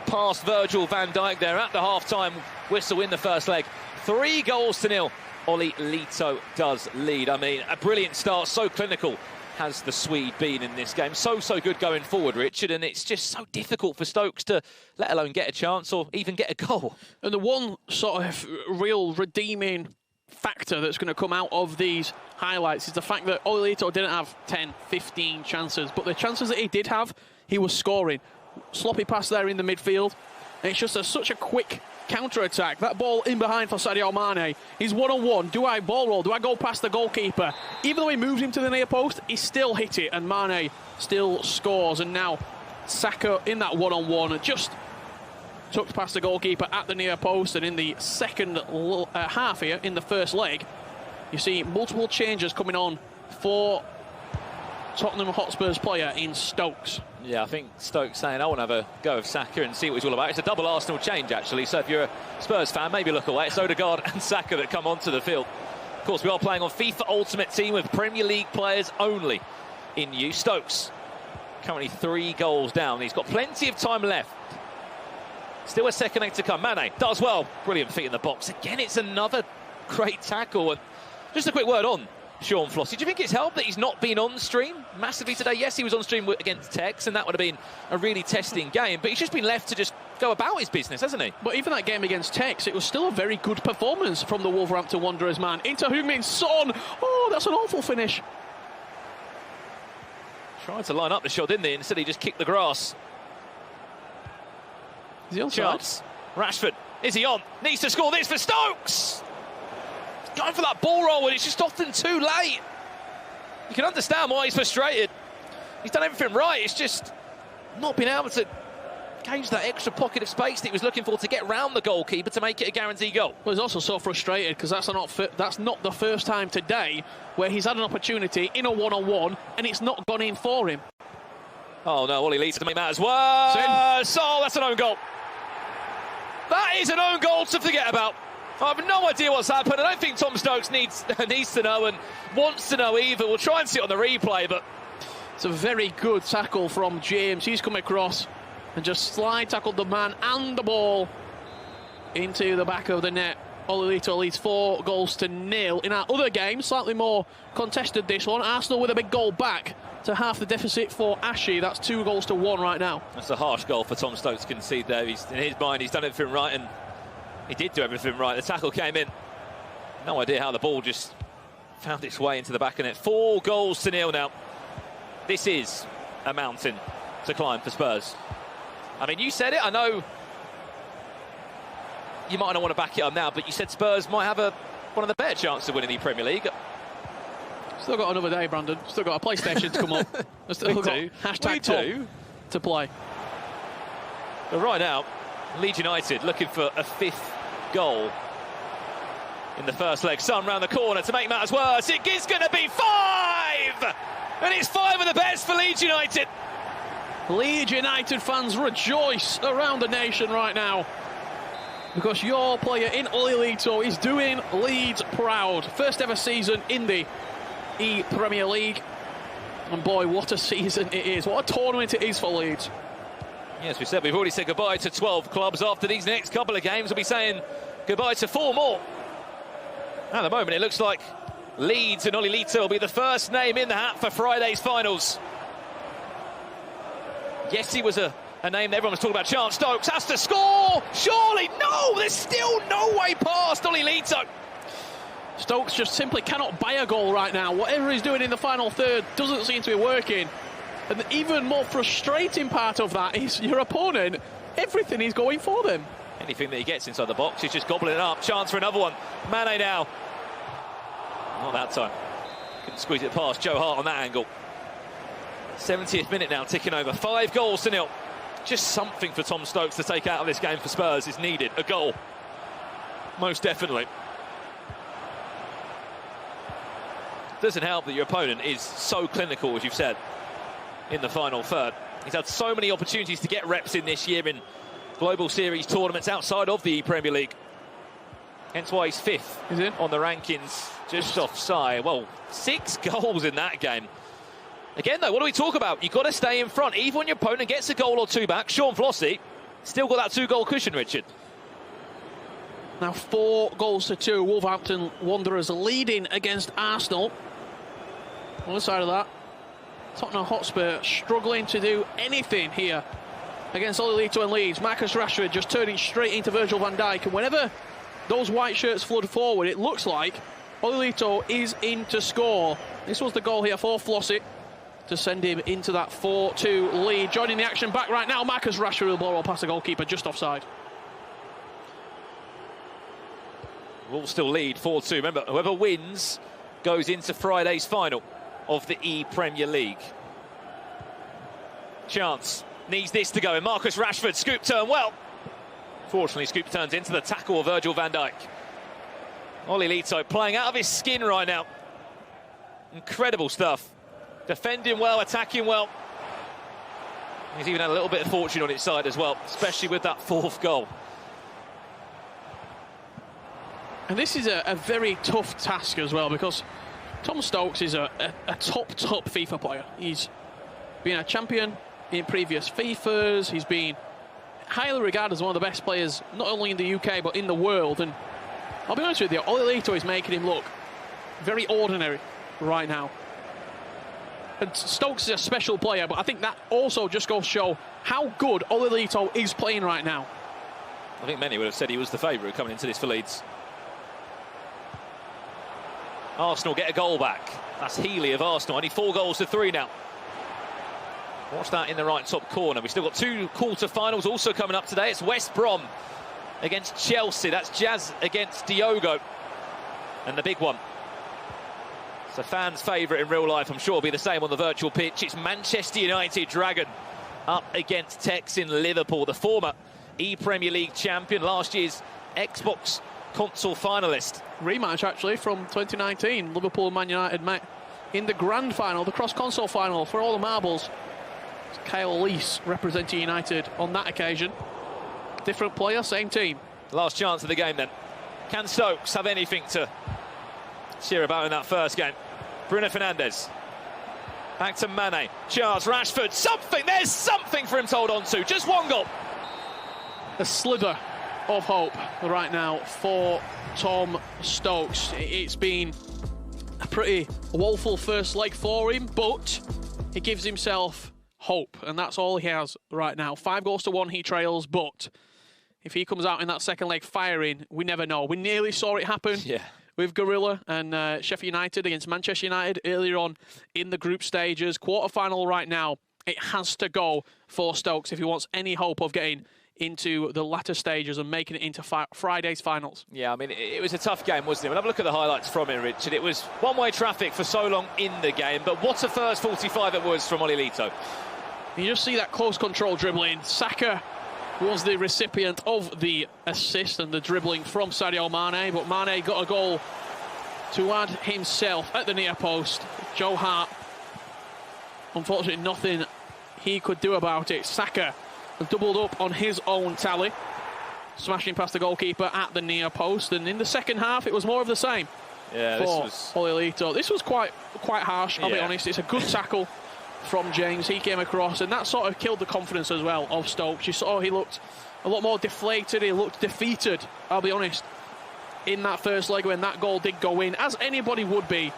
past Virgil van Dijk there at the half-time whistle in the first leg. 3-0. Olilito does lead. I mean, a brilliant start, so clinical has the Swede been in this game. So good going forward, Richard, and it's just so difficult for Stokes to let alone get a chance or even get a goal. And the one sort of real redeeming factor that's going to come out of these highlights is the fact that Olilito didn't have 10, 15 chances, but the chances that he did have, he was scoring. Sloppy pass there in the midfield, and it's just such a quick counter-attack. That ball in behind for Sadio Mane. He's one-on-one. Do I ball roll? Do I go past the goalkeeper? Even though he moves him to the near post, he still hit it, and Mane still scores. And now Saka in that one-on-one just tucked past the goalkeeper at the near post. And in the second half here, in the first leg, you see multiple changes coming on for Tottenham Hotspur's player in Stokes. Yeah, I think Stokes saying, I want to have a go of Saka and see what he's all about. It's a double Arsenal change, actually, so if you're a Spurs fan, maybe look away. It's Odegaard and Saka that come onto the field. Of course, we are playing on FIFA Ultimate Team with Premier League players only in use. Stokes, currently 3 goals down. He's got plenty of time left. Still a second leg to come. Mane does well. Brilliant feet in the box. Again, it's another great tackle. And just a quick word on Sean Flossie. Do you think it's helped that he's not been on stream massively today? Yes, he was on stream against Tex, and that would have been a really testing game, but he's just been left to just go about his business, hasn't he? But even that game against Tex, it was still a very good performance from the Wolverhampton Wanderers man. Into Heung-min Son. Oh, that's an awful finish. Tried to line up the shot, didn't he? Instead, he just kicked the grass. Is he on chance? Rashford, is he on? Needs to score this for Stokes! going for that ball roll, and it's just often too late. You can understand why he's frustrated. He's done everything right. It's just not been able to gauge that extra pocket of space that he was looking for to get round the goalkeeper to make it a guaranteed goal. Well, he's also so frustrated because that's not the first time today where he's had an opportunity in a one-on-one and it's not gone in for him. Oh no, Ollie leads to make that as well. So that's an own goal. That is an own goal to forget about. I have no idea what's happened. I don't think Tom Stokes needs to know and wants to know either. We'll try and see it on the replay, but it's a very good tackle from James. He's come across and just slide tackled the man and the ball into the back of the net. Olilito leads 4-0. In our other game, slightly more contested this one, Arsenal with a big goal back to half the deficit for Ashy. That's 2-1 right now. That's a harsh goal for Tom Stokes to concede there. In his mind, he's done everything right, and he did do everything right. The tackle came in. No idea how the ball just found its way into the back of net. 4-0 now. This is a mountain to climb for Spurs. I mean, you said it. I know you might not want to back it up now, but you said Spurs might have one of the better chances of winning the Premier League. Still got another day, Brandon. Still got a PlayStation to come up. Still got hashtag Tom to play. But right now, Leeds United looking for a 5th goal in the first leg. Son round the corner to make matters worse. It is going to be 5! And it's 5 of the best for Leeds United. Leeds United fans rejoice around the nation right now because your player in Olilito is doing Leeds proud. First ever season in the ePremier League. And boy, what a season it is. What a tournament it is for Leeds. Yes, we said we've already said goodbye to 12 clubs. After these next couple of games, we'll be saying goodbye to 4 more. At the moment, it looks like Leeds and Olilito will be the first name in the hat for Friday's finals. Yes, he was a name that everyone was talking about. Chance Stokes has to score! Surely! No! There's still no way past Olilito. Stokes just simply cannot buy a goal right now. Whatever he's doing in the final third doesn't seem to be working. And the even more frustrating part of that is your opponent, everything is going for them. Anything that he gets inside the box, he's just gobbling it up. Chance for another one. Mane now. Not that time. Couldn't squeeze it past Joe Hart on that angle. 70th minute now, ticking over. 5-0. Just something for Tom Stokes to take out of this game for Spurs is needed. A goal. Most definitely. Doesn't help that your opponent is so clinical, as you've said, in the final third. He's had so many opportunities to get reps in this year in Global Series tournaments outside of the Premier League. Hence why he's 5th on the rankings, just offside. Well, 6 goals in that game. Again, though, what do we talk about? You've got to stay in front, even when your opponent gets a goal or 2 back. Sean Flossie still got that 2-goal cushion, Richard. Now 4-2. Wolverhampton Wanderers leading against Arsenal. On the side of that, Tottenham Hotspur struggling to do anything here against Olilito and Leeds. Marcus Rashford just turning straight into Virgil van Dijk. And whenever those white shirts flood forward, it looks like Olilito is in to score. This was the goal here for Flossie to send him into that 4-2 lead. Joining the action back right now, Marcus Rashford will blow past the goalkeeper just offside. Wolves still lead 4-2. Remember, whoever wins goes into Friday's final of the ePremier League. Chance needs this to go in. Marcus Rashford, scoop turn well. Fortunately, scoop turns into the tackle of Virgil van Dijk. Olilito playing out of his skin right now. Incredible stuff. Defending well, attacking well. He's even had a little bit of fortune on his side as well, especially with that 4th goal. And this is a very tough task as well, because Tom Stokes is a top FIFA player. He's been a champion in previous FIFAs. He's been highly regarded as one of the best players, not only in the UK, but in the world. And I'll be honest with you, Olilito is making him look very ordinary right now. And Stokes is a special player, but I think that also just goes to show how good Olilito is playing right now. I think many would have said he was the favourite coming into this for Leeds. Arsenal get a goal back. That's Healy of Arsenal. Only 4-3 now. Watch that in the right top corner. We've still got 2 quarter-finals also coming up today. It's West Brom against Chelsea. That's Jazz against Diogo. And the big one. It's a fan's favourite in real life, I'm sure, will be the same on the virtual pitch. It's Manchester United Dragon up against Tex in Liverpool, the former ePremier League champion, last year's Xbox console finalist. Rematch, actually, from 2019. Liverpool and Man United met in the grand final, the cross-console final, for all the marbles. It's Kyle Lees representing United on that occasion. Different player, same team. Last chance of the game, then. Can Stokes have anything to cheer about in that first game? Bruno Fernandes. Back to Mane. Charles, Rashford. Something! There's something for him to hold on to. Just one goal. A slither of hope right now for Tom Stokes. It's been a pretty woeful first leg for him, but he gives himself hope, and that's all he has right now. 5-1 he trails, but if he comes out in that second leg firing, we never know. We nearly saw it happen with Gorilla and Sheffield United against Manchester United earlier on in the group stages. Quarterfinal right now, it has to go for Stokes if he wants any hope of getting into the latter stages and making it into Friday's finals. Yeah, I mean, it was a tough game, wasn't it? We'll have a look at the highlights from it, Richard. It was one-way traffic for so long in the game, but what a first 45 it was from Olilito. You just see that close control dribbling. Saka was the recipient of the assist and the dribbling from Sadio Mane, but Mane got a goal to add himself at the near post. Joe Hart, unfortunately, nothing he could do about it. Saka doubled up on his own tally, smashing past the goalkeeper at the near post, and in the second half it was more of the same. Yeah, for Olilito. This was quite harsh, I'll be honest. It's a good tackle from James. He came across, and that sort of killed the confidence as well of Stokes. You saw he looked a lot more deflated, he looked defeated, I'll be honest, in that first leg when that goal did go in, as anybody would be.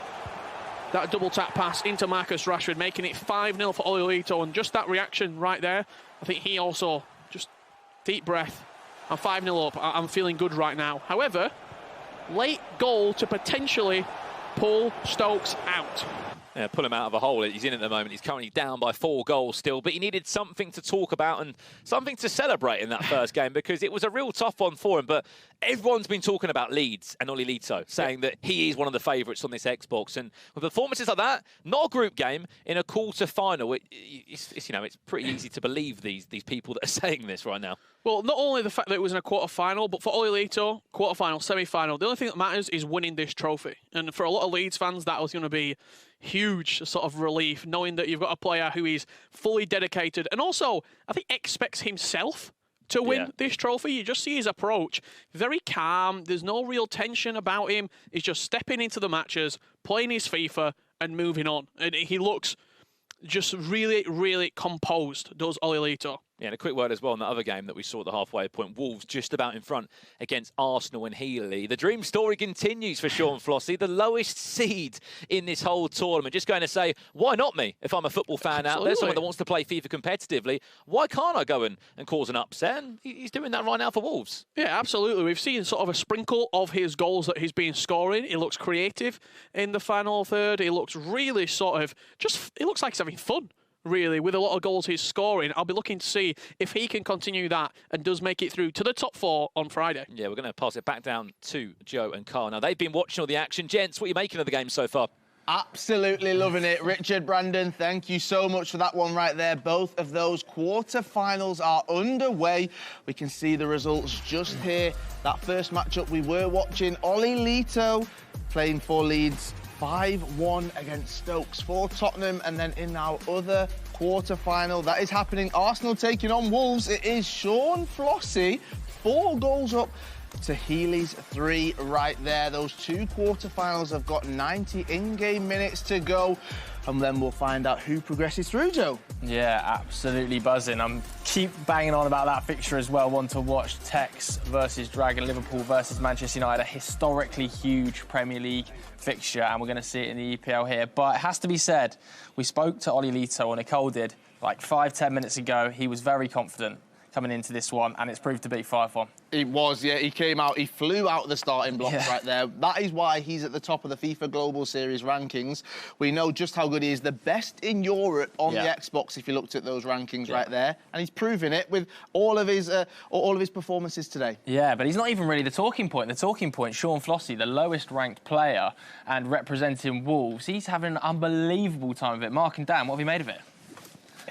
That double tap pass into Marcus Rashford, making it 5-0 for Olilito, and just that reaction right there, I think he also just deep breath. I'm 5-0 up. I'm feeling good right now. However, late goal to potentially pull Stokes out. Yeah, pull him out of a hole he's in at the moment. He's currently down by 4 goals still, but he needed something to talk about and something to celebrate in that first game, because it was a real tough one for him. But everyone's been talking about Leeds and Olilito, saying that he is one of the favourites on this Xbox. And with performances like that, not a group game, in a quarter-final, it's pretty easy to believe these people that are saying this right now. Well, not only the fact that it was in a quarter-final, but for Olilito, quarter-final, semi-final, the only thing that matters is winning this trophy. And for a lot of Leeds fans, that was going to be huge sort of relief, knowing that you've got a player who is fully dedicated and also, I think, expects himself to win this trophy. You just see his approach, very calm. There's no real tension about him. He's just stepping into the matches, playing his FIFA and moving on. And he looks just really, really composed, does Olilito. Yeah, and a quick word as well on the other game that we saw at the halfway point. Wolves just about in front against Arsenal and Healy. The dream story continues for Sean Flossie, the lowest seed in this whole tournament. Just going to say, why not me? If I'm a football fan out there, someone that wants to play FIFA competitively, why can't I go and cause an upset? And he's doing that right now for Wolves. Yeah, absolutely. We've seen sort of a sprinkle of his goals that he's been scoring. He looks creative in the final third. He looks really sort of it looks like he's having fun, really, with a lot of goals he's scoring. I'll be looking to see if he can continue that and does make it through to the top 4 on Friday. Yeah, we're going to pass it back down to Joe and Carl. Now, they've been watching all the action. Gents, what are you making of the game so far? Absolutely loving it. Richard, Brandon, thank you so much for that one right there. Both of those quarterfinals are underway. We can see the results just here. That first matchup we were watching, Olilito playing for Leeds, 5-1 against Stokes for Tottenham. And then in our other quarter-final, that is happening, Arsenal taking on Wolves. It is Sean Flossie, 4 goals up to Healy's 3 right there. Those 2 quarter-finals have got 90 in-game minutes to go. And then we'll find out who progresses through, Joe. Yeah, absolutely buzzing. I'm keep banging on about that fixture as well. One to watch, Tex versus Dragon, Liverpool versus Manchester United, a historically huge Premier League fixture, and we're going to see it in the EPL here. But it has to be said, we spoke to Olilito, or Nicole did, like 5-10 minutes ago. He was very confident. coming into this one, and it's proved to be 5-1. It was, yeah. He came out, he flew out of the starting blocks right there. That is why he's at the top of the FIFA Global Series rankings. We know just how good he is. The best in Europe on the Xbox, if you looked at those rankings right there. And he's proven it with all of his performances today. Yeah, but he's not even really the talking point. The talking point, Sean Flossy, the lowest ranked player and representing Wolves, he's having an unbelievable time of it. Mark and Dan, what have you made of it?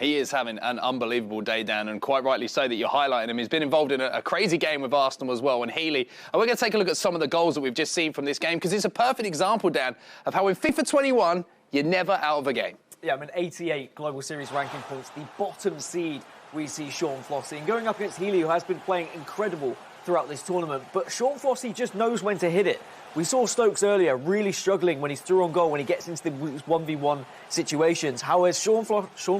He is having an unbelievable day, Dan, and quite rightly so that you're highlighting him. He's been involved in a crazy game with Arsenal as well, and Healy. And we're going to take a look at some of the goals that we've just seen from this game, because it's a perfect example, Dan, of how in FIFA 21, you're never out of a game. Yeah, I mean, 88 Global Series ranking points, the bottom seed we see Sean Flossy. And going up against Healy, who has been playing incredible throughout this tournament, but Sean Flossy just knows when to hit it. We saw Stokes earlier really struggling when he's through on goal, when he gets into the 1v1 situations. However, Sean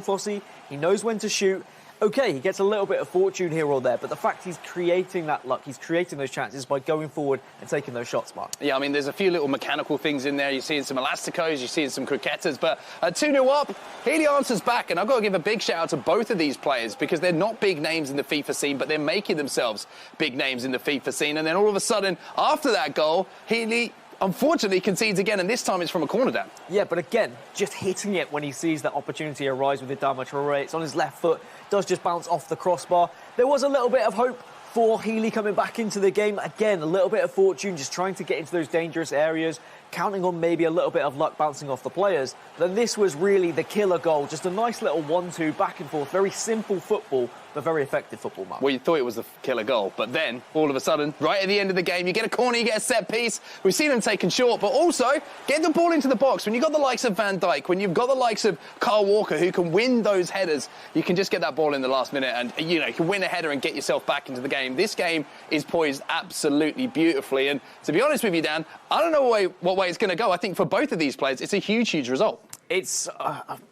Flossy, he knows when to shoot. OK, he gets a little bit of fortune here or there, but the fact he's creating that luck, he's creating those chances by going forward and taking those shots, Mark. Yeah, I mean, there's a few little mechanical things in there. You're seeing some elasticos, you're seeing some croquetas, but 2-0 up, Healy answers back, and I've got to give a big shout out to both of these players because they're not big names in the FIFA scene, but they're making themselves big names in the FIFA scene. And then all of a sudden, after that goal, Healy unfortunately concedes again, and this time it's from a corner, Dan. Yeah, but again, just hitting it when he sees that opportunity arise with Adama Traore. It's on his left foot, does just bounce off the crossbar. There was a little bit of hope for Healy coming back into the game. Again, a little bit of fortune, just trying to get into those dangerous areas, counting on maybe a little bit of luck bouncing off the players. Then this was really the killer goal, just a nice little 1-2 back and forth, very simple football, but very effective football, Mark. Well, you thought it was the killer goal, but then, all of a sudden, right at the end of the game, you get a corner, you get a set piece. We've seen them taken short, but also get the ball into the box. When you've got the likes of Van Dijk, when you've got the likes of Kyle Walker, who can win those headers, you can just get that ball in the last minute and, you know, you can win a header and get yourself back into the game. This game is poised absolutely beautifully. And to be honest with you, Dan, I don't know what way it's going to go. I think for both of these players, it's a huge, huge result. It's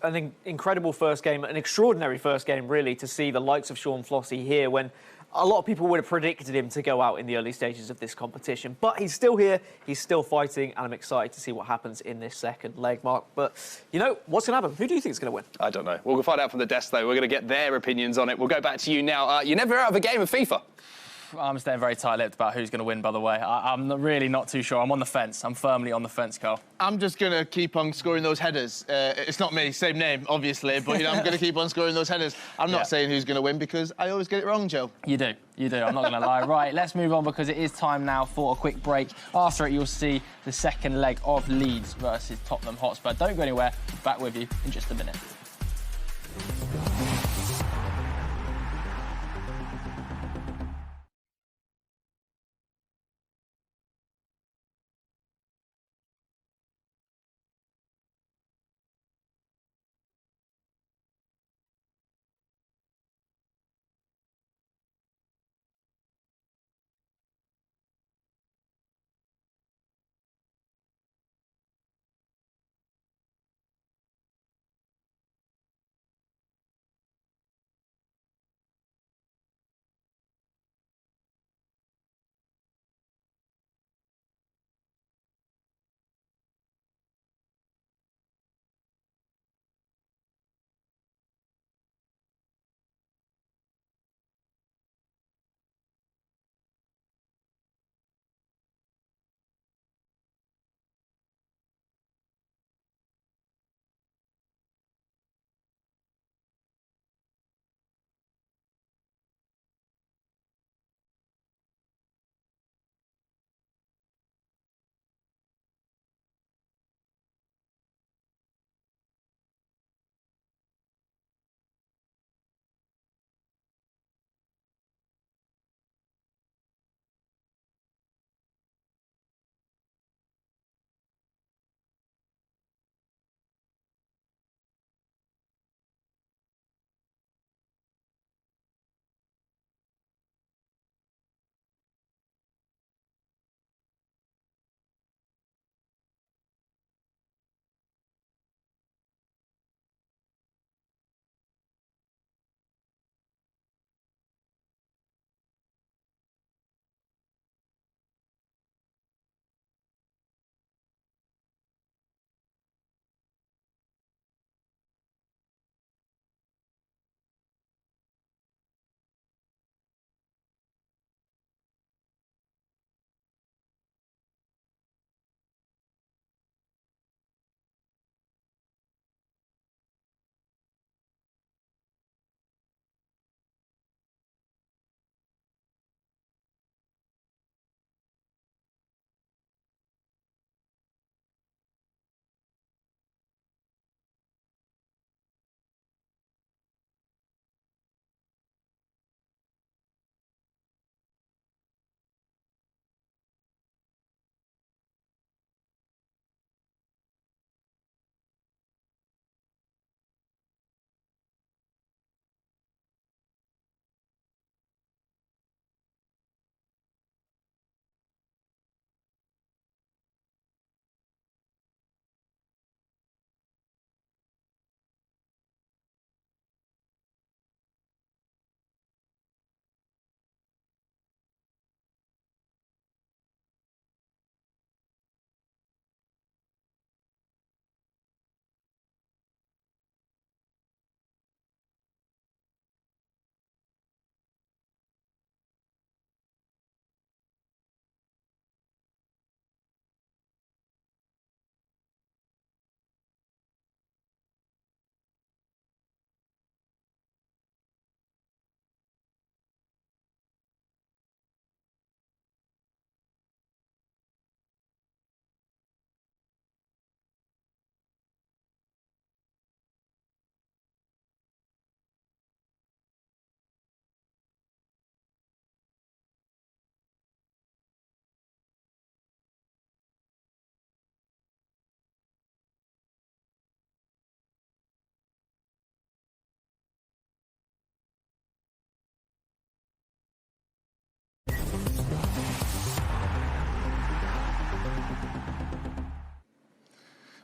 an incredible first game, an extraordinary first game, really, to see the likes of Sean Flossy here when a lot of people would have predicted him to go out in the early stages of this competition. But he's still here, he's still fighting, and I'm excited to see what happens in this second leg, Mark. But, you know, what's going to happen? Who do you think is going to win? I don't know. We'll find out from the desk, though. We're going to get their opinions on it. We'll go back to you now. You're never out of a game of FIFA. I'm staying very tight-lipped about who's going to win, by the way. I'm really not too sure. I'm on the fence. I'm firmly on the fence, Carl. I'm just going to keep on scoring those headers. It's not me, same name, obviously, but, you know, I'm going to keep on scoring those headers. I'm not saying who's going to win because I always get it wrong, Joe. You do. You do. I'm not going to lie. Right, let's move on because it is time now for a quick break. After it, you'll see the second leg of Leeds versus Tottenham Hotspur. Don't go anywhere. Back with you in just a minute.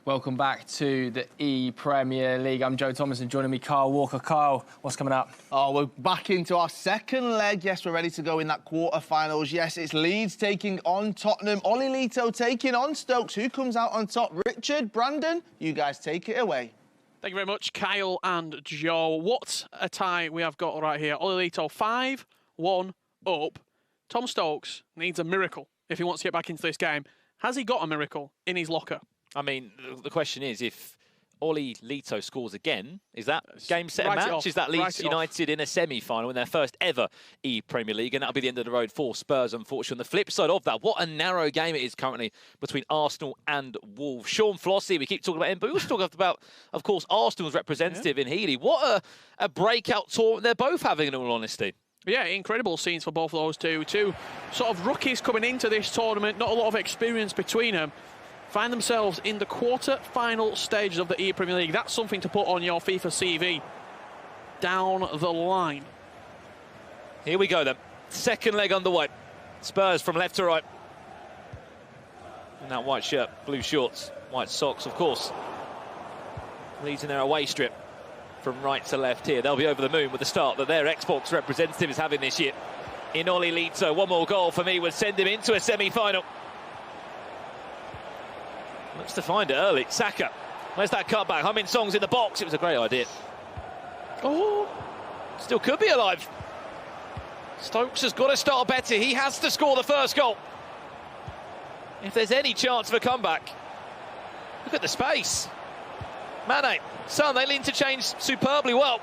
Welcome back to the ePremier League. I'm Joe Thomas and joining me, Kyle Walker. Kyle, what's coming up? Oh, we're back into our second leg. Yes, we're ready to go in that quarterfinals. Yes, it's Leeds taking on Tottenham. Oli Lito taking on Stokes. Who comes out on top? Richard, Brandon, you guys take it away. Thank you very much, Kyle and Joe. What a tie we have got right here. Oli Lito 5-1 up. Tom Stokes needs a miracle if he wants to get back into this game. Has he got a miracle in his locker? I mean, the question is, if Oli Lito scores again, is that game, set, and match? Is that Leeds United in a semi-final in their first ever ePremier League? And that'll be the end of the road for Spurs, unfortunately. On the flip side of that, what a narrow game it is currently between Arsenal and Wolves. Sean Flossie, we keep talking about him, but we also talk about, of course, Arsenal's representative in Healy. What a breakout tournament they're both having, in all honesty. Yeah, incredible scenes for both of those two. Two sort of rookies coming into this tournament, not a lot of experience between them. Find themselves in the quarter-final stages of the ePremier League. That's something to put on your FIFA CV down the line. Here we go then. Second leg underway. Spurs from left to right. In that white shirt, blue shorts, white socks, of course. Leeds in their away strip from right to left here. They'll be over the moon with the start that their Xbox representative is having this year. In Oli Lito, one more goal for me would send him into a semi-final. Looks to find it early. Saka. Where's that cutback? Humming songs in the box. It was a great idea. Oh, still could be alive. Stokes has got to start better. He has to score the first goal if there's any chance of a comeback. Look at the space. Mane, Son, they interchange superbly well.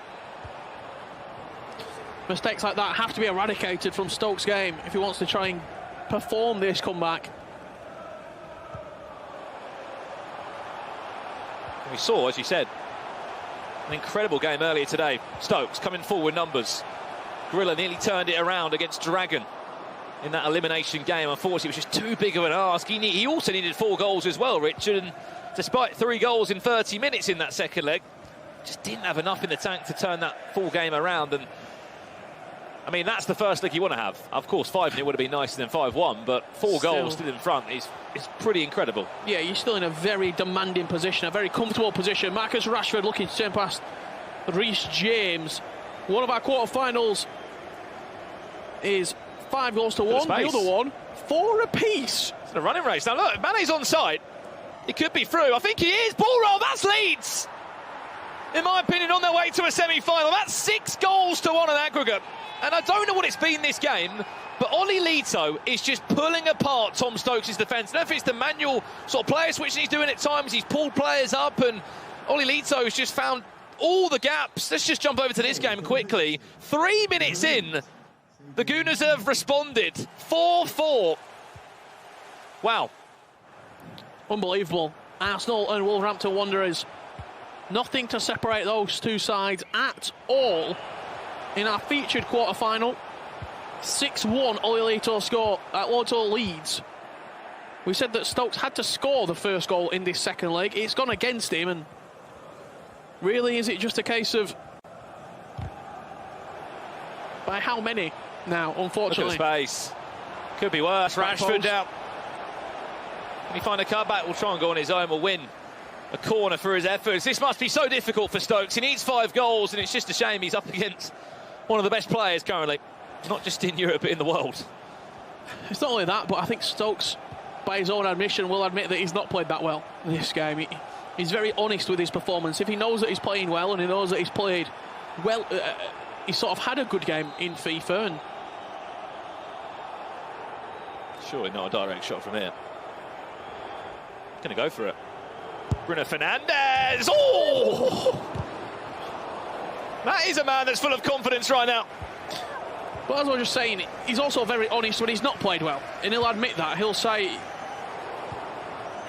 Mistakes like that have to be eradicated from Stokes' game if he wants to try and perform this comeback. We saw, as you said, an incredible game earlier today. Stokes coming forward numbers. Gorilla nearly turned it around against Dragon in that elimination game. Unfortunately, it was just too big of an ask. He also needed 4 goals as well, Richard. And despite 3 goals in 30 minutes in that second leg, just didn't have enough in the tank to turn that full game around. And I mean, that's the first leg you want to have. Of course, 5-0 would have been nicer than 5-1, but 4 goals still in front is pretty incredible. Yeah, you're still in a very demanding position, a very comfortable position. Marcus Rashford looking to turn past Reece James. One of our quarterfinals is 5 goals to 1. The other one, 4 apiece. It's a running race. Now look, Mane's on side. He could be through. I think he is. Ball roll. That's Leeds. In my opinion, on their way to a semi-final. That's 6 goals to 1 in aggregate. And I don't know what it's been this game, but Oli Lito is just pulling apart Tom Stokes' defence. I don't know if it's the manual sort of player switching he's doing at times. He's pulled players up, and Oli Lito has just found all the gaps. Let's just jump over to this game quickly. 3 minutes in, the Gooners have responded. 4-4. Wow. Unbelievable. Arsenal and Wolverhampton Wanderers. Nothing to separate those two sides at all. In our featured quarter-final, 6-1 Oli Lito score at Lotto Leeds. We said that Stokes had to score the first goal in this second leg. It's gone against him, and really, is it just a case of by how many now, unfortunately? Look at the space. Could be worse. Rashford out. Can he find a cutback? We'll try and go on his own. We'll win a corner for his efforts. This must be so difficult for Stokes. He needs 5 goals, and it's just a shame he's up against one of the best players currently, not just in Europe, but in the world. It's not only that, but I think Stokes, by his own admission, will admit that he's not played that well in this game. He's very honest with his performance. If he knows that he's playing well and he knows that he's played well, he sort of had a good game in FIFA. And surely not a direct shot from here. Gonna go for it. Bruno Fernandes. Oh! That is a man that's full of confidence right now. But as I was just saying, he's also very honest when he's not played well. And he'll admit that. He'll say,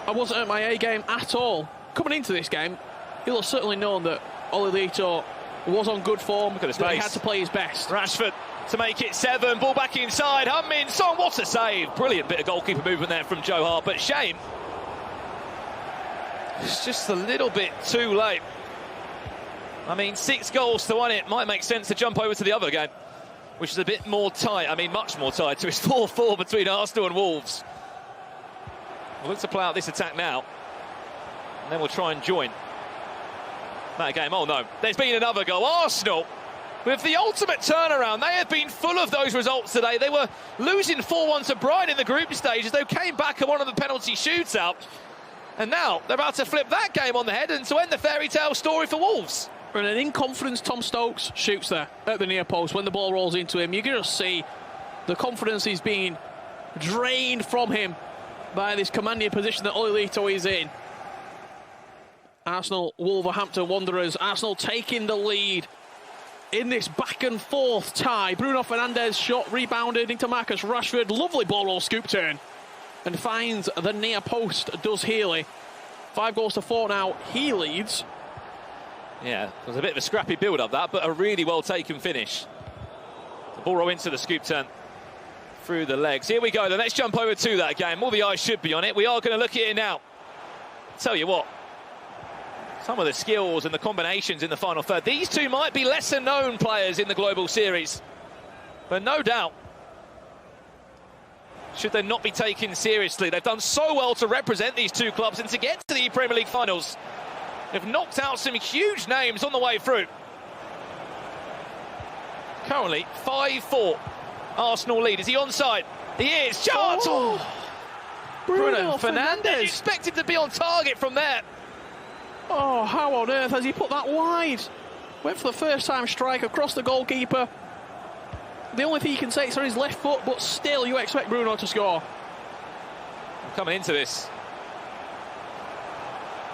I wasn't at my A game at all. Coming into this game, he'll have certainly known that Oli Lito was on good form. Look at the that he space. had to play his best. Rashford to make it 7. Ball back inside. Humming Son. What a save. Brilliant bit of goalkeeper movement there from Joe Hart. But shame. It's just a little bit too late. I mean, 6 goals to 1. It might make sense to jump over to the other game, which is a bit more tight. I mean, much more tight. So it's 4-4 between Arsenal and Wolves. We'll look to play out this attack now. And then we'll try and join that game. Oh no, there's been another goal. Arsenal, with the ultimate turnaround, they have been full of those results today. They were losing 4-1 to Brighton in the group stages. They came back and won on the penalty shootout. And now they're about to flip that game on the head and to end the fairy tale story for Wolves. And an in-confidence Tom Stokes shoots there at the near post. When the ball rolls into him, you can just see the confidence is being drained from him by this commanding position that Olilito is in. Arsenal, Wolverhampton Wanderers. Arsenal taking the lead in this back and forth tie. Bruno Fernandes shot rebounded into Marcus Rashford. Lovely ball roll scoop turn. And finds the near post, does Healy. 5-4 now, he leads. Yeah, it was a bit of a scrappy build-up that, but a really well-taken finish. The ball roll into the scoop turn through the legs. Here we go, then let's jump over to that game. All the eyes should be on it. We are going to look at it now. Tell you what, some of the skills and the combinations in the final third. These two might be lesser-known players in the Global Series, but no doubt, should they not be taken seriously. They've done so well to represent these two clubs and to get to the Premier League finals. They've knocked out some huge names on the way through. Currently, 5-4. Arsenal lead. Is he onside? He is. Chance! Oh. Bruno Fernandes expected to be on target from there. Oh, how on earth has he put that wide? Went for the first time strike across the goalkeeper. The only thing you can say is on his left foot, but still you expect Bruno to score. Coming into this,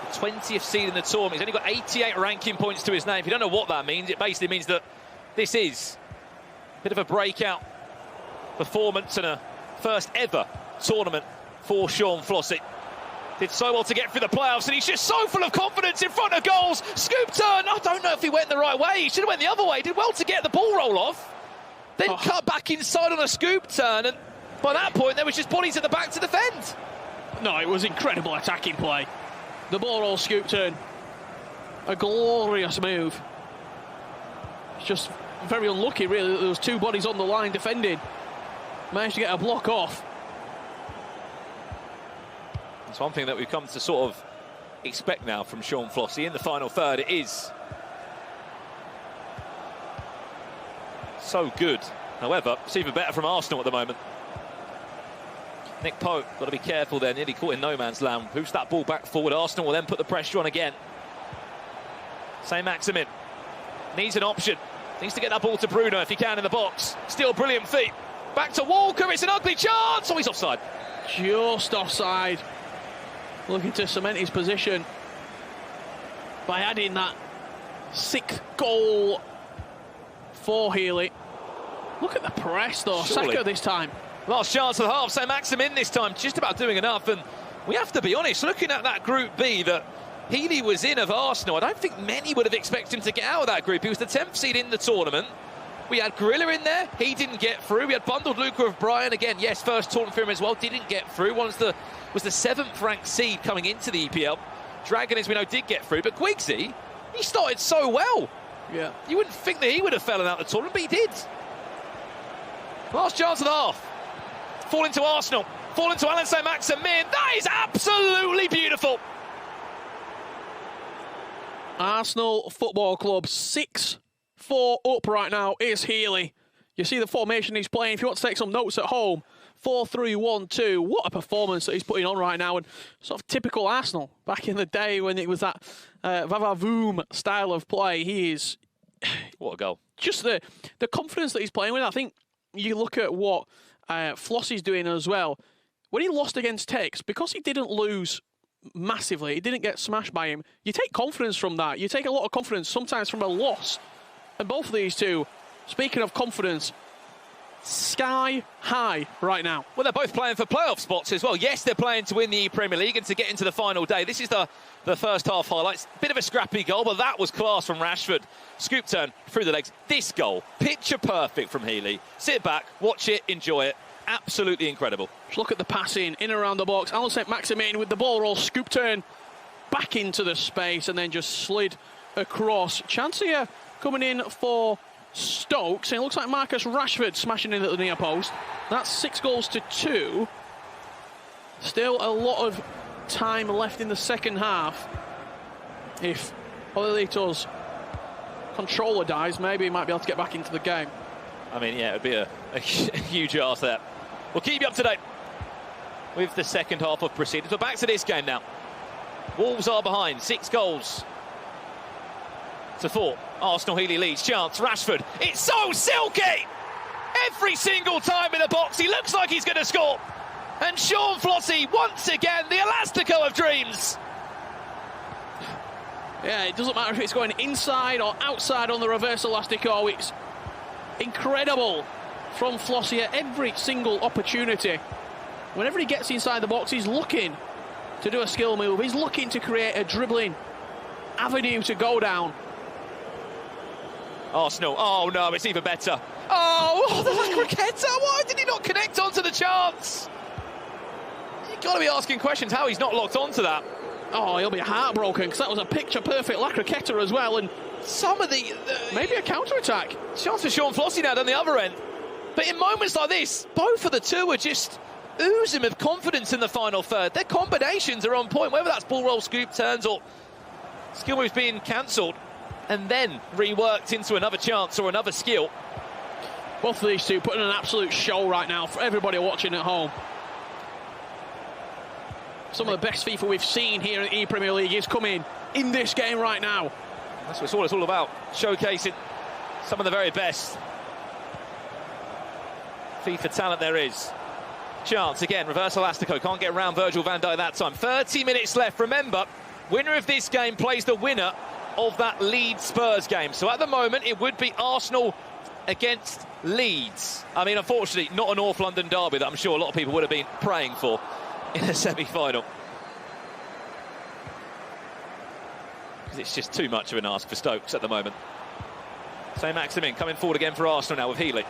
the 20th seed in the tournament. He's only got 88 ranking points to his name. If you don't know what that means, it basically means that this is a bit of a breakout performance and a first ever tournament for Sean Flossy. Did so well to get through the playoffs, and he's just so full of confidence in front of goals. Scoop turn. I don't know if he went the right way. He should have went the other way. Did well to get the ball roll off. Then cut back inside on a scoop turn, and by that point there was just bodies at the back to defend. No, it was incredible attacking play. The ball roll scoop turn, a glorious move. It's just very unlucky really that there was two bodies on the line defending. Managed to get a block off. It's one thing that we've come to sort of expect now from Sean Flossy in the final third. It is so good. However, it's even better from Arsenal at the moment. Nick Pope, got to be careful there, nearly caught in no man's land. Boost that ball back forward. Arsenal will then put the pressure on again. Saint-Maximin needs an option. Needs to get that ball to Bruno if he can in the box. Still brilliant feet. Back to Walker, it's an ugly chance. Oh, he's offside. Just offside. Looking to cement his position by adding that 6th goal for Healy. Look at the press though. Surely. Saka this time. Last chance of the half. Saint-Maximin this time, just about doing enough. And we have to be honest, looking at that Group B that Healy was in of Arsenal, I don't think many would have expected him to get out of that group. He was the 10th seed in the tournament. We had Gorilla in there, he didn't get through. We had Bundled Luca of Brian again, yes, first tournament for him as well, didn't get through. Was the 7th ranked seed coming into the EPL. Dragon, as we know, did get through, but Quigsy, he started so well. Yeah. You wouldn't think that he would have fallen out of the tournament, but he did. Last chance of the half. Falling to Arsenal, falling to Alan Saint-Maximin. That is absolutely beautiful. Arsenal Football Club 6-4 up right now is Healy. You see the formation he's playing. If you want to take some notes at home, 4-3-1-2. What a performance that he's putting on right now, and sort of typical Arsenal back in the day when it was that va-va-voom style of play. He is what a goal. Just the confidence that he's playing with. I think you look at what Flossy's doing as well. When he lost against Tex, because he didn't lose massively, he didn't get smashed by him, you take confidence from that. You take a lot of confidence sometimes from a loss. And both of these two, speaking of confidence, sky high right now. Well, they're both playing for playoff spots as well. Yes, they're playing to win the ePremier League and to get into the final day. This is the first half highlights. Bit of a scrappy goal, but that was class from Rashford. Scoop turn through the legs. This goal, picture perfect from Healy. Sit back, watch it, enjoy it. Absolutely incredible. Just look at the passing in and around the box. Alan Saint-Maximin with the ball roll, scoop turn back into the space and then just slid across. Chance here coming in for Stokes, and it looks like Marcus Rashford smashing in at the near post. That's 6-2. Still a lot of time left in the second half. If Olelito's controller dies, maybe he might be able to get back into the game. I mean, yeah, it would be a huge ask there. We'll keep you up to date with the second half of proceedings. But back to this game now. Wolves are behind, 6 goals to 4. Arsenal, Healy leads. Chance, Rashford. It's so silky! Every single time in the box, he looks like he's going to score. And Sean Flossie, once again, the Elastico of dreams. Yeah, it doesn't matter if it's going inside or outside on the reverse Elastico. It's incredible from Flossie at every single opportunity. Whenever he gets inside the box, he's looking to do a skill move. He's looking to create a dribbling avenue to go down. Arsenal, oh no, it's even better. Oh, the La Croqueta, why did he not connect onto the chance? You've got to be asking questions how he's not locked onto that. Oh, he'll be heartbroken, because that was a picture-perfect La Croqueta as well, and some of the maybe a counter-attack. Chance for Sean Flossie now down the other end. But in moments like this, both of the two are just oozing with confidence in the final third. Their combinations are on point, whether that's ball roll, scoop, turns, or skill moves being cancelled and then reworked into another chance or another skill. Both of these two putting an absolute show right now for everybody watching at home. Some of the best FIFA we've seen here in the ePremier League is coming in this game right now. That's what it's all about, showcasing some of the very best FIFA talent there is. Chance again, reverse Elastico, can't get around Virgil van Dijk that time. 30 minutes left. Remember, winner of this game plays the winner of that Leeds Spurs game. So at the moment, it would be Arsenal against Leeds. I mean, unfortunately, not a North London derby that I'm sure a lot of people would have been praying for in a semi-final. Because it's just too much of an ask for Stokes at the moment. Saint-Maximin coming forward again for Arsenal now with Healy.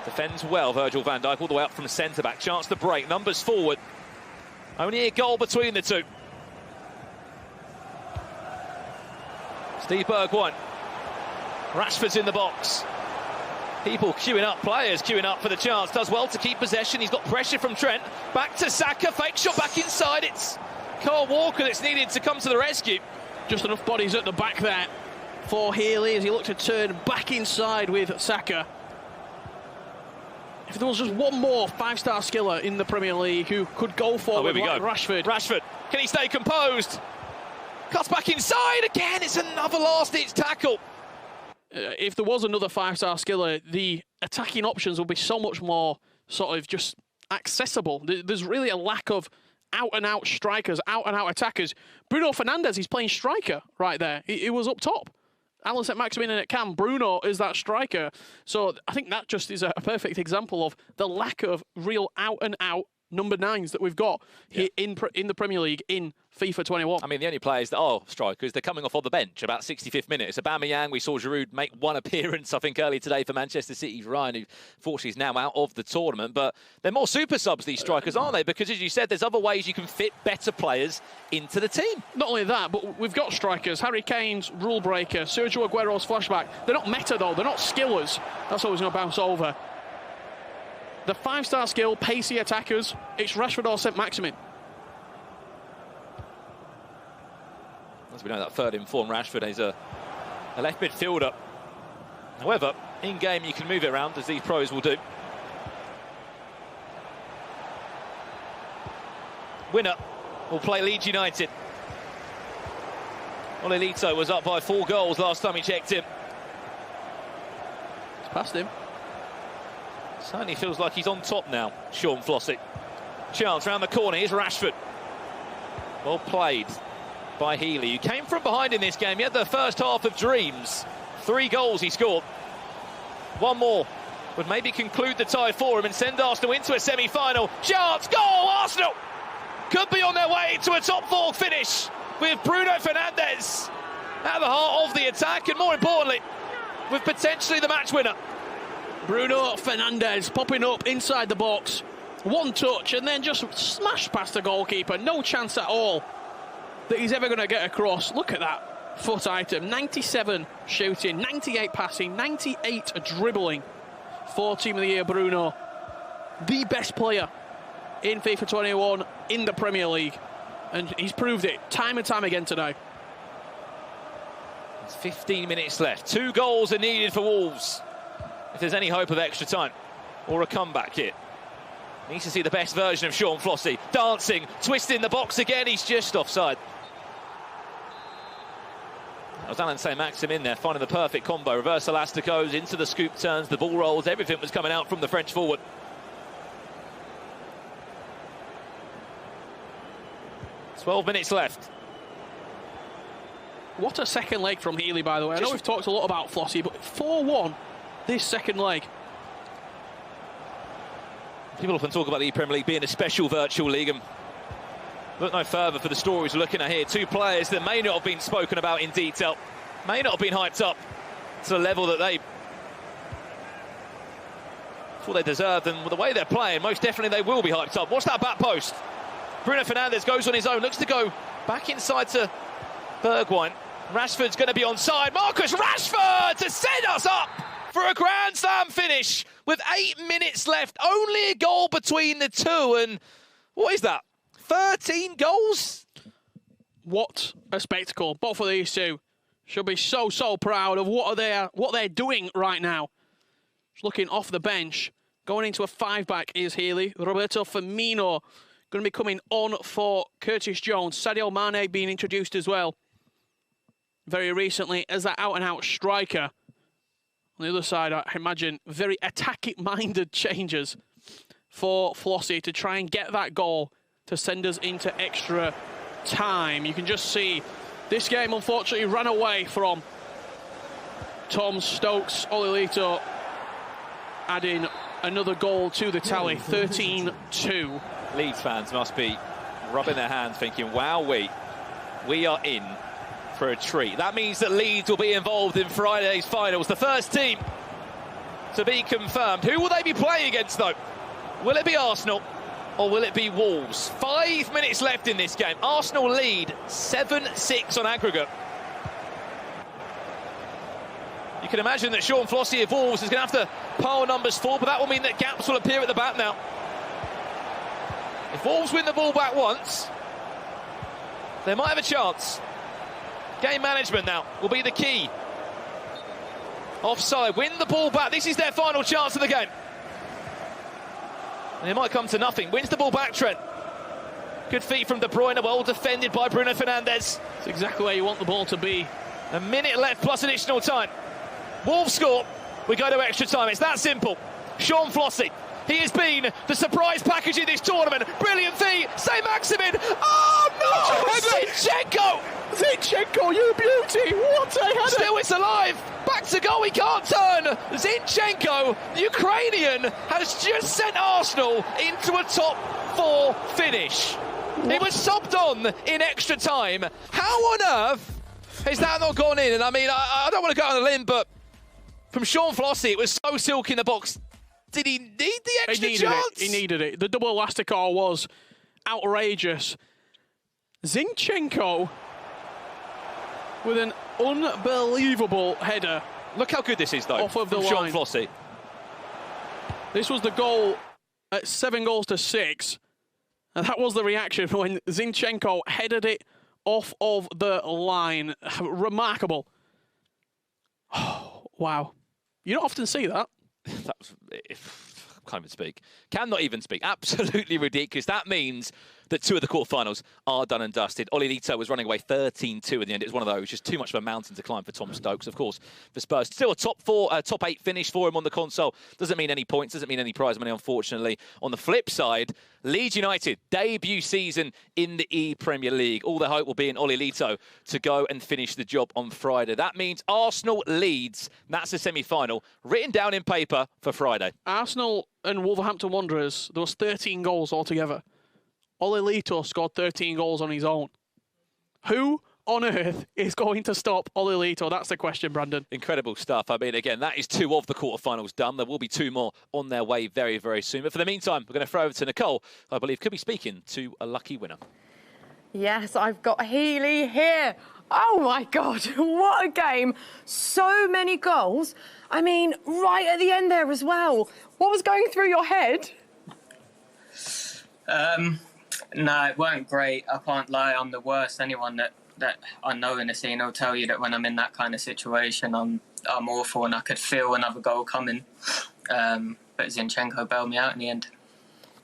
Defends well, Virgil van Dijk, all the way up from centre-back. Chance to break, numbers forward. Only a goal between the two. Steve Bergwijn. Rashford's in the box. People queuing up, players queuing up for the chance. Does well to keep possession. He's got pressure from Trent. Back to Saka, fake shot back inside. It's Kyle Walker that's needed to come to the rescue. Just enough bodies at the back there for Healy as he looked to turn back inside with Saka. If there was just one more five-star skiller in the Premier League who could go forward like Rashford. Rashford, can he stay composed? Cuts back inside again. It's another last-ditch tackle. If there was another five-star skiller, the attacking options would be so much more sort of just accessible. There's really a lack of out-and-out strikers, out-and-out attackers. Bruno Fernandes, he's playing striker right there. He was up top. Alan Saint-Maximin and it can. Bruno is that striker. So I think that just is a perfect example of the lack of real out-and-out number 9s that we've got here in the Premier League in FIFA 21. I mean, the only players that are strikers, they're coming off the bench about 65th minute. It's Aubameyang. We saw Giroud make one appearance, I think, earlier today for Manchester City's Ryan, who fortunately is now out of the tournament. But they're more super subs, these strikers, aren't they? Because, as you said, there's other ways you can fit better players into the team. Not only that, but we've got strikers. Harry Kane's rule breaker, Sergio Aguero's flashback. They're not meta, though. They're not skillers. That's always going to bounce over. The five-star skill, pacey attackers, it's Rashford or Saint-Maximin. As we know, that third in form, Rashford is a left midfielder. However, in-game you can move it around, as these pros will do. Winner will play Leeds United. Olelito was up by 4 goals last time he checked in. It's past him. Certainly feels like he's on top now, Sean Flossie. Chance round the corner, here's Rashford. Well played by Healy, who came from behind in this game. He had the first half of dreams. 3 goals he scored. One more would maybe conclude the tie for him and send Arsenal into a semi-final. Chance, goal, Arsenal! Could be on their way to a top 4 finish with Bruno Fernandes at the heart of the attack, and more importantly, with potentially the match winner. Bruno Fernandes popping up inside the box. One touch and then just smashed past the goalkeeper. No chance at all that he's ever going to get across. Look at that foot item. 97 shooting, 98 passing, 98 dribbling for Team of the Year Bruno. The best player in FIFA 21 in the Premier League. And he's proved it time and time again today. There's 15 minutes left. 2 goals are needed for Wolves if there's any hope of extra time or a comeback here. Needs to see the best version of Sean Flossie. Dancing, twisting the box again. He's just offside. That was Alan St. Maxim in there, finding the perfect combo. Reverse elasticos into the scoop turns, the ball rolls. Everything was coming out from the French forward. "12 minutes left. What a second leg from Healy, by the way. I know we've talked a lot about Flossie, but 4-1 this second leg. People often talk about the ePremier League being a special virtual league, and look no further for the stories we're looking at here. 2 players that may not have been spoken about in detail, may not have been hyped up to the level that they thought they deserved, and with the way they're playing, most definitely they will be hyped up. What's that back post? Bruno Fernandes goes on his own, looks to go back inside to Bergwijn. Rashford's going to be onside. Marcus Rashford to set us up for a Grand Slam finish with 8 minutes left. Only a goal between the two, and what is that? 13 goals? What a spectacle. Both of these two should be so proud of what they're doing right now. Just looking off the bench, going into a 5-back is Healy. Roberto Firmino going to be coming on for Curtis Jones. Sadio Mane being introduced as well very recently as that out-and-out striker. On the other side, I imagine very attacking-minded changes for Flossie to try and get that goal to send us into extra time. You can just see this game, unfortunately, ran away from Tom Stokes. Olilito adding another goal to the tally, 13-2. Leeds fans must be rubbing their hands thinking, wowee, we are in for a treat. That means that Leeds will be involved in Friday's finals. The first team to be confirmed. Who will they be playing against, though? Will it be Arsenal or will it be Wolves? 5 minutes left in this game. Arsenal lead 7-6 on aggregate. You can imagine that Sean Flossie of Wolves is going to have to pile numbers forward, but that will mean that gaps will appear at the back now. If Wolves win the ball back once, they might have a chance. Game management now will be the key. Offside, win the ball back. This is their final chance of the game. And it might come to nothing. Wins the ball back, Trent. Good feet from De Bruyne, well defended by Bruno Fernandes. It's exactly where you want the ball to be. A minute left plus additional time. Wolves score, we go to extra time. It's that simple. Sean Flossie, he has been the surprise package in this tournament. Brilliant feet, St. Maximin. Oh no! Zinchenko! Zinchenko, you beauty! What a header! Still it's alive! Back to goal, he can't turn! Zinchenko, the Ukrainian, has just sent Arsenal into a top 4 finish. It was subbed on in extra time. How on earth has that not gone in? And I mean, I don't want to go on a limb, but from Sean Flossie, it was so silky in the box. Did he need the extra chance? He needed it. The double elasticor was outrageous. Zinchenko with an unbelievable header. Look how good this is, though, off of the Sean line. Flossie. This was the goal at 7-6. And that was the reaction when Zinchenko headed it off of the line. Remarkable. Oh, wow. You don't often see that. That was, can't even speak. Cannot even speak. Absolutely ridiculous. That means that 2 of the quarterfinals are done and dusted. Olilito was running away 13-2 in the end. It was one of those, just too much of a mountain to climb for Tom Stokes. Of course, for Spurs, still a top 8 finish for him on the console. Doesn't mean any points, doesn't mean any prize money, unfortunately. On the flip side, Leeds United, debut season in the ePremier League. All the hope will be in Olilito to go and finish the job on Friday. That means Arsenal Leeds, that's the semi-final, written down in paper for Friday. Arsenal and Wolverhampton Wanderers, there was 13 goals altogether. Olilito scored 13 goals on his own. Who on earth is going to stop Olilito? That's the question, Brandon. Incredible stuff. I mean, again, that is 2 of the quarterfinals done. There will be 2 more on their way very, very soon. But for the meantime, we're going to throw over to Nicole, who I believe could be speaking to a lucky winner. Yes, I've got Healy here. Oh, my God, what a game. So many goals. I mean, right at the end there as well. What was going through your head? No, it weren't great. I can't lie. I'm the worst. Anyone that that I know in the scene will tell you that when I'm in that kind of situation, I'm awful, and I could feel another goal coming. But Zinchenko bailed me out in the end.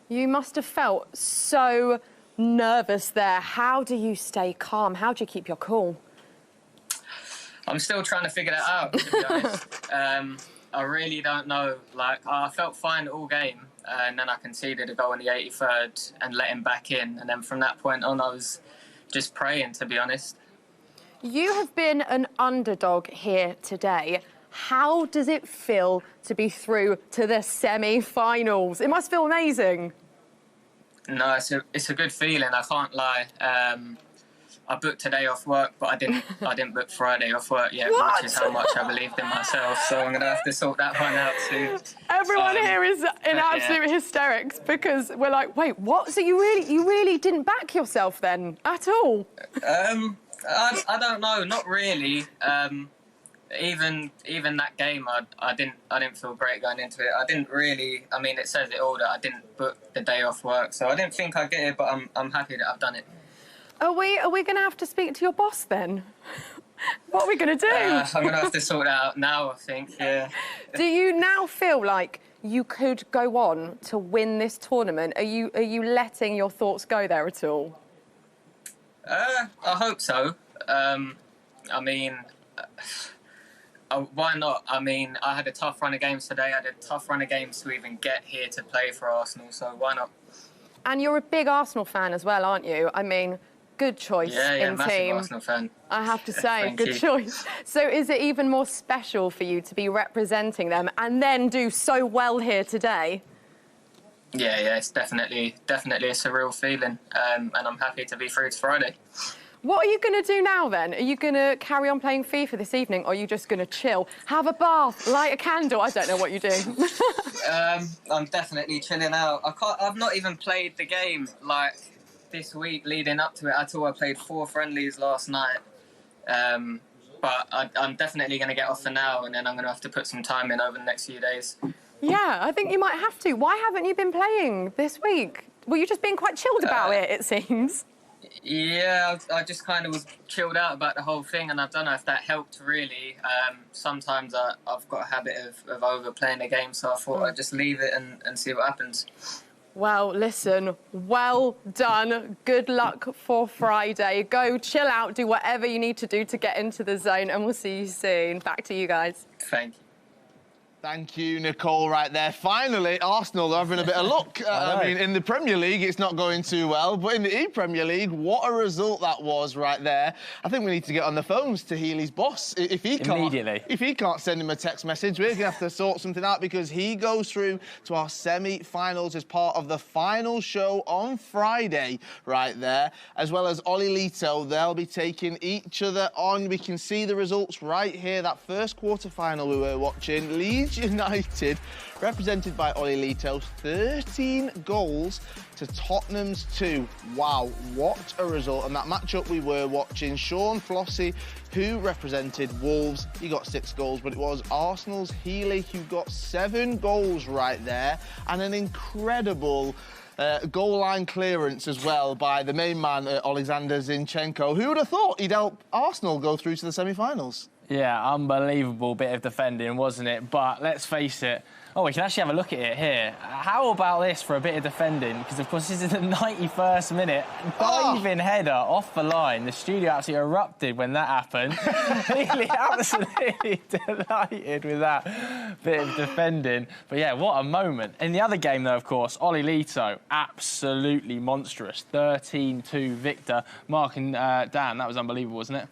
You must have felt so nervous there. How do you stay calm? How do you keep your cool? I'm still trying to figure that out, to be honest. I really don't know. Like, I felt fine all game, and then I conceded a goal in the 83rd and let him back in. And then from that point on, I was just praying, to be honest. You have been an underdog here today. How does it feel to be through to the semi-finals? It must feel amazing. No, it's a good feeling. I can't lie. I booked today off work, but I didn't book Friday off work yet, What? which is how much I believed in myself. So I'm gonna have to sort that one out soon. Everyone here is in absolute hysterics because we're like, wait, what? So you really didn't back yourself then at all? I don't know, not really. Even that game, I didn't feel great going into it. I didn't really. I mean, it says it all that I didn't book the day off work, so I didn't think I'd get it. But I'm happy that I've done it. Are we going to have to speak to your boss then? What are we going to do? I'm going to have to sort that out now, I think, yeah. Do you now feel like you could go on to win this tournament? Are you letting your thoughts go there at all? I hope so. I mean, why not? I mean, I had a tough run of games today. I had a tough run of games to even get here to play for Arsenal, so why not? And you're a big Arsenal fan as well, aren't you? I mean, good choice in massive team. Arsenal fan. I have to say, Thank good you. choice. So is it even more special for you to be representing them and then do so well here today? Yeah, it's definitely a surreal feeling, and I'm happy to be through to Friday. What are you going to do now then? Are you going to carry on playing FIFA this evening, or are you just going to chill, have a bath, light a candle? I don't know what you're doing. I'm definitely chilling out. I've not even played the game like this week leading up to it at all. I played 4 friendlies last night, but I'm definitely going to get off for now, and then I'm going to have to put some time in over the next few days. Yeah, I think you might have to. Why haven't you been playing this week? Were you just being quite chilled about it seems? Yeah, I just kind of was chilled out about the whole thing, and I don't know if that helped really. Sometimes I've got a habit of overplaying the game, so I thought I'd just leave it and see what happens. Well, listen, well done. Good luck for Friday. Go chill out, do whatever you need to do to get into the zone, and we'll see you soon. Back to you guys. Thank you. Thank you, Nicole, right there. Finally, Arsenal are having a bit of luck. I mean, in the Premier League, it's not going too well, but in the ePremier League, what a result that was right there. I think we need to get on the phones to Healy's boss. If he can't send him a text message, we're going to have to sort something out because he goes through to our semi-finals as part of the final show on Friday right there, as well as Ollie Lito. They'll be taking each other on. We can see the results right here. That first quarter-final we were watching, Leeds United, represented by Ollie Lito, 13 goals to Tottenham's 2. Wow, what a result. And that matchup we were watching, Sean Flossie, who represented Wolves, he got 6 goals, but it was Arsenal's Healy who got 7 goals right there, and an incredible goal line clearance as well by the main man, Alexander Zinchenko. Who would have thought he'd help Arsenal go through to the semi-finals? Yeah, unbelievable bit of defending, wasn't it? But let's face it. Oh, we can actually have a look at it here. How about this for a bit of defending? Because, of course, this is the 91st minute. Diving header off the line. The studio absolutely erupted when that happened. Really absolutely delighted with that bit of defending. But, yeah, what a moment. In the other game, though, of course, Ollie Lito, absolutely monstrous. 13-2 victor. Mark and Dan, that was unbelievable, wasn't it?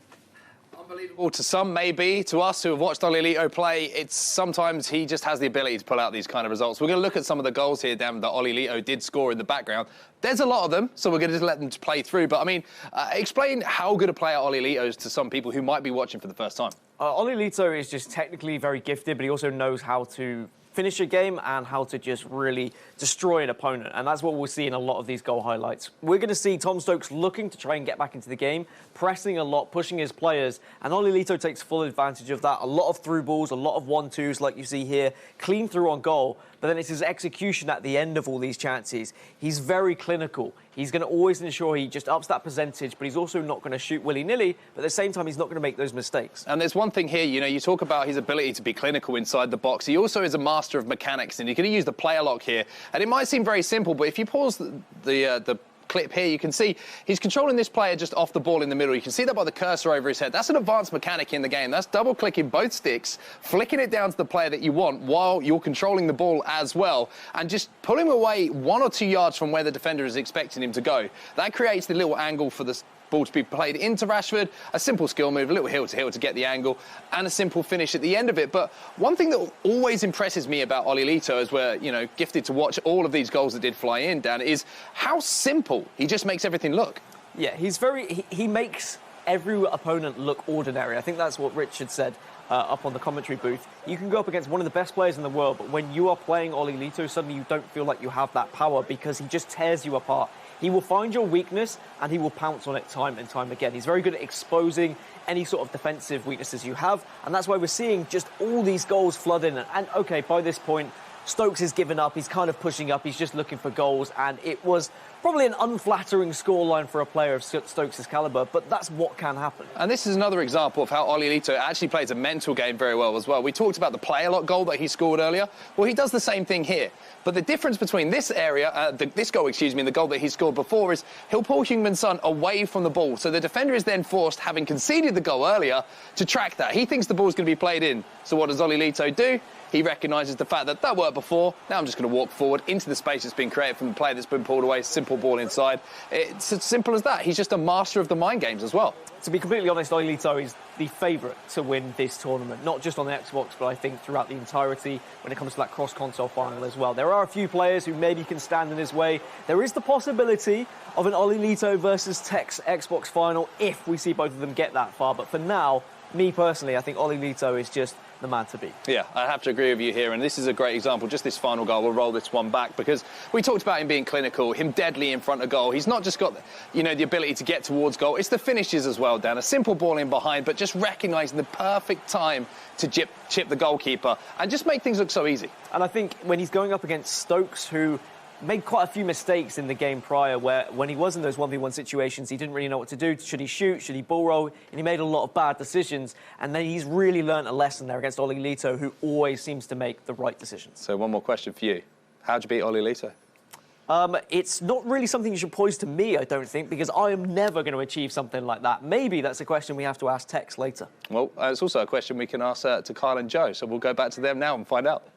Unbelievable to some, maybe. To us who have watched Ollie Lito play, it's sometimes he just has the ability to pull out these kind of results. We're going to look at some of the goals here, Dan, that Ollie Lito did score in the background. There's a lot of them, so we're going to just let them play through. But, I mean, explain how good a player Ollie Lito is to some people who might be watching for the first time. Ollie Lito is just technically very gifted, but he also knows how to finish a game and how to just really destroy an opponent. And that's what we'll see in a lot of these goal highlights. We're going to see Tom Stokes looking to try and get back into the game, pressing a lot, pushing his players. And Ollie Lito takes full advantage of that. A lot of through balls, a lot of 1-2s like you see here, clean through on goal. but then it's his execution at the end of all these chances. He's very clinical. He's going to always ensure he just ups that percentage, but he's also not going to shoot willy-nilly, but at the same time, he's not going to make those mistakes. And there's one thing here, you know, you talk about his ability to be clinical inside the box. He also is a master of mechanics, and he's going to use the player lock here. And it might seem very simple, but if you pause the clip here, you can see he's controlling this player just off the ball in the middle. You can see that by the cursor over his head. That's an advanced mechanic in the game. That's double-clicking both sticks, flicking it down to the player that you want while you're controlling the ball as well, and just pulling him away 1 or 2 yards from where the defender is expecting him to go. That creates the little angle for the ball to be played into Rashford, a simple skill move, a little heel-to-heel to get the angle, and a simple finish at the end of it. But one thing that always impresses me about Oli Lito, as we're, you know, gifted to watch all of these goals that did fly in, Dan, is how simple he just makes everything look. Yeah, he makes every opponent look ordinary. I think that's what Richard said up on the commentary booth. You can go up against one of the best players in the world, but when you are playing Oli Lito, suddenly you don't feel like you have that power because he just tears you apart. He will find your weakness and he will pounce on it time and time again. He's very good at exposing any sort of defensive weaknesses you have, and that's why we're seeing just all these goals flood in. And okay, by this point, Stokes has given up. He's kind of pushing up. He's just looking for goals, and it was probably an unflattering scoreline for a player of Stokes' calibre, but that's what can happen. And this is another example of how Oli Lito actually plays a mental game very well as well. We talked about the player lock goal that he scored earlier. Well, he does the same thing here. But the difference between this area, this goal, excuse me, and the goal that he scored before is he'll pull Heung-min Son away from the ball. So the defender is then forced, having conceded the goal earlier, to track that. He thinks the ball's going to be played in. So what does Oli Lito do? He recognises the fact that worked before. Now I'm just going to walk forward into the space that's been created from the player that's been pulled away. Simple ball inside. It's as simple as that. He's just a master of the mind games as well. To be completely honest, Oli Lito is the favourite to win this tournament, not just on the Xbox, but I think throughout the entirety when it comes to that cross-console final as well. There are a few players who maybe can stand in his way. There is the possibility of an Oli Lito versus Tex Xbox final if we see both of them get that far. But for now, me personally, I think Oli Lito is just the man to beat. Yeah, I have to agree with you here, and this is a great example. Just this final goal, we'll roll this one back because we talked about him being clinical, him deadly in front of goal. He's not just got, you know, the ability to get towards goal. It's the finishes as well, Dan. A simple ball in behind, but just recognising the perfect time to chip the goalkeeper and just make things look so easy. And I think when he's going up against Stokes, who made quite a few mistakes in the game prior, where when he was in those 1v1 situations, he didn't really know what to do. Should he shoot? Should he ball roll? And he made a lot of bad decisions. And then he's really learnt a lesson there against Oli Lito, who always seems to make the right decisions. So one more question for you. How'd you beat Oli Lito? It's not really something you should pose to me, I don't think, because I am never going to achieve something like that. Maybe that's a question we have to ask Tex later. Well, it's also a question we can ask to Kyle and Joe, so we'll go back to them now and find out.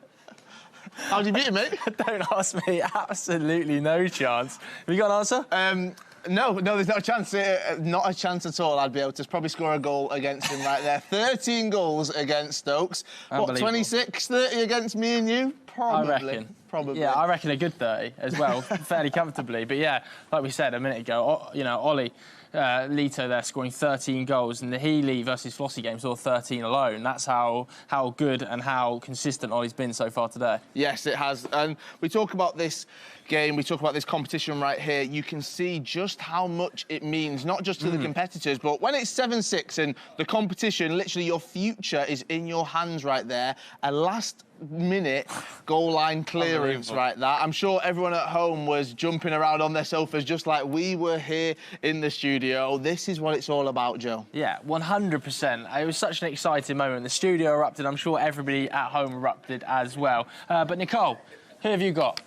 How'd you beat him, mate? Don't ask me. Absolutely no chance. Have you got an answer? No, there's not a chance. Not a chance at all. I'd be able to probably score a goal against him right there. 13 goals against Stokes. What, 26, 30 against me and you? Probably. I reckon. Probably. Yeah, I reckon a good 30 as well, fairly comfortably. But yeah, like we said a minute ago, you know, Oli Lito there scoring 13 goals, and the Healy versus Flossie game saw 13 alone. That's how good and how consistent Oli's been so far today. Yes, it has. And we talk about this game, we talk about this competition right here. You can see just how much it means, not just to the competitors, but when it's 7-6 and the competition, literally your future is in your hands right there. A last-minute goal line clearance right there. I'm sure everyone at home was jumping around on their sofas just like we were here in the studio. This is what it's all about, Joe. Yeah, 100%. It was such an exciting moment. The studio erupted. I'm sure everybody at home erupted as well. But Nicole, who have you got?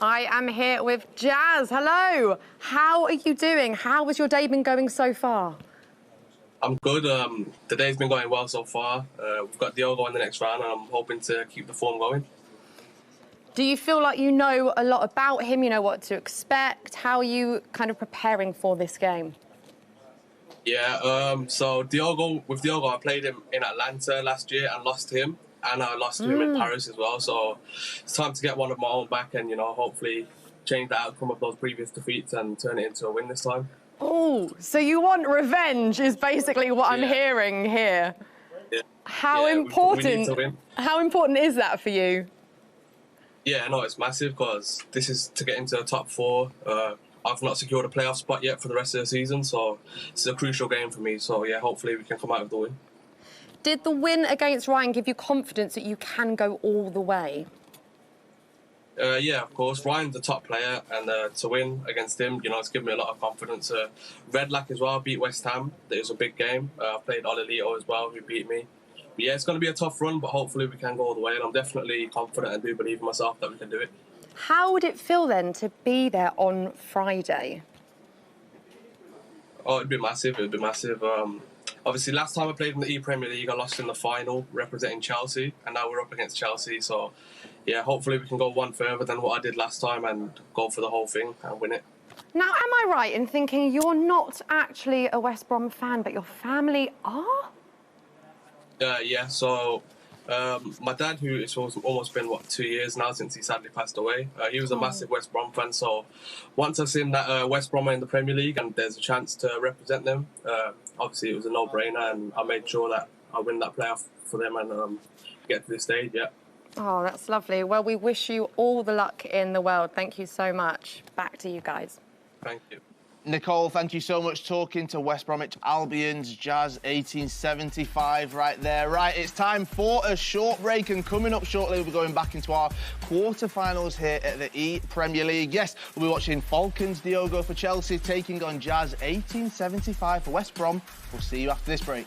I am here with Jazz. Hello. How are you doing? How has your day been going so far? I'm good. The day's been going well so far. We've got Diogo in the next round, and I'm hoping to keep the form going. Do you feel like you know a lot about him? You know what to expect? How are you kind of preparing for this game? Yeah, so with Diogo, I played him in Atlanta last year and lost to him. And I lost to him in Paris as well. So it's time to get one of my own back and, you know, hopefully change the outcome of those previous defeats and turn it into a win this time. Oh, so you want revenge is basically what I'm hearing here. Yeah. How important? We need to win. How important is that for you? Yeah, no, it's massive because this is to get into the top 4. I've not secured a playoff spot yet for the rest of the season, so it's a crucial game for me. So, yeah, hopefully we can come out with the win. Did the win against Ryan give you confidence that you can go all the way? Yeah, of course. Ryan's the top player, and to win against him, you know, it's given me a lot of confidence. Redlac as well beat West Ham. It was a big game. I played Olelito as well, who beat me. But yeah, it's going to be a tough run, but hopefully we can go all the way. And I'm definitely confident and do believe in myself that we can do it. How would it feel then to be there on Friday? Oh, it'd be massive. It'd be massive. Obviously, last time I played in the ePremier League, I lost in the final representing Chelsea, and now we're up against Chelsea. So, yeah, hopefully we can go one further than what I did last time and go for the whole thing and win it. Now, am I right in thinking you're not actually a West Brom fan, but your family are? Yeah, so my dad, who it's almost been, 2 years now since he sadly passed away, he was a massive West Brom fan. So once I've seen that West Brom are in the Premier League and there's a chance to represent them, obviously it was a no-brainer, and I made sure that I win that playoff for them and get to this stage, yeah. Oh, that's lovely. Well, we wish you all the luck in the world. Thank you so much. Back to you guys. Thank you. Nicole, thank you so much. Talking to West Bromwich Albion's Jazz 1875 right there. Right, it's time for a short break, and coming up shortly, we'll be going back into our quarterfinals here at the ePremier League. Yes, we'll be watching Falcons Diogo for Chelsea taking on Jazz 1875 for West Brom. We'll see you after this break.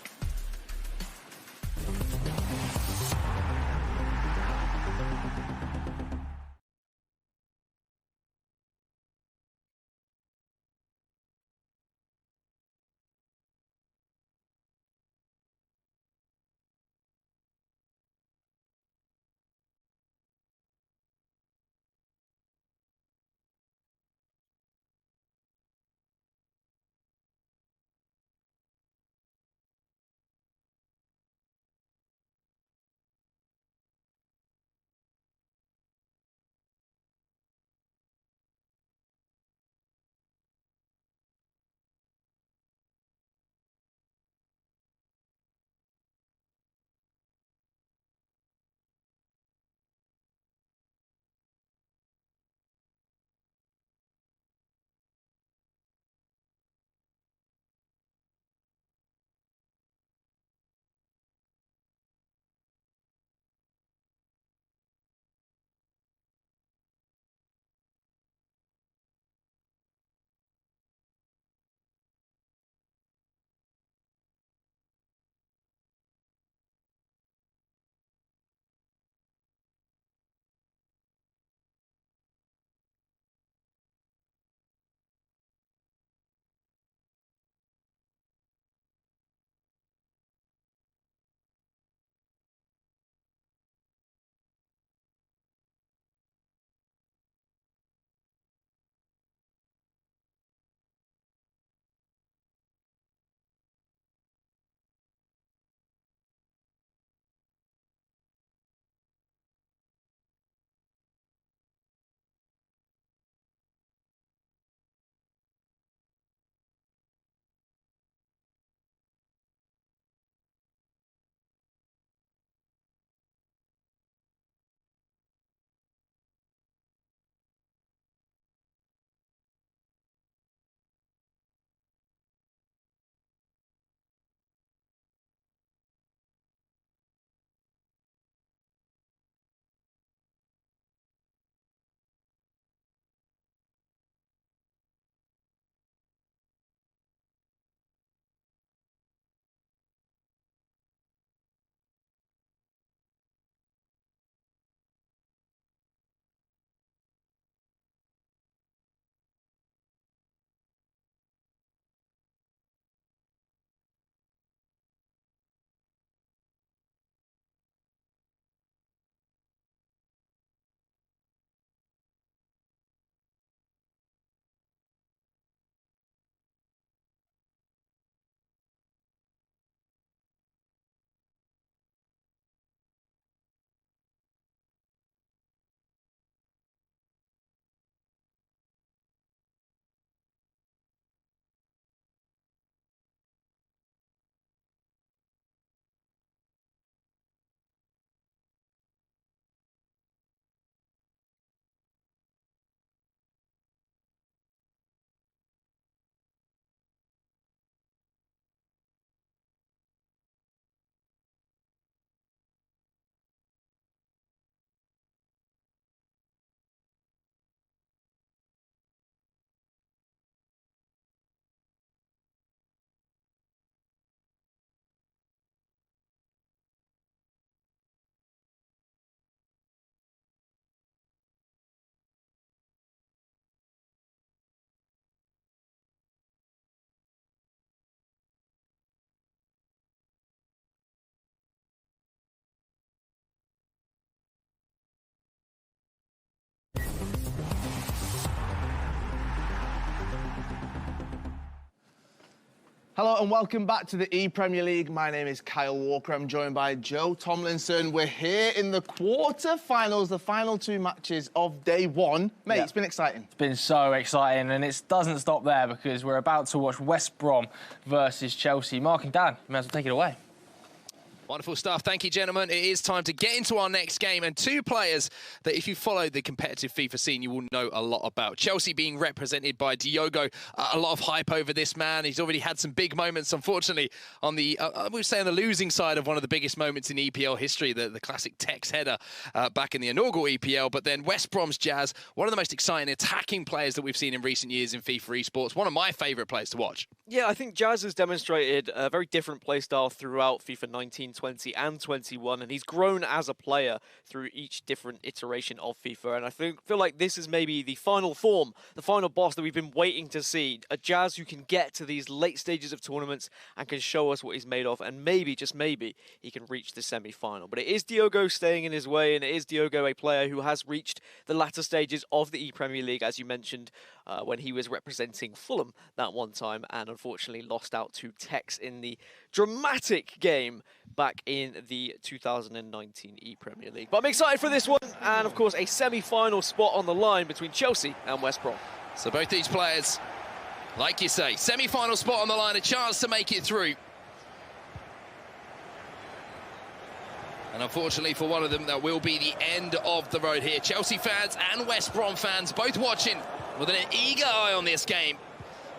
Hello and welcome back to the ePremier League. My name is Kyle Walker. I'm joined by Joe Tomlinson. We're here in the quarter-finals, the final 2 matches of day 1. Mate, It's been exciting. It's been so exciting, and it doesn't stop there because we're about to watch West Brom versus Chelsea. Mark and Dan, you may as well take it away. Wonderful stuff. Thank you, gentlemen. It is time to get into our next game. And 2 players that, if you follow the competitive FIFA scene, you will know a lot about. Chelsea being represented by Diogo. A lot of hype over this man. He's already had some big moments, unfortunately, on the, I would say, on the losing side of one of the biggest moments in EPL history, the classic Tex header back in the inaugural EPL. But then West Brom's Jazz, one of the most exciting attacking players that we've seen in recent years in FIFA esports. One of my favourite players to watch. Yeah, I think Jazz has demonstrated a very different play style throughout FIFA 19, 20 and 21, and he's grown as a player through each different iteration of FIFA, and I feel like this is maybe the final form, the final boss that we've been waiting to see. A Jazz who can get to these late stages of tournaments and can show us what he's made of, and maybe, just maybe, he can reach the semi-final. But it is Diogo staying in his way, and it is Diogo, a player who has reached the latter stages of the ePremier League, as you mentioned, when he was representing Fulham that one time, and unfortunately lost out to Tex in the dramatic game back in the 2019 ePremier League. But I'm excited for this one, and of course a semi-final spot on the line between Chelsea and West Brom. So both these players, like you say, semi-final spot on the line, a chance to make it through. And unfortunately for one of them, that will be the end of the road here. Chelsea fans and West Brom fans both watching with an eager eye on this game.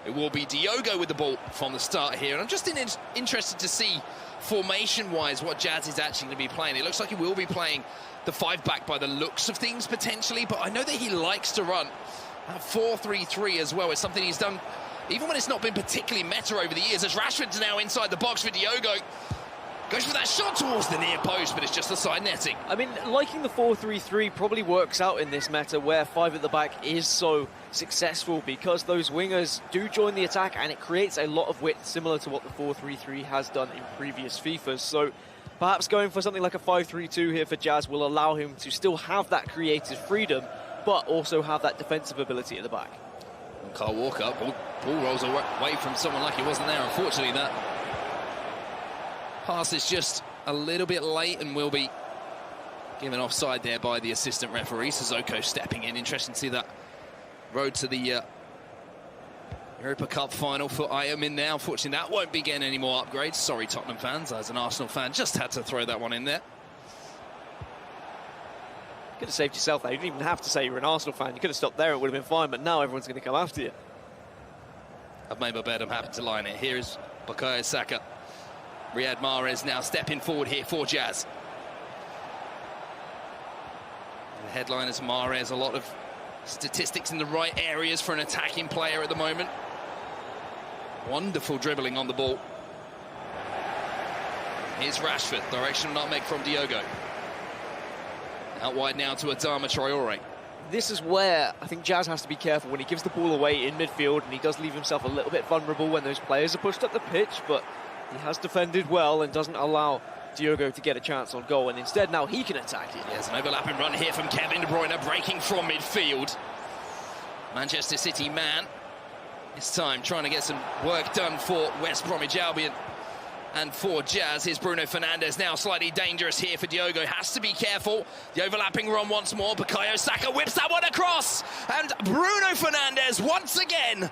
It will be Diogo with the ball from the start here. And I'm just interested to see, formation-wise, what Jazz is actually going to be playing. It looks like he will be playing the 5-back by the looks of things, potentially. But I know that he likes to run a 4-3-3 as well. It's something he's done, even when it's not been particularly meta over the years. As Rashford's now inside the box for Diogo. Goes for that shot towards the near post, but it's just the side netting. I mean, liking the 4-3-3 probably works out in this meta where 5 at the back is so successful because those wingers do join the attack and it creates a lot of width, similar to what the 4-3-3 has done in previous FIFAs. So perhaps going for something like a 5-3-2 here for Jazz will allow him to still have that creative freedom, but also have that defensive ability at the back. And Kyle Walker, ball rolls away from someone like he wasn't there. Unfortunately, that pass is just a little bit late and will be given offside there by the assistant referee. Sissoko stepping in. Interesting to see that road to the Europa Cup final for Ayam in there. Unfortunately, that won't be getting any more upgrades. Sorry, Tottenham fans. As an Arsenal fan, just had to throw that one in there. Could have saved yourself there. You didn't even have to say you were an Arsenal fan. You could have stopped there. It would have been fine. But now everyone's going to come after you. I've made my bed. I'm happy to lie in it. Here is Bukayo Saka. Riyad Mahrez now stepping forward here for Jazz. And the headline is Mahrez. A lot of statistics in the right areas for an attacking player at the moment. Wonderful dribbling on the ball. Here's Rashford. Directional nutmeg from Diogo. Out wide now to Adama Traore. This is where I think Jazz has to be careful when he gives the ball away in midfield, and he does leave himself a little bit vulnerable when those players are pushed up the pitch, but he has defended well and doesn't allow Diogo to get a chance on goal, and instead now he can attack it. There's an overlapping run here from Kevin De Bruyne, breaking from midfield. Manchester City man, this time trying to get some work done for West Bromwich Albion. And for Jazz, here's Bruno Fernandes, now slightly dangerous here for Diogo. Has to be careful. The overlapping run once more. Bukayo Saka whips that one across. And Bruno Fernandes, once again,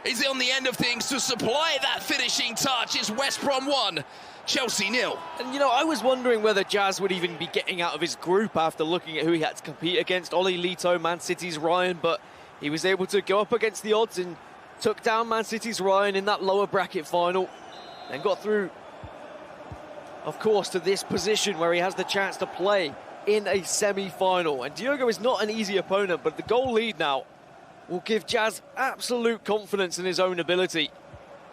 is on the end of things to supply that finishing touch. It's West Brom 1, Chelsea 0. And, you know, I was wondering whether Jazz would even be getting out of his group after looking at who he had to compete against. Oli Lito, Man City's Ryan, but he was able to go up against the odds and took down Man City's Ryan in that lower bracket final. Then got through, of course, to this position where he has the chance to play in a semi-final. And Diogo is not an easy opponent, but the goal lead now will give Jazz absolute confidence in his own ability.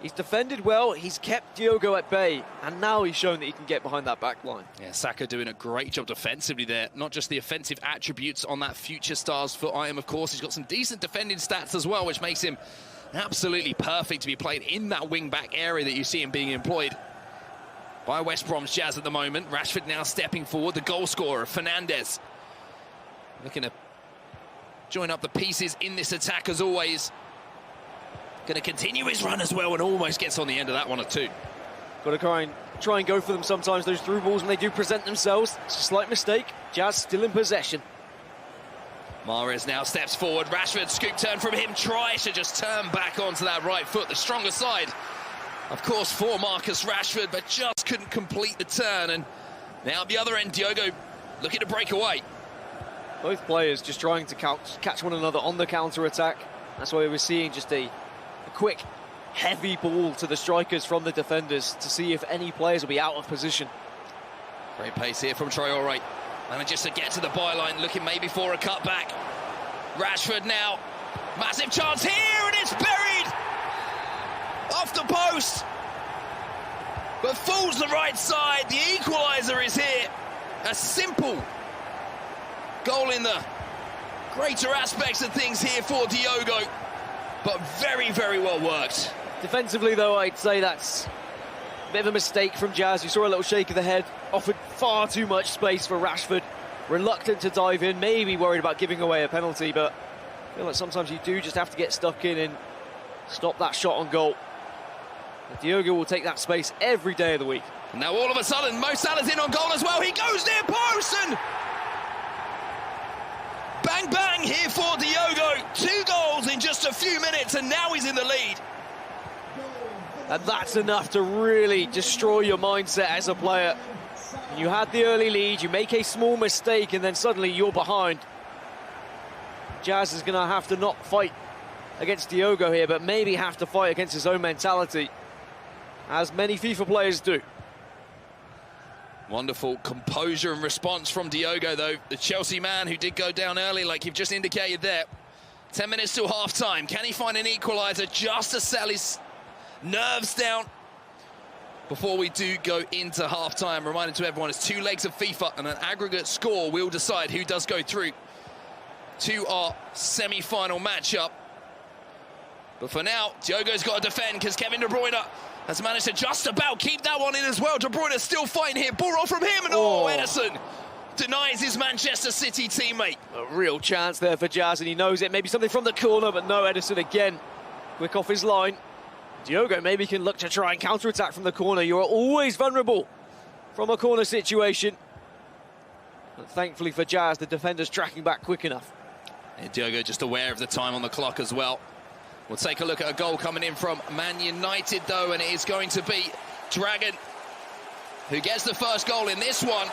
He's defended well, he's kept Diogo at bay, and now he's shown that he can get behind that back line. Yeah, Saka doing a great job defensively there. Not just the offensive attributes on that future stars for Ayam, of course. He's got some decent defending stats as well, which makes him absolutely perfect to be played in that wing-back area that you see him being employed by West Brom's Jazz at the moment. Rashford now stepping forward, the goal scorer, Fernandes. Looking to join up the pieces in this attack as always. Going to continue his run as well and almost gets on the end of that one or two. Got to try and go for them sometimes, those through balls, when they do present themselves. It's a slight mistake. Jazz still in possession. Mahrez now steps forward. Rashford, scoop turn from him, tries to just turn back onto that right foot, the stronger side, of course, for Marcus Rashford, but just couldn't complete the turn. And now at the other end, Diogo looking to break away. Both players just trying to catch one another on the counter-attack. That's why we're seeing just a quick, heavy ball to the strikers from the defenders to see if any players will be out of position. Great pace here from Traore. Manages to get to the byline, looking maybe for a cutback. Rashford now, massive chance here, and it's buried off the post, but falls the right side. The equaliser is here. A simple goal in the greater aspects of things here for Diogo, but very, very well worked. Defensively, though, I'd say that's a bit of a mistake from Jazz. You saw a little shake of the head, offered far too much space for Rashford. Reluctant to dive in, maybe worried about giving away a penalty, but I feel like sometimes you do just have to get stuck in and stop that shot on goal. And Diogo will take that space every day of the week. Now all of a sudden, Mo Salah's in on goal as well. He goes near post and bang, bang here for Diogo. 2 goals in just a few minutes, and now he's in the lead. And that's enough to really destroy your mindset as a player. You had the early lead, you make a small mistake, and then suddenly you're behind. Jazz is going to have to not fight against Diogo here, but maybe have to fight against his own mentality, as many FIFA players do. Wonderful composure and response from Diogo, though. The Chelsea man who did go down early, like you've just indicated there. 10 minutes till half-time. Can he find an equaliser just to settle his nerves down before we do go into half-time? Reminding to everyone, it's 2 legs of FIFA, and an aggregate score will decide who does go through to our semi-final matchup. But for now, Diogo's got to defend, because Kevin De Bruyne has managed to just about keep that one in as well. De Bruyne still fighting here. Ball roll from him, and Ederson denies his Manchester City teammate. A real chance there for Jazz, and he knows it. Maybe something from the corner, but no, Ederson again. Quick off his line. Diogo maybe can look to try and counter-attack from the corner. You're always vulnerable from a corner situation. But thankfully for Jazz, the defender's tracking back quick enough. And Diogo just aware of the time on the clock as well. We'll take a look at a goal coming in from Man United, though, and it is going to be Dragon who gets the first goal in this one.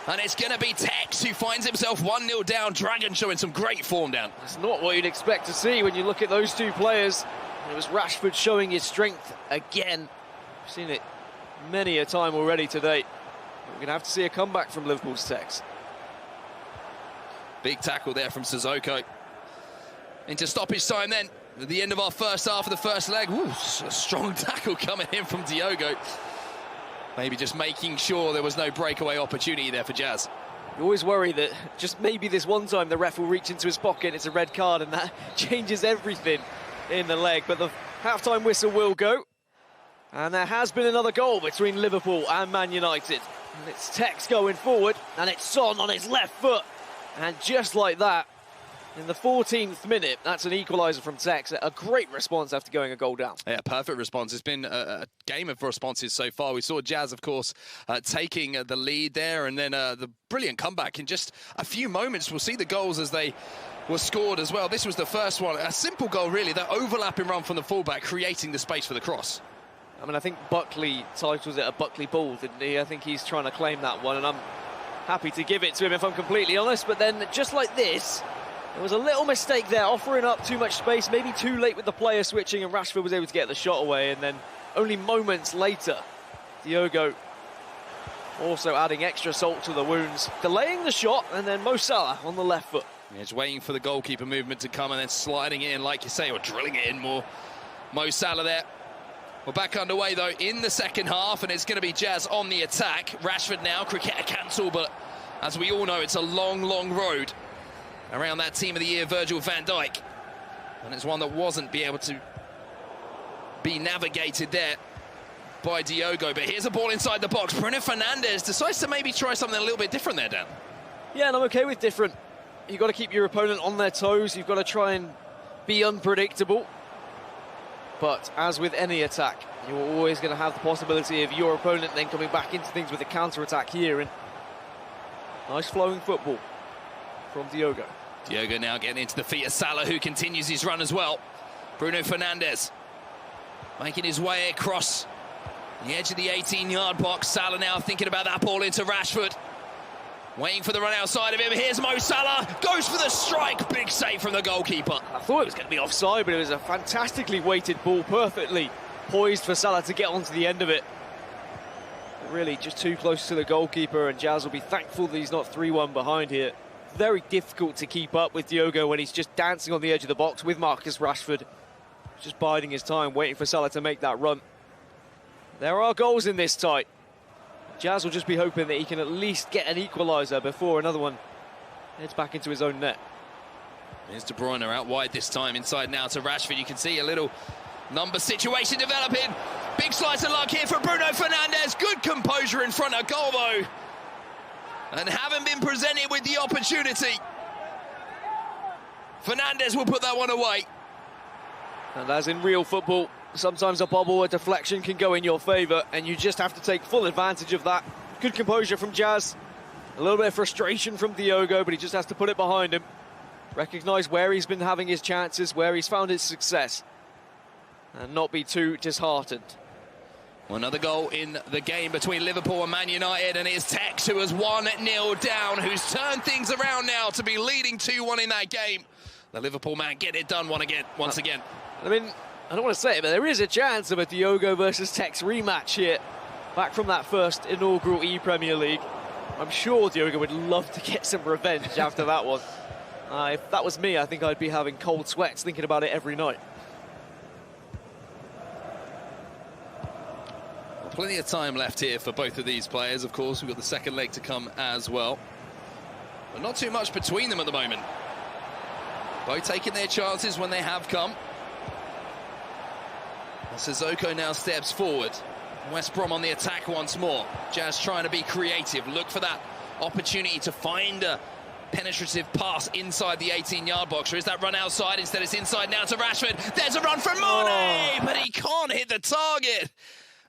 And it's going to be Tex who finds himself 1-0 down. Dragon showing some great form down. That's not what you'd expect to see when you look at those two players. It was Rashford showing his strength again. We've seen it many a time already today. We're going to have to see a comeback from Liverpool's Tex. Big tackle there from Sissoko. Into stoppage time then. At the end of our first half of the first leg. Ooh, a strong tackle coming in from Diogo. Maybe just making sure there was no breakaway opportunity there for Jazz. You always worry that just maybe this one time the ref will reach into his pocket, it's a red card, and that changes everything in the leg. But the half-time whistle will go. And there has been another goal between Liverpool and Man United. And it's Tex going forward, and it's Son on his left foot. And just like that, in the 14th minute, that's an equaliser from Tex. A great response after going a goal down. Yeah, perfect response. It's been a game of responses so far. We saw Jazz, of course, taking the lead there, and then the brilliant comeback. In just a few moments, we'll see the goals as they were scored as well. This was the first one. A simple goal, really. That overlapping run from the fullback, creating the space for the cross. I mean, I think Buckley titles it a Buckley ball, didn't he? I think he's trying to claim that one, and I'm happy to give it to him if I'm completely honest. But then, just like this, there was a little mistake there, offering up too much space, maybe too late with the player switching, and Rashford was able to get the shot away. And then only moments later, Diogo also adding extra salt to the wounds, delaying the shot, and then Mo Salah on the left foot. Yeah, just waiting for the goalkeeper movement to come and then sliding it in, like you say, or drilling it in more. Mo Salah there. We're back underway, though, in the second half, and it's going to be Jazz on the attack. Rashford now, cricket a cancel, but as we all know, it's a long, long road around that Team of the Year, Virgil van Dijk. And it's one that wasn't able to be navigated there by Diogo. But here's a ball inside the box. Bruno Fernandes decides to maybe try something a little bit different there, Dan. Yeah, and I'm okay with different. You've got to keep your opponent on their toes. You've got to try and be unpredictable. But as with any attack, you're always going to have the possibility of your opponent then coming back into things with a counter-attack here. And nice flowing football from Diogo. Diogo now getting into the feet of Salah, who continues his run as well. Bruno Fernandes making his way across the edge of the 18-yard box. Salah now thinking about that ball into Rashford. Waiting for the run outside of him. Here's Mo Salah. Goes for the strike. Big save from the goalkeeper. I thought it was going to be offside, but it was a fantastically weighted ball, perfectly poised for Salah to get onto the end of it. But really just too close to the goalkeeper, and Jazz will be thankful that he's not 3-1 behind here. Very difficult to keep up with Diogo when he's just dancing on the edge of the box with Marcus Rashford. Just biding his time, waiting for Salah to make that run. There are goals in this tie. Jazz will just be hoping that he can at least get an equaliser before another one heads back into his own net. Here's De Bruyne out wide this time, inside now to Rashford. You can see a little number situation developing. Big slice of luck here for Bruno Fernandes. Good composure in front of goal, though. And haven't been presented with the opportunity. Fernandes will put that one away. And as in real football, sometimes a bobble, a deflection can go in your favour, and you just have to take full advantage of that. Good composure from Jazz. A little bit of frustration from Diogo, but he just has to put it behind him. Recognise where he's been having his chances, where he's found his success, and not be too disheartened. Another goal in the game between Liverpool and Man United, and it's Tex who has 1-0 down, who's turned things around now to be leading 2-1 in that game. The Liverpool man get it done once again. I mean, I don't want to say it, but there is a chance of a Diogo versus Tex rematch here, back from that first inaugural ePremier League. I'm sure Diogo would love to get some revenge after that one. If that was me, I think I'd be having cold sweats thinking about it every night. Well, plenty of time left here for both of these players. Of course, we've got the second leg to come as well. But not too much between them at the moment. Both taking their chances when they have come. Sissoko now steps forward. West Brom on the attack once more. Jazz trying to be creative. Look for that opportunity to find a penetrative pass inside the 18-yard box. Or is that run outside? Instead it's inside now to Rashford. There's a run from Mane, but he can't hit the target.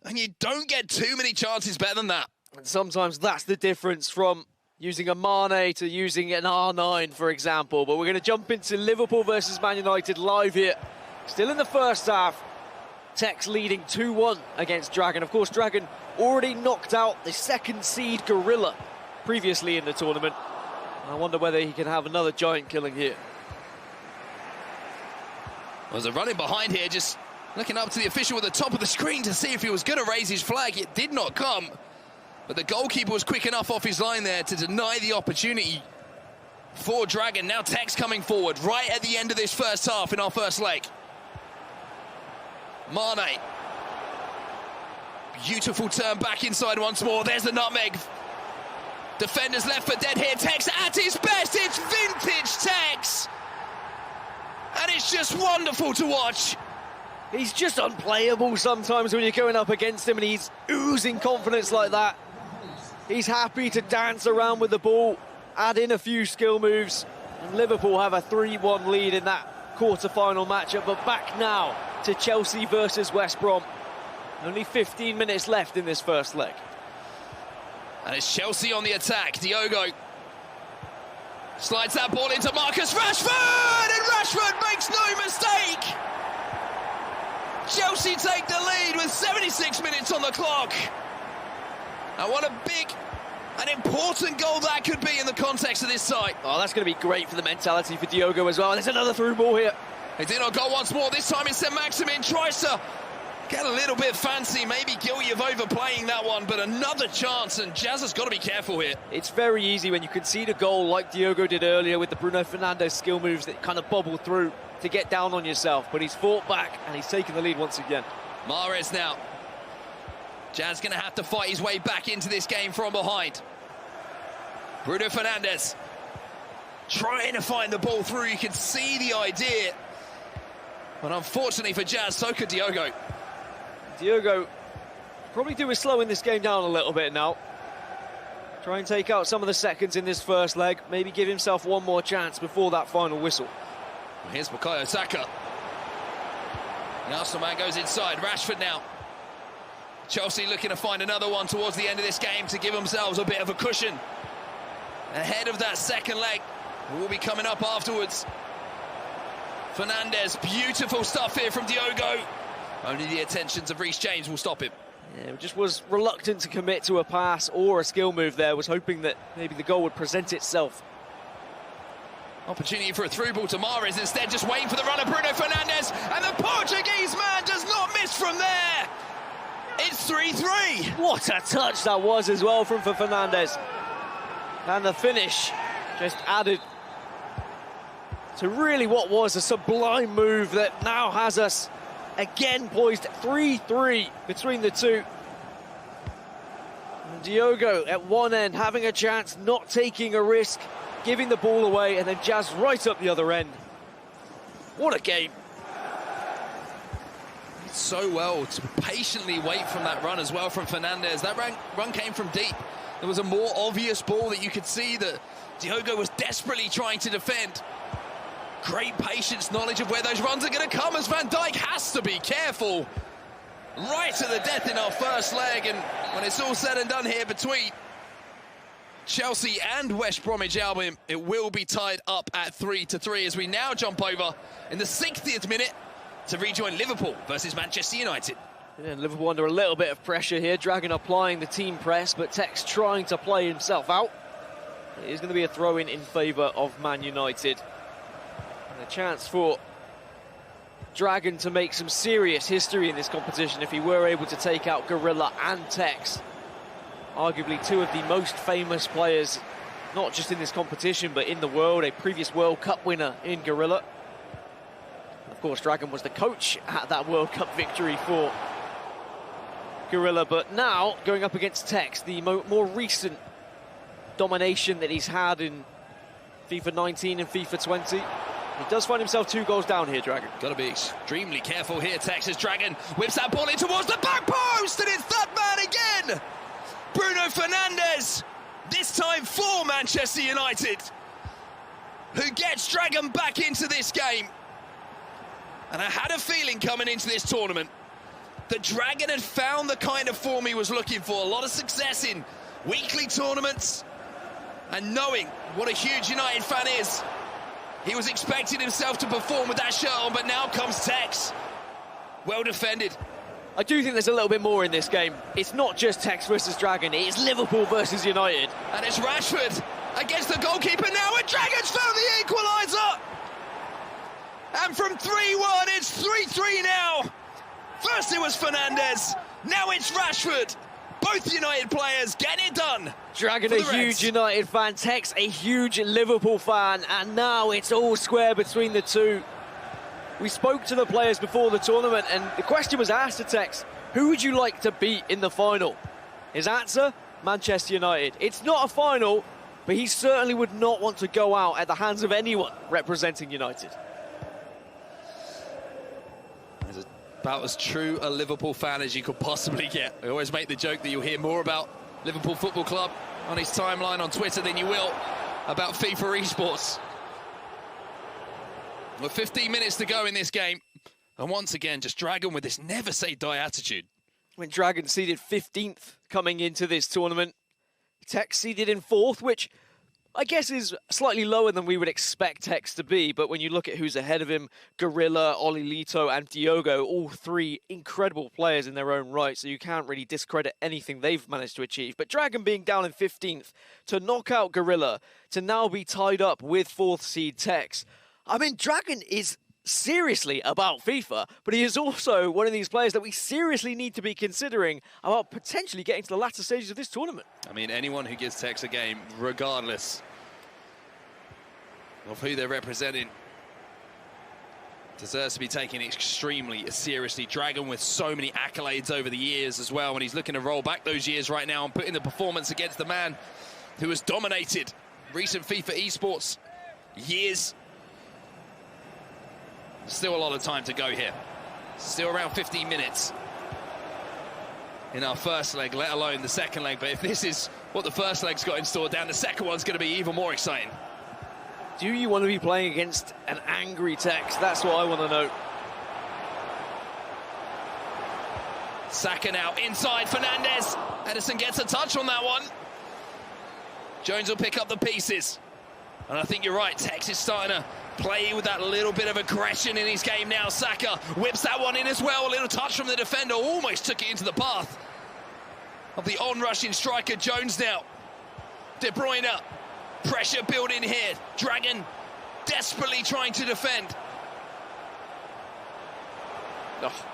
And you don't get too many chances better than that. And sometimes that's the difference from using a Mane to using an R9, for example. But we're going to jump into Liverpool versus Man United live here. Still in the first half. Tex leading 2-1 against Dragon. Of course, Dragon already knocked out the second seed Gorilla previously in the tournament. I wonder whether he can have another giant killing here. Well, there's a running behind here, just looking up to the official at the top of the screen to see if he was going to raise his flag. It did not come. But the goalkeeper was quick enough off his line there to deny the opportunity for Dragon. Now Tex coming forward right at the end of this first half in our first leg. Mane. Beautiful turn back inside once more. There's the nutmeg. Defenders left for dead here. Tex at his best. It's vintage Tex. And it's just wonderful to watch. He's just unplayable sometimes when you're going up against him, and he's oozing confidence like that. He's happy to dance around with the ball, add in a few skill moves, and Liverpool have a 3-1 lead in that quarter-final matchup. But back now to Chelsea versus West Brom. Only 15 minutes left in this first leg. And it's Chelsea on the attack. Diogo slides that ball into Marcus Rashford, and Rashford makes no mistake. Chelsea take the lead with 76 minutes on the clock. And what a big and important goal that could be in the context of this side. Oh, that's going to be great for the mentality for Diogo as well. There's another through ball here. They did not go once more. This time it's Saint-Maximin. Tries to get a little bit fancy, maybe guilty of overplaying that one, but another chance, and Jazz has got to be careful here. It's very easy when you concede a goal like Diogo did earlier with the Bruno Fernandes skill moves that kind of bobble through to get down on yourself, but he's fought back and he's taken the lead once again. Mahrez now. Jazz going to have to fight his way back into this game from behind. Bruno Fernandes trying to find the ball through. You can see the idea. But unfortunately for Jazz, so could Diogo. Diogo probably do his slowing this game down a little bit now. Try and take out some of the seconds in this first leg. Maybe give himself one more chance before that final whistle. Here's Bukayo Saka. The Arsenal man goes inside. Rashford now. Chelsea looking to find another one towards the end of this game to give themselves a bit of a cushion ahead of that second leg. Will be coming up afterwards. Fernandes, beautiful stuff here from Diogo. Only the attentions of Reece James will stop him. Yeah, just was reluctant to commit to a pass or a skill move there, was hoping that maybe the goal would present itself. Opportunity for a through ball to Mahrez, instead just waiting for the run of Bruno Fernandes, and the Portuguese man does not miss from there. It's 3-3. What a touch that was as well from Fernandes. And the finish just added to really what was a sublime move that now has us again poised 3-3 between the two. And Diogo at one end having a chance, not taking a risk, giving the ball away, and then Jazz right up the other end. What a game. So well to patiently wait from that run as well from Fernandes. That run came from deep. There was a more obvious ball that you could see that Diogo was desperately trying to defend. Great patience, knowledge of where those runs are going to come, as Van Dijk has to be careful. Right to the death in our first leg, and when it's all said and done here between Chelsea and West Bromwich Albion, it will be tied up at 3-3 as we now jump over in the 60th minute to rejoin Liverpool versus Manchester United. Yeah, Liverpool under a little bit of pressure here. Dragon applying the team press, but Tex trying to play himself out. It is going to be a throw-in in favour of Man United. And a chance for Dragon to make some serious history in this competition if he were able to take out Gorilla and Tex. Arguably two of the most famous players, not just in this competition, but in the world. A previous World Cup winner in Gorilla. Of course, Dragon was the coach at that World Cup victory for Gorilla, but now going up against Tex, the more recent domination that he's had in FIFA 19 and FIFA 20. He does find himself 2 goals down here, Dragon. Got to be extremely careful here, Texas. Dragon whips that ball in towards the back post, and it's that man again! Bruno Fernandes, this time for Manchester United, who gets Dragon back into this game. And I had a feeling coming into this tournament that Dragon had found the kind of form he was looking for. A lot of success in weekly tournaments, and knowing what a huge United fan is, he was expecting himself to perform with that shirt on, but now comes Tex. Well defended. I do think there's a little bit more in this game. It's not just Tex versus Dragon, it is Liverpool versus United. And it's Rashford against the goalkeeper now, and Dragon's found the equaliser! And from 3-1, it's 3-3 now. First it was Fernandes, now it's Rashford. Both United players getting it done. Dragon a huge United fan, Tex a huge Liverpool fan, and now it's all square between the two. We spoke to the players before the tournament, and the question was asked to Tex, who would you like to beat in the final? His answer, Manchester United. It's not a final, but he certainly would not want to go out at the hands of anyone representing United. About as true a Liverpool fan as you could possibly get. I always make the joke that you'll hear more about Liverpool Football Club on his timeline on Twitter than you will about FIFA esports. With 15 minutes to go in this game, and once again, just Dragon with this never say die attitude. When Dragon seeded 15th coming into this tournament, Tex seeded in 4th, which I guess is slightly lower than we would expect Tex to be, but when you look at who's ahead of him, Gorilla, Olilito and Diogo, all 3 incredible players in their own right, so you can't really discredit anything they've managed to achieve. But Dragon being down in 15th, to knock out Gorilla, to now be tied up with 4th seed Tex. I mean, Dragon is seriously about FIFA, but he is also one of these players that we seriously need to be considering about potentially getting to the latter stages of this tournament. I mean, anyone who gives Tex a game, regardless of who they're representing, deserves to be taken extremely seriously. Dragon with so many accolades over the years as well, and he's looking to roll back those years right now and put in the performance against the man who has dominated recent FIFA esports years. Still a lot of time to go here. Still around 15 minutes in our first leg, let alone the second leg. But if this is what the first leg's got in store down, the second one's going to be even more exciting. Do you want to be playing against an angry Tex? That's what I want to know. Saka now inside, Fernandes. Edison gets a touch on that one. Jones will pick up the pieces. And I think you're right, Tex is starting to play with that little bit of aggression in his game now. Saka whips that one in as well. A little touch from the defender, almost took it into the path of the on-rushing striker, Jones now. De Bruyne, pressure building here. Dragon desperately trying to defend. Oh,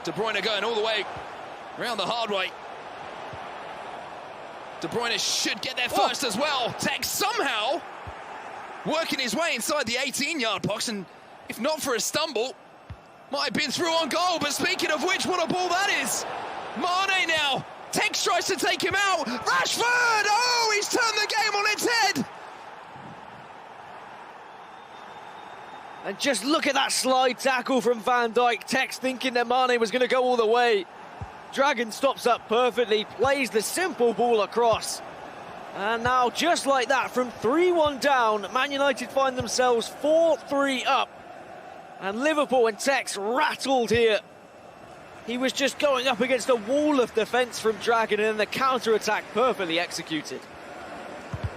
De Bruyne going all the way around the hard way. De Bruyne should get there first as well. Tex somehow working his way inside the 18-yard box, and if not for a stumble, might have been through on goal. But speaking of which, what a ball that is. Mane now. Tex tries to take him out. Rashford! Oh, he's turned the game on its head. And just look at that slide tackle from Van Dijk. Tex thinking that Mane was going to go all the way. Dragon stops up perfectly, plays the simple ball across. And now, just like that, from 3-1 down, Man United find themselves 4-3 up. And Liverpool and Tex rattled here. He was just going up against a wall of defence from Dragon, and then the counter-attack perfectly executed.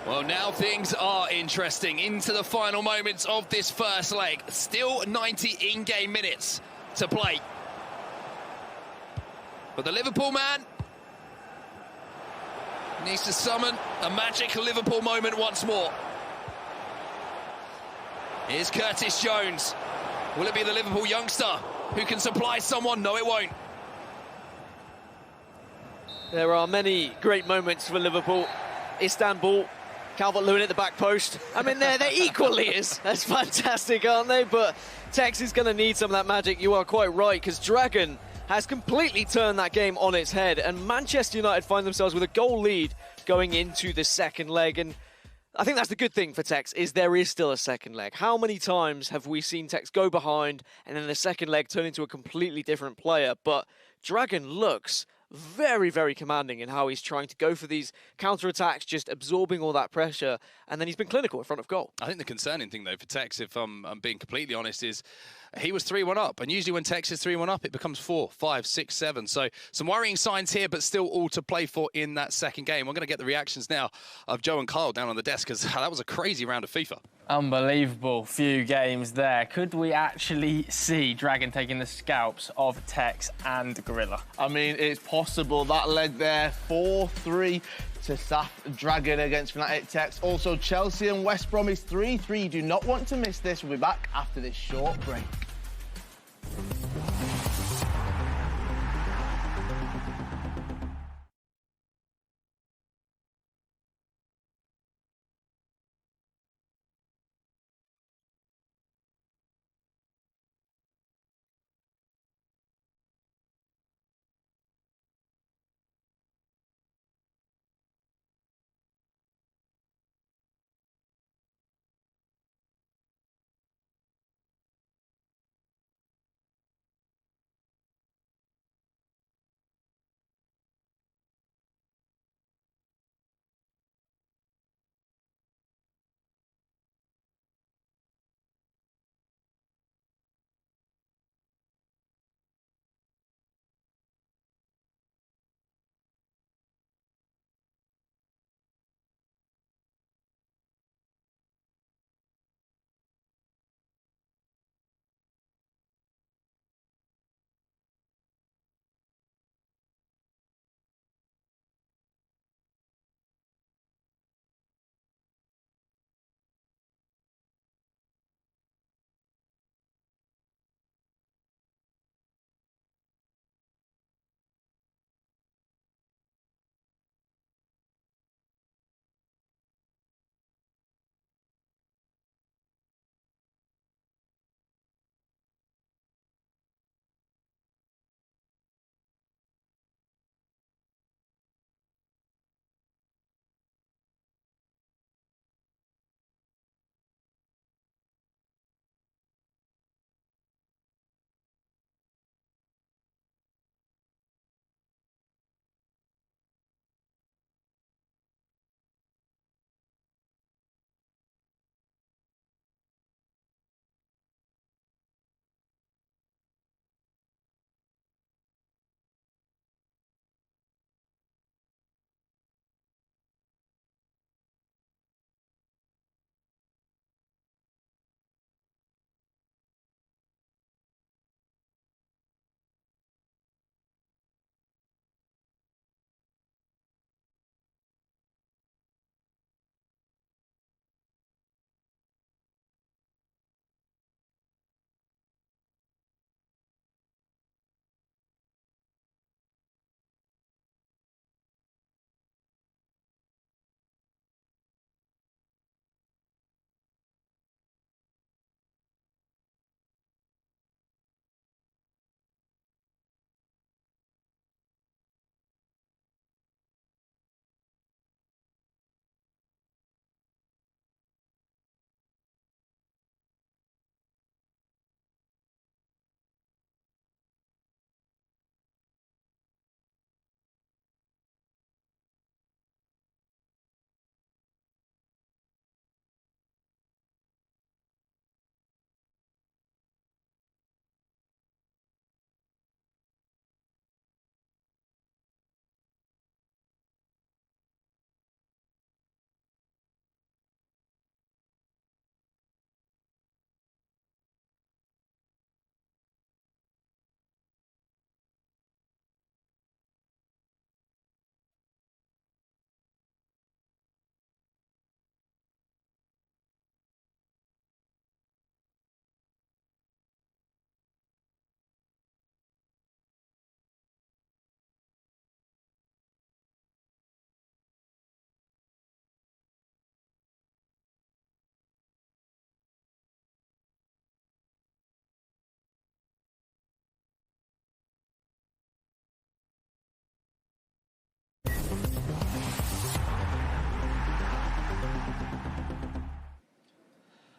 Well, now things are interesting into the final moments of this first leg. Still 90 in-game minutes to play. But the Liverpool man needs to summon a magic Liverpool moment once more. Here's Curtis Jones. Will it be the Liverpool youngster who can supply someone? No, it won't. There are many great moments for Liverpool. Istanbul, Calvert-Lewin at the back post. I mean, they're equally as fantastic, aren't they? But Tex is going to need some of that magic. You are quite right, because Dragon has completely turned that game on its head, and Manchester United find themselves with a goal lead going into the second leg. And I think that's the good thing for Tex, is there is still a second leg. How many times have we seen Tex go behind and then the second leg turn into a completely different player? But Dragon looks very, very commanding in how he's trying to go for these counter-attacks, just absorbing all that pressure, and then he's been clinical in front of goal. I think the concerning thing, though, for Tex, if I'm being completely honest, is he was 3-1 up, and usually when Tex is 3-1 up, it becomes 4, 5, 6, 7. So some worrying signs here, but still all to play for in that second game. We're going to get the reactions now of Joe and Kyle down on the desk, because that was a crazy round of FIFA. Unbelievable few games there. Could we actually see Dragon taking the scalps of Tex and Gorilla? I mean, it's possible. That leg there, 4-3 to South Dragon against Fnatic Tex. Also, Chelsea and West Brom is 3-3. Do not want to miss this. We'll be back after this short break.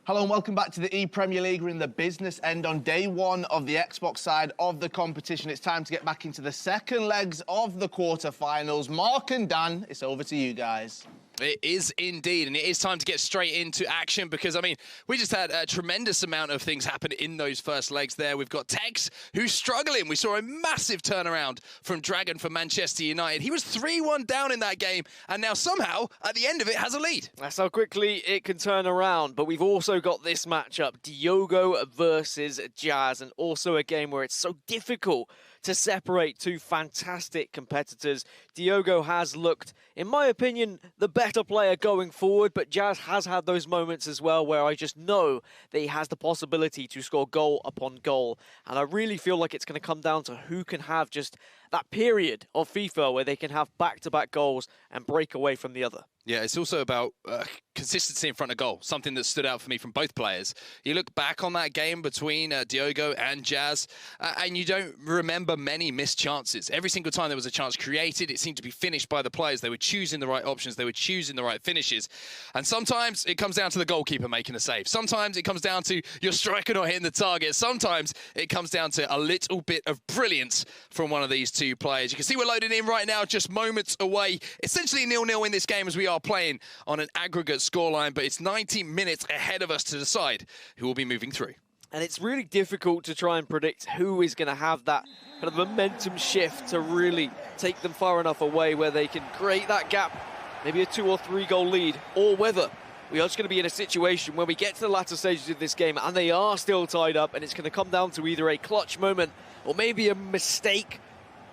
Hello and welcome back to the ePremier League. We're in the business end on day one of the Xbox side of the competition. It's time to get back into the second legs of the quarterfinals. Mark and Dan, it's over to you guys. It is indeed, and it is time to get straight into action because, I mean, we just had a tremendous amount of things happen in those first legs there. We've got Tex, who's struggling. We saw a massive turnaround from Dragon for Manchester United. He was 3-1 down in that game, and now somehow, at the end of it, has a lead. That's how quickly it can turn around, but we've also got this matchup, Diogo versus Jazz, and also a game where it's so difficult to separate two fantastic competitors. Diogo has looked, in my opinion, the better player going forward, but Jazz has had those moments as well where I just know that he has the possibility to score goal upon goal. And I really feel like it's going to come down to who can have just that period of FIFA where they can have back-to-back goals and break away from the other. Yeah, it's also about consistency in front of goal, something that stood out for me from both players. You look back on that game between Diogo and Jazz, and you don't remember many missed chances. Every single time there was a chance created, it seemed to be finished by the players. They were choosing the right options. They were choosing the right finishes. And sometimes it comes down to the goalkeeper making a save. Sometimes it comes down to your striker not hitting the target. Sometimes it comes down to a little bit of brilliance from one of these two players. You can see we're loading in right now, just moments away. Essentially 0-0 in this game as we are playing on an aggregate scoreline, but it's 90 minutes ahead of us to decide who will be moving through. And it's really difficult to try and predict who is going to have that kind of momentum shift to really take them far enough away where they can create that gap, maybe a 2 or 3 goal lead, or whether we are just going to be in a situation where we get to the latter stages of this game and they are still tied up and it's going to come down to either a clutch moment or maybe a mistake.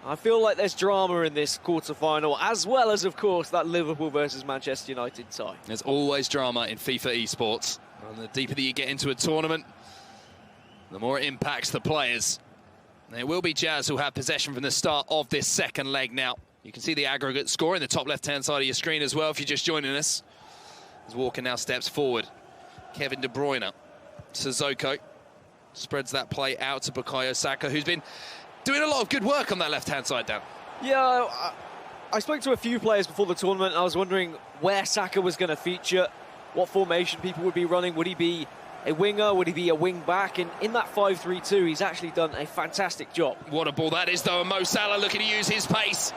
I feel like there's drama in this quarterfinal, as well as, of course, that Liverpool versus Manchester United tie. There's always drama in FIFA esports. And the deeper that you get into a tournament, the more it impacts the players. And it will be Jazz who have possession from the start of this second leg now. You can see the aggregate score in the top left-hand side of your screen as well if you're just joining us. As Walker now steps forward. Kevin De Bruyne. Sissoko spreads that play out to Bukayo Saka, who's been doing a lot of good work on that left-hand side, Dan. Yeah, I spoke to a few players before the tournament. I was wondering where Saka was going to feature, what formation people would be running. Would he be a winger? Would he be a wing-back? And in that 5-3-2, he's actually done a fantastic job. What a ball that is, though. And Mo Salah looking to use his pace.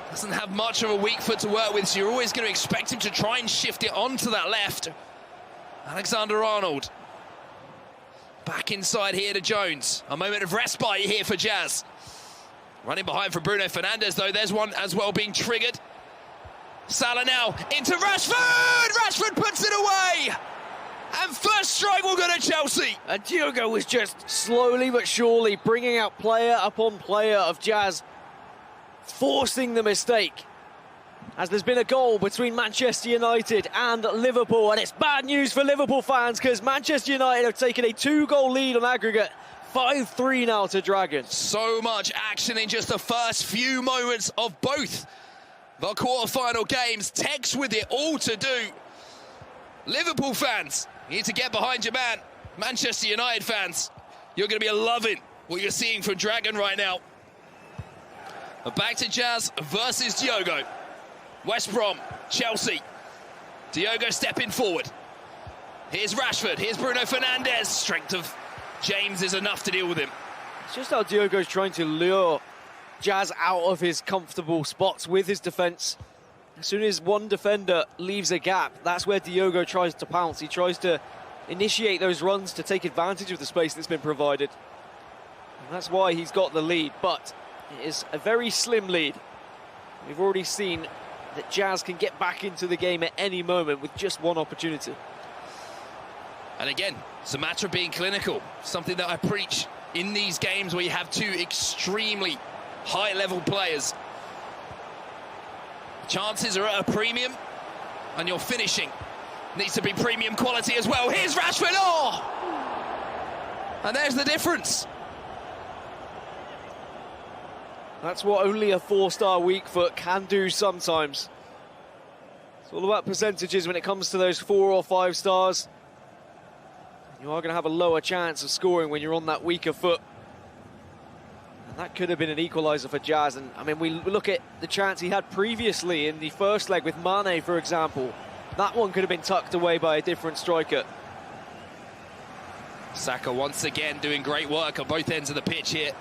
Doesn't have much of a weak foot to work with, so you're always going to expect him to try and shift it onto that left. Alexander-Arnold. Back inside here to Jones. A moment of respite here for Jazz. Running behind for Bruno Fernandes, though. There's one as well being triggered. Salah now into Rashford! Rashford puts it away! And first strike will go to Chelsea. And Diogo was just slowly but surely bringing out player upon player of Jazz, forcing the mistake. As there's been a goal between Manchester United and Liverpool, and it's bad news for Liverpool fans because Manchester United have taken a 2-goal lead on aggregate. 5-3 now to Dragons. So much action in just the first few moments of both the quarter-final games. Tex with it all to do. Liverpool fans, you need to get behind your man. Manchester United fans, you're going to be loving what you're seeing from Dragon right now. But back to Jazz versus Diogo. West Brom, Chelsea. Diogo stepping forward. Here's Rashford, here's Bruno Fernandes. Strength of James is enough to deal with him. It's just how Diogo's trying to lure Jazz out of his comfortable spots with his defence. As soon as one defender leaves a gap, that's where Diogo tries to pounce. He tries to initiate those runs to take advantage of the space that's been provided. And that's why he's got the lead, but it is a very slim lead. We've already seen that Jazz can get back into the game at any moment with just one opportunity. And again, it's a matter of being clinical, something that I preach in these games where you have two extremely high-level players. Chances are at a premium, and your finishing needs to be premium quality as well. Here's Rashford, oh! And there's the difference. That's what only a 4-star weak foot can do sometimes. It's all about percentages when it comes to those 4 or 5 stars. You are going to have a lower chance of scoring when you're on that weaker foot. And that could have been an equaliser for Jazz. And I mean, we look at the chance he had previously in the first leg with Mane, for example. That one could have been tucked away by a different striker. Saka once again doing great work on both ends of the pitch here.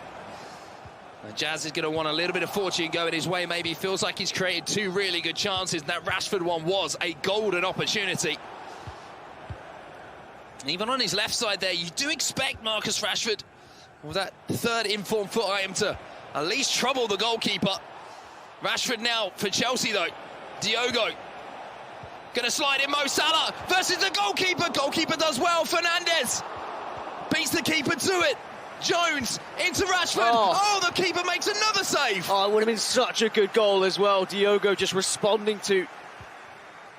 And Jazz is going to want a little bit of fortune going his way. Maybe feels like he's created 2 really good chances. And that Rashford one was a golden opportunity. Even on his left side there, you do expect Marcus Rashford, with that third informed foot item, to at least trouble the goalkeeper. Rashford now for Chelsea though. Diogo gonna slide in. Mo Salah versus the goalkeeper. Goalkeeper does well. Fernandes beats the keeper to it. Jones into Rashford. Oh, the keeper makes another save. Oh, it would have been such a good goal as well. Diogo just responding to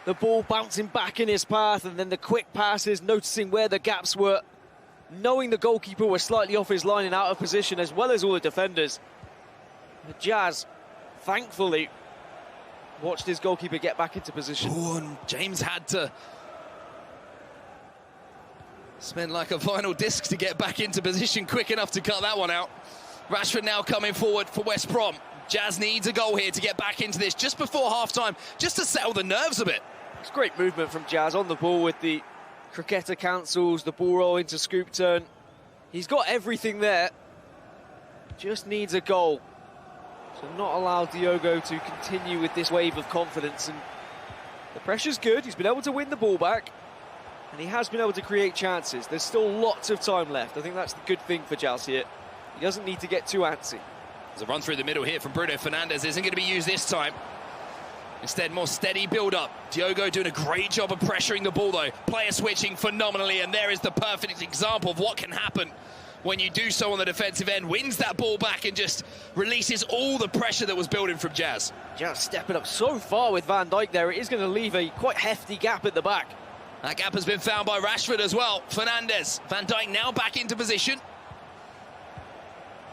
the ball bouncing back in his path, and then the quick passes, noticing where the gaps were, knowing the goalkeeper was slightly off his line and out of position, as well as all the defenders. The Jazz, thankfully, watched his goalkeeper get back into position. Ooh, and James had to spend like a final disc to get back into position quick enough to cut that one out. Rashford now coming forward for West Brom. Jazz needs a goal here to get back into this just before half-time, just to settle the nerves a bit. It's great movement from Jazz on the ball with the cricketer cancels, the ball roll into scoop turn. He's got everything there. Just needs a goal to not allow Diogo to continue with this wave of confidence. And the pressure's good. He's been able to win the ball back, and he has been able to create chances. There's still lots of time left. I think that's the good thing for Jazz here. He doesn't need to get too antsy. There's a run through the middle here from Bruno Fernandes. Isn't going to be used this time. Instead, more steady build-up. Diogo doing a great job of pressuring the ball, though. Player switching phenomenally, and there is the perfect example of what can happen when you do so on the defensive end. Wins that ball back and just releases all the pressure that was building from Jazz. Jazz stepping up so far with Van Dijk there. It is going to leave a quite hefty gap at the back. That gap has been found by Rashford as well. Fernandes. Van Dijk now back into position.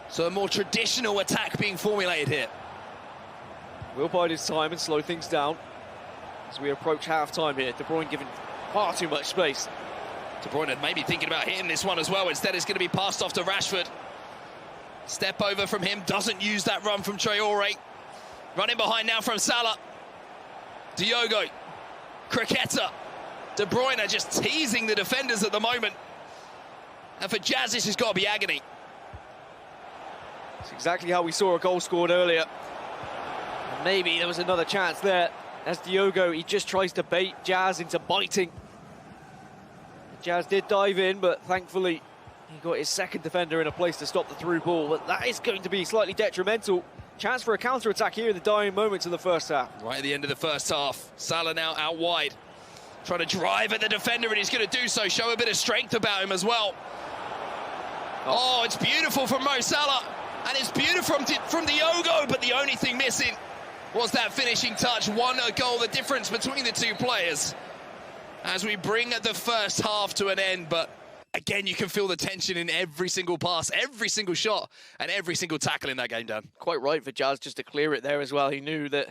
So a more traditional attack being formulated here. Will bide his time and slow things down as we approach half-time here. De Bruyne given far too much space. De Bruyne maybe thinking about hitting this one as well. Instead, it's going to be passed off to Rashford. Step over from him. Doesn't use that run from Traore. Running behind now from Salah. Diogo. Cricketer. De Bruyne just teasing the defenders at the moment. And for Jazz, this has got to be agony. It's exactly how we saw a goal scored earlier. Maybe there was another chance there. As Diogo, he just tries to bait Jazz into biting. Jazz did dive in, but thankfully he got his second defender in a place to stop the through ball. But that is going to be slightly detrimental. Chance for a counter-attack here in the dying moments of the first half. Right at the end of the first half. Salah now out wide. Trying to drive at the defender, and he's going to do so. Show a bit of strength about him as well. Oh, it's beautiful from Mo Salah. And it's beautiful from Diogo, but the only thing missing was that finishing touch. One goal, the difference between the two players as we bring the first half to an end. But again, you can feel the tension in every single pass, every single shot, and every single tackle in that game, Dan. Quite right for Jazz just to clear it there as well. He knew that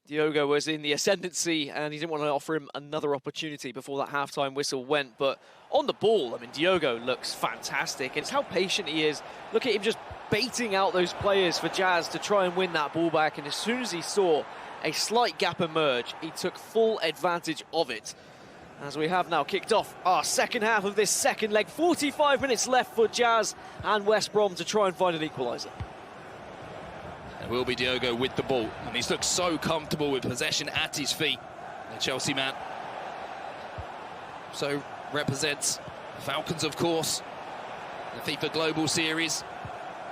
Diogo was in the ascendancy, and he didn't want to offer him another opportunity before that half-time whistle went. But on the ball, I mean, Diogo looks fantastic. It's how patient he is. Look at him just baiting out those players for Jazz to try and win that ball back. And as soon as he saw a slight gap emerge, he took full advantage of it. As we have now kicked off our second half of this second leg. 45 minutes left for Jazz and West Brom to try and find an equaliser. It will be Diogo with the ball, and he's looked so comfortable with possession at his feet. The Chelsea man. So represents the Falcons, of course, the FIFA Global Series.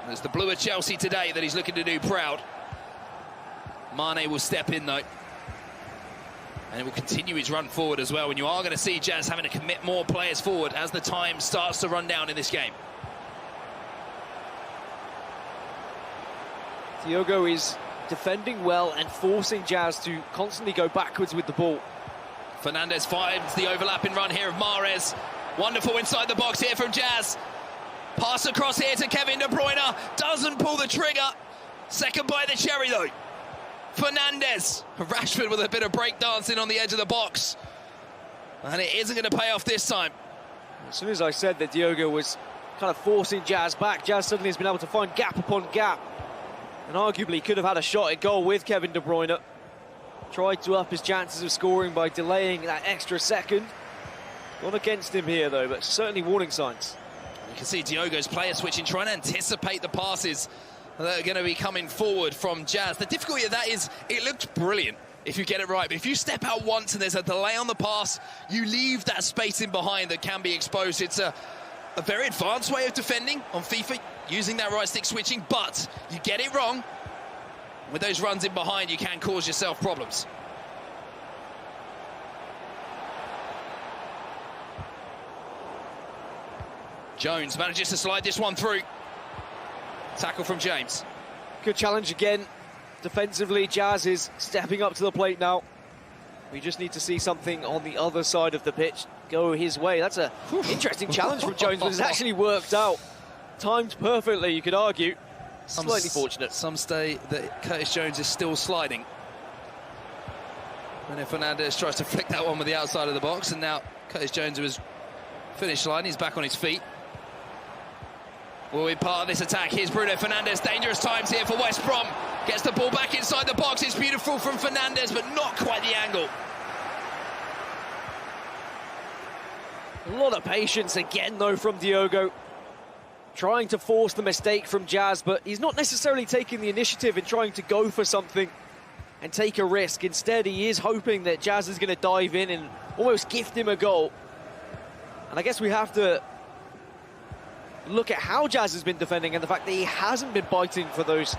There's the blue of Chelsea today that he's looking to do proud. Mane will step in, though. And it will continue his run forward as well. And you are going to see Jazz having to commit more players forward as the time starts to run down in this game. Diogo is defending well and forcing Jazz to constantly go backwards with the ball. Fernandes finds the overlapping run here of Mahrez. Wonderful inside the box here from Jazz. Pass across here to Kevin De Bruyne. Doesn't pull the trigger. Second by the cherry, though. Fernandes. Rashford with a bit of breakdancing on the edge of the box. And it isn't going to pay off this time. As soon as I said that Diogo was kind of forcing Jazz back, Jazz suddenly has been able to find gap upon gap. And arguably could have had a shot at goal with Kevin De Bruyne. Tried to up his chances of scoring by delaying that extra second. Gone against him here, though, but certainly warning signs. You can see Diogo's player switching, trying to anticipate the passes that are going to be coming forward from Jazz. The difficulty of that is it looks brilliant if you get it right, but if you step out once and there's a delay on the pass, you leave that space in behind that can be exposed. It's a very advanced way of defending on FIFA, using that right stick switching, but you get it wrong. With those runs in behind, you can cause yourself problems. Jones manages to slide this one through. Tackle from James. Good challenge again. Defensively, Jazz is stepping up to the plate now. We just need to see something on the other side of the pitch go his way. That's an interesting challenge from Jones, but it's actually worked out. Timed perfectly, you could argue. Slightly fortunate. Some say that Curtis Jones is still sliding. And if Fernandez tries to flick that one with the outside of the box, and now Curtis Jones was finished line, he's back on his feet. Will be part of this attack. Here's Bruno Fernandes. Dangerous times here for West Brom. Gets the ball back inside the box. It's beautiful from Fernandes, but not quite the angle. A lot of patience again, though, from Diogo. Trying to force the mistake from Jazz, but he's not necessarily taking the initiative in trying to go for something and take a risk. Instead, he is hoping that Jazz is going to dive in and almost gift him a goal. And I guess we have to look at how Jazz has been defending and the fact that he hasn't been biting for those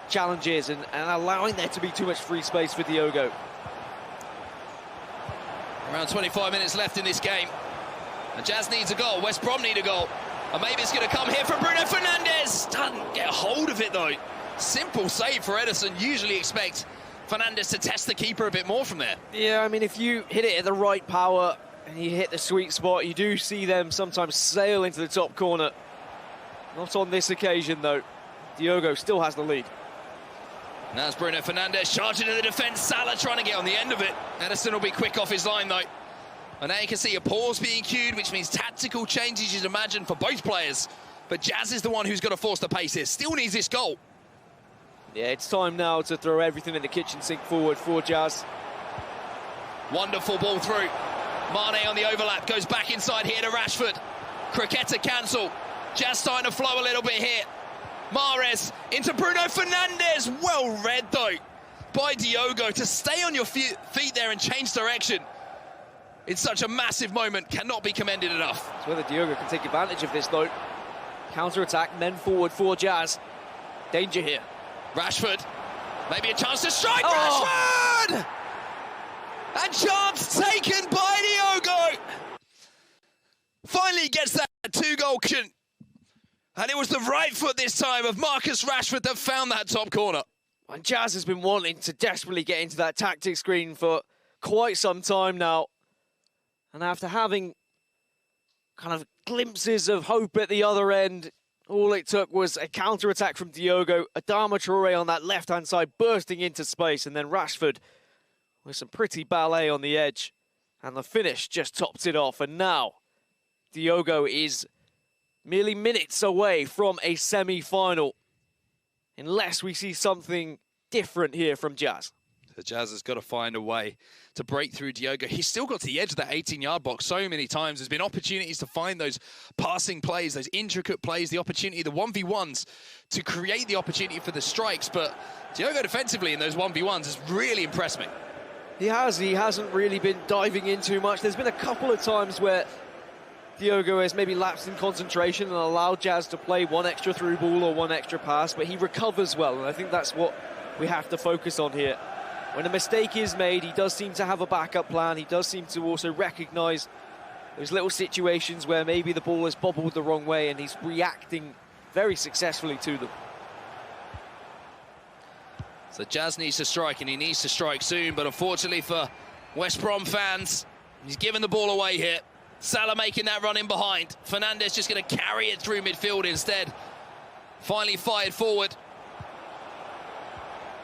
challenges and allowing there to be too much free space for Diogo. Around 25 minutes left in this game. And Jazz needs a goal. West Brom need a goal. And maybe it's going to come here from Bruno Fernandes. Doesn't get a hold of it, though. Simple save for Ederson. Usually expect Fernandes to test the keeper a bit more from there. Yeah, I mean, if you hit it at the right power and you hit the sweet spot, you do see them sometimes sail into the top corner. Not on this occasion, though. Diogo still has the lead. Now it's Bruno Fernandes charging in the defence. Salah trying to get on the end of it. Ederson will be quick off his line, though. And now you can see a pause being cued, which means tactical changes you'd imagine for both players. But Jazz is the one who's got to force the pace here. Still needs this goal. Yeah, it's time now to throw everything in the kitchen sink forward for Jazz. Wonderful ball through. Mane on the overlap, goes back inside here to Rashford. Croqueta cancel. Jazz starting to flow a little bit here. Mahrez into Bruno Fernandes. Well read, though, by Diogo to stay on your feet there and change direction. It's such a massive moment, cannot be commended enough. It's whether Diogo can take advantage of this, though. Counter-attack, men forward for Jazz. Danger here. Rashford, maybe a chance to strike. Rashford! And chance taken by Diogo. Finally gets that two-goal cushion. And it was the right foot this time of Marcus Rashford that found that top corner. And Jazz has been wanting to desperately get into that tactic screen for quite some time now. And after having kind of glimpses of hope at the other end, all it took was a counter-attack from Diogo, Adama Traore on that left-hand side bursting into space, and then Rashford with some pretty ballet on the edge. And the finish just tops it off. And now Diogo is merely minutes away from a semi-final, unless we see something different here from Jazz. So Jazz has got to find a way to break through Diogo. He's still got to the edge of that 18-yard box so many times. There's been opportunities to find those passing plays, those intricate plays, the opportunity, the 1v1s to create the opportunity for the strikes. But Diogo defensively in those 1v1s has really impressed me. He hasn't really been diving in too much. There's been a couple of times where Diogo has maybe lapsed in concentration and allowed Jazz to play one extra through ball or one extra pass, but he recovers well, and I think that's what we have to focus on here. When a mistake is made, he does seem to have a backup plan. He does seem to also recognise those little situations where maybe the ball has bobbled the wrong way, and he's reacting very successfully to them. So Jazz needs to strike, and he needs to strike soon, but unfortunately for West Brom fans, he's given the ball away here. Salah making that run in behind. Fernandes just going to carry it through midfield instead. Finally fired forward.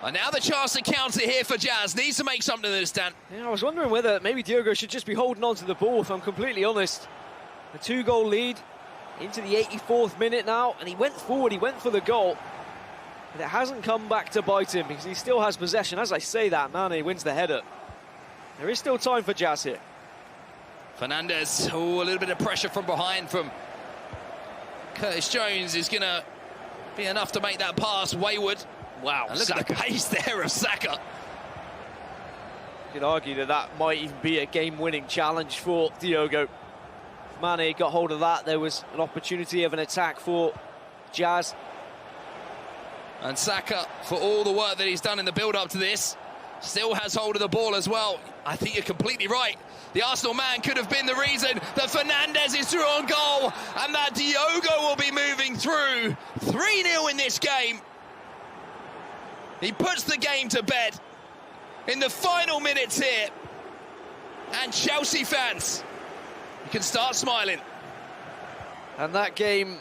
And now the chance to counter here for Jazz. Needs to make something of this, Dan. Yeah, I was wondering whether maybe Diogo should just be holding on to the ball, if I'm completely honest. A two-goal lead into the 84th minute now, and he went forward, he went for the goal. But it hasn't come back to bite him because he still has possession. As I say that, Mane wins the header. There is still time for Jazz here. Fernandes, a little bit of pressure from behind from Curtis Jones is going to be enough to make that pass wayward. Wow, and look at the pace there of Saka. You could argue that that might even be a game-winning challenge for Diogo. If Mane got hold of that, there was an opportunity of an attack for Jazz. And Saka, for all the work that he's done in the build-up to this, still has hold of the ball as well. I think you're completely right. The Arsenal man could have been the reason that Fernandes is through on goal and that Diogo will be moving through. 3-0 in this game. He puts the game to bed in the final minutes here. And Chelsea fans, you can start smiling. And that game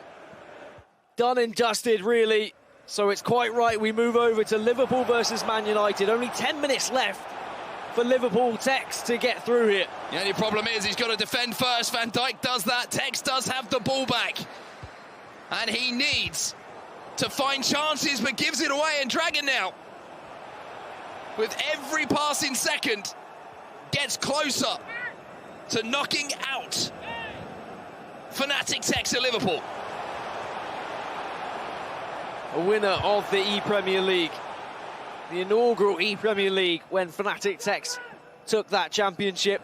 done and dusted, really. So it's quite right we move over to Liverpool versus Man United. Only 10 minutes left for Liverpool Tex to get through here. The only problem is he's got to defend first. Van Dijk does that. Tex does have the ball back. And he needs to find chances, but gives it away. And Dragon now, with every passing second, gets closer to knocking out Fnatic Tex at Liverpool. A winner of the ePremier League. The inaugural ePremier League when Fnatic Tex took that championship.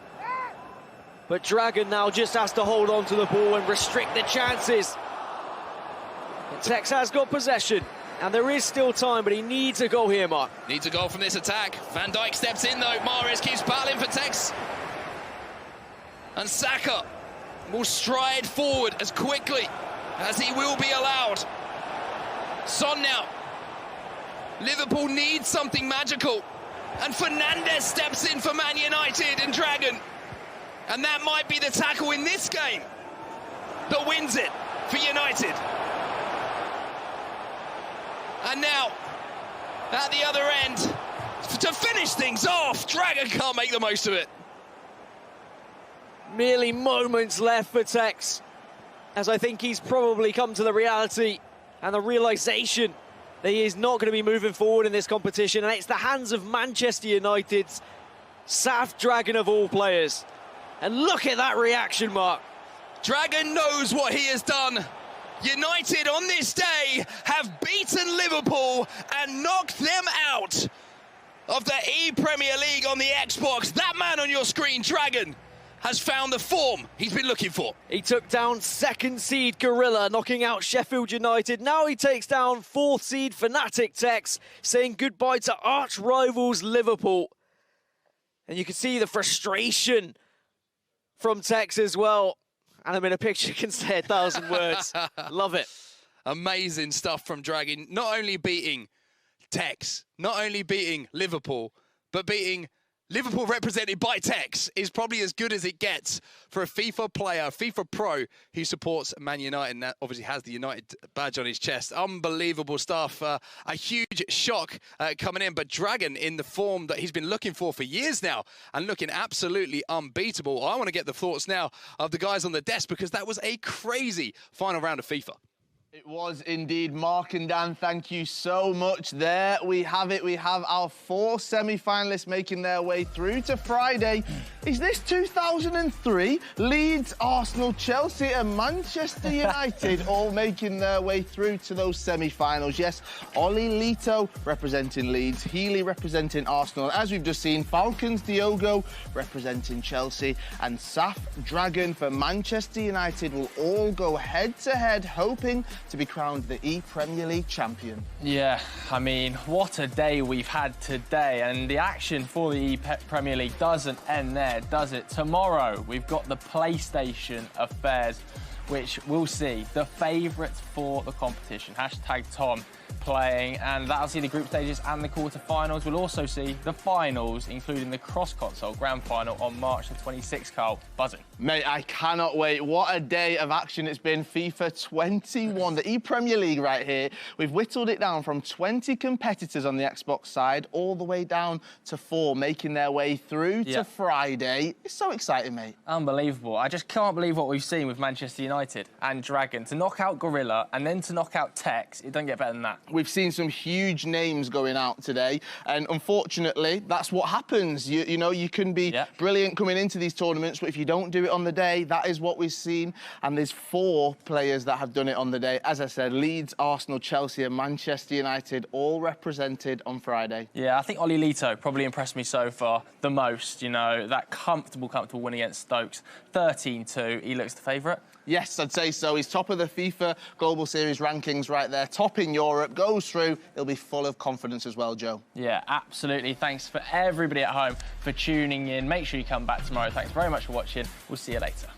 But Dragon now just has to hold on to the ball and restrict the chances. And Tex has got possession, and there is still time, but he needs a goal here, Mark. Needs a goal from this attack. Van Dijk steps in, though. Mahrez keeps battling for Tex. And Saka will stride forward as quickly as he will be allowed. Son now. Liverpool needs something magical. And Fernandes steps in for Man United and Dragon. And that might be the tackle in this game that wins it for United. And now, at the other end, to finish things off, Dragon can't make the most of it. Merely moments left for Tex, as I think he's probably come to the reality and the realisation that he is not going to be moving forward in this competition, and it's the hands of Manchester United's South Dragon of all players. And look at that reaction, Mark. Dragon knows what he has done. United on this day have beaten Liverpool and knocked them out of the ePremier League on the Xbox. That man on your screen, Dragon, has found the form he's been looking for. He took down second seed Gorilla, knocking out Sheffield United. Now he takes down fourth seed Fnatic Tex, saying goodbye to arch rivals Liverpool. And you can see the frustration from Tex as well. And I mean, a picture can say 1,000 words. Love it. Amazing stuff from Dragon. Not only beating Tex, not only beating Liverpool, but beating Liverpool represented by Tex is probably as good as it gets for a FIFA player, a FIFA pro who supports Man United, and that obviously has the United badge on his chest. Unbelievable stuff. A huge shock coming in, but Dragon in the form that he's been looking for years now and looking absolutely unbeatable. I want to get the thoughts now of the guys on the desk, because that was a crazy final round of FIFA. It was indeed. Mark and Dan, thank you so much. There we have it. We have our 4 semi-finalists making their way through to Friday. Is this 2003? Leeds, Arsenal, Chelsea and Manchester United all making their way through to those semi-finals. Yes, Oli Lito representing Leeds, Healy representing Arsenal. As we've just seen, Falcons, Diogo representing Chelsea, and Saf Dragon for Manchester United will all go head-to-head, hoping to be crowned the ePremier League champion. Yeah, I mean, what a day we've had today, and the action for the ePremier League doesn't end there, does it? Tomorrow, we've got the PlayStation affairs, which we'll see the favourites for the competition. Hashtag Tom playing, and that'll see the group stages and the quarterfinals. We'll also see the finals, including the cross-console grand final on March the 26th, Carl. Buzzing. Mate, I cannot wait. What a day of action it's been. FIFA 21, the ePremier League right here. We've whittled it down from 20 competitors on the Xbox side all the way down to 4, making their way through to Friday. It's so exciting, mate. Unbelievable. I just can't believe what we've seen with Manchester United and Dragon. To knock out Gorilla and then to knock out Tex, it doesn't get better than that. We've seen some huge names going out today, and unfortunately, that's what happens. You know, you can be brilliant coming into these tournaments, but if you don't do it on the day, that is what we've seen. And there's 4 players that have done it on the day. As I said, Leeds, Arsenal, Chelsea, and Manchester United all represented on Friday. Yeah, I think Oli Lito probably impressed me so far the most. You know, that comfortable win against Stokes, 13-2. He looks the favourite. Yes, I'd say so. He's top of the FIFA Global Series rankings right there, top in Europe, goes through. He'll be full of confidence as well, Joe. Yeah, absolutely. Thanks for everybody at home for tuning in. Make sure you come back tomorrow. Thanks very much for watching. We'll see you later.